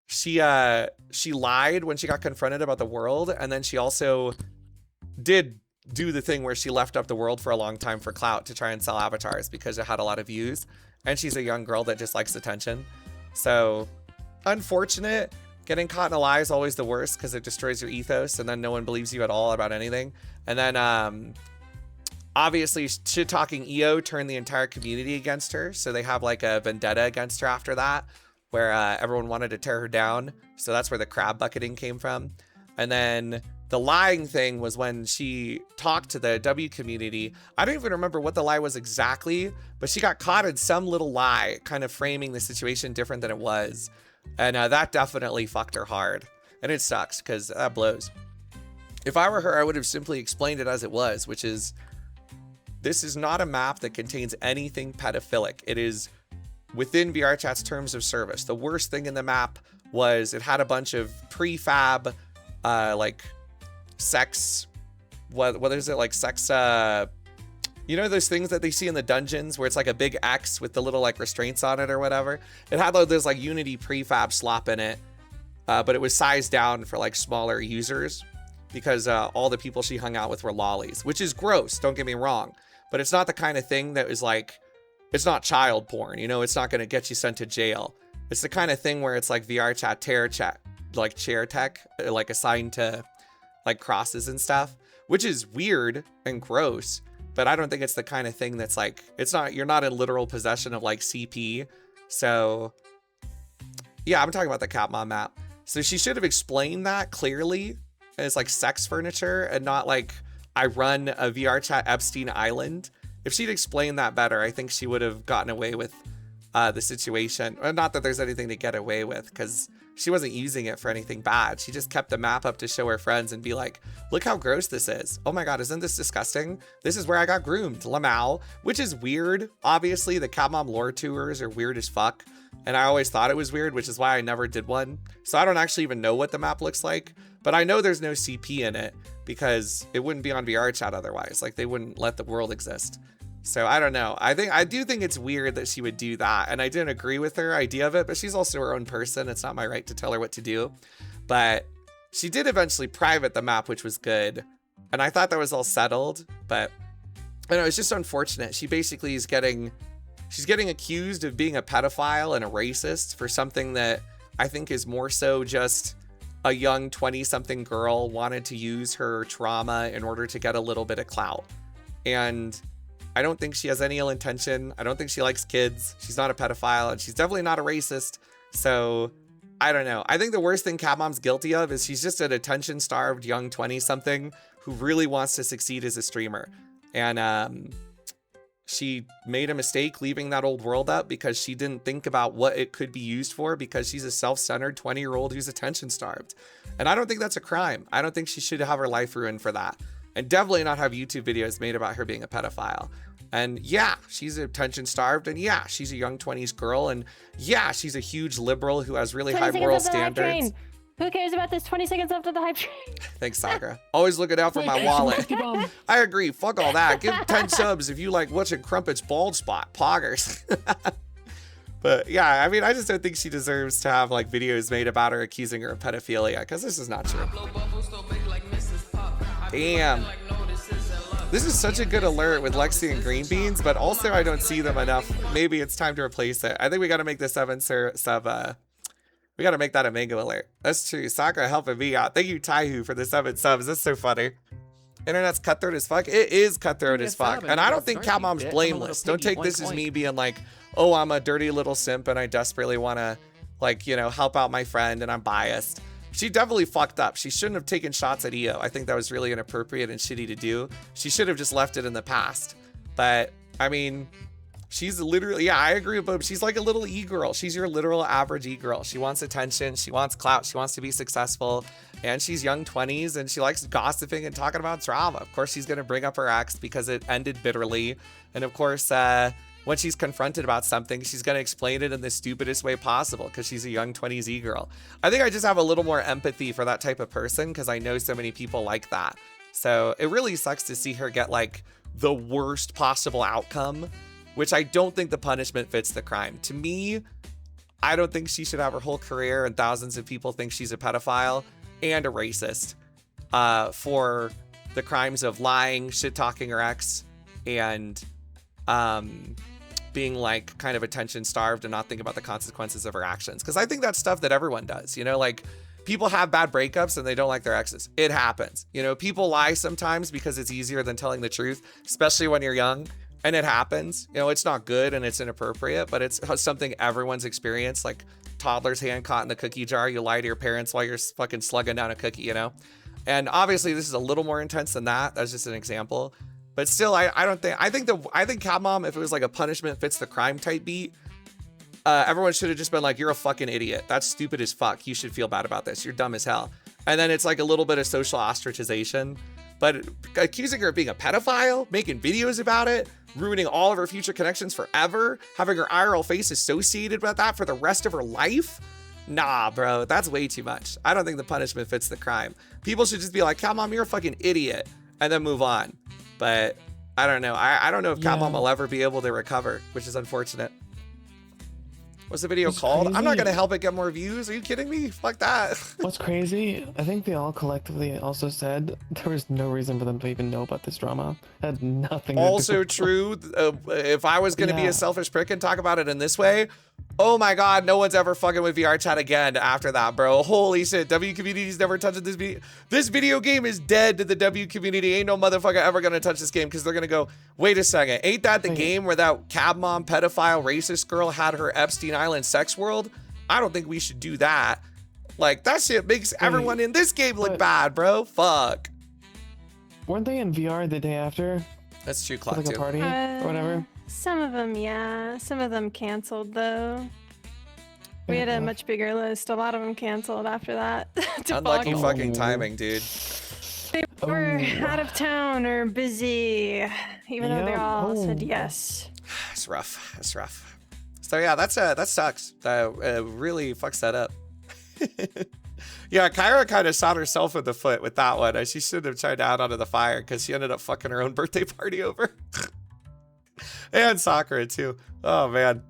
she lied when she got confronted about the world, and then she also did do the thing where she left up the world for a long time for clout to try and sell avatars because it had a lot of views, and she's a young girl that just likes attention. So unfortunate. Getting caught in a lie is always the worst because it destroys your ethos, and then no one believes you at all about anything. And then obviously shit talking EO turned the entire community against her, so they have like a vendetta against her after that, where everyone wanted to tear her down. So that's where the crab bucketing came from. And then the lying thing was when she talked to the W community. I don't even remember what the lie was exactly, but she got caught in some little lie, kind of framing the situation different than it was. And that definitely fucked her hard. And it sucks because that blows. If I were her, I would have simply explained it as it was, which is, this is not a map that contains anything pedophilic. It is within VRChat's terms of service. The worst thing in the map was it had a bunch of prefab, like sex, what is it, like sex, you know those things that they see in the dungeons where it's like a big X with the little like restraints on it or whatever? It had those like Unity prefab slop in it, but it was sized down for like smaller users because all the people she hung out with were lollies, which is gross, don't get me wrong. But it's not the kind of thing that is like, it's not child porn, you know? It's not gonna get you sent to jail. It's the kind of thing where it's like VRChat, tear chat, like chair tech, like assigned to like crosses and stuff, which is weird and gross. But I don't think it's the kind of thing that's like, it's not, you're not in literal possession of like CP. So yeah, I'm talking about the Capmon map. So she should have explained that clearly as like sex furniture and not like, I run a VRChat Epstein Island. If she'd explained that better, I think she would have gotten away with the situation. Not that there's anything to get away with, because she wasn't using it for anything bad. She just kept the map up to show her friends and be like, look how gross this is. Oh my God, isn't this disgusting? This is where I got groomed, Lamau, which is weird. Obviously, the Capmon lore tours are weird as fuck. And I always thought it was weird, which is why I never did one. So I don't actually even know what the map looks like, but I know there's no CP in it because it wouldn't be on VRChat otherwise. Like they wouldn't let the world exist. So I don't know. I do think it's weird that she would do that. And I didn't agree with her idea of it, but she's also her own person. It's not my right to tell her what to do. But she did eventually private the map, which was good. And I thought that was all settled, but I know it's just unfortunate. She basically is she's getting accused of being a pedophile and a racist for something that I think is more so just a young 20-something girl wanted to use her trauma in order to get a little bit of clout. And I don't think she has any ill intention. I don't think she likes kids. She's not a pedophile, and she's definitely not a racist. So I don't know. I think the worst thing Capmom's guilty of is she's just an attention-starved young 20-something who really wants to succeed as a streamer. And she made a mistake leaving that old world up because she didn't think about what it could be used for, because she's a self-centered 20-year-old who's attention-starved. And I don't think that's a crime. I don't think she should have her life ruined for that. and definitely not have YouTube videos made about her being a pedophile. And yeah, she's attention starved, and yeah, she's a young 20s girl, and yeah, she's a huge liberal who has really high moral standards. Who cares about this 20 seconds after the hype train? Thanks, Sakura. Always looking out for my wallet. I agree. Fuck all that. Give 10 subs if you like watching Crumpet's bald spot. Poggers. But yeah, I mean, I just don't think she deserves to have like videos made about her accusing her of pedophilia, because this is not true. Damn. This is such a good alert with Lexi and Green Beans, but also I don't see them enough. Maybe it's time to replace it. I think we got to make the 7 sub, we got to make that a mango alert. That's true. Sakura helping me out. Thank you, Taihu, for the 7 subs. That's so funny. Internet's cutthroat as fuck. It is cutthroat as fuck. And I don't think Cat Mom's blameless. Don't take this as me being like, oh, I'm a dirty little simp and I desperately want to, like, you know, help out my friend and I'm biased. She definitely fucked up. She shouldn't have taken shots at Io. I think that was really inappropriate and shitty to do. She should have just left it in the past. But, I mean, she's literally, yeah, I agree with Bob. She's like a little e-girl. She's your literal average e-girl. She wants attention. She wants clout. She wants to be successful. And she's young 20s and she likes gossiping and talking about drama. Of course, she's going to bring up her ex because it ended bitterly. And of course, when she's confronted about something, she's going to explain it in the stupidest way possible because she's a young 20s e-girl. I think I just have a little more empathy for that type of person because I know so many people like that. So it really sucks to see her get like the worst possible outcome, which I don't think the punishment fits the crime. To me, I don't think she should have her whole career and thousands of people think she's a pedophile and a racist for the crimes of lying, shit-talking her ex, and being like kind of attention starved and not think about the consequences of her actions. Because I think that's stuff that everyone does, you know, like people have bad breakups and they don't like their exes. It happens. You know, people lie sometimes because it's easier than telling the truth, especially when you're young, and it happens. You know, it's not good and it's inappropriate, but it's something everyone's experienced, like toddler's hand caught in the cookie jar. You lie to your parents while you're fucking slugging down a cookie, you know? And obviously this is a little more intense than that. That's just an example. But still, I think Cat Mom, if it was like a punishment fits the crime type beat, everyone should have just been like, you're a fucking idiot. That's stupid as fuck. You should feel bad about this. You're dumb as hell. And then it's like a little bit of social ostracization. But accusing her of being a pedophile, making videos about it, ruining all of her future connections forever, having her IRL face associated with that for the rest of her life? Nah, bro, that's way too much. I don't think the punishment fits the crime. People should just be like, Cat Mom, you're a fucking idiot, and then move on. But I don't know. I don't know if Cat Mom will ever be able to recover, which is unfortunate. What's the video called? Crazy. I'm not gonna help it get more views. Are you kidding me? Fuck that. What's crazy, I think they all collectively also said there was no reason for them to even know about this drama. It had nothing to Also do. true, if I was gonna be a selfish prick and talk about it in this way, oh my god, no one's ever fucking with VRCHAT again after that, bro. Holy shit, W community's never touching this video. This video game is dead to the W community. Ain't no motherfucker ever gonna touch this game because they're gonna go, wait a second, ain't that the game where that cab mom, pedophile, racist girl had her Epstein Island sex world? I don't think we should do that. Like, that shit makes everyone in this game look bad, bro. Fuck. Weren't they in VR the day after? That's true, For, Clock, like a too. party or whatever? Some of them, yeah. Some of them canceled, though. We had a much bigger list. A lot of them canceled after that. Unlucky fucking timing, dude. They were out of town or busy, even though they all said yes. It's rough. It's rough. So yeah, that sucks. That really fucks that up. Yeah, Kyra kind of shot herself in the foot with that one. She shouldn't have tried to add onto the fire because she ended up fucking her own birthday party over. And Sakura too. Oh man.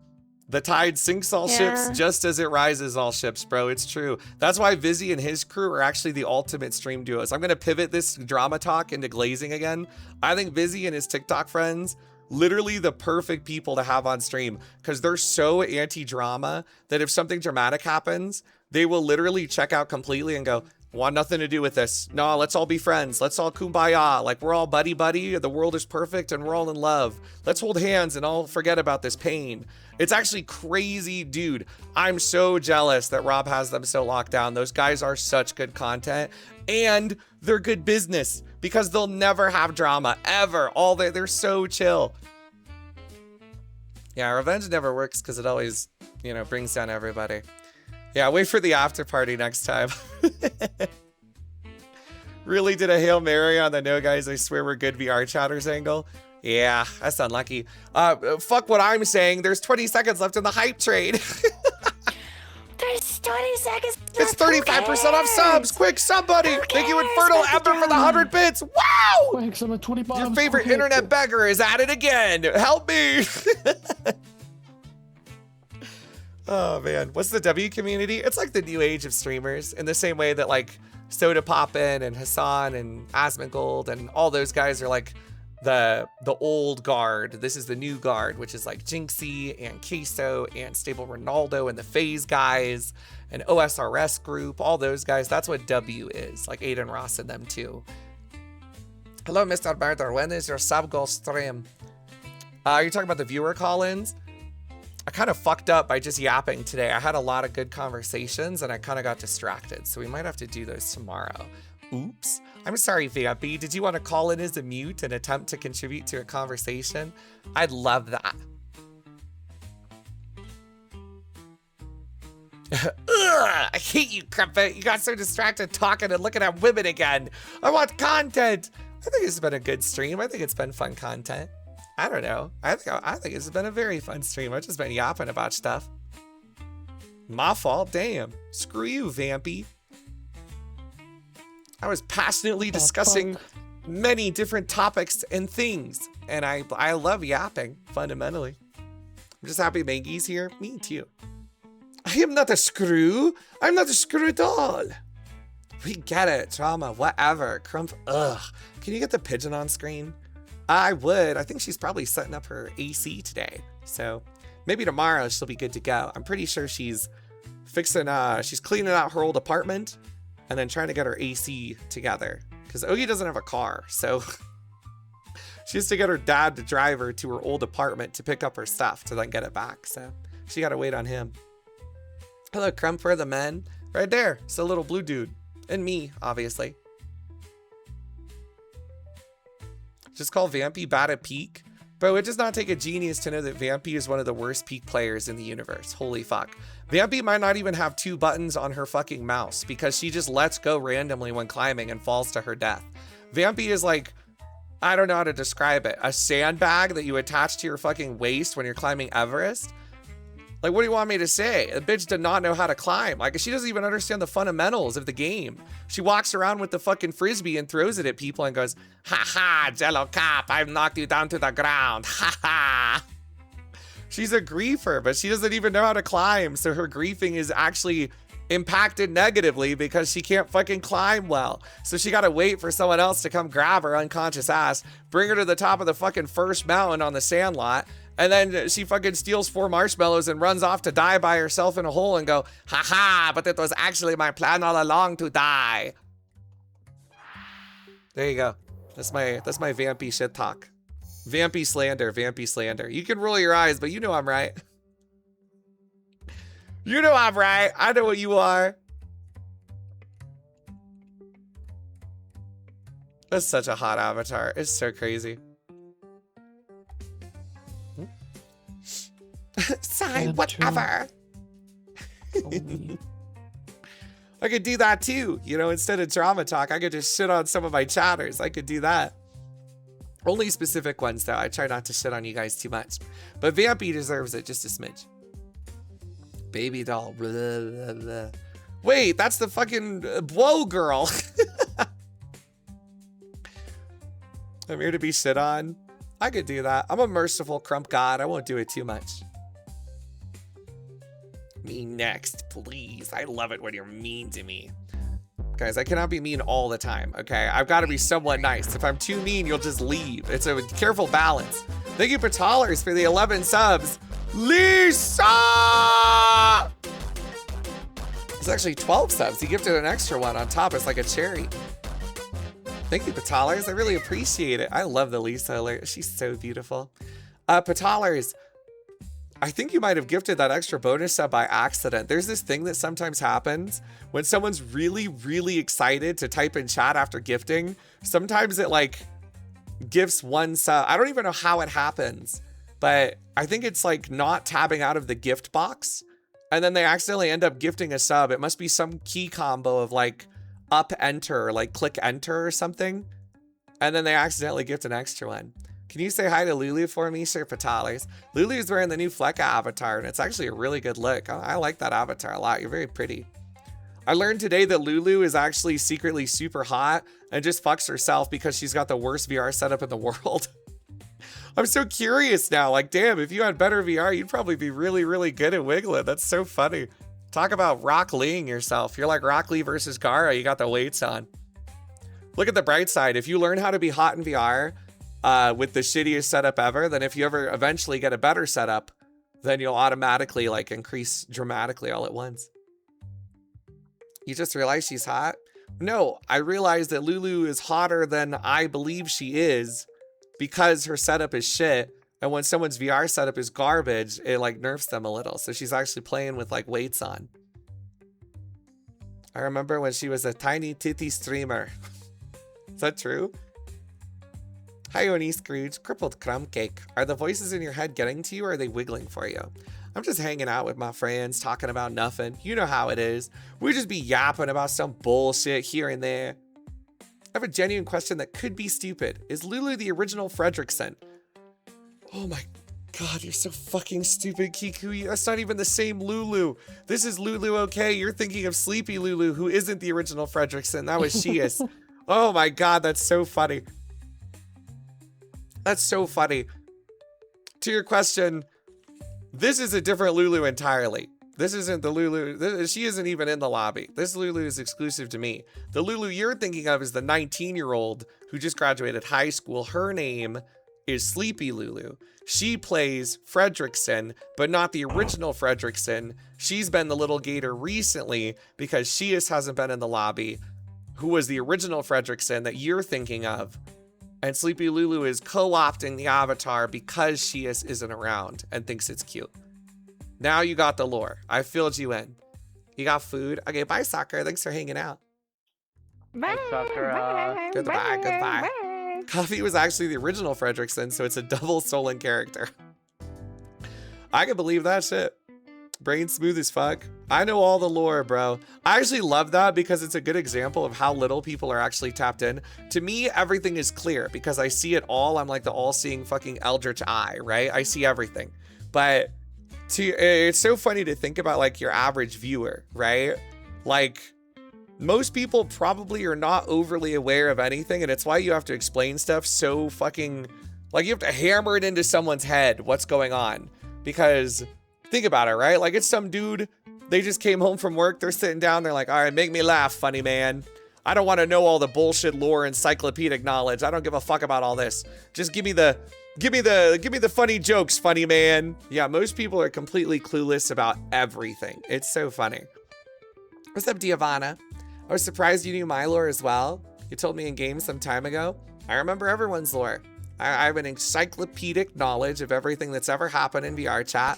The tide sinks all ships just as it rises all ships, bro. It's true. That's why Vizzy and his crew are actually the ultimate stream duos. I'm going to pivot this drama talk into glazing again. I think Vizzy and his TikTok friends, literally the perfect people to have on stream because they're so anti-drama that if something dramatic happens, they will literally check out completely and go, want nothing to do with this. No, let's all be friends. Let's all kumbaya. Like, we're all buddy-buddy. The world is perfect and we're all in love. Let's hold hands and all forget about this pain. It's actually crazy, dude. I'm so jealous that Rob has them so locked down. Those guys are such good content and they're good business because they'll never have drama ever. They're so chill. Yeah, revenge never works because it always, you know, brings down everybody. Yeah, wait for the after party next time. Really did a Hail Mary on the no guys, I swear we're good VR chatters angle. Yeah, that's unlucky. Fuck what I'm saying. There's 20 seconds left in the hype train. There's 20 seconds. It's 35% off subs. Quick, somebody. Thank you, Infernal Ember, for the 100 bits. Wow! Quick, some 20 bombs. Your favorite internet beggar is at it again. Help me. Oh, man. What's the W community? It's like the new age of streamers in the same way that like Soda Poppin' and Hassan and Asmongold and all those guys are like the old guard. This is the new guard, which is like Jinxie and Queso and Stable Ronaldo and the FaZe guys and OSRS group, all those guys. That's what W is, like Aiden Ross and them too. Hello, Mr. Murder. When is your sub goal stream? Are you talking about the viewer call-ins? I kind of fucked up by just yapping today. I had a lot of good conversations and I kind of got distracted. So we might have to do those tomorrow. Oops. I'm sorry, Vampy. Did you want to call in as a mute and attempt to contribute to a conversation? I'd love that. Ugh, I hate you, Crumpet. You got so distracted talking and looking at women again. I want content. I think it's been a good stream. I think it's been fun content. I don't know. I think it's been a very fun stream. I've just been yapping about stuff. My fault. Damn. Screw you, Vampy. I was passionately discussing many different topics and things, and I love yapping, fundamentally. I'm just happy Maggie's here. Me too. I am not a screw. I'm not a screw at all. We get it. Trauma, whatever. Crump, ugh. Can you get the pigeon on screen? I would. I think she's probably setting up her AC today. So maybe tomorrow she'll be good to go. I'm pretty sure she's fixing, she's cleaning out her old apartment and then trying to get her AC together. Because Ogie doesn't have a car, so she has to get her dad to drive her to her old apartment to pick up her stuff to then get it back. So she got to wait on him. Hello, Crump, for the men. Right there. It's a little blue dude. And me, obviously. Just call Vampy bad at Peak. Bro, it does not take a genius to know that Vampy is one of the worst Peak players in the universe. Holy fuck. Vampy might not even have 2 buttons on her fucking mouse because she just lets go randomly when climbing and falls to her death. Vampy is like, I don't know how to describe it, a sandbag that you attach to your fucking waist when you're climbing Everest. Like, what do you want me to say? The bitch did not know how to climb. Like, she doesn't even understand the fundamentals of the game. She walks around with the fucking frisbee and throws it at people and goes, ha ha, Jello Cop, I've knocked you down to the ground, ha ha. She's a griefer, but she doesn't even know how to climb. So her griefing is actually impacted negatively because she can't fucking climb well. So she gotta wait for someone else to come grab her unconscious ass, bring her to the top of the fucking first mountain on the Sandlot, and then she fucking steals 4 marshmallows and runs off to die by herself in a hole and go, haha, but it was actually my plan all along to die. There you go. That's my Vampy shit talk. Vampy slander, Vampy slander. You can roll your eyes, but you know I'm right. You know I'm right. I know what you are. That's such a hot avatar. It's so crazy. Sigh, whatever. I could do that too. You know, instead of drama talk, I could just shit on some of my chatters. I could do that. Only specific ones though. I try not to shit on you guys too much. But Vampy deserves it just a smidge. Baby doll. Blah, blah, blah. Wait, that's the fucking blow girl. I'm here to be shit on. I could do that. I'm a merciful crump god. I won't do it too much. Me next, please. I love it when you're mean to me. Guys, I cannot be mean all the time, okay? I've got to be somewhat nice. If I'm too mean, you'll just leave. It's a careful balance. Thank you, Patallers, for the 11 subs. Lisa! It's actually 12 subs. He gifted an extra one on top. It's like a cherry. Thank you, Patallers. I really appreciate it. I love the Lisa alert. She's so beautiful. Patallers, I think you might have gifted that extra bonus sub by accident. There's this thing that sometimes happens when someone's really, really excited to type in chat after gifting. Sometimes it like gifts 1 sub. I don't even know how it happens, but I think it's like not tabbing out of the gift box. And then they accidentally end up gifting a sub. It must be some key combo of like up enter, or like click enter or something. And then they accidentally gift an extra one. Can you say hi to Lulu for me, Sir Fatales? Lulu's wearing the new Flecka avatar, and it's actually a really good look. I like that avatar a lot. You're very pretty. I learned today that Lulu is actually secretly super hot and just fucks herself because she's got the worst VR setup in the world. I'm so curious now. Like, damn, if you had better VR, you'd probably be really, really good at wiggling. That's so funny. Talk about Rock Leeing yourself. You're like Rock Lee versus Gara. You got the weights on. Look at the bright side. If you learn how to be hot in VR with the shittiest setup ever, then if you ever eventually get a better setup, then you'll automatically like increase dramatically all at once. You just realized she's hot? No, I realized that Lulu is hotter than I believe she is because her setup is shit. And when someone's VR setup is garbage, it like nerfs them a little. So she's actually playing with like weights on. I remember when she was a tiny titty streamer. Is that true? Hi, Oni Scrooge. Crippled crumb cake. Are the voices in your head getting to you or are they wiggling for you? I'm just hanging out with my friends, talking about nothing. You know how it is. We just be yapping about some bullshit here and there. I have a genuine question that could be stupid. Is Lulu the original Fredrickson? Oh my god, you're so fucking stupid, Kiku. That's not even the same Lulu. This is Lulu, okay? You're thinking of Sleepy Lulu, who isn't the original Fredrickson. That was Sheas. Oh my god, that's so funny. That's so funny. To your question, this is a different Lulu entirely. This isn't the Lulu. She isn't even in the lobby. This Lulu is exclusive to me. The Lulu you're thinking of is the 19-year-old who just graduated high school. Her name is Sleepy Lulu. She plays Fredrickson, but not the original Fredrickson. She's been the little gator recently because Sheas hasn't been in the lobby, who was the original Fredrickson that you're thinking of. And Sleepy Lulu is co-opting the avatar because Sheas isn't around and thinks it's cute. Now you got the lore. I filled you in. You got food? Okay, bye, Sakura. Thanks for hanging out. Bye, Sakura. Goodbye, goodbye. Coffee was actually the original Fredrickson, so it's a double stolen character. I can believe that shit. Brain smooth as fuck. I know all the lore, bro. I actually love that because it's a good example of how little people are actually tapped in. To me, everything is clear because I see it all. I'm like the all-seeing fucking eldritch eye, right? I see everything. But it's so funny to think about like your average viewer, right? Like, most people probably are not overly aware of anything, and it's why you have to explain stuff so fucking, like, you have to hammer it into someone's head what's going on. Because think about it, right? Like, it's some dude, they just came home from work, they're sitting down, they're like, all right, make me laugh, funny man. I don't want to know all the bullshit lore, encyclopedic knowledge. I don't give a fuck about all this. Just give me the funny jokes, funny man. Yeah, most people are completely clueless about everything. It's so funny. What's up, Giovanna? I was surprised you knew my lore as well. You told me in game some time ago. I remember everyone's lore. I have an encyclopedic knowledge of everything that's ever happened in VRCHAT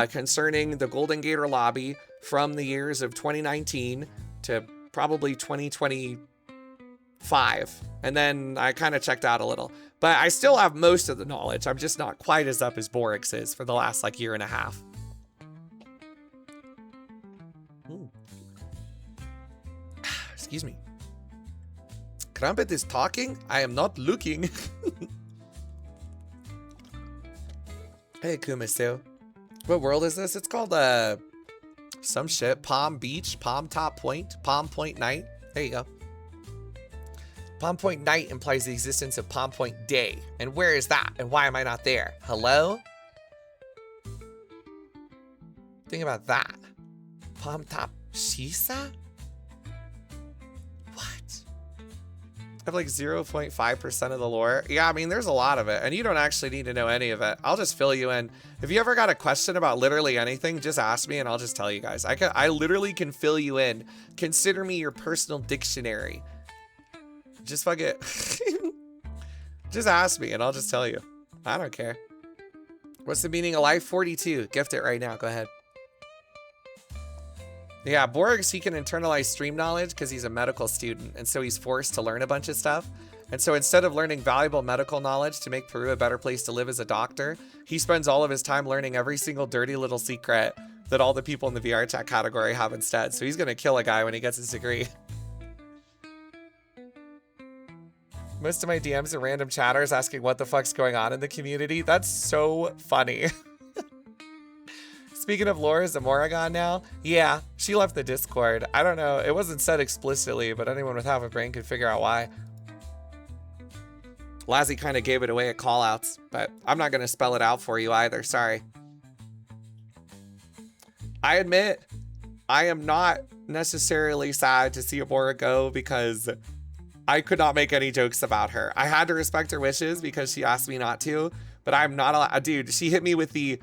concerning the Golden Gator lobby from the years of 2019 to probably 2025. And then I kind of checked out a little. But I still have most of the knowledge. I'm just not quite as up as Borix is for the last like year and a half. Ooh. Excuse me. Crumpet is talking? I am not looking. Hey, Kumasu. What world is this? It's called, some shit. Palm Beach, Palm Top Point, Palm Point Night. There you go. Palm Point Night implies the existence of Palm Point Day. And where is that? And why am I not there? Hello? Think about that. Palm Top Shisa? I have like 0.5% of the lore. Yeah, I mean, there's a lot of it, and you don't actually need to know any of it. I'll just fill you in. If you ever got a question about literally anything, just ask me and I'll just tell you guys. I literally can fill you in. Consider me your personal dictionary. Just fuck it. Just ask me and I'll just tell you. I don't care. What's the meaning of life? 42. Gift it right now. Go ahead. Yeah, Borix, he can internalize stream knowledge because he's a medical student, and so he's forced to learn a bunch of stuff. And so instead of learning valuable medical knowledge to make Peru a better place to live as a doctor, he spends all of his time learning every single dirty little secret that all the people in the VRCHAT category have instead. So he's going to kill a guy when he gets his degree. Most of my DMs are random chatters asking what the fuck's going on in the community. That's so funny. Speaking of Laura, is Amora gone now? Yeah, she left the Discord. I don't know. It wasn't said explicitly, but anyone with half a brain could figure out why. Lazzy kind of gave it away at callouts, but I'm not going to spell it out for you either. Sorry. I admit, I am not necessarily sad to see Amora go because I could not make any jokes about her. I had to respect her wishes because she asked me not to, but I'm not allowed. Dude, she hit me with the...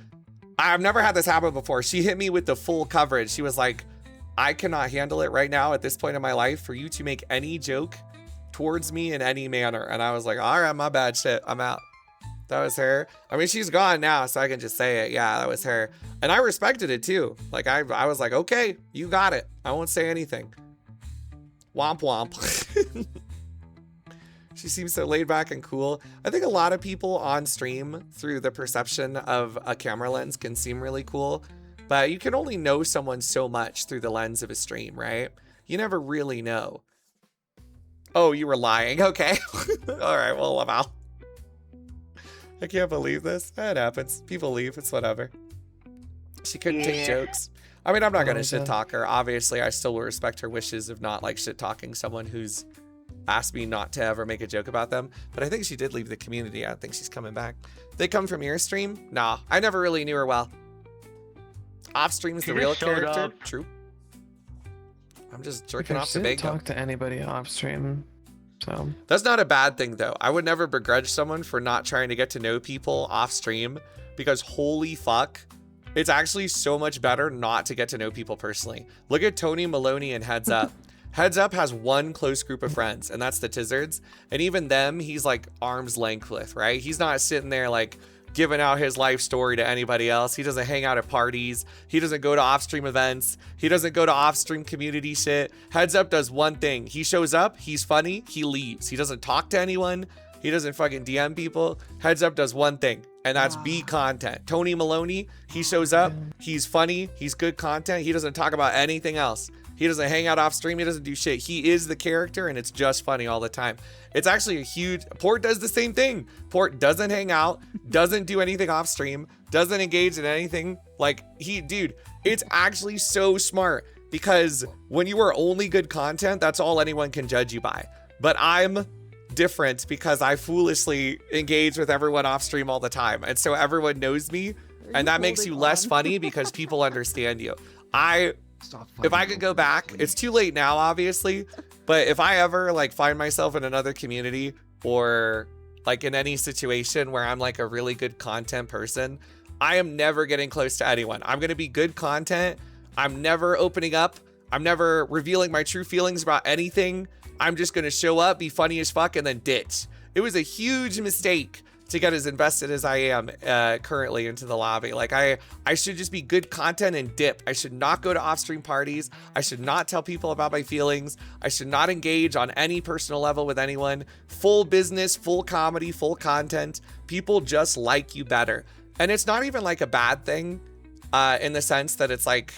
I've never had this happen before. She hit me with the full coverage. She was like, I cannot handle it right now at this point in my life for you to make any joke towards me in any manner. And I was like, all right, my bad, shit, I'm out. That was her. I mean, she's gone now, so I can just say it. Yeah, that was her. And I respected it too. Like, I was like, okay, you got it. I won't say anything. Womp womp. She seems so laid back and cool. I think a lot of people on stream through the perception of a camera lens can seem really cool, but you can only know someone so much through the lens of a stream, right? You never really know. Oh, you were lying. Okay. All right, well, I'm out. I can't believe this. It happens. People leave. It's whatever. She couldn't take jokes. I mean, I'm not going to shit talk her. Obviously, I still will respect her wishes of not like shit talking someone who's asked me not to ever make a joke about them. But I think she did leave the community. I don't think she's coming back. They come from your stream? Nah, I never really knew her well. Off stream is the real character. True. I'm just jerking off the bacon. I didn't talk to anybody off stream. So that's not a bad thing though. I would never begrudge someone for not trying to get to know people off stream because holy fuck, it's actually so much better not to get to know people personally. Look at Tony Maloney and Heads Up. Heads Up has one close group of friends, and that's the Tizzards. And even them, he's like arm's length with, right? He's not sitting there like giving out his life story to anybody else. He doesn't hang out at parties. He doesn't go to off-stream events. He doesn't go to off-stream community shit. Heads Up does one thing. He shows up, he's funny, he leaves. He doesn't talk to anyone. He doesn't fucking DM people. Heads Up does one thing, and that's be content. Tony Maloney, he shows up, he's funny, he's good content. He doesn't talk about anything else. He doesn't hang out off stream. He doesn't do shit. He is the character, and it's just funny all the time. It's actually a huge... Port does the same thing. Port doesn't hang out, doesn't do anything off stream, doesn't engage in anything. Like, dude, it's actually so smart because when you are only good content, that's all anyone can judge you by. But I'm different because I foolishly engage with everyone off stream all the time. And so everyone knows me, and that makes you less funny because people understand you. If I could go back, it's too late now, obviously, but if I ever like find myself in another community or like in any situation where I'm like a really good content person, I am never getting close to anyone. I'm going to be good content. I'm never opening up. I'm never revealing my true feelings about anything. I'm just going to show up, be funny as fuck, and then ditch. It was a huge mistake to get as invested as I am currently into the lobby. Like I should just be good content and dip. I should not go to off-stream parties. I should not tell people about my feelings. I should not engage on any personal level with anyone. Full business, full comedy, full content. People just like you better. And it's not even like a bad thing in the sense that it's like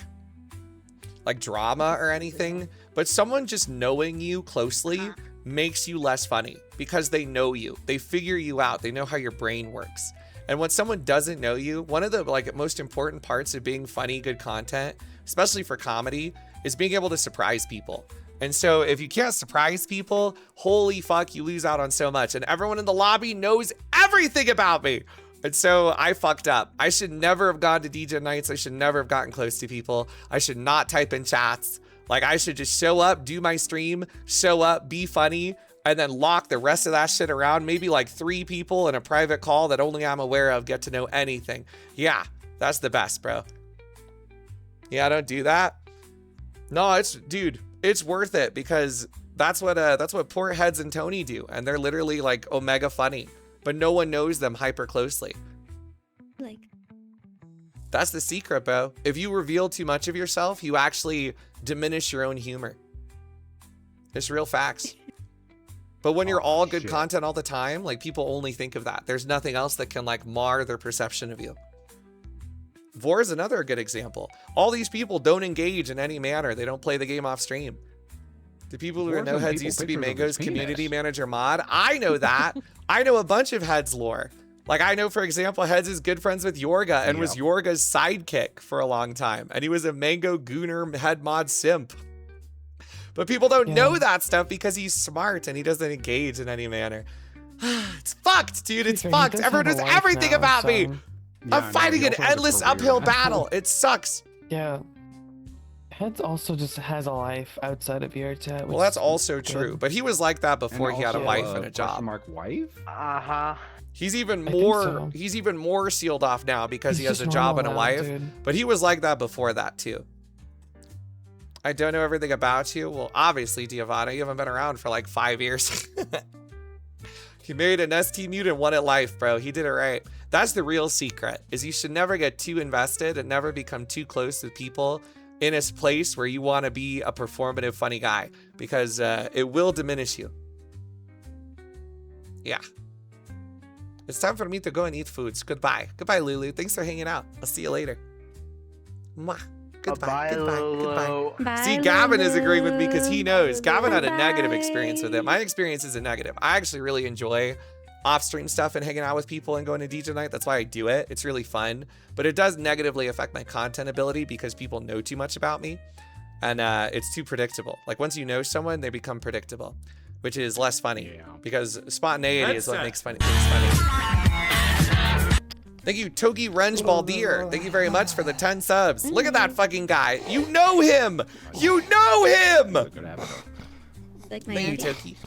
drama or anything, but someone just knowing you closely makes you less funny because they know you, they figure you out, they know how your brain works. And when someone doesn't know you, one of the like most important parts of being funny, good content, especially for comedy, is being able to surprise people. And so if you can't surprise people, holy fuck, you lose out on so much. And everyone in the lobby knows everything about me. And so I fucked up. I should never have gone to DJ nights. I should never have gotten close to people. I should not type in chats. Like I should just show up, do my stream, show up, be funny, and then lock the rest of that shit around. Maybe like 3 people in a private call that only I'm aware of get to know anything. Yeah, that's the best, bro. Yeah, don't do that. No, dude, it's worth it because that's what Port Heads and Tony do. And they're literally like omega funny, but no one knows them hyper closely. That's the secret, bro. If you reveal too much of yourself, you actually diminish your own humor. It's real facts. But when you're all good content all the time, like people only think of that. There's nothing else that can like mar their perception of you. Vor is another good example. All these people don't engage in any manner. They don't play the game off stream. The people who know heads used to be Mango's community manager mod. I know that. I know a bunch of heads lore. Like I know, for example, Heads is good friends with Yorga and was Yorga's sidekick for a long time. And he was a Mango Gooner head mod simp. But people don't know that stuff because he's smart and he doesn't engage in any manner. It's fucked, dude. It's fucked. Everyone knows everything about me. I'm fighting an endless uphill battle. It sucks. Yeah. Heads also just has a life outside of VRCHAT. Well, that's also true. But he was like that before he had a wife and a job. Wife? Uh-huh. He's even more he's even more sealed off now because he has a job and a wife. But he was like that before that too. I don't know everything about you. Well, obviously, Giovanna, you haven't been around for like 5 years. He married an ST mutant, won at life, bro. He did it right. That's the real secret, is you should never get too invested and never become too close with people in a place where you want to be a performative, funny guy, because it will diminish you. Yeah. It's time for me to go and eat foods. Goodbye. Goodbye, Lulu. Thanks for hanging out. I'll see you later. Mwah. Goodbye. Goodbye. See, Gavin is agreeing with me because he knows. Gavin had a negative experience with it. My experience isn't negative. I actually really enjoy off-stream stuff and hanging out with people and going to DJ night. That's why I do it. It's really fun. But it does negatively affect my content ability because people know too much about me. And it's too predictable. Like once you know someone, they become predictable, which is less funny because spontaneity is what makes things funny. Thank you, Togi Runge Baldir. Thank you very much for the 10 subs. Look at that fucking guy. You know him. You know him. Like Thank you, Togi.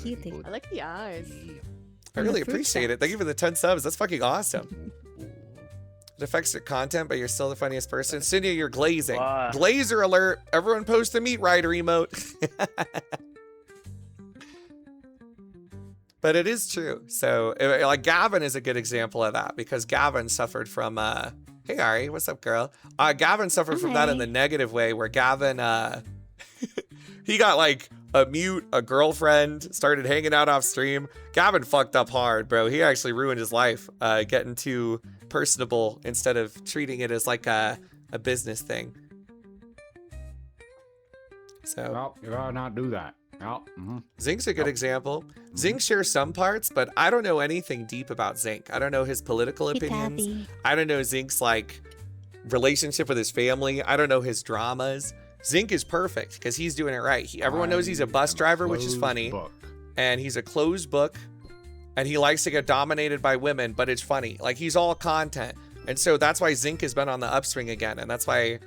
Cute. I like the eyes. I really appreciate it. Thank you for the 10 subs. That's fucking awesome. It affects your content, but you're still the funniest person. Cynthia, you're glazing. Glazer alert. Everyone post the Meat Rider emote. But it is true. So like Gavin is a good example of that because Gavin suffered from, hey Ari, what's up girl? Gavin suffered from that in the negative way where Gavin, he got like a mute, a girlfriend, started hanging out off stream. Gavin fucked up hard, bro. He actually ruined his life, getting too personable instead of treating it as like a business thing. So well, you gotta not do that. Zink's a good example. Zink shares some parts, but I don't know anything deep about Zink. I don't know his political opinions. I don't know Zink's like relationship with his family. I don't know his dramas. Zink is perfect because he's doing it right. Everyone knows he's a bus driver, which is funny. And he's a closed book. And he likes to get dominated by women, but it's funny. Like he's all content. And so that's why Zink has been on the upswing again. And that's why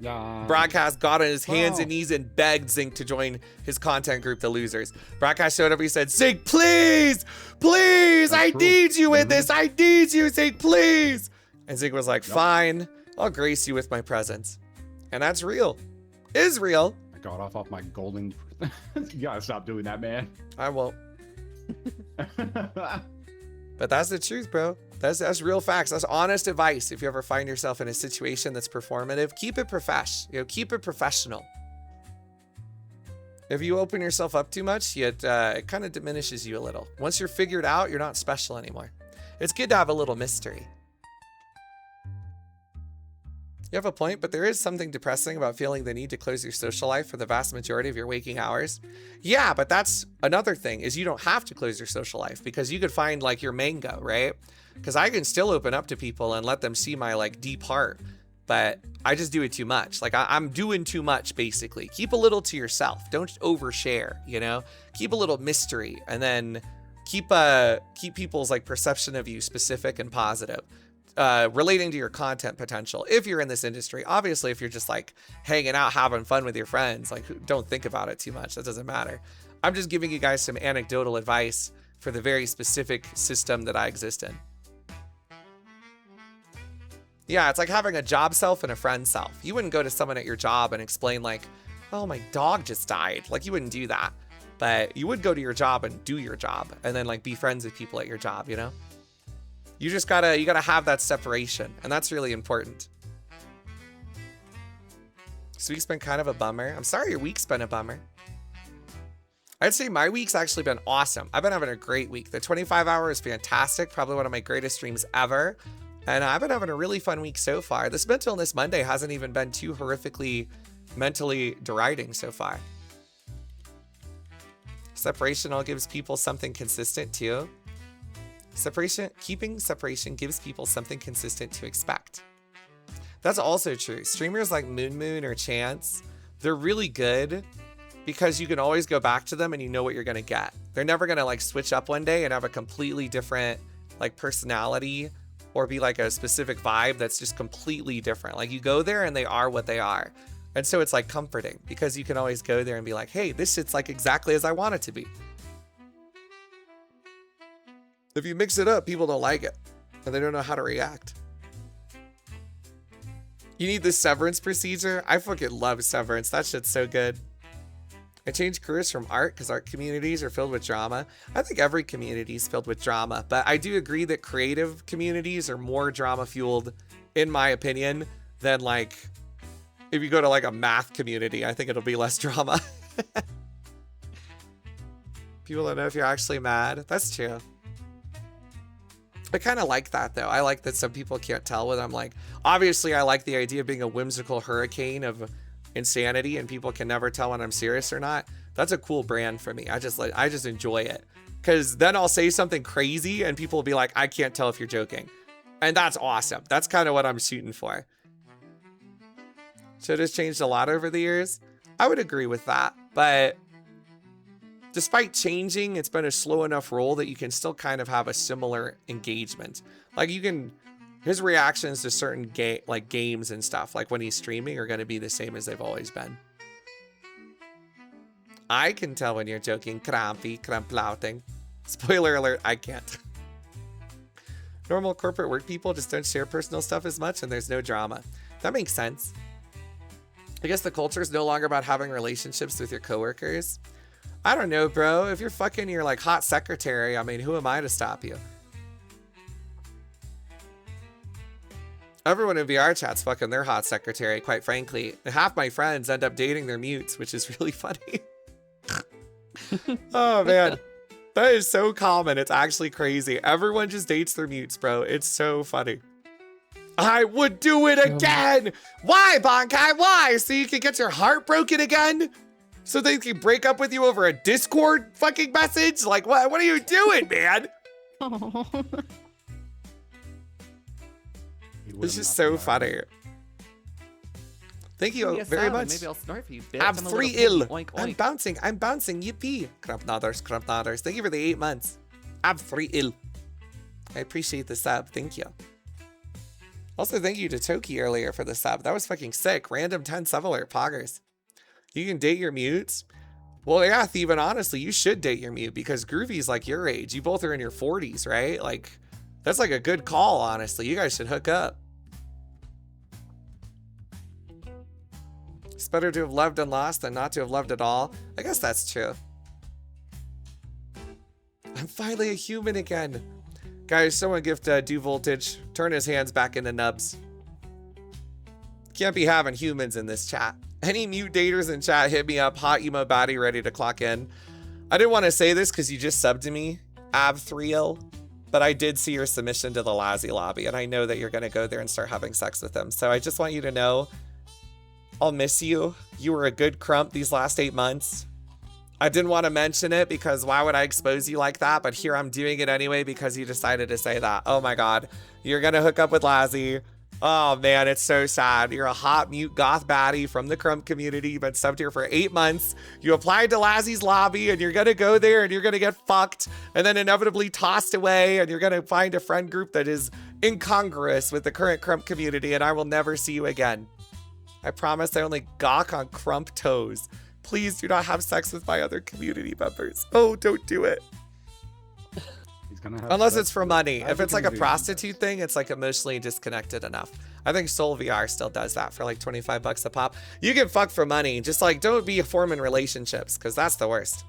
Broadcast got on his hands and knees and begged Zink to join his content group, The Losers. Broadcast showed up. He said, Zink, please, please, I need you in this. I need you, Zink, please. And Zink was like, fine, I'll grace you with my presence. And that's real. Is real. I got off my golden. You gotta stop doing that, man. I won't. But that's the truth, bro. That's real facts. That's honest advice. If you ever find yourself in a situation that's performative, keep it keep it professional. If you open yourself up too much, it kind of diminishes you a little. Once you're figured out, you're not special anymore. It's good to have a little mystery. You have a point, but there is something depressing about feeling the need to close your social life for the vast majority of your waking hours. Yeah, but that's another thing, is you don't have to close your social life because you could find like your mango, right? Because I can still open up to people and let them see my like deep heart, but I just do it too much. Like I'm doing too much, basically. Keep a little to yourself. Don't overshare, you know? Keep a little mystery, and then keep people's like perception of you specific and positive. Relating to your content potential if you're in this industry. Obviously, if you're just like hanging out, having fun with your friends, like don't think about it too much. That doesn't matter. I'm just giving you guys some anecdotal advice for the very specific system that I exist in. Yeah, it's like having a job self and a friend self. You wouldn't go to someone at your job and explain like, oh, my dog just died. Like you wouldn't do that, but you would go to your job and do your job and then like be friends with people at your job, you know? You just gotta have that separation, and that's really important. This week's been kind of a bummer. I'm sorry your week's been a bummer. I'd say my week's actually been awesome. I've been having a great week. The 25 hour is fantastic, probably one of my greatest streams ever. And I've been having a really fun week so far. This Mental Illness Monday hasn't even been too horrifically mentally deriding so far. Separation all gives people something consistent too. Keeping separation gives people something consistent to expect. That's also true. Streamers like Moon or Chance, they're really good because you can always go back to them and you know what you're gonna get. They're never gonna like switch up one day and have a completely different like personality or be like a specific vibe that's just completely different. Like you go there and they are what they are. And so it's like comforting because you can always go there and be like, hey, this shit's like exactly as I want it to be. If you mix it up, people don't like it and they don't know how to react. You need the severance procedure. I fucking love severance. That shit's so good. I changed careers from art because art communities are filled with drama. I think every community is filled with drama, but I do agree that creative communities are more drama fueled, in my opinion, than like, if you go to like a math community, I think it'll be less drama. People don't know if you're actually mad. That's true. I kind of like that though. I like that some people can't tell whether I'm like, obviously I like the idea of being a whimsical hurricane of insanity and people can never tell when I'm serious or not. That's a cool brand for me. I just enjoy it. Cause then I'll say something crazy and people will be like, I can't tell if you're joking. And that's awesome. That's kind of what I'm shooting for. So it has changed a lot over the years. I would agree with that, but despite changing, it's been a slow enough roll that you can still kind of have a similar engagement. Like you can, his reactions to certain games and stuff, like when he's streaming, are going to be the same as they've always been. I can tell when you're joking. Kramplauting. Spoiler alert, I can't. Normal corporate work people just don't share personal stuff as much and there's no drama. That makes sense. I guess the culture is no longer about having relationships with your coworkers. I don't know, bro. If you're fucking your like hot secretary, I mean, who am I to stop you? Everyone in VRChat's fucking their hot secretary, quite frankly. Half my friends end up dating their mutes, which is really funny. Oh, man. That is so common. It's actually crazy. Everyone just dates their mutes, bro. It's so funny. I would do it again. Why, Bankai? Why? So you can get your heart broken again? So they can break up with you over a Discord fucking message? Like, what are you doing, man? This is so funny. Thank you very much. Maybe I'll snort for you, bitch. I'm 3 ill. Oink, I'm bouncing. Yippee. Crump nodders. Thank you for the 8 months. I'm 3 ill. I appreciate the sub. Thank you. Also, thank you to Toki earlier for the sub. That was fucking sick. Random 10 sub alert, poggers. You can date your mutes? Well, yeah, Thievin, honestly, you should date your mute because Groovy's like your age. You both are in your 40s, right? Like, that's like a good call, honestly. You guys should hook up. It's better to have loved and lost than not to have loved at all. I guess that's true. I'm finally a human again. Guys, someone gift Do Voltage. Turn his hands back into nubs. Can't be having humans in this chat. Any mute daters in chat, hit me up. Hot emo body ready to clock in. I didn't want to say this because you just subbed to me, Ab3L, but I did see your submission to the Lazzy lobby, and I know that you're going to go there and start having sex with him. So I just want you to know, I'll miss you. You were a good crump these last 8 months. I didn't want to mention it because why would I expose you like that? But here I'm doing it anyway because you decided to say that. Oh my God. You're going to hook up with Lazzy. Oh man, it's so sad. You're a hot mute goth baddie from the crump community. You've been subbed here for 8 months. You applied to Lazzy's lobby and you're going to go there and you're going to get fucked and then inevitably tossed away and you're going to find a friend group that is incongruous with the current crump community and I will never see you again. I promise I only gawk on crump toes. Please do not have sex with my other community members. Oh, don't do it. He's gonna have Unless sex it's for with money. If it's like a community prostitute thing, it's like emotionally disconnected enough. I think Soul VR still does that for like 25 bucks a pop. You can fuck for money. Just like, don't be forming relationships because that's the worst.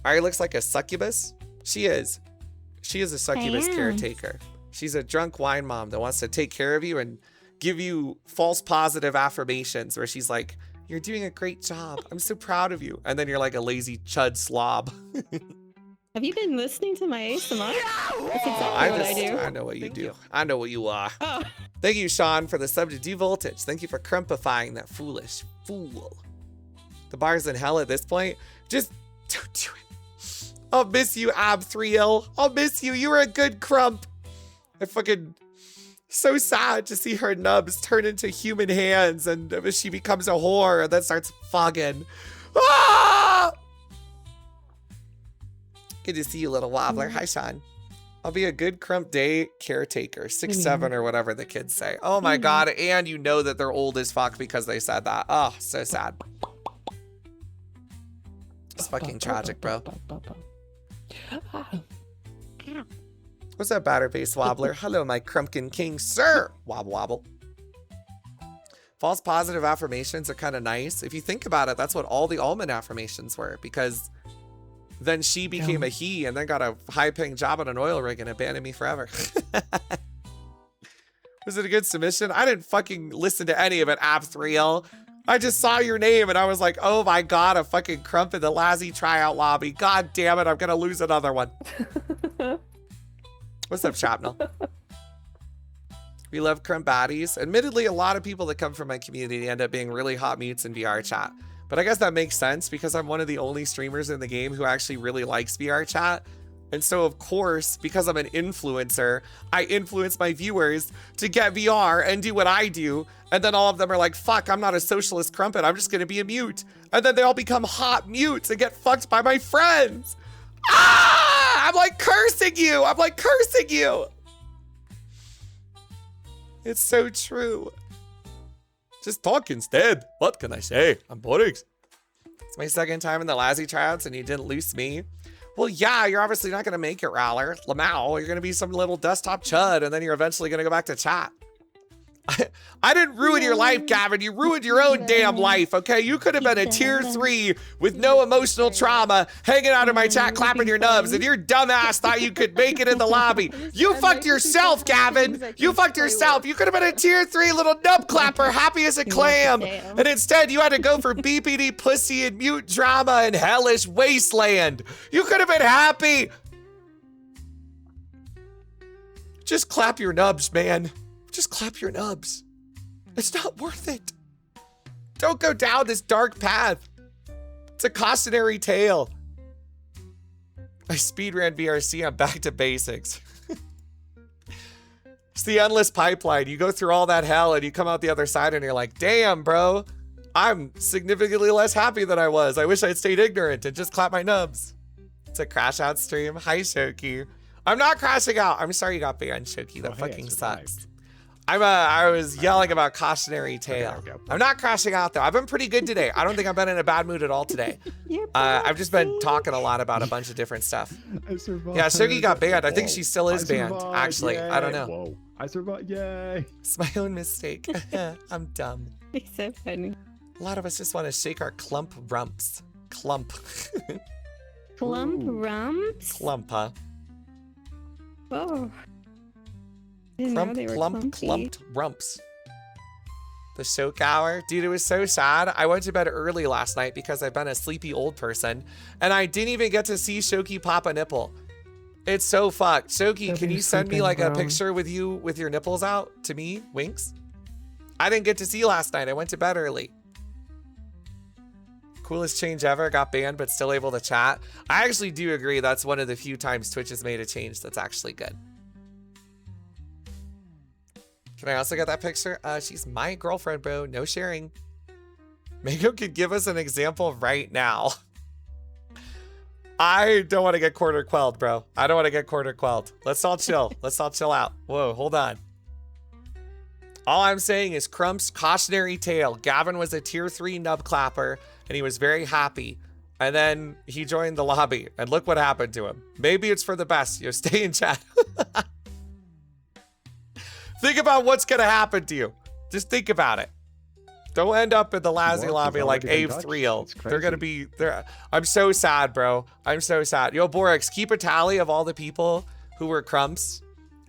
Ari looks like a succubus. She is. She is a succubus caretaker. She's a drunk wine mom that wants to take care of you and give you false positive affirmations where she's like, you're doing a great job. I'm so proud of you. And then you're like a lazy chud slob. Have you been listening to my ASMR? That's exactly what I do. I know what you do. I know what you are. Oh. Thank you, Sean, for the sub to Voltage. Thank you for crumpifying that foolish fool. The bar's in hell at this point. Just don't do it. I'll miss you, Ab3L. I'll miss you. You were a good crump. I fucking... So sad to see her nubs turn into human hands and she becomes a whore and then starts fucking. Ah! Good to see you, little wobbler. Hi, Sean. I'll be a good crump day caretaker. 6'7" or whatever the kids say. Oh my god, and you know that they're old as fuck because they said that. Oh, so sad. It's fucking tragic, bro. What's up, batter face wobbler? Hello, my crumpkin king, sir. Wobble wobble. False positive affirmations are kind of nice. If you think about it, that's what all the almond affirmations were, because then she became a he and then got a high-paying job on an oil rig and abandoned me forever. Was it a good submission? I didn't fucking listen to any of it, Ab3L. I just saw your name and I was like, oh my god, a fucking crump in the Lazzy tryout lobby. God damn it, I'm gonna lose another one. What's up, Shrapnel? We love crump baddies. Admittedly, a lot of people that come from my community end up being really hot mutes in VR chat. But I guess that makes sense because I'm one of the only streamers in the game who actually really likes VR chat. And so, of course, because I'm an influencer, I influence my viewers to get VR and do what I do. And then all of them are like, fuck, I'm not a socialist crumpet. I'm just going to be a mute. And then they all become hot mutes and get fucked by my friends. Ah! I'm like cursing you. I'm like cursing you. It's so true. Just talk instead. What can I say? I'm Borix. It's my second time in the Lazzy tryouts and you didn't loose me. Well, yeah, you're obviously not going to make it, Raller. Lamau, you're going to be some little desktop chud and then you're eventually going to go back to chat. I didn't ruin your life, Gavin. You ruined your own damn life, okay? You could have been a tier 3 with no emotional trauma, hanging out in my chat, clapping your nubs, and your dumbass thought you could make it in the lobby. You fucked yourself, Gavin. You fucked yourself. You could have been a tier 3 little nub clapper, happy as a clam. And instead, you had to go for BPD pussy and mute drama and hellish wasteland. You could have been happy. Just clap your nubs, man. Just clap your nubs. It's not worth it. Don't go down this dark path. It's a cautionary tale. I speedran VRC, I'm back to basics. It's the endless pipeline. You go through all that hell and you come out the other side and you're like, damn, bro, I'm significantly less happy than I was. I wish I'd stayed ignorant and just clap my nubs. It's a crash out stream. Hi, Shoki. I'm not crashing out. I'm sorry you got banned, Shoki. That fucking sucks. I was yelling about cautionary tale. Okay. I'm not crashing out though. I've been pretty good today. I don't think I've been in a bad mood at all today. I've just been talking a lot about a bunch of different stuff. Yeah, Sugi got banned. I think she still is banned, actually. Yay. I don't know. Whoa. I survived. Yay. It's my own mistake. I'm dumb. It's so funny. A lot of us just want to shake our clump rumps. Clump. Clump rumps? Clump, huh? Whoa. Clumped rumps. The soak hour. Dude, it was so sad. I went to bed early last night because I've been a sleepy old person. And I didn't even get to see Shoki pop a nipple. It's so fucked. Shoki, can you send me like a picture with you with your nipples out to me? Winks. I didn't get to see last night. I went to bed early. Coolest change ever. Got banned but still able to chat. I actually do agree that's one of the few times Twitch has made a change that's actually good. Can I also get that picture? She's my girlfriend, bro. No sharing. Mako could give us an example right now. I don't want to get quarter quelled, bro. I don't want to get quarter quelled. Let's all chill. Let's all chill out. Whoa, hold on. All I'm saying is Crump's cautionary tale. Gavin was a tier 3 nub clapper and he was very happy. And then he joined the lobby and look what happened to him. Maybe it's for the best. You stay in chat. Think about what's going to happen to you. Just think about it. Don't end up in the Lazzy lobby like Ave3L. They're going to be there. I'm so sad, bro. I'm so sad. Yo, Borix, keep a tally of all the people who were crumps.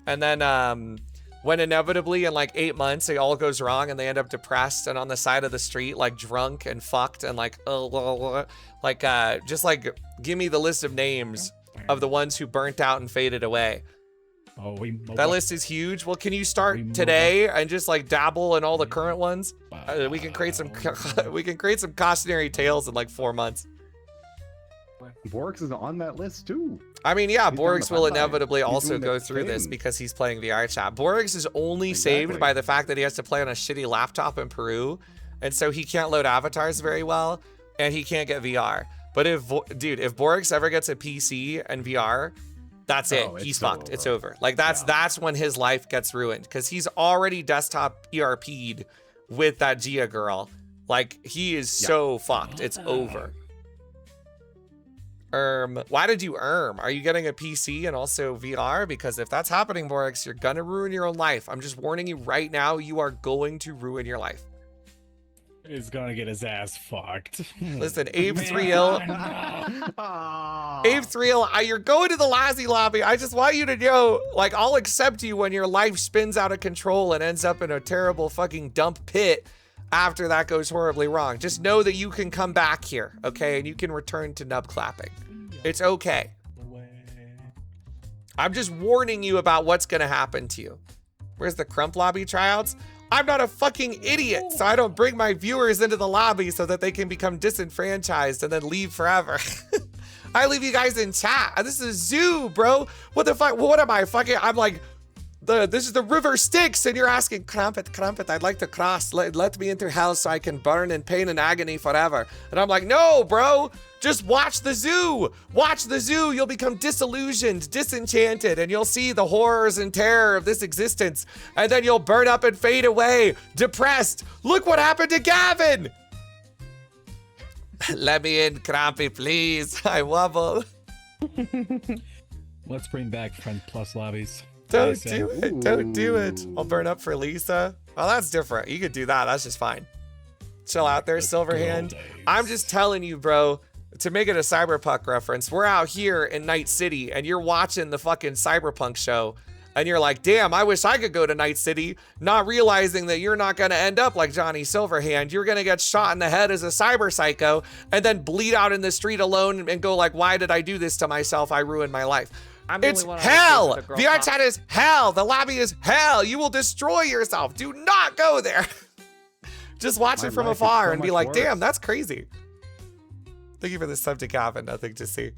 And then when inevitably in like 8 months, it all goes wrong and they end up depressed and on the side of the street, like drunk and fucked and like, just like give me the list of names of the ones who burnt out and faded away. Oh, that list is huge. Well, can you start today and just like dabble in all the current ones? We can create some cautionary tales in like 4 months. Borix is on that list too. I mean, yeah, Borix will inevitably He's also doing go the through this thing. because he's playing VRCHAT. Borix is only saved by the fact that he has to play on a shitty laptop in Peru, and so he can't load avatars very well, and he can't get VR. But if Borix ever gets a PC and VR, that's it. He's fucked. It's over. Like that's when his life gets ruined because he's already desktop ERP'd with that Gia girl. Like he is so fucked. It's over. Why did you Are you getting a PC and also VR? Because if that's happening, Borix, you're gonna ruin your own life. I'm just warning you right now, you are going to ruin your life. He's gonna get his ass fucked. Listen, Abe3ill. Abe3ill, you're going to the Lassie lobby. I just want you to know, like, I'll accept you when your life spins out of control and ends up in a terrible fucking dump pit after that goes horribly wrong. Just know that you can come back here, okay? And you can return to nub clapping. It's okay. I'm just warning you about what's gonna happen to you. Where's the Crump lobby tryouts? I'm not a fucking idiot, so I don't bring my viewers into the lobby so that they can become disenfranchised and then leave forever. I leave you guys in chat. This is a zoo, bro. What the fuck? What am I fucking? I'm like, this is the river Styx, and you're asking, Crumpet, I'd like to cross. Let me into hell so I can burn in pain and agony forever. And I'm like, no, bro. Just watch the zoo. Watch the zoo. You'll become disillusioned, disenchanted, and you'll see the horrors and terror of this existence. And then you'll burn up and fade away, depressed. Look what happened to Gavin. Let me in, Crampy, please. I wobble. Let's bring back Friend Plus lobbies. Don't do it. Don't do it. I'll burn up for Lisa. Well, that's different. You could do that. That's just fine. Chill out there, Silverhand. I'm just telling you, bro. To make it a Cyberpunk reference, we're out here in Night City and you're watching the fucking Cyberpunk show and you're like, damn, I wish I could go to Night City, not realizing that you're not going to end up like Johnny Silverhand. You're going to get shot in the head as a cyber psycho and then bleed out in the street alone and go like, why did I do this to myself? I ruined my life. It's hell. VRCHAT is hell. The lobby is hell. You will destroy yourself. Do not go there. Just watch it from afar and be like, damn, that's crazy. Thank you for the sub to Gavin. Nothing to see.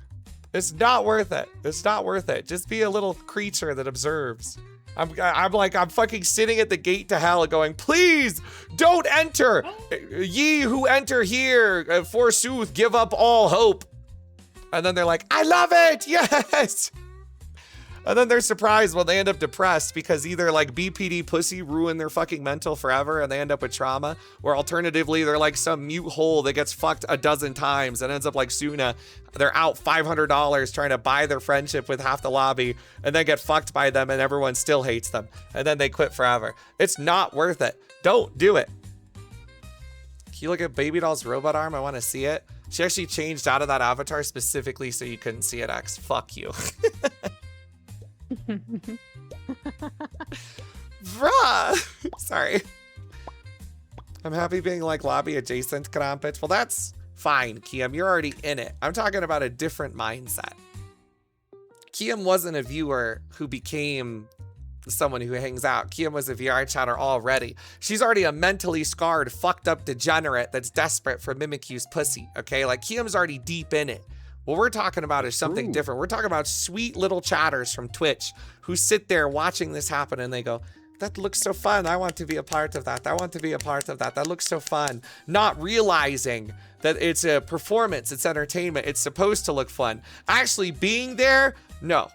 It's not worth it. It's not worth it. Just be a little creature that observes. I'm fucking sitting at the gate to hell going, please don't enter. Ye who enter here, forsooth, give up all hope. And then they're like, I love it. Yes. And then they're surprised when they end up depressed because either like BPD pussy ruined their fucking mental forever and they end up with trauma, or alternatively they're like some mute hole that gets fucked a dozen times and ends up like Suna. They're out $500 trying to buy their friendship with half the lobby and then get fucked by them and everyone still hates them. And then they quit forever. It's not worth it. Don't do it. Can you look at Baby Doll's robot arm? I want to see it. She actually changed out of that avatar specifically so you couldn't see it, X. Fuck you. Bruh! Sorry. I'm happy being like lobby adjacent, Crumpet. Well, that's fine, Kiam. You're already in it. I'm talking about a different mindset. Kiam wasn't a viewer who became someone who hangs out. Kiam was a VR chatter already. She's already a mentally scarred, fucked up degenerate that's desperate for Mimikyu's pussy, okay? Like, Kiam's already deep in it. What we're talking about is something different. We're talking about sweet little chatters from Twitch who sit there watching this happen and they go, that looks so fun. I want to be a part of that. I want to be a part of that. That looks so fun. Not realizing that it's a performance, it's entertainment, it's supposed to look fun. Actually being there, no,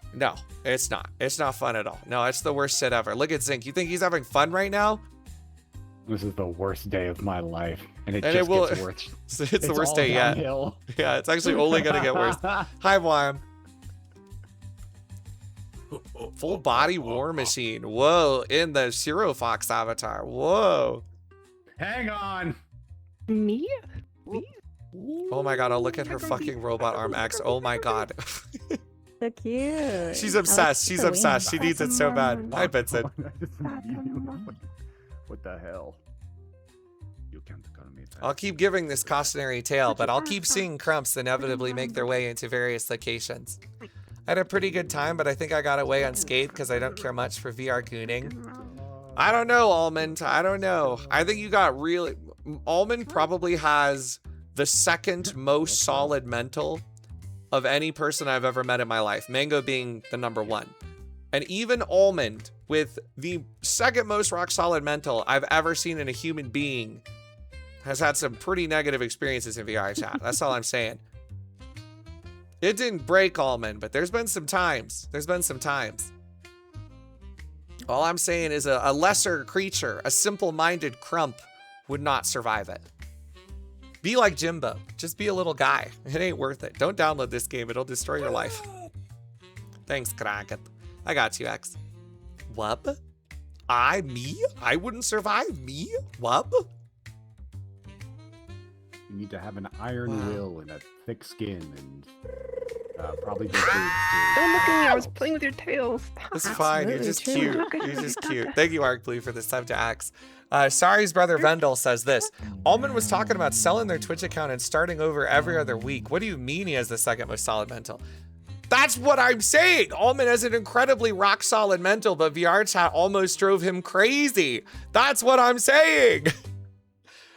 it's not. It's not fun at all. No, it's the worst shit ever. Look at Zink. You think he's having fun right now? This is the worst day of my life, and it gets worse. It's the worst day yet. Yeah, it's actually only gonna get worse. Hi, Wam. Full body war machine. Whoa, in the Shiro Fox avatar. Whoa. Hang on. Me? Oh my god, I'll look at her fucking robot arm X. Oh my god. So cute. She's obsessed. She's obsessed. She needs it so bad. Hi, Vincent. What the hell? You can't call me that. I'll keep giving this cautionary tale, but I'll keep seeing Crumps inevitably make their way into various locations. I had a pretty good time, but I think I got away unscathed because I don't care much for VR gooning. I don't know, Almond. I don't know. I think you got really... Almond probably has the second most solid mental of any person I've ever met in my life. Mango being the #1. And even Almond, with the second most rock solid mental I've ever seen in a human being, has had some pretty negative experiences in VR chat. That's all I'm saying. It didn't break Almond, but there's been some times. There's been some times. All I'm saying is a lesser creature, a simple-minded crump, would not survive it. Be like Jimbo. Just be a little guy. It ain't worth it. Don't download this game. It'll destroy your life. Thanks, Kraken. I got you, X. Wub? Me? I wouldn't survive? Me? Wub? You need to have an iron will and a thick skin and probably good boobs too. Don't look at me. I was playing with your tails. It's fine. You're just cute. You're just cute. Thank you, ArcBlue, for this time to Axe. Sorry's brother Vendel says this. Almond was talking about selling their Twitch account and starting over every other week. What do you mean he has the second most solid mental? That's what I'm saying. Almond has an incredibly rock solid mental, but VRCHAT almost drove him crazy. That's what I'm saying.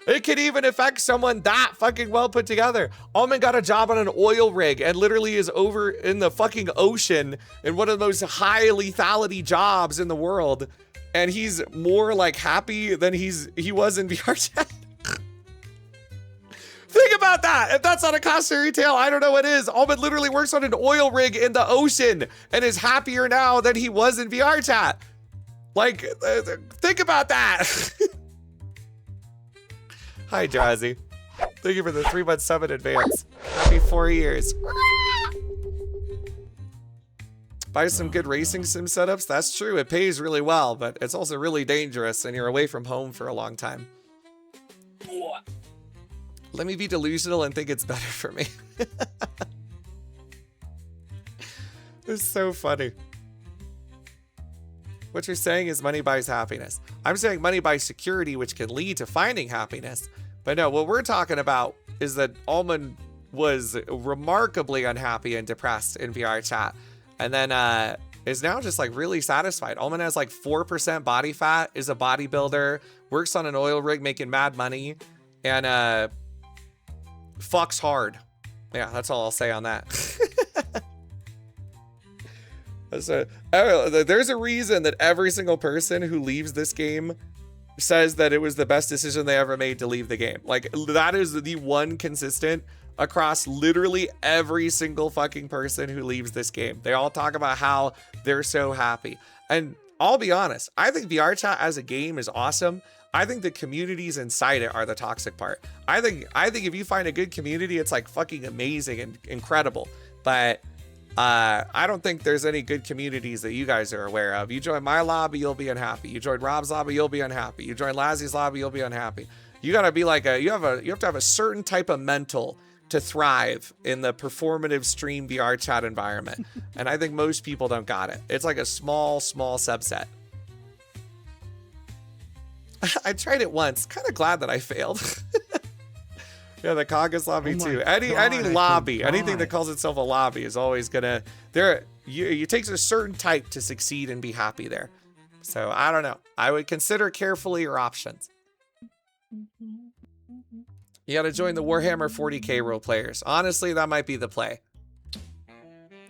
It could even affect someone that fucking well put together. Almond got a job on an oil rig and literally is over in the fucking ocean in one of the most high lethality jobs in the world. And he's more like happy than he was in VRCHAT. Think about that. If that's not a cautionary tale, I don't know what is. Almond literally works on an oil rig in the ocean and is happier now than he was in VRCHAT. Like, think about that. Hi, Jazzy. Thank you for the 3-month sub in advance. Happy 4 years. Buy some good racing sim setups. That's true. It pays really well, but it's also really dangerous and you're away from home for a long time. Let me be delusional and think it's better for me. It's so funny. What you're saying is money buys happiness. I'm saying money buys security, which can lead to finding happiness. But no, what we're talking about is that Almond was remarkably unhappy and depressed in VRCHAT. And then is now just like really satisfied. Almond has like 4% body fat, is a bodybuilder, works on an oil rig making mad money, and fucks hard. Yeah, that's all I'll say on that. There's a reason that every single person who leaves this game says that it was the best decision they ever made to leave the game. Like, that is the one consistent across literally every single fucking person who leaves this game. They all talk about how they're so happy. And I'll be honest, I think VRCHAT as a game is awesome. I think the communities inside it are the toxic part. I think if you find a good community, it's like fucking amazing and incredible. But I don't think there's any good communities that you guys are aware of. You join my lobby, you'll be unhappy. You join Rob's lobby, you'll be unhappy. You join Lazzie's lobby, you'll be unhappy. You gotta be like you have to have a certain type of mental to thrive in the performative stream VRCHAT environment. And I think most people don't got it. It's like a small subset. I tried it once. Kind of glad that I failed. Yeah, the Congress lobby too. Any lobby, anything that calls itself a lobby is always gonna it takes a certain type to succeed and be happy there. So I don't know. I would consider carefully your options. You gotta join the Warhammer 40k role players. Honestly, that might be the play.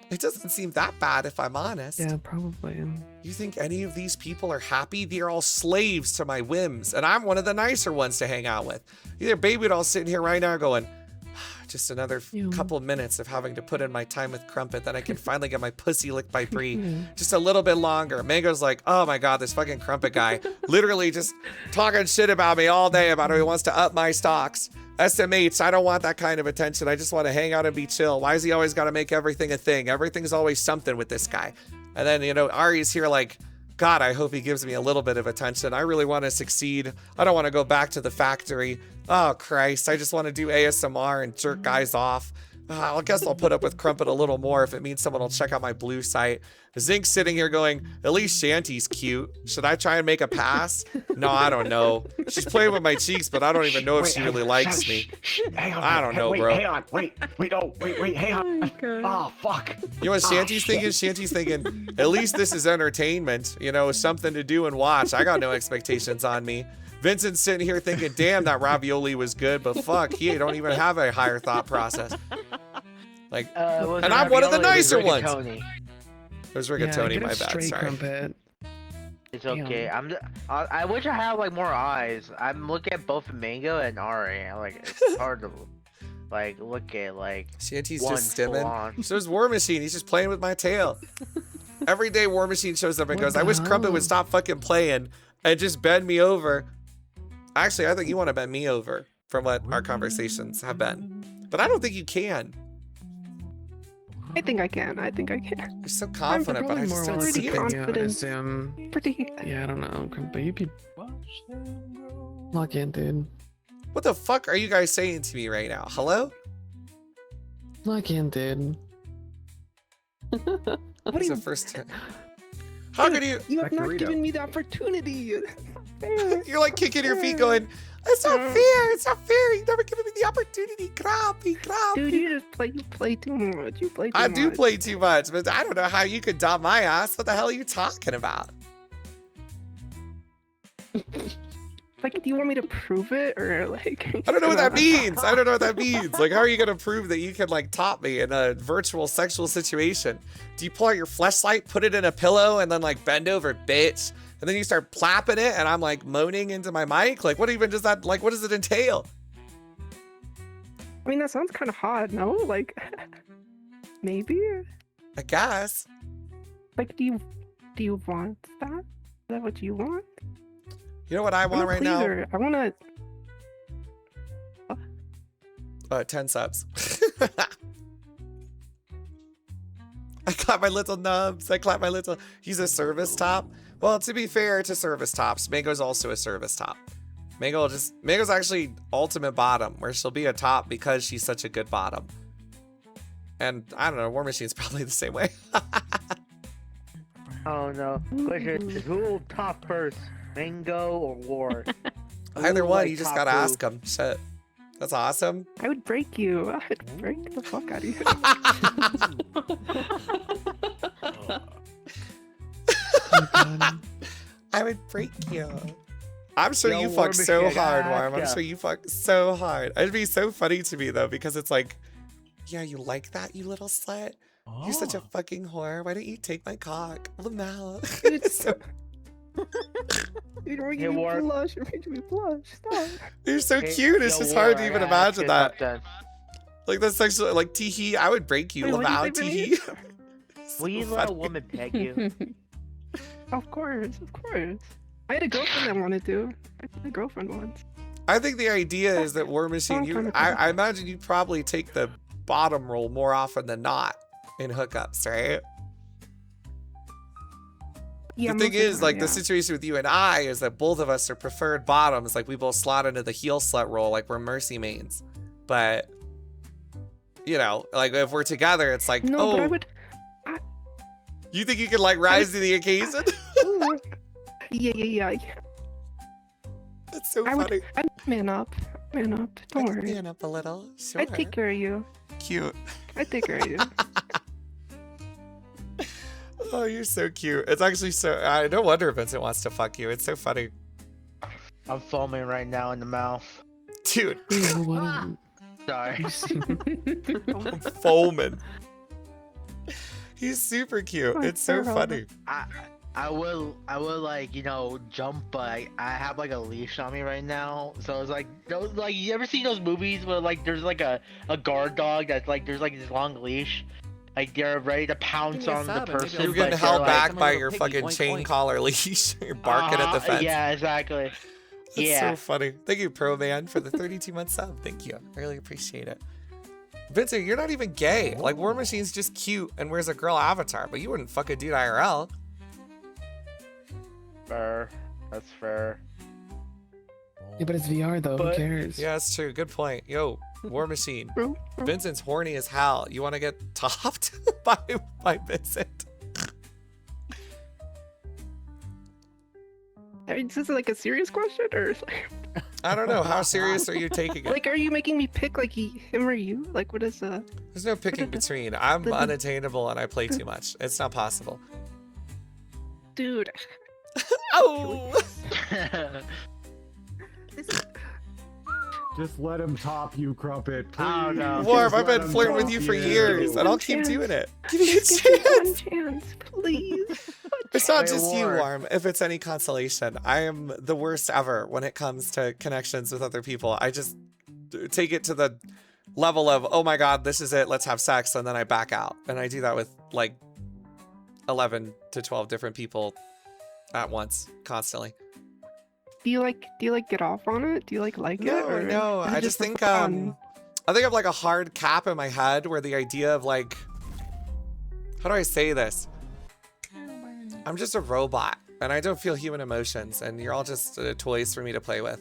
It doesn't seem that bad if I'm honest. Yeah, probably. You think any of these people are happy? They're all slaves to my whims, and I'm one of the nicer ones to hang out with. Either baby doll sitting here right now going, just another couple of minutes of having to put in my time with Crumpet, then I can finally get my pussy licked by Bree. Just a little bit longer. Mango's like, oh my god, this fucking Crumpet guy literally just talking shit about me all day about how he wants to up my stocks. SMH, I don't want that kind of attention. I just want to hang out and be chill. Why has he always got to make everything a thing? Everything's always something with this guy. And then, you know, Ari's here like, God, I hope he gives me a little bit of attention. I really want to succeed. I don't want to go back to the factory. Oh, Christ. I just want to do ASMR and jerk guys off. I guess I'll put up with Crumpet a little more if it means someone will check out my blue site. Zink's sitting here going, at least Shanty's cute. Should I try and make a pass? No, I don't know. She's playing with my cheeks, but I don't even know if she really likes me. Hang on. I don't know, bro. Hang on. Wait, hang on. Oh, fuck. You know what Shanty's thinking? Shanty's thinking, at least this is entertainment. You know, something to do and watch. I got no expectations on me. Vincent's sitting here thinking, damn, that ravioli was good, but fuck, he don't even have a higher thought process. Like, and I'm one of the nicer ones. It was rigatoni, my bad, sorry. Crumpet. It's okay. I wish I had like more eyes. I'm looking at both Mango and Ari. Like it's hard to like look at like. Shanty's just stimming. So is War Machine. He's just playing with my tail. Every day War Machine shows up and goes, I wish Crumpet would stop fucking playing and just bend me over. Actually, I think you want to bend me over from what our conversations have been. But I don't think you can. I think I can. You're so confident, but I just don't see it. Yeah, I don't know. But you be lock in, dude. What the fuck are you guys saying to me right now? Hello? Lock in, dude. What's the first time? How could you? You have not given me the opportunity. You're like kicking your feet going, it's not fair, it's not fair. You've never given me the opportunity. Crappy. Dude, you play too much. I do play too much, but I don't know how you could dom my ass. What the hell are you talking about? Like, do you want me to prove it or like? I don't know what that means. I don't know what that means. Like, how are you gonna prove that you can like top me in a virtual sexual situation? Do you pull out your fleshlight, put it in a pillow, and then like bend over, bitch? And then you start plapping it, and I'm like moaning into my mic. Like, what even does that like? What does it entail? I mean, that sounds kind of hot, no? Like, maybe. I guess. Like, do you want that? Is that what you want? You know what I want right now? I want to. 10 subs. I clap my little nubs. I clap my little. He's a service top. Well, to be fair to service tops, Mango's also a service top. Mango's actually ultimate bottom, where she'll be a top because she's such a good bottom. And I don't know, War Machine's probably the same way. Oh no. Question is, who will top first? Mango or War? Either one, you just gotta ask them. Shit. That's awesome. I would break you. I would break the fuck out of you. I would break you. I'm sure you fuck so hard, Worm. I'm sure you fuck so hard. It'd be so funny to me though, because it's like, yeah, you like that, you little slut? You're such a fucking whore. Why don't you take my cock? Lamau. So... You're making me blush. You're making me blush. Stop. You're so cute. It's just hard to even imagine that. Like that's sexual, like teehee. I would break you, Lamau. Teehee. Will you let a woman peg you? Of course. I had a girlfriend that wanted to. I had a girlfriend once. I think the idea is that War Machine, I imagine you probably take the bottom role more often than not in hookups, right? Yeah, the thing is, like, the situation with you and I is that both of us are preferred bottoms. Like, we both slot into the heel slut role, like we're mercy mains. But, you know, like, if we're together, it's like, no, but I would... You think you can, like, rise to the occasion? Yeah. That's so funny. I'd man up. Don't worry. Man up a little. Sure. I'd take care of you. Cute. I'd take care of you. Oh, you're so cute. It's actually so... no wonder Vincent wants to fuck you. It's so funny. I'm foaming right now in the mouth. Dude. Sorry. I'm foaming. He's super cute. It's so funny. I will like, you know, jump, but I have like a leash on me right now. So it's like, you ever seen those movies where like there's like a guard dog that's like, there's like this long leash? Like they're ready to pounce on the person. You're getting held back by your fucking chain collar leash. You're barking at the fence. Yeah, exactly. That's so funny. Thank you, Pro Man, for the 32-month sub. Thank you. I really appreciate it. Vincent, you're not even gay. Like, War Machine's just cute and wears a girl avatar, but you wouldn't fuck a dude IRL. Fair. That's fair. Yeah, but it's VR though. Who cares? Yeah, that's true. Good point. Yo, War Machine. Vincent's horny as hell. You want to get topped by Vincent? Is this like a serious question or? I don't know. How serious are you taking it? Like, are you making me pick like him or you? Like, what is There's no picking between. I'm unattainable and I play too much. It's not possible. Dude. Oh. Just let him top you, Crumpet. Please. Oh, no. Warm, I've been flirting with you for years, and I'll keep doing it. Give me a Give me one chance. chance, please. It's not Hey, just you, Warm. Warm. If it's any consolation, I am the worst ever when it comes to connections with other people. I just take it to the level of, oh my god, this is it, let's have sex, and then I back out. And I do that with like 11 to 12 different people at once, constantly. Do you like get off on it? Do you like it? No, Or no. is it I just for think fun? I think I have like a hard cap in my head where the idea of like, how do I say this? I'm just a robot and I don't feel human emotions, and you're all just toys for me to play with.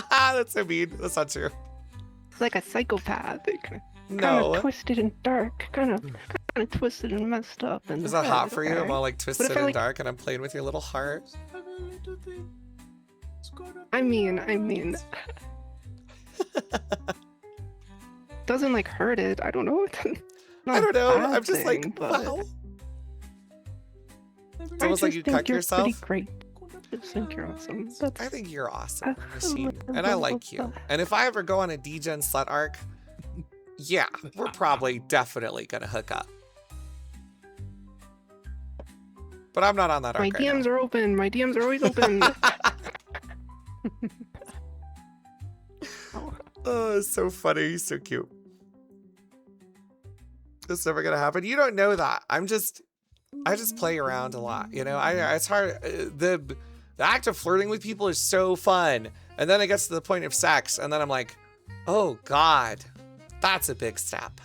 That's so mean. That's not true. It's like a psychopath. Kind No. of twisted and dark. Kind of twisted and messed up. And Is that hot for you? okay. I'm all like But twisted if I, and like- dark and I'm playing with your little heart. I mean, doesn't like hurt it. I don't know. I don't know. Bad I'm just like, thing, but wow. It's I almost like just you think cut you're yourself. Pretty great. I just think you're awesome. I think you're awesome, Machine, and I like you. And if I ever go on a D-Gen slut arc, yeah, we're probably definitely gonna hook up. But I'm not on that arc My right now. DMs are open. My DMs are always open. Oh, it's so funny. He's so cute. It's never gonna happen. You don't know that. I just play around a lot. You know, it's hard. The act of flirting with people is so fun, and then it gets to the point of sex, and then I'm like, oh God, that's a big step.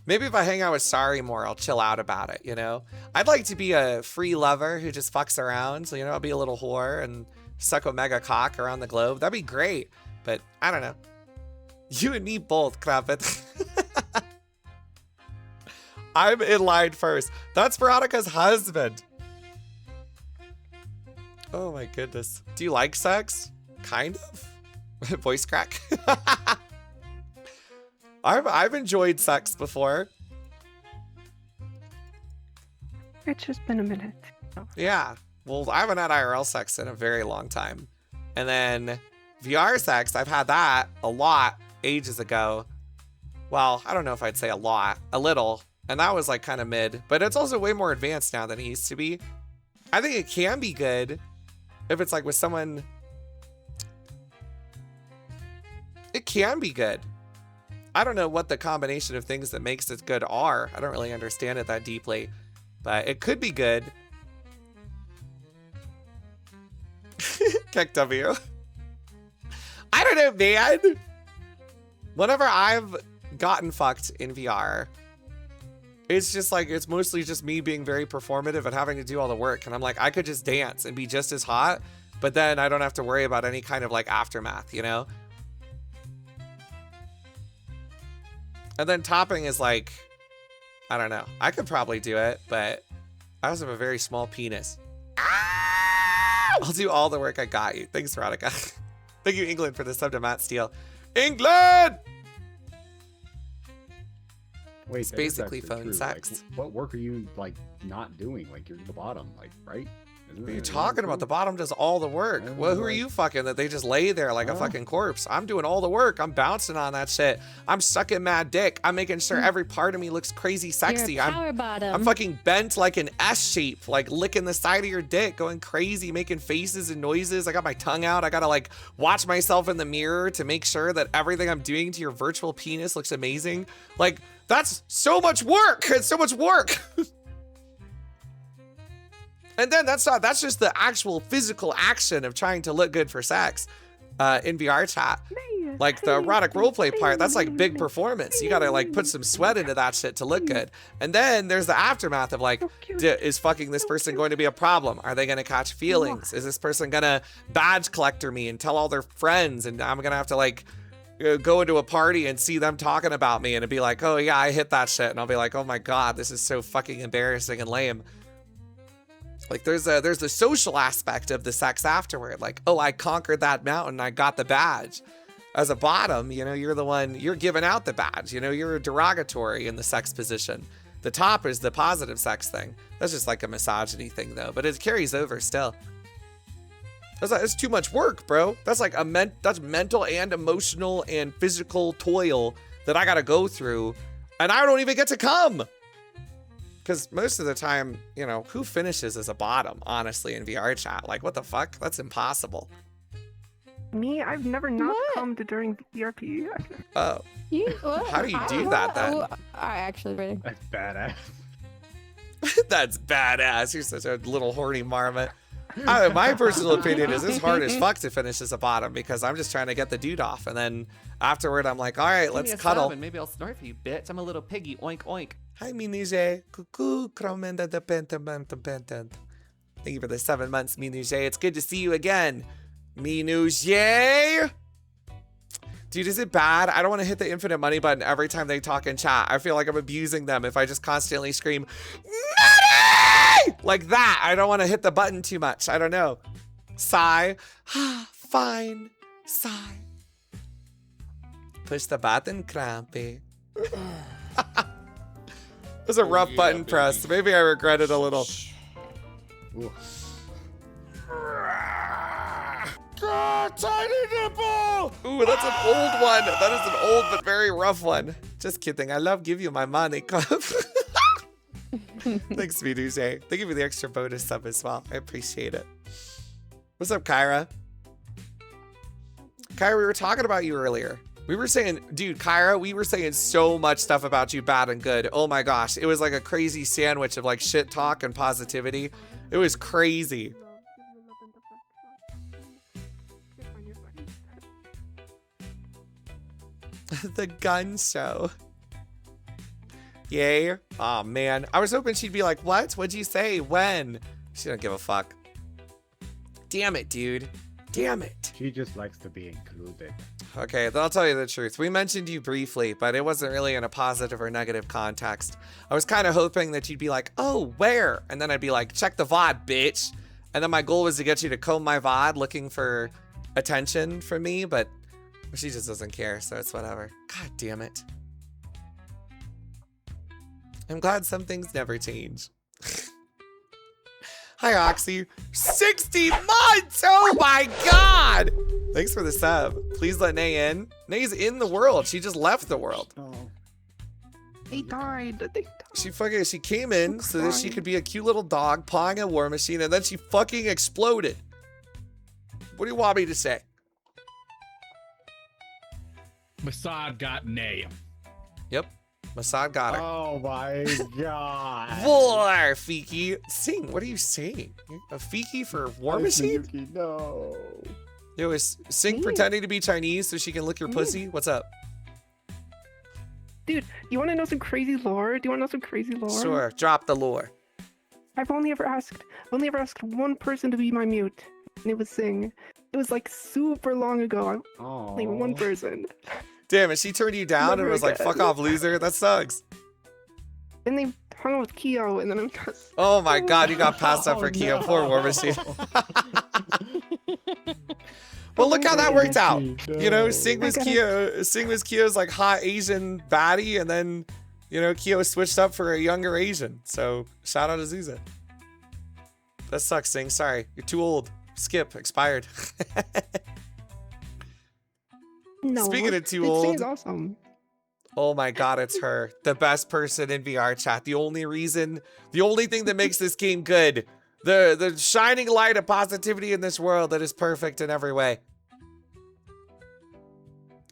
Maybe if I hang out with Sari more, I'll chill out about it. You know, I'd like to be a free lover who just fucks around. So, you know, I'll be a little whore and suck a mega cock around the globe. That'd be great. But I don't know. You and me both, Crumpet. I'm in line first. That's Veronica's husband. Oh my goodness. Do you like sex? Kind of. Voice crack. I've enjoyed sex before. It's just been a minute. Yeah. Well, I haven't had IRL sex in a very long time. And then VR sex, I've had that a lot ages ago. Well, I don't know if I'd say a lot, a little. And that was like kind of mid, but it's also way more advanced now than it used to be. I think it can be good if it's like with someone. It can be good. I don't know what the combination of things that makes it good are. I don't really understand it that deeply, but it could be good. Kick W. I don't know, man. Whenever I've gotten fucked in VR, it's just like, it's mostly just me being very performative and having to do all the work. And I'm like, I could just dance and be just as hot, but then I don't have to worry about any kind of like aftermath, you know? And then topping is like, I don't know. I could probably do it, but I also have a very small penis. I'll do all the work. I got you. Thanks, Veronica. Thank you, England, for the sub to Matt Steele. England! Wait, It's that is basically actually phone true. sex. Like, what work are you like not doing? Like you're at the bottom, like right? What are you talking about? The bottom does all the work. Well, who are you fucking that they just lay there like a fucking corpse? I'm doing all the work. I'm bouncing on that shit. I'm sucking mad dick. I'm making sure every part of me looks crazy sexy. You're a power bottom. I'm fucking bent like an S shape, like licking the side of your dick, going crazy, making faces and noises. I got my tongue out. I gotta like watch myself in the mirror to make sure that everything I'm doing to your virtual penis looks amazing. Like, that's so much work. It's so much work. And then that's just the actual physical action of trying to look good for sex in VRCHAT. Like the erotic roleplay part, that's like big performance. You gotta like put some sweat into that shit to look good. And then there's the aftermath of like, is fucking this person going to be a problem? Are they gonna catch feelings? Is this person gonna badge collector me and tell all their friends? And I'm gonna have to like go into a party and see them talking about me and it'd be like, oh yeah, I hit that shit. And I'll be like, oh my God, this is so fucking embarrassing and lame. Like there's the social aspect of the sex afterward. Like, oh, I conquered that mountain. I got the badge. As a bottom, you know, you're the one, you're giving out the badge. You know, you're derogatory in the sex position. The top is the positive sex thing. That's just like a misogyny thing though, but it carries over still. That's too much work, bro. That's like that's mental and emotional and physical toil that I gotta go through, and I don't even get to come. Because most of the time, you know, who finishes as a bottom, honestly, in VRCHAT? Like, what the fuck? That's impossible. Me, I've never not come to during VRP. Oh. How do you do that then? I actually really. That's badass. That's badass. You're such a little horny marmot. My personal opinion is it's hard as fuck to finish as a bottom because I'm just trying to get the dude off, and then afterward I'm like, all right, let's cuddle. And maybe I'll snort for you, bitch. I'm a little piggy. Oink oink. Hi, Minuje. Cuckoo, cromenda de pentent. Thank you for the 7 months, Minuje. It's good to see you again, Minuje. Dude, is it bad? I don't want to hit the infinite money button every time they talk in chat. I feel like I'm abusing them if I just constantly scream, money! Like that. I don't want to hit the button too much. I don't know. Sigh. Fine. Sigh. Push the button, Crampy. It was a rough button press. Maybe I regret it a little. God, tiny nipple! Ooh, that's an old one. That is an old but very rough one. Just kidding. I love give you my money. Thanks, Minuje. Thank you for the extra bonus sub as well. I appreciate it. What's up, Kyra? Kyra, we were talking about you earlier. We were saying, dude, Kyra, we were saying so much stuff about you, bad and good. Oh my gosh. It was like a crazy sandwich of like shit talk and positivity. It was crazy. The gun show. Yay. Oh man. I was hoping she'd be like, what? What'd you say? When? She don't give a fuck. Damn it, dude. Damn it. She just likes to be included. Okay, then I'll tell you the truth. We mentioned you briefly, but it wasn't really in a positive or negative context. I was kind of hoping that you'd be like, oh, where? And then I'd be like, check the VOD, bitch. And then my goal was to get you to comb my VOD looking for attention from me, but she just doesn't care, so it's whatever. God damn it. I'm glad some things never change. Hi, Oxy. 60 months! Oh my God! Thanks for the sub. Please let Nay in. Nay's in the world. She just left the world. Oh. They died. She came in so that she could be a cute little dog pawing a war machine, and then she fucking exploded. What do you want me to say? Mossad got Nay. Yep. Mossad got her. Oh my God. War, Fiki. Sing. What are you saying? A Fiki for War Machine? Miyuki, no. Yo, is Sing pretending to be Chinese so she can lick your pussy? What's up? Dude, you want to know some crazy lore? Do you want to know some crazy lore? Sure. Drop the lore. I've only ever asked one person to be my mute, and it was Sing. It was like super long ago. Only one person. Damn it, she turned you down and was like, fuck off, loser. That sucks. And they hung out with Kyo, and then I'm just... Oh my God, you got passed up for Kyo. Poor War Machine. Well, look how that worked out. You know, Sing was Kyo's like hot Asian baddie, and then, you know, Kyo switched up for a younger Asian. So shout out to Zuza. That sucks, Sing. Sorry, you're too old. Skip, expired. No, Speaking of too old, Sing's awesome. Oh my God, it's her. The best person in VRCHAT. The only thing that makes this game good. The shining light of positivity in this world that is perfect in every way.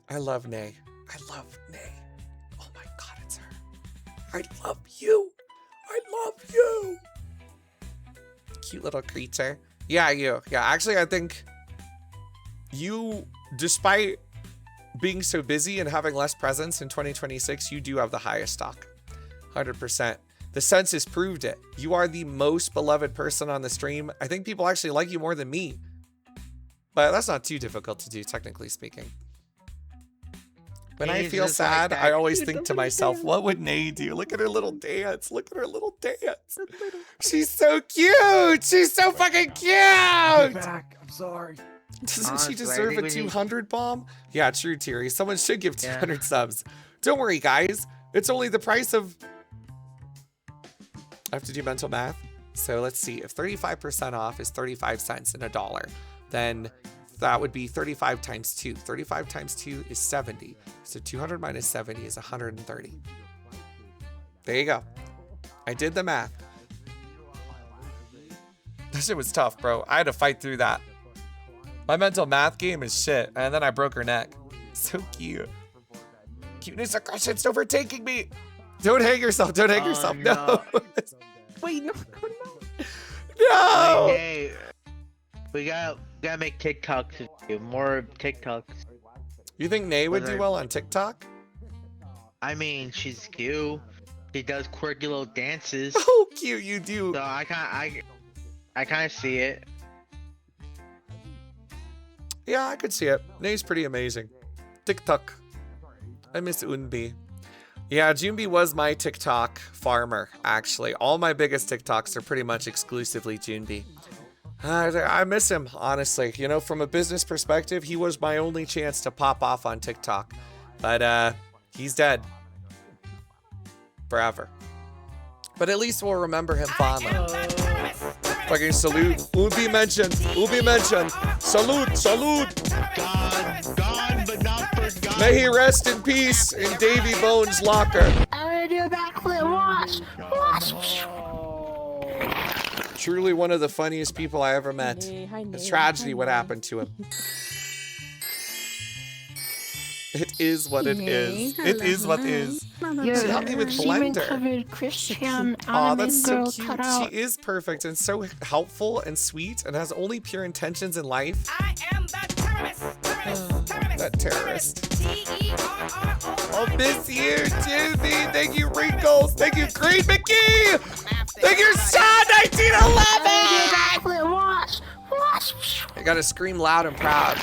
I love Nay. I love Nay. Oh my God, it's her. I love you. I love you. Cute little creature. Yeah, you. Yeah, actually, I think you, despite being so busy and having less presence in 2026, you do have the highest stock. 100%. The census proved it. You are the most beloved person on the stream. I think people actually like you more than me. But that's not too difficult to do, technically speaking. When I He's feel just like sad, that I always cute think to little myself, dance. what would Nay do? Look at her little dance. Look at her little dance. She's so cute. She's so fucking cute. Back. I'm sorry. Doesn't she Honestly, I deserve think a we need- 200 bomb? Yeah, true, Terry. Someone should give 200 subs. Don't worry, guys. It's only the price of... I have to do mental math. So let's see. If 35% off is 35 cents in $1, then that would be 35 times 2. 35 times 2 is 70. So 200 minus 70 is 130. There you go. I did the math. That shit was tough, bro. I had to fight through that. My mental math game is shit. And then I broke her neck. So cute. Cuteness aggression's overtaking me. Don't hang yourself. Don't hang yourself. No. Wait, no. No. Hey, we gotta make TikToks. More TikToks. You think Nay would do well on TikTok? I mean, she's cute. She does quirky little dances. Oh, cute you do. So I kind of see it. Yeah, I could see it. Nay's pretty amazing. TikTok. I miss Unbi. Yeah, Junbi was my TikTok farmer, actually. All my biggest TikToks are pretty much exclusively Junbi. I miss him, honestly. You know, from a business perspective, he was my only chance to pop off on TikTok. But he's dead. Forever. But at least we'll remember him fondly. Fucking salute. Ubi mentioned. Ubi mentioned. Salute. Salute. Gone, but not forgotten. May he rest in peace in Davy Bones' locker. I'm gonna do a backflip. Watch. Watch. Truly one of the funniest people I ever met. It's tragedy what happened to him. It is what it is. It is what is. She helped me with Blender. Covered Christian Oh, that's so girl cute. cut out. She is perfect and so helpful and sweet and has only pure intentions in life. I am the terrorist. That terrorist. I'll miss you, Judy. Thank you, Wrinkles. Thank you, Green Mickey. Thank you, Sean 1911. Watch. Watch. I gotta scream loud and proud.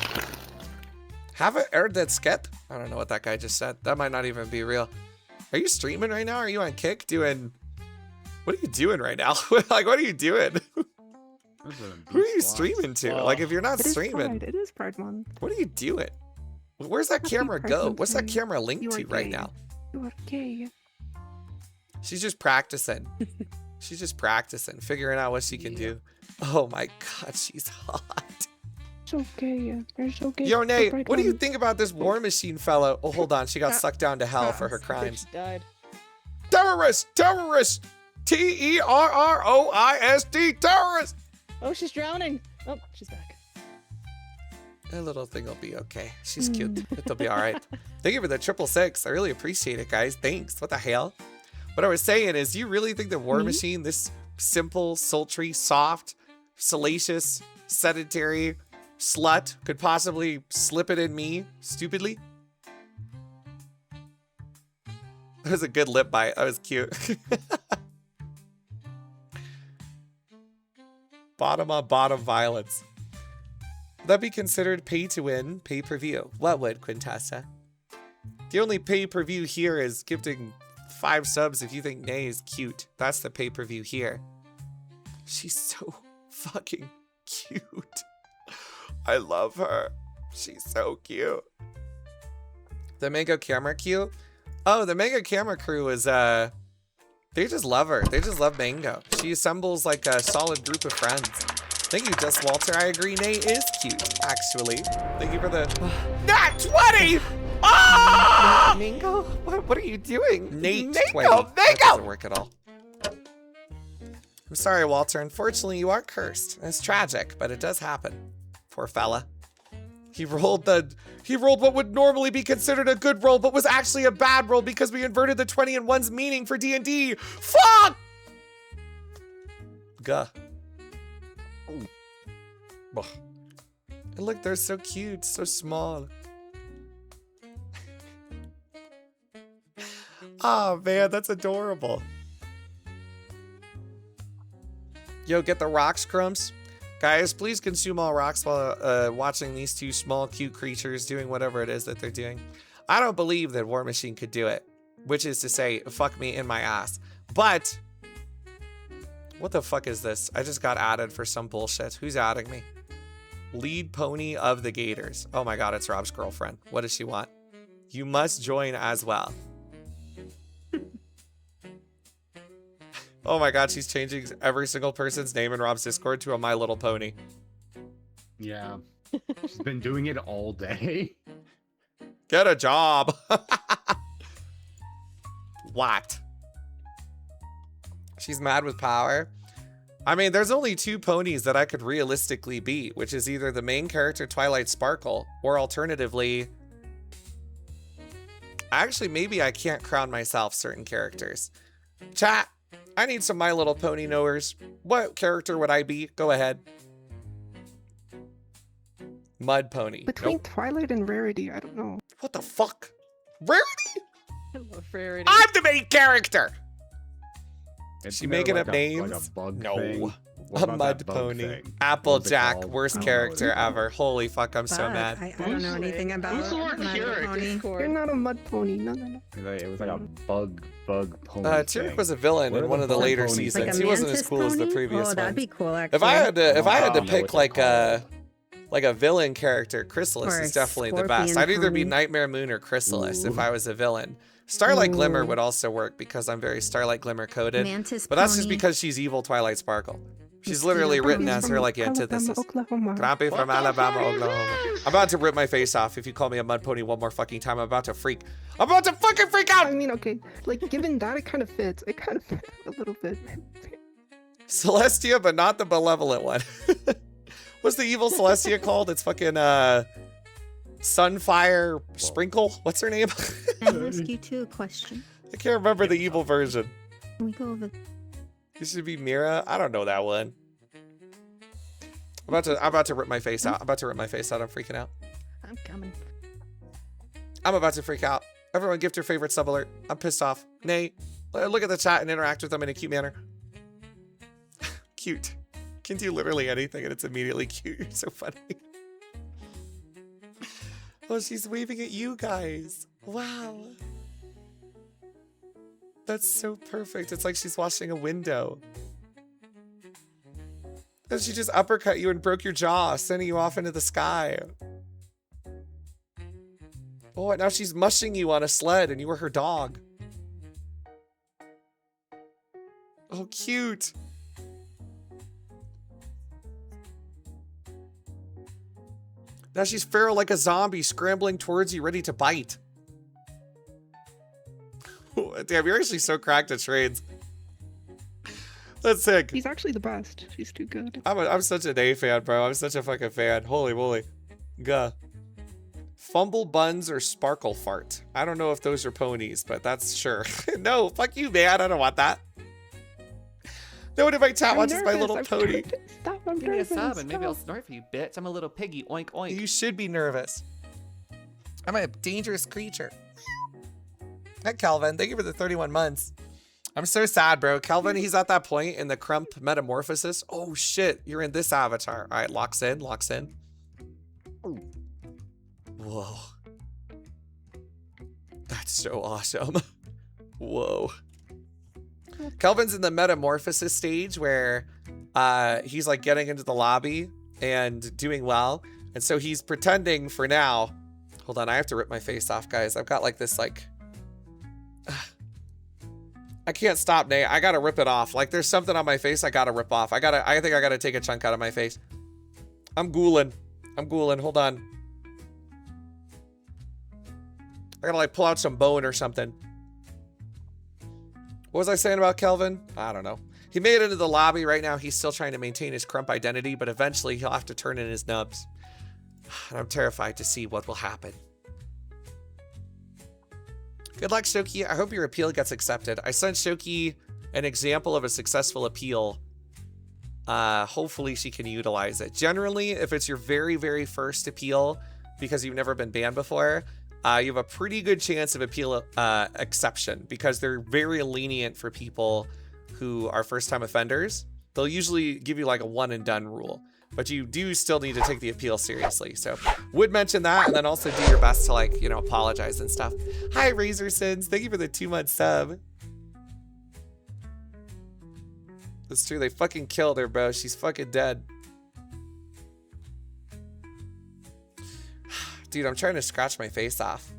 Have it aired that skip? I don't know what that guy just said. That might not even be real. Are you streaming right now? Are you on Kick doing... What are you doing right now? Like, what are you doing? Who are you streaming to? Like, if you're not streaming... It is Pride Month. What are you doing? Where's that camera go? What's that camera linked to right now? You are gay. She's just practicing. She's just practicing, figuring out what she can do. Oh my god, she's hot. It's okay. You're so gay. Yo, Nate, what do you think about this War Machine fellow? Oh, hold on. She got sucked down to hell for her crimes. Died. Terrorist! Terrorist! Terrorist! Terrorist! Oh, she's drowning. Oh, she's back. That little thing will be okay. She's cute. It'll be all right. Thank you for the 666. I really appreciate it, guys. Thanks. What the hell? What I was saying is, you really think the War Machine, this simple, sultry, soft, salacious, sedentary slut, could possibly slip it in me stupidly? That was a good lip bite. That was cute. Bottom on bottom violence. Would that be considered pay to win, pay-per-view? What would, Quintessa? The only pay-per-view here is gifting 5 subs if you think Nay is cute. That's the pay-per-view here. She's so fucking cute. I love her. She's so cute. The Mango Camera cute? Oh, the Mango Camera crew is, they just love her. They just love Mango. She assembles like a solid group of friends. Thank you, Just Walter. I agree, Nate is cute, actually. Thank you for the... Nat 20! Ah! Mango? What are you doing? Nate Mango, 20. That Mango! doesn't work at all. I'm sorry, Walter. Unfortunately, you are cursed. It's tragic, but it does happen. Poor fella. He rolled what would normally be considered a good roll, but was actually a bad roll because we inverted the 20 and 1's meaning for D&D. Fuck! Gah. Ugh. And look, they're so cute, so small. Oh man, that's adorable. Yo, get the rocks, Crumbs. Guys, please consume all rocks while watching these two small, cute creatures doing whatever it is that they're doing. I don't believe that War Machine could do it, which is to say, fuck me in my ass. But, what the fuck is this? I just got added for some bullshit. Who's adding me? Lead pony of the Gators. Oh my god, it's Rob's girlfriend. What does she want? You must join as well. Oh my god, she's changing every single person's name in Rob's Discord to a My Little Pony. Yeah. She's been doing it all day. Get a job. What? She's mad with power. I mean, there's only 2 ponies that I could realistically beat, which is either the main character Twilight Sparkle, or alternatively, actually, maybe I can't crown myself certain characters. Chat, I need some My Little Pony knowers. What character would I be? Go ahead. Mud Pony. Between Twilight and Rarity, I don't know. What the fuck? Rarity? I love Rarity. I'm the main character! Is she making up names? Like a bug no. thing? A Mud Pony. Applejack, worst character ever. Holy fuck, I'm so mad. I don't know anything about Who's the word My Little Pony. You're not a mud pony. No, no, no. It was like a bug pony. Tyrek was a villain in one of the later seasons. Like a he wasn't as mantis cool as the pony? previous Oh, one. that'd be cool, actually. If I had to know pick what like they're a villain character, Chrysalis Or is a definitely the best. scorpion I'd either be pony. Nightmare Moon or Chrysalis if I was a villain. Starlight Glimmer would also work because I'm very Starlight Glimmer coded. Mantis But that's just pony. because she's evil Twilight Sparkle. She's literally written as her like antithesis. Grumpy from Alabama, Oklahoma. I'm about to rip my face off if you call me a mud pony one more fucking time. I'm about to freak. I'm about to fucking freak out! I mean, okay, like, given that, it kind of fits. It kind of fits a little bit. Celestia, but not the malevolent one. What's the evil Celestia called? It's fucking, Sunfire Sprinkle? What's her name? Can I ask you two a question? I can't remember the evil version. Can we go over? It should be Mira. I don't know that one. I'm about to rip my face out. I'm about to rip my face out. I'm freaking out. I'm coming. I'm about to freak out. Everyone gift your favorite sub alert. I'm pissed off. Nay, look at the chat and interact with them in a cute manner. Cute. Can do literally anything and it's immediately cute. You're so funny. Oh, she's waving at you guys. Wow. That's so perfect. It's like she's washing a window. And she just uppercut you and broke your jaw, sending you off into the sky. Oh, and now she's mushing you on a sled and you were her dog. Oh, cute. Now she's feral like a zombie, scrambling towards you, ready to bite. Damn, you're actually so cracked at trades. That's sick. She's actually the best. She's too good. I'm such an A fan, bro. I'm such a fucking fan. Holy moly. Gah. Fumble Buns or Sparkle Fart. I don't know if those are ponies, but that's sure. No, fuck you, man. I don't want that. No one in my chat watches My Little Pony. Stop, I'm Give me a nervous. sub and maybe I'll Stop. snort for you, bitch. I'm a little piggy. Oink, oink. You should be nervous. I'm a dangerous creature. Hi, Calvin. Thank you for the 31 months. I'm so sad, bro. Calvin, he's at that point in the Crump metamorphosis. Oh, shit. You're in this avatar. All right, locks in, locks in. Whoa. That's so awesome. Whoa. Kelvin's in the metamorphosis stage where he's like getting into the lobby and doing well. And so he's pretending for now. Hold on, I have to rip my face off, guys. I've got like this like... I can't stop, Nate. I gotta rip it off. Like there's something on my face I gotta rip off. I think I gotta take a chunk out of my face. I'm ghouling. Hold on. I gotta like pull out some bone or something. What was I saying about Kelvin? I don't know. He made it into the lobby. Right now, he's still trying to maintain his Crump identity, but eventually he'll have to turn in his nubs. And I'm terrified to see what will happen. Good luck, Shoki. I hope your appeal gets accepted. I sent Shoki an example of a successful appeal. Hopefully she can utilize it. Generally, if it's your very, very first appeal, because you've never been banned before, you have a pretty good chance of appeal exception because they're very lenient for people who are first-time offenders. They'll usually give you like a one and done rule. but you do still need to take the appeal seriously. So would mention that, and then also do your best to, like, you know, apologize and stuff. Hi, Razorsons. Thank you for the 2-month sub. That's true. They fucking killed her, bro. She's fucking dead. Dude, I'm trying to scratch my face off.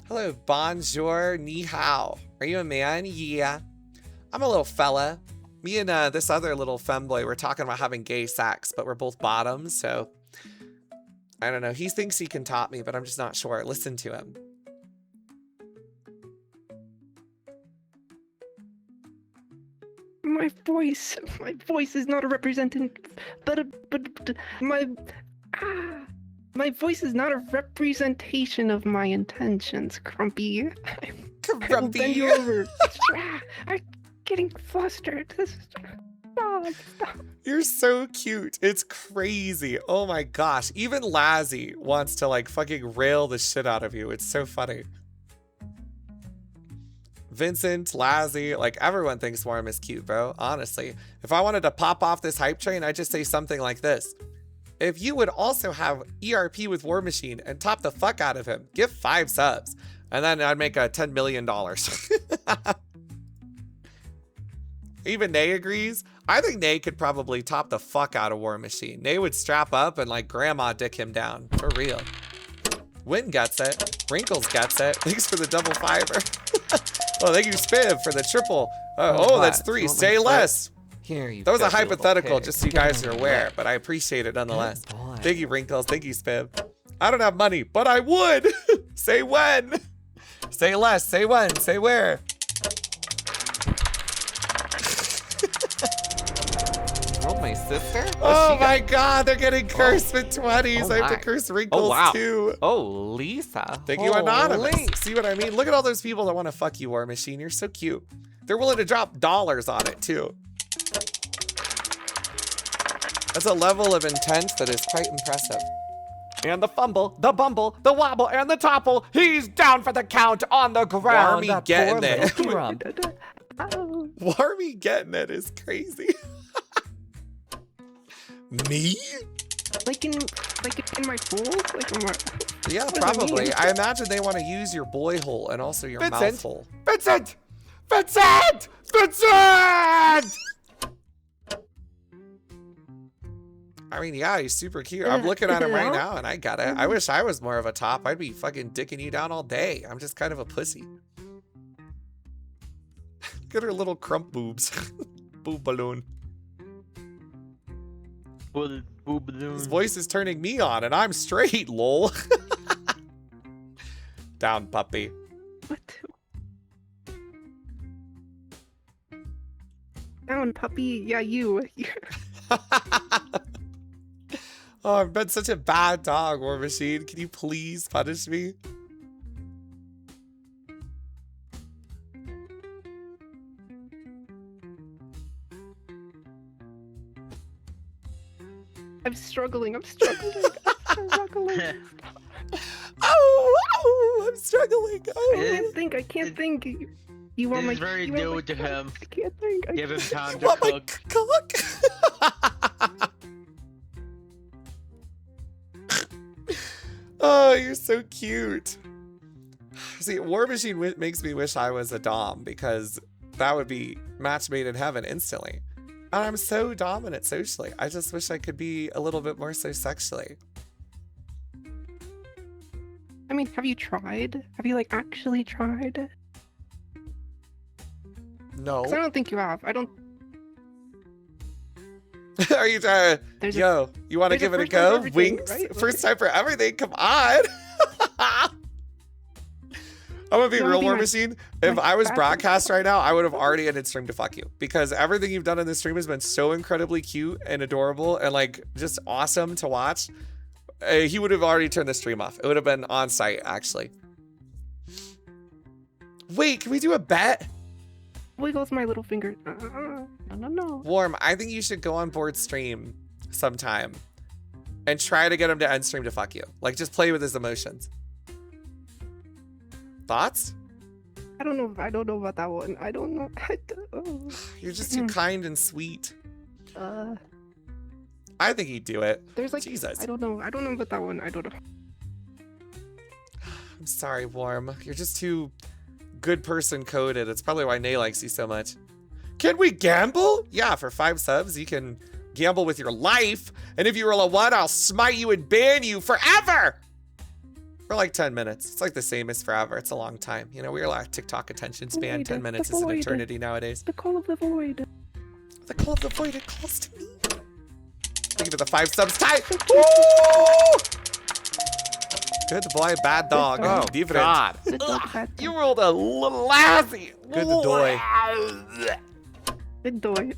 Hello, bonjour, ni hao. Are you a man? Yeah. I'm a little fella. Me and this other little femboy were talking about having gay sex, but we're both bottoms, so I don't know. He thinks he can top me, but I'm just not sure. Listen to him. My voice is not a representation, but my voice is not a representation of my intentions, Crumpy. Crumpy. Bend you over. I'm getting flustered. Stop. You're so cute. It's crazy. Oh my gosh. Even Lazzy wants to, like, fucking rail the shit out of you. It's so funny. Vincent, Lazzy, like, everyone thinks Worm is cute, bro. Honestly. If I wanted to pop off this hype train, I'd just say something like this. If you would also have ERP with War Machine and top the fuck out of him, give 5 subs. And then I'd make a $10 million. Even Nay agrees. I think Nay could probably top the fuck out of War Machine. Nay would strap up and, like, grandma dick him down. For real. Win gets it. Wrinkles gets it. Thanks for the double fiber. Oh, thank you, Spiv, for the triple. Oh, that's 3. Say less. Here, you That was a filthy little hypothetical, pig. just so you guys are aware, but I appreciate it nonetheless. Thank you, Wrinkles. Thank you, Spiv. I don't have money, but I would. Say when. Say less. Say when. Say where. Oh, my sister? Oh my god, they're getting cursed with 20s. Oh I have to my. curse Wrinkles too. Oh, Lisa. Thank you, Anonymous. See what I mean? Look at all those people that want to fuck you, War Machine. You're so cute. They're willing to drop dollars on it too. That's a level of intent that is quite impressive. And the fumble, the bumble, the wobble, and the topple. He's down for the count on the ground. Warmy That getting poor it. little Trump. Warmy getting it is crazy. Me? Like in my pool? Like in my... Yeah, What does it probably. mean? I imagine they want to use your boy hole and also your Vincent. mouth hole. Vincent! Vincent! Vincent! I mean, yeah, he's super cute. I'm looking at him right now and I get it. I wish I was more of a top. I'd be fucking dicking you down all day. I'm just kind of a pussy. Look at her little crump boobs. Boob balloon. Boob balloon. His voice is turning me on and I'm straight, lol. Down, puppy. What? Down, puppy. Yeah, you. Oh, I've been such a bad dog, War Machine. Can you please punish me? I'm struggling. I'm struggling. Oh, I'm struggling. Oh. I can't think. You want This my... is very you want new my to him. I can't think. Give him time to Want my cook. Oh, you're so cute. See, War Machine makes me wish I was a dom because that would be match made in heaven instantly. And I'm so dominant socially. I just wish I could be a little bit more so sexually. I mean, have you tried? Have you, like, actually tried? No. 'Cause I don't think you have. I don't... Are you trying to... Yo, you want to there's give a it a first time for go? everything, Winks? right? First time for everything? Come on. I'm gonna be You wanna real, be War my- Machine. If my I was backup? broadcast right now, I would have already ended stream to fuck you. Because everything you've done in this stream has been so incredibly cute and adorable and, like, just awesome to watch. He would have already turned the stream off. It would have been on site, actually. Wait, can we do a bet? Wiggles my little finger. No. Warm, I think you should go on board stream sometime and try to get him to end stream to fuck you. Like, just play with his emotions. Thoughts? I don't know about that one. I don't know. You're just too kind and sweet. I think he'd do it. There's like, Jesus. I don't know about that one. I don't know. I'm sorry, Warm. You're just too good person coded. It's probably why Nay likes you so much. Can we gamble? Yeah, for 5 subs, you can gamble with your life. And if you roll a 1, I'll smite you and ban you forever. For like 10 minutes. It's like the same as forever. It's a long time. You know, we're like TikTok attention span. 10 minutes is an eternity nowadays. The call of the void. The call of the void, it calls to me. Thank you for the 5 subs. Ty! Woo! Good boy, bad dog. Oh, different. God. You rolled a lassie. Good doy. Good doy.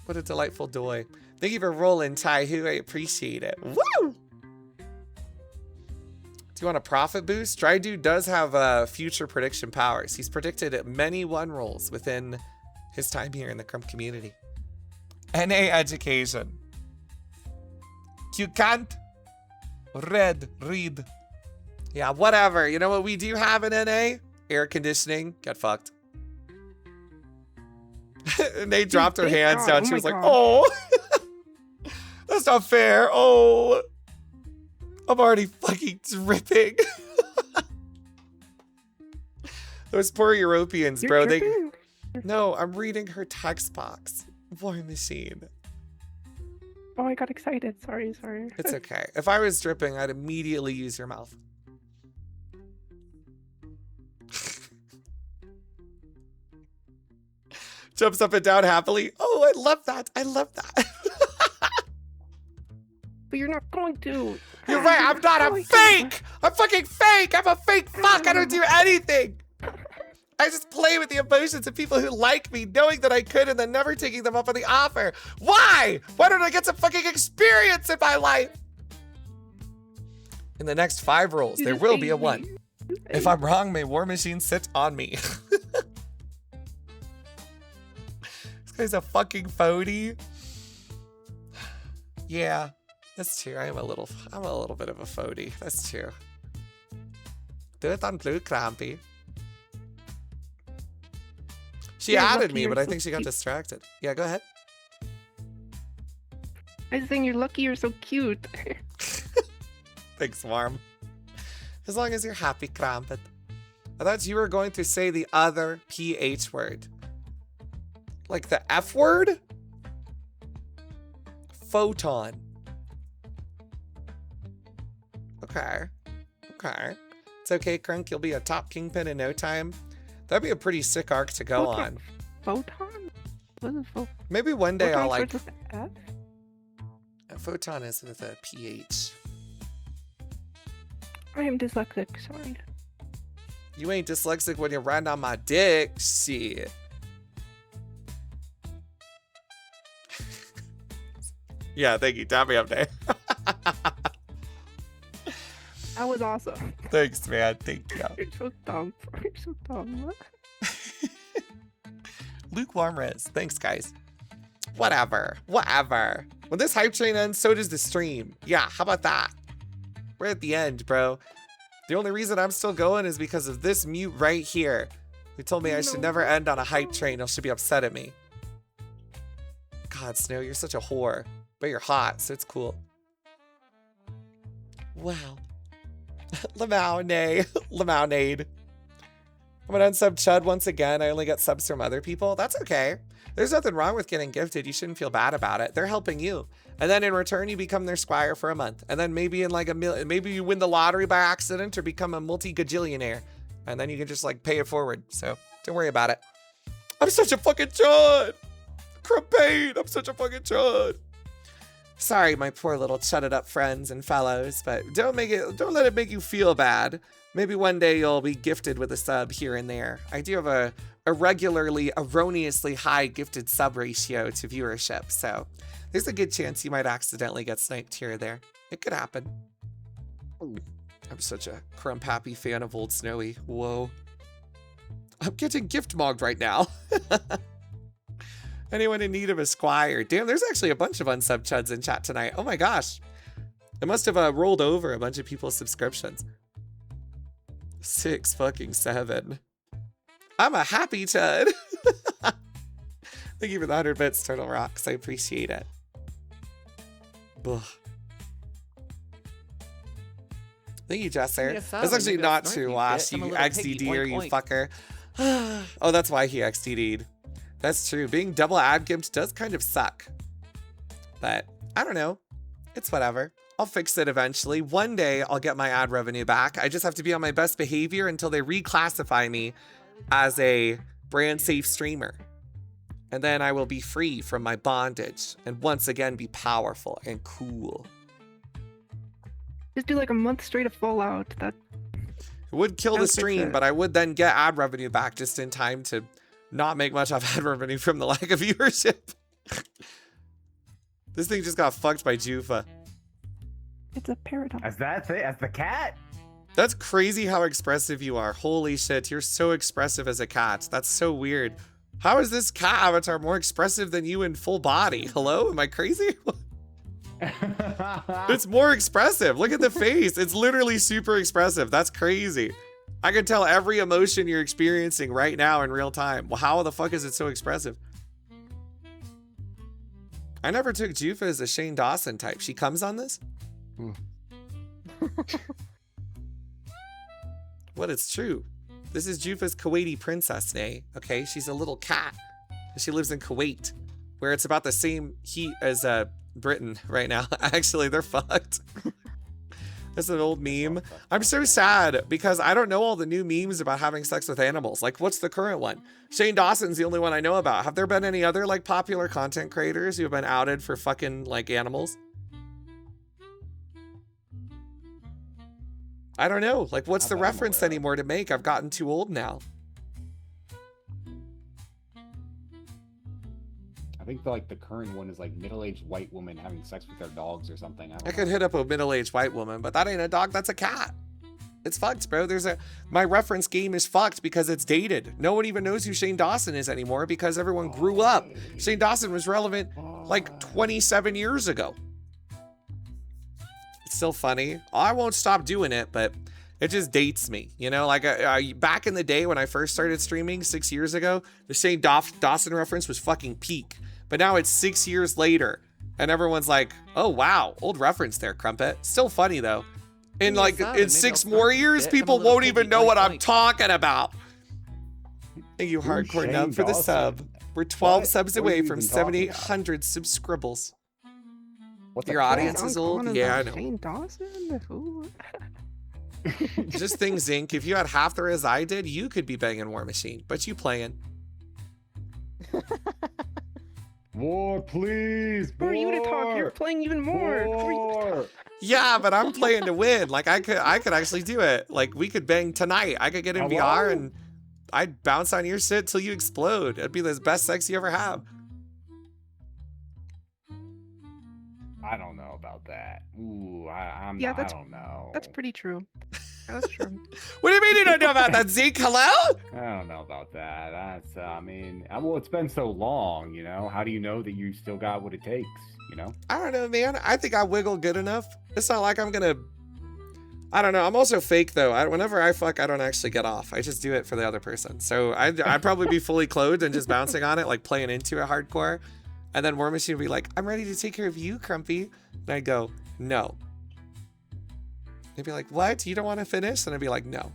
What a delightful doy. Thank you for rolling, Ty. Who I appreciate it. Woo! Do you want a profit boost? Dry Dude does have future prediction powers. He's predicted many 1 rolls within his time here in the Crump community. NA education. You can't read. Yeah, whatever. You know what we do have in NA? Air conditioning. Get fucked. Nate dropped her hands down. She was like, oh. That's not fair. Oh. I'm already fucking dripping. Those poor Europeans, bro. No, I'm reading her text box. War Machine. Oh, I got excited. Sorry. It's okay. If I was dripping, I'd immediately use your mouth. Jumps up and down happily. Oh, I love that. But you're not going to. You're right. I'm not. I'm fake. I'm fucking fake. I'm a fake fuck. I don't do anything. I just play with the emotions of people who like me, knowing that I could and then never taking them up on the offer. Why? Why don't I get some fucking experience in my life? In the next 5 rolls, there will be a 1. If I'm wrong, may War Machine sit on me. This guy's a fucking phony. Yeah, that's true. I'm a little bit of a phony. That's true. Do it on Blue Crampy. She added me, but I think she got distracted. Yeah, go ahead. I was saying you're lucky you're so cute. Thanks, Warm. As long as you're happy, Crampet. I thought you were going to say the other PH word. Like the F word? Photon. Okay. It's okay, Crunk. You'll be a top kingpin in no time. That'd be a pretty sick arc to go on. Photon? What is photon? Maybe one day I'll like... With F? A photon is with a PH. I am dyslexic, sorry. You ain't dyslexic when you're riding on my dick. Shit. Yeah, thank you. Tap me up there. That was awesome. Thanks, man. Thank you. You're so dumb. Lukewarm Riz. Thanks, guys. Whatever. When this hype train ends, so does the stream. Yeah, how about that? We're at the end, bro. The only reason I'm still going is because of this mute right here. Who told me I should never end on a hype train. He'll should be upset at me. God, Snow, you're such a whore. But you're hot, so it's cool. Wow. Lemonade. I'm gonna unsub Chud once again. I only get subs from other people. That's okay. There's nothing wrong with getting gifted. You shouldn't feel bad about it. They're helping you. And then in return, you become their squire for a month. And then maybe in like maybe you win the lottery by accident or become a multi-gajillionaire. And then you can just like pay it forward. So don't worry about it. I'm such a fucking chud. Crumpet. I'm such a fucking chud. Sorry, my poor little chudded up friends and fellows, but don't let it make you feel bad. Maybe one day you'll be gifted with a sub here and there. I do have a irregularly, erroneously high gifted sub ratio to viewership, so there's a good chance you might accidentally get sniped here or there. It could happen. I'm such a crump happy fan of Old Snowy. Whoa. I'm getting gift mogged right now. Anyone in need of a squire? Damn, there's actually a bunch of unsub chuds in chat tonight. Oh my gosh. It must have rolled over a bunch of people's subscriptions. 6 fucking 7. I'm a happy chud. Thank you for the 100 bits, Turtle Rocks. I appreciate it. Ugh. Thank you, Jesser. Yes, That's sir. actually You're gonna not snort, true, you Wash. bitch. I'm You a little XDD piggy. or Oink, you oink. fucker. Oh, that's why he XDD'd. That's true. Being double ad gimped does kind of suck. But I don't know. It's whatever. I'll fix it eventually. One day I'll get my ad revenue back. I just have to be on my best behavior until they reclassify me as a brand safe streamer. And then I will be free from my bondage and once again be powerful and cool. Just do like a month straight of Fallout. That It would kill the I'll fix stream, it. but I would then get ad revenue back just in time to not make much of ad revenue from the lack of viewership. This thing just got fucked by Jufa. it's a paradox. As that thing, as the cat. That's crazy how expressive you are. Holy shit, you're so expressive as a cat. That's so weird. How is this cat avatar more expressive than you in full body? Hello? Am I crazy? It's more expressive. Look at the face. It's literally super expressive. That's crazy. I can tell every emotion you're experiencing right now in real time. Well, how the fuck is it so expressive? I never took Jufa as a Shane Dawson type. She comes on this? What? It's true. This is Jufa's Kuwaiti princess, Nay. Okay, she's a little cat. She lives in Kuwait, where it's about the same heat as Britain right now. Actually, they're fucked. That's an old meme. I'm so sad because I don't know all the new memes about having sex with animals. Like, what's the current one? Shane Dawson's the only one I know about. Have there been any other like popular content creators who have been outed for fucking like animals? I don't know. Like, what's the reference anymore to make? I've gotten too old now. I think the current one is like middle-aged white woman having sex with their dogs or something. I I could hit up a middle-aged white woman, but that ain't a dog, that's a cat. It's fucked, bro. My reference game is fucked because it's dated. No one even knows who Shane Dawson is anymore because everyone grew up. Shane Dawson was relevant like 27 years ago. It's still funny. I won't stop doing it, but it just dates me. You know, like back in the day when I first started streaming 6 years ago, the Shane Dawson reference was fucking peak. But now it's 6 years later and everyone's like, oh wow, old reference there, Crumpet. Still funny though. In like in 6 more years, people won't even know what I'm talking about. Thank you, Hardcore Nub, for the sub. We're 12 subs away from 7,800 subscribbles. Your audience is old? Yeah, I know. Shane Dawson? Ooh. Just think, Zinc, if you had half the riz I did, you could be banging War Machine, but you playing. More, please. Who are you to talk? You're playing even more. More. Yeah, but I'm playing to win. Like I could actually do it. Like we could bang tonight. I could get in VR and I'd bounce on your shit till you explode. It'd be the best sex you ever have. I don't know about that. Ooh, I don't know. That's pretty true. That's true. What do you mean you don't know about that, Zeke? Hello? I don't know about that. That's, I mean, well, it's been so long, you know? How do you know that you still got what it takes, you know? I don't know, man. I think I wiggle good enough. It's not like I'm gonna... I don't know. I'm also fake, though. Whenever I fuck, I don't actually get off. I just do it for the other person. So I'd probably be fully clothed and just bouncing on it, like playing into it hardcore. And then War Machine would be like, I'm ready to take care of you, Crumpy. And I'd go, no. They'd be like, what? You don't want to finish? And I'd be like, no,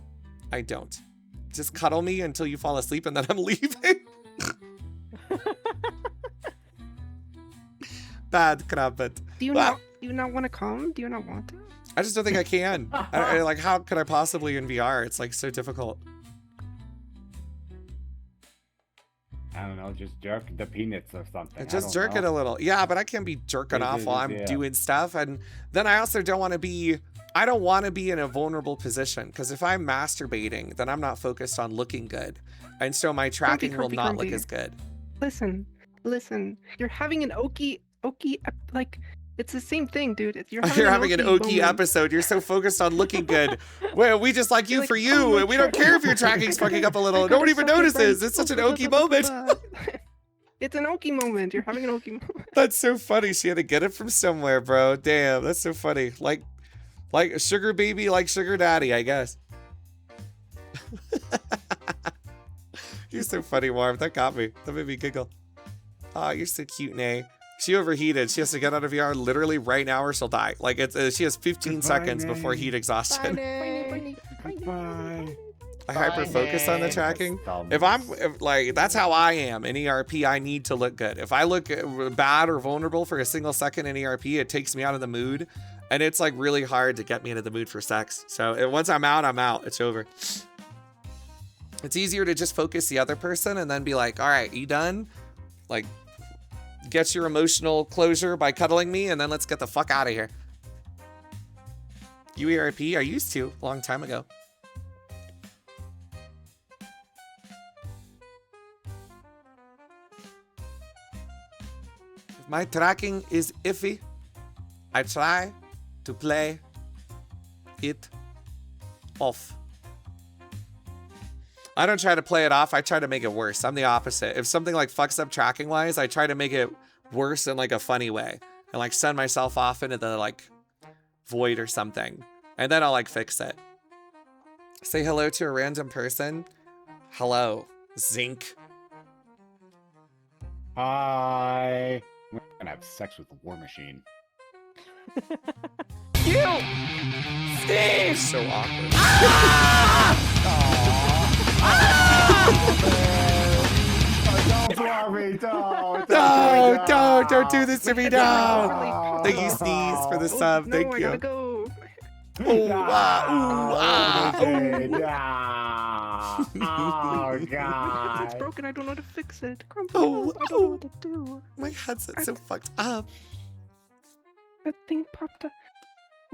I don't. Just cuddle me until you fall asleep and then I'm leaving. Bad Crumpet. Do you not want to come? Do you not want to? I just don't think I can. Like, how could I possibly in VR? It's like so difficult. I don't know, just jerk the peanuts or something. Just jerk it a little. Yeah, but I can't be jerking off while I'm doing stuff. And then I also don't want to be... I don't want to be in a vulnerable position because if I'm masturbating, then I'm not focused on looking good. And so my tracking will not look as good. Listen. You're having an okie, like, it's the same thing, dude. You're having an okie episode. You're so focused on looking good. Well, we just like you for you. And we don't care if your tracking's fucking up a little. No one even notices. It's such an okie moment. It's an okie moment. You're having an okie moment. That's so funny. She had to get it from somewhere, bro. Damn, that's so funny. Like a sugar baby, like sugar daddy, I guess. You're so funny, Warm. That got me. That made me giggle. Oh, you're so cute, Nay. She overheated. She has to get out of VR literally right now or she'll die. Like, she has 15 seconds before heat exhaustion. Bye. I hyper focus on the tracking. If that's how I am in ERP, I need to look good. If I look bad or vulnerable for a single second in ERP, it takes me out of the mood. And it's like really hard to get me into the mood for sex. So once I'm out. It's over. It's easier to just focus the other person and then be like, all right, you done? Like, get your emotional closure by cuddling me and then let's get the fuck out of here. UERP, I used to a long time ago. If my tracking is iffy, I try to play it off. I don't try to play it off. I try to make it worse. I'm the opposite. If something like fucks up tracking wise, I try to make it worse in like a funny way and like send myself off into the like void or something. And then I'll like fix it. Say hello to a random person. Hello, Zinc. Hi. I'm gonna have sex with the War Machine. You! Steve! So awkward. Don't do this to me, no! Thank you, Sneeze, for the sub. Thank you. Oh God! It's broken. I don't know how to fix it. Crumpet, Oh, I don't know what to do. My headset's so fucked up. That thing popped up.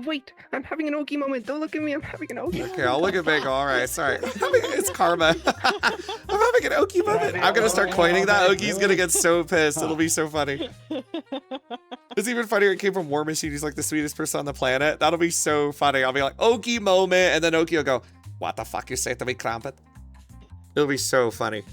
Wait, I'm having an Okie moment. Don't look at me. I'm having an Okie moment. Okay, I'll look at Big. All right, sorry. It's karma. I'm having an Okie moment. I'm gonna start coining that. Okie's gonna get so pissed. It'll be so funny. It's even funnier. It came from War Machine. He's like the sweetest person on the planet. That'll be so funny. I'll be like, Okie moment, and then Okie will go, "What the fuck you say to me, Crumpet?" It'll be so funny.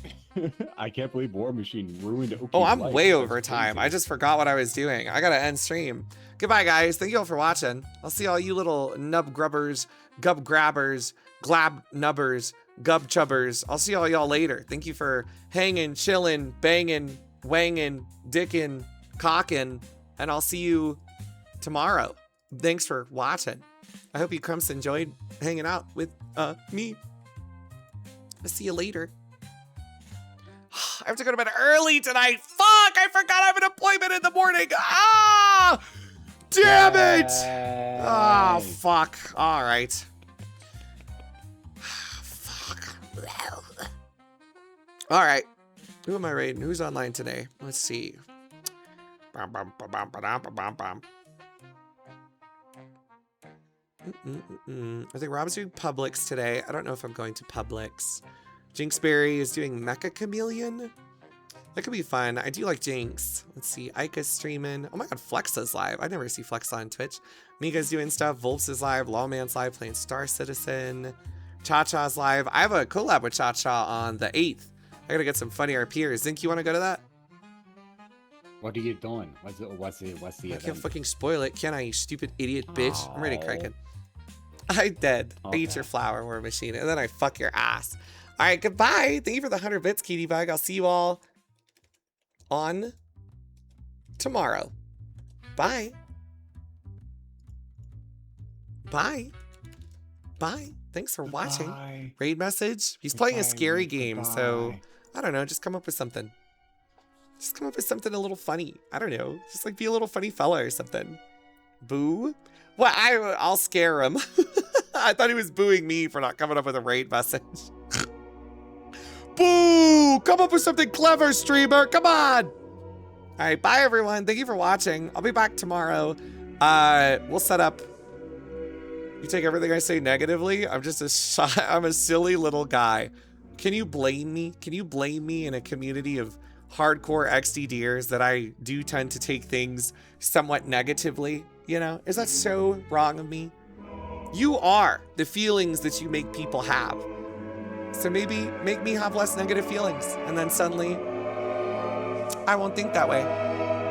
I can't believe War Machine ruined Okie's Oh, I'm life. way over time. I just forgot what I was doing. I gotta end stream. Goodbye, guys. Thank you all for watching. I'll see all you little nub grubbers, gub grabbers, glab nubbers, gub chubbers. I'll see all y'all later. Thank you for hanging, chilling, banging, wanging, dicking, cocking, and I'll see you tomorrow. Thanks for watching. I hope you Crumps enjoyed hanging out with me. I'll see you later. I have to go to bed early tonight. Fuck! I forgot I have an appointment in the morning. Ah! Damn it! Oh, fuck. All right. Fuck. All right. Who am I raiding? Who's online today? Let's see. I think Rob's doing Publix today. I don't know if I'm going to Publix. Jinxberry is doing Mecha Chameleon. That could be fun. I do like Jinx. Let's see. Ika's streaming. Oh my god, Flexa's live. I never see Flexa on Twitch. Mika's doing stuff. Volps is live. Lawman's live playing Star Citizen. Cha-Cha's live. I have a collab with Cha-Cha on the 8th. I gotta get some funny RPers. Zink, you wanna go to that? What are you doing? What's the I event? can't fucking spoil it, can I, you stupid idiot bitch? I'm ready to crank it. I dead. I eat your flour, War Machine, and then I fuck your ass. All right, goodbye. Thank you for the 100 bits, Cutie Bug. I'll see you all on tomorrow. Bye. Bye. Bye. Thanks for watching. Raid message. He's playing a scary game, so I don't know. Just come up with something. Just come up with something a little funny. I don't know. Just like be a little funny fella or something. Boo? Well, I'll scare him. I thought he was booing me for not coming up with a raid message. Boo! Come up with something clever, streamer. Come on. All right, bye everyone. Thank you for watching. I'll be back tomorrow. We'll set up. You take everything I say negatively. I'm just I'm a silly little guy. Can you blame me? Can you blame me in a community of hardcore XDDers that I do tend to take things somewhat negatively? You know, is that so wrong of me? You are the feelings that you make people have. So maybe make me have less negative feelings, and then suddenly I won't think that way.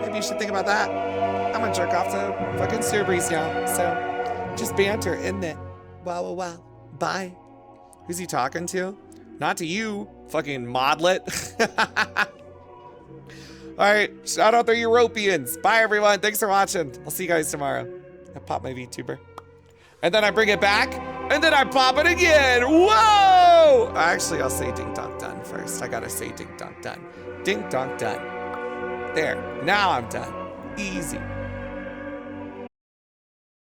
Maybe you should think about that. I'm gonna jerk off to fucking Cerebrys now. So just banter, isn't it? Wow, wow, wow. Bye. Who's he talking to? Not to you, fucking modlet. All right, shout out the Europeans. Bye, everyone. Thanks for watching. I'll see you guys tomorrow. I pop my VTuber. And then I bring it back, and then I pop it again. Whoa! Actually, I'll say ding dong done first. I gotta say ding dong done. Ding dong done. There. Now I'm done. Easy.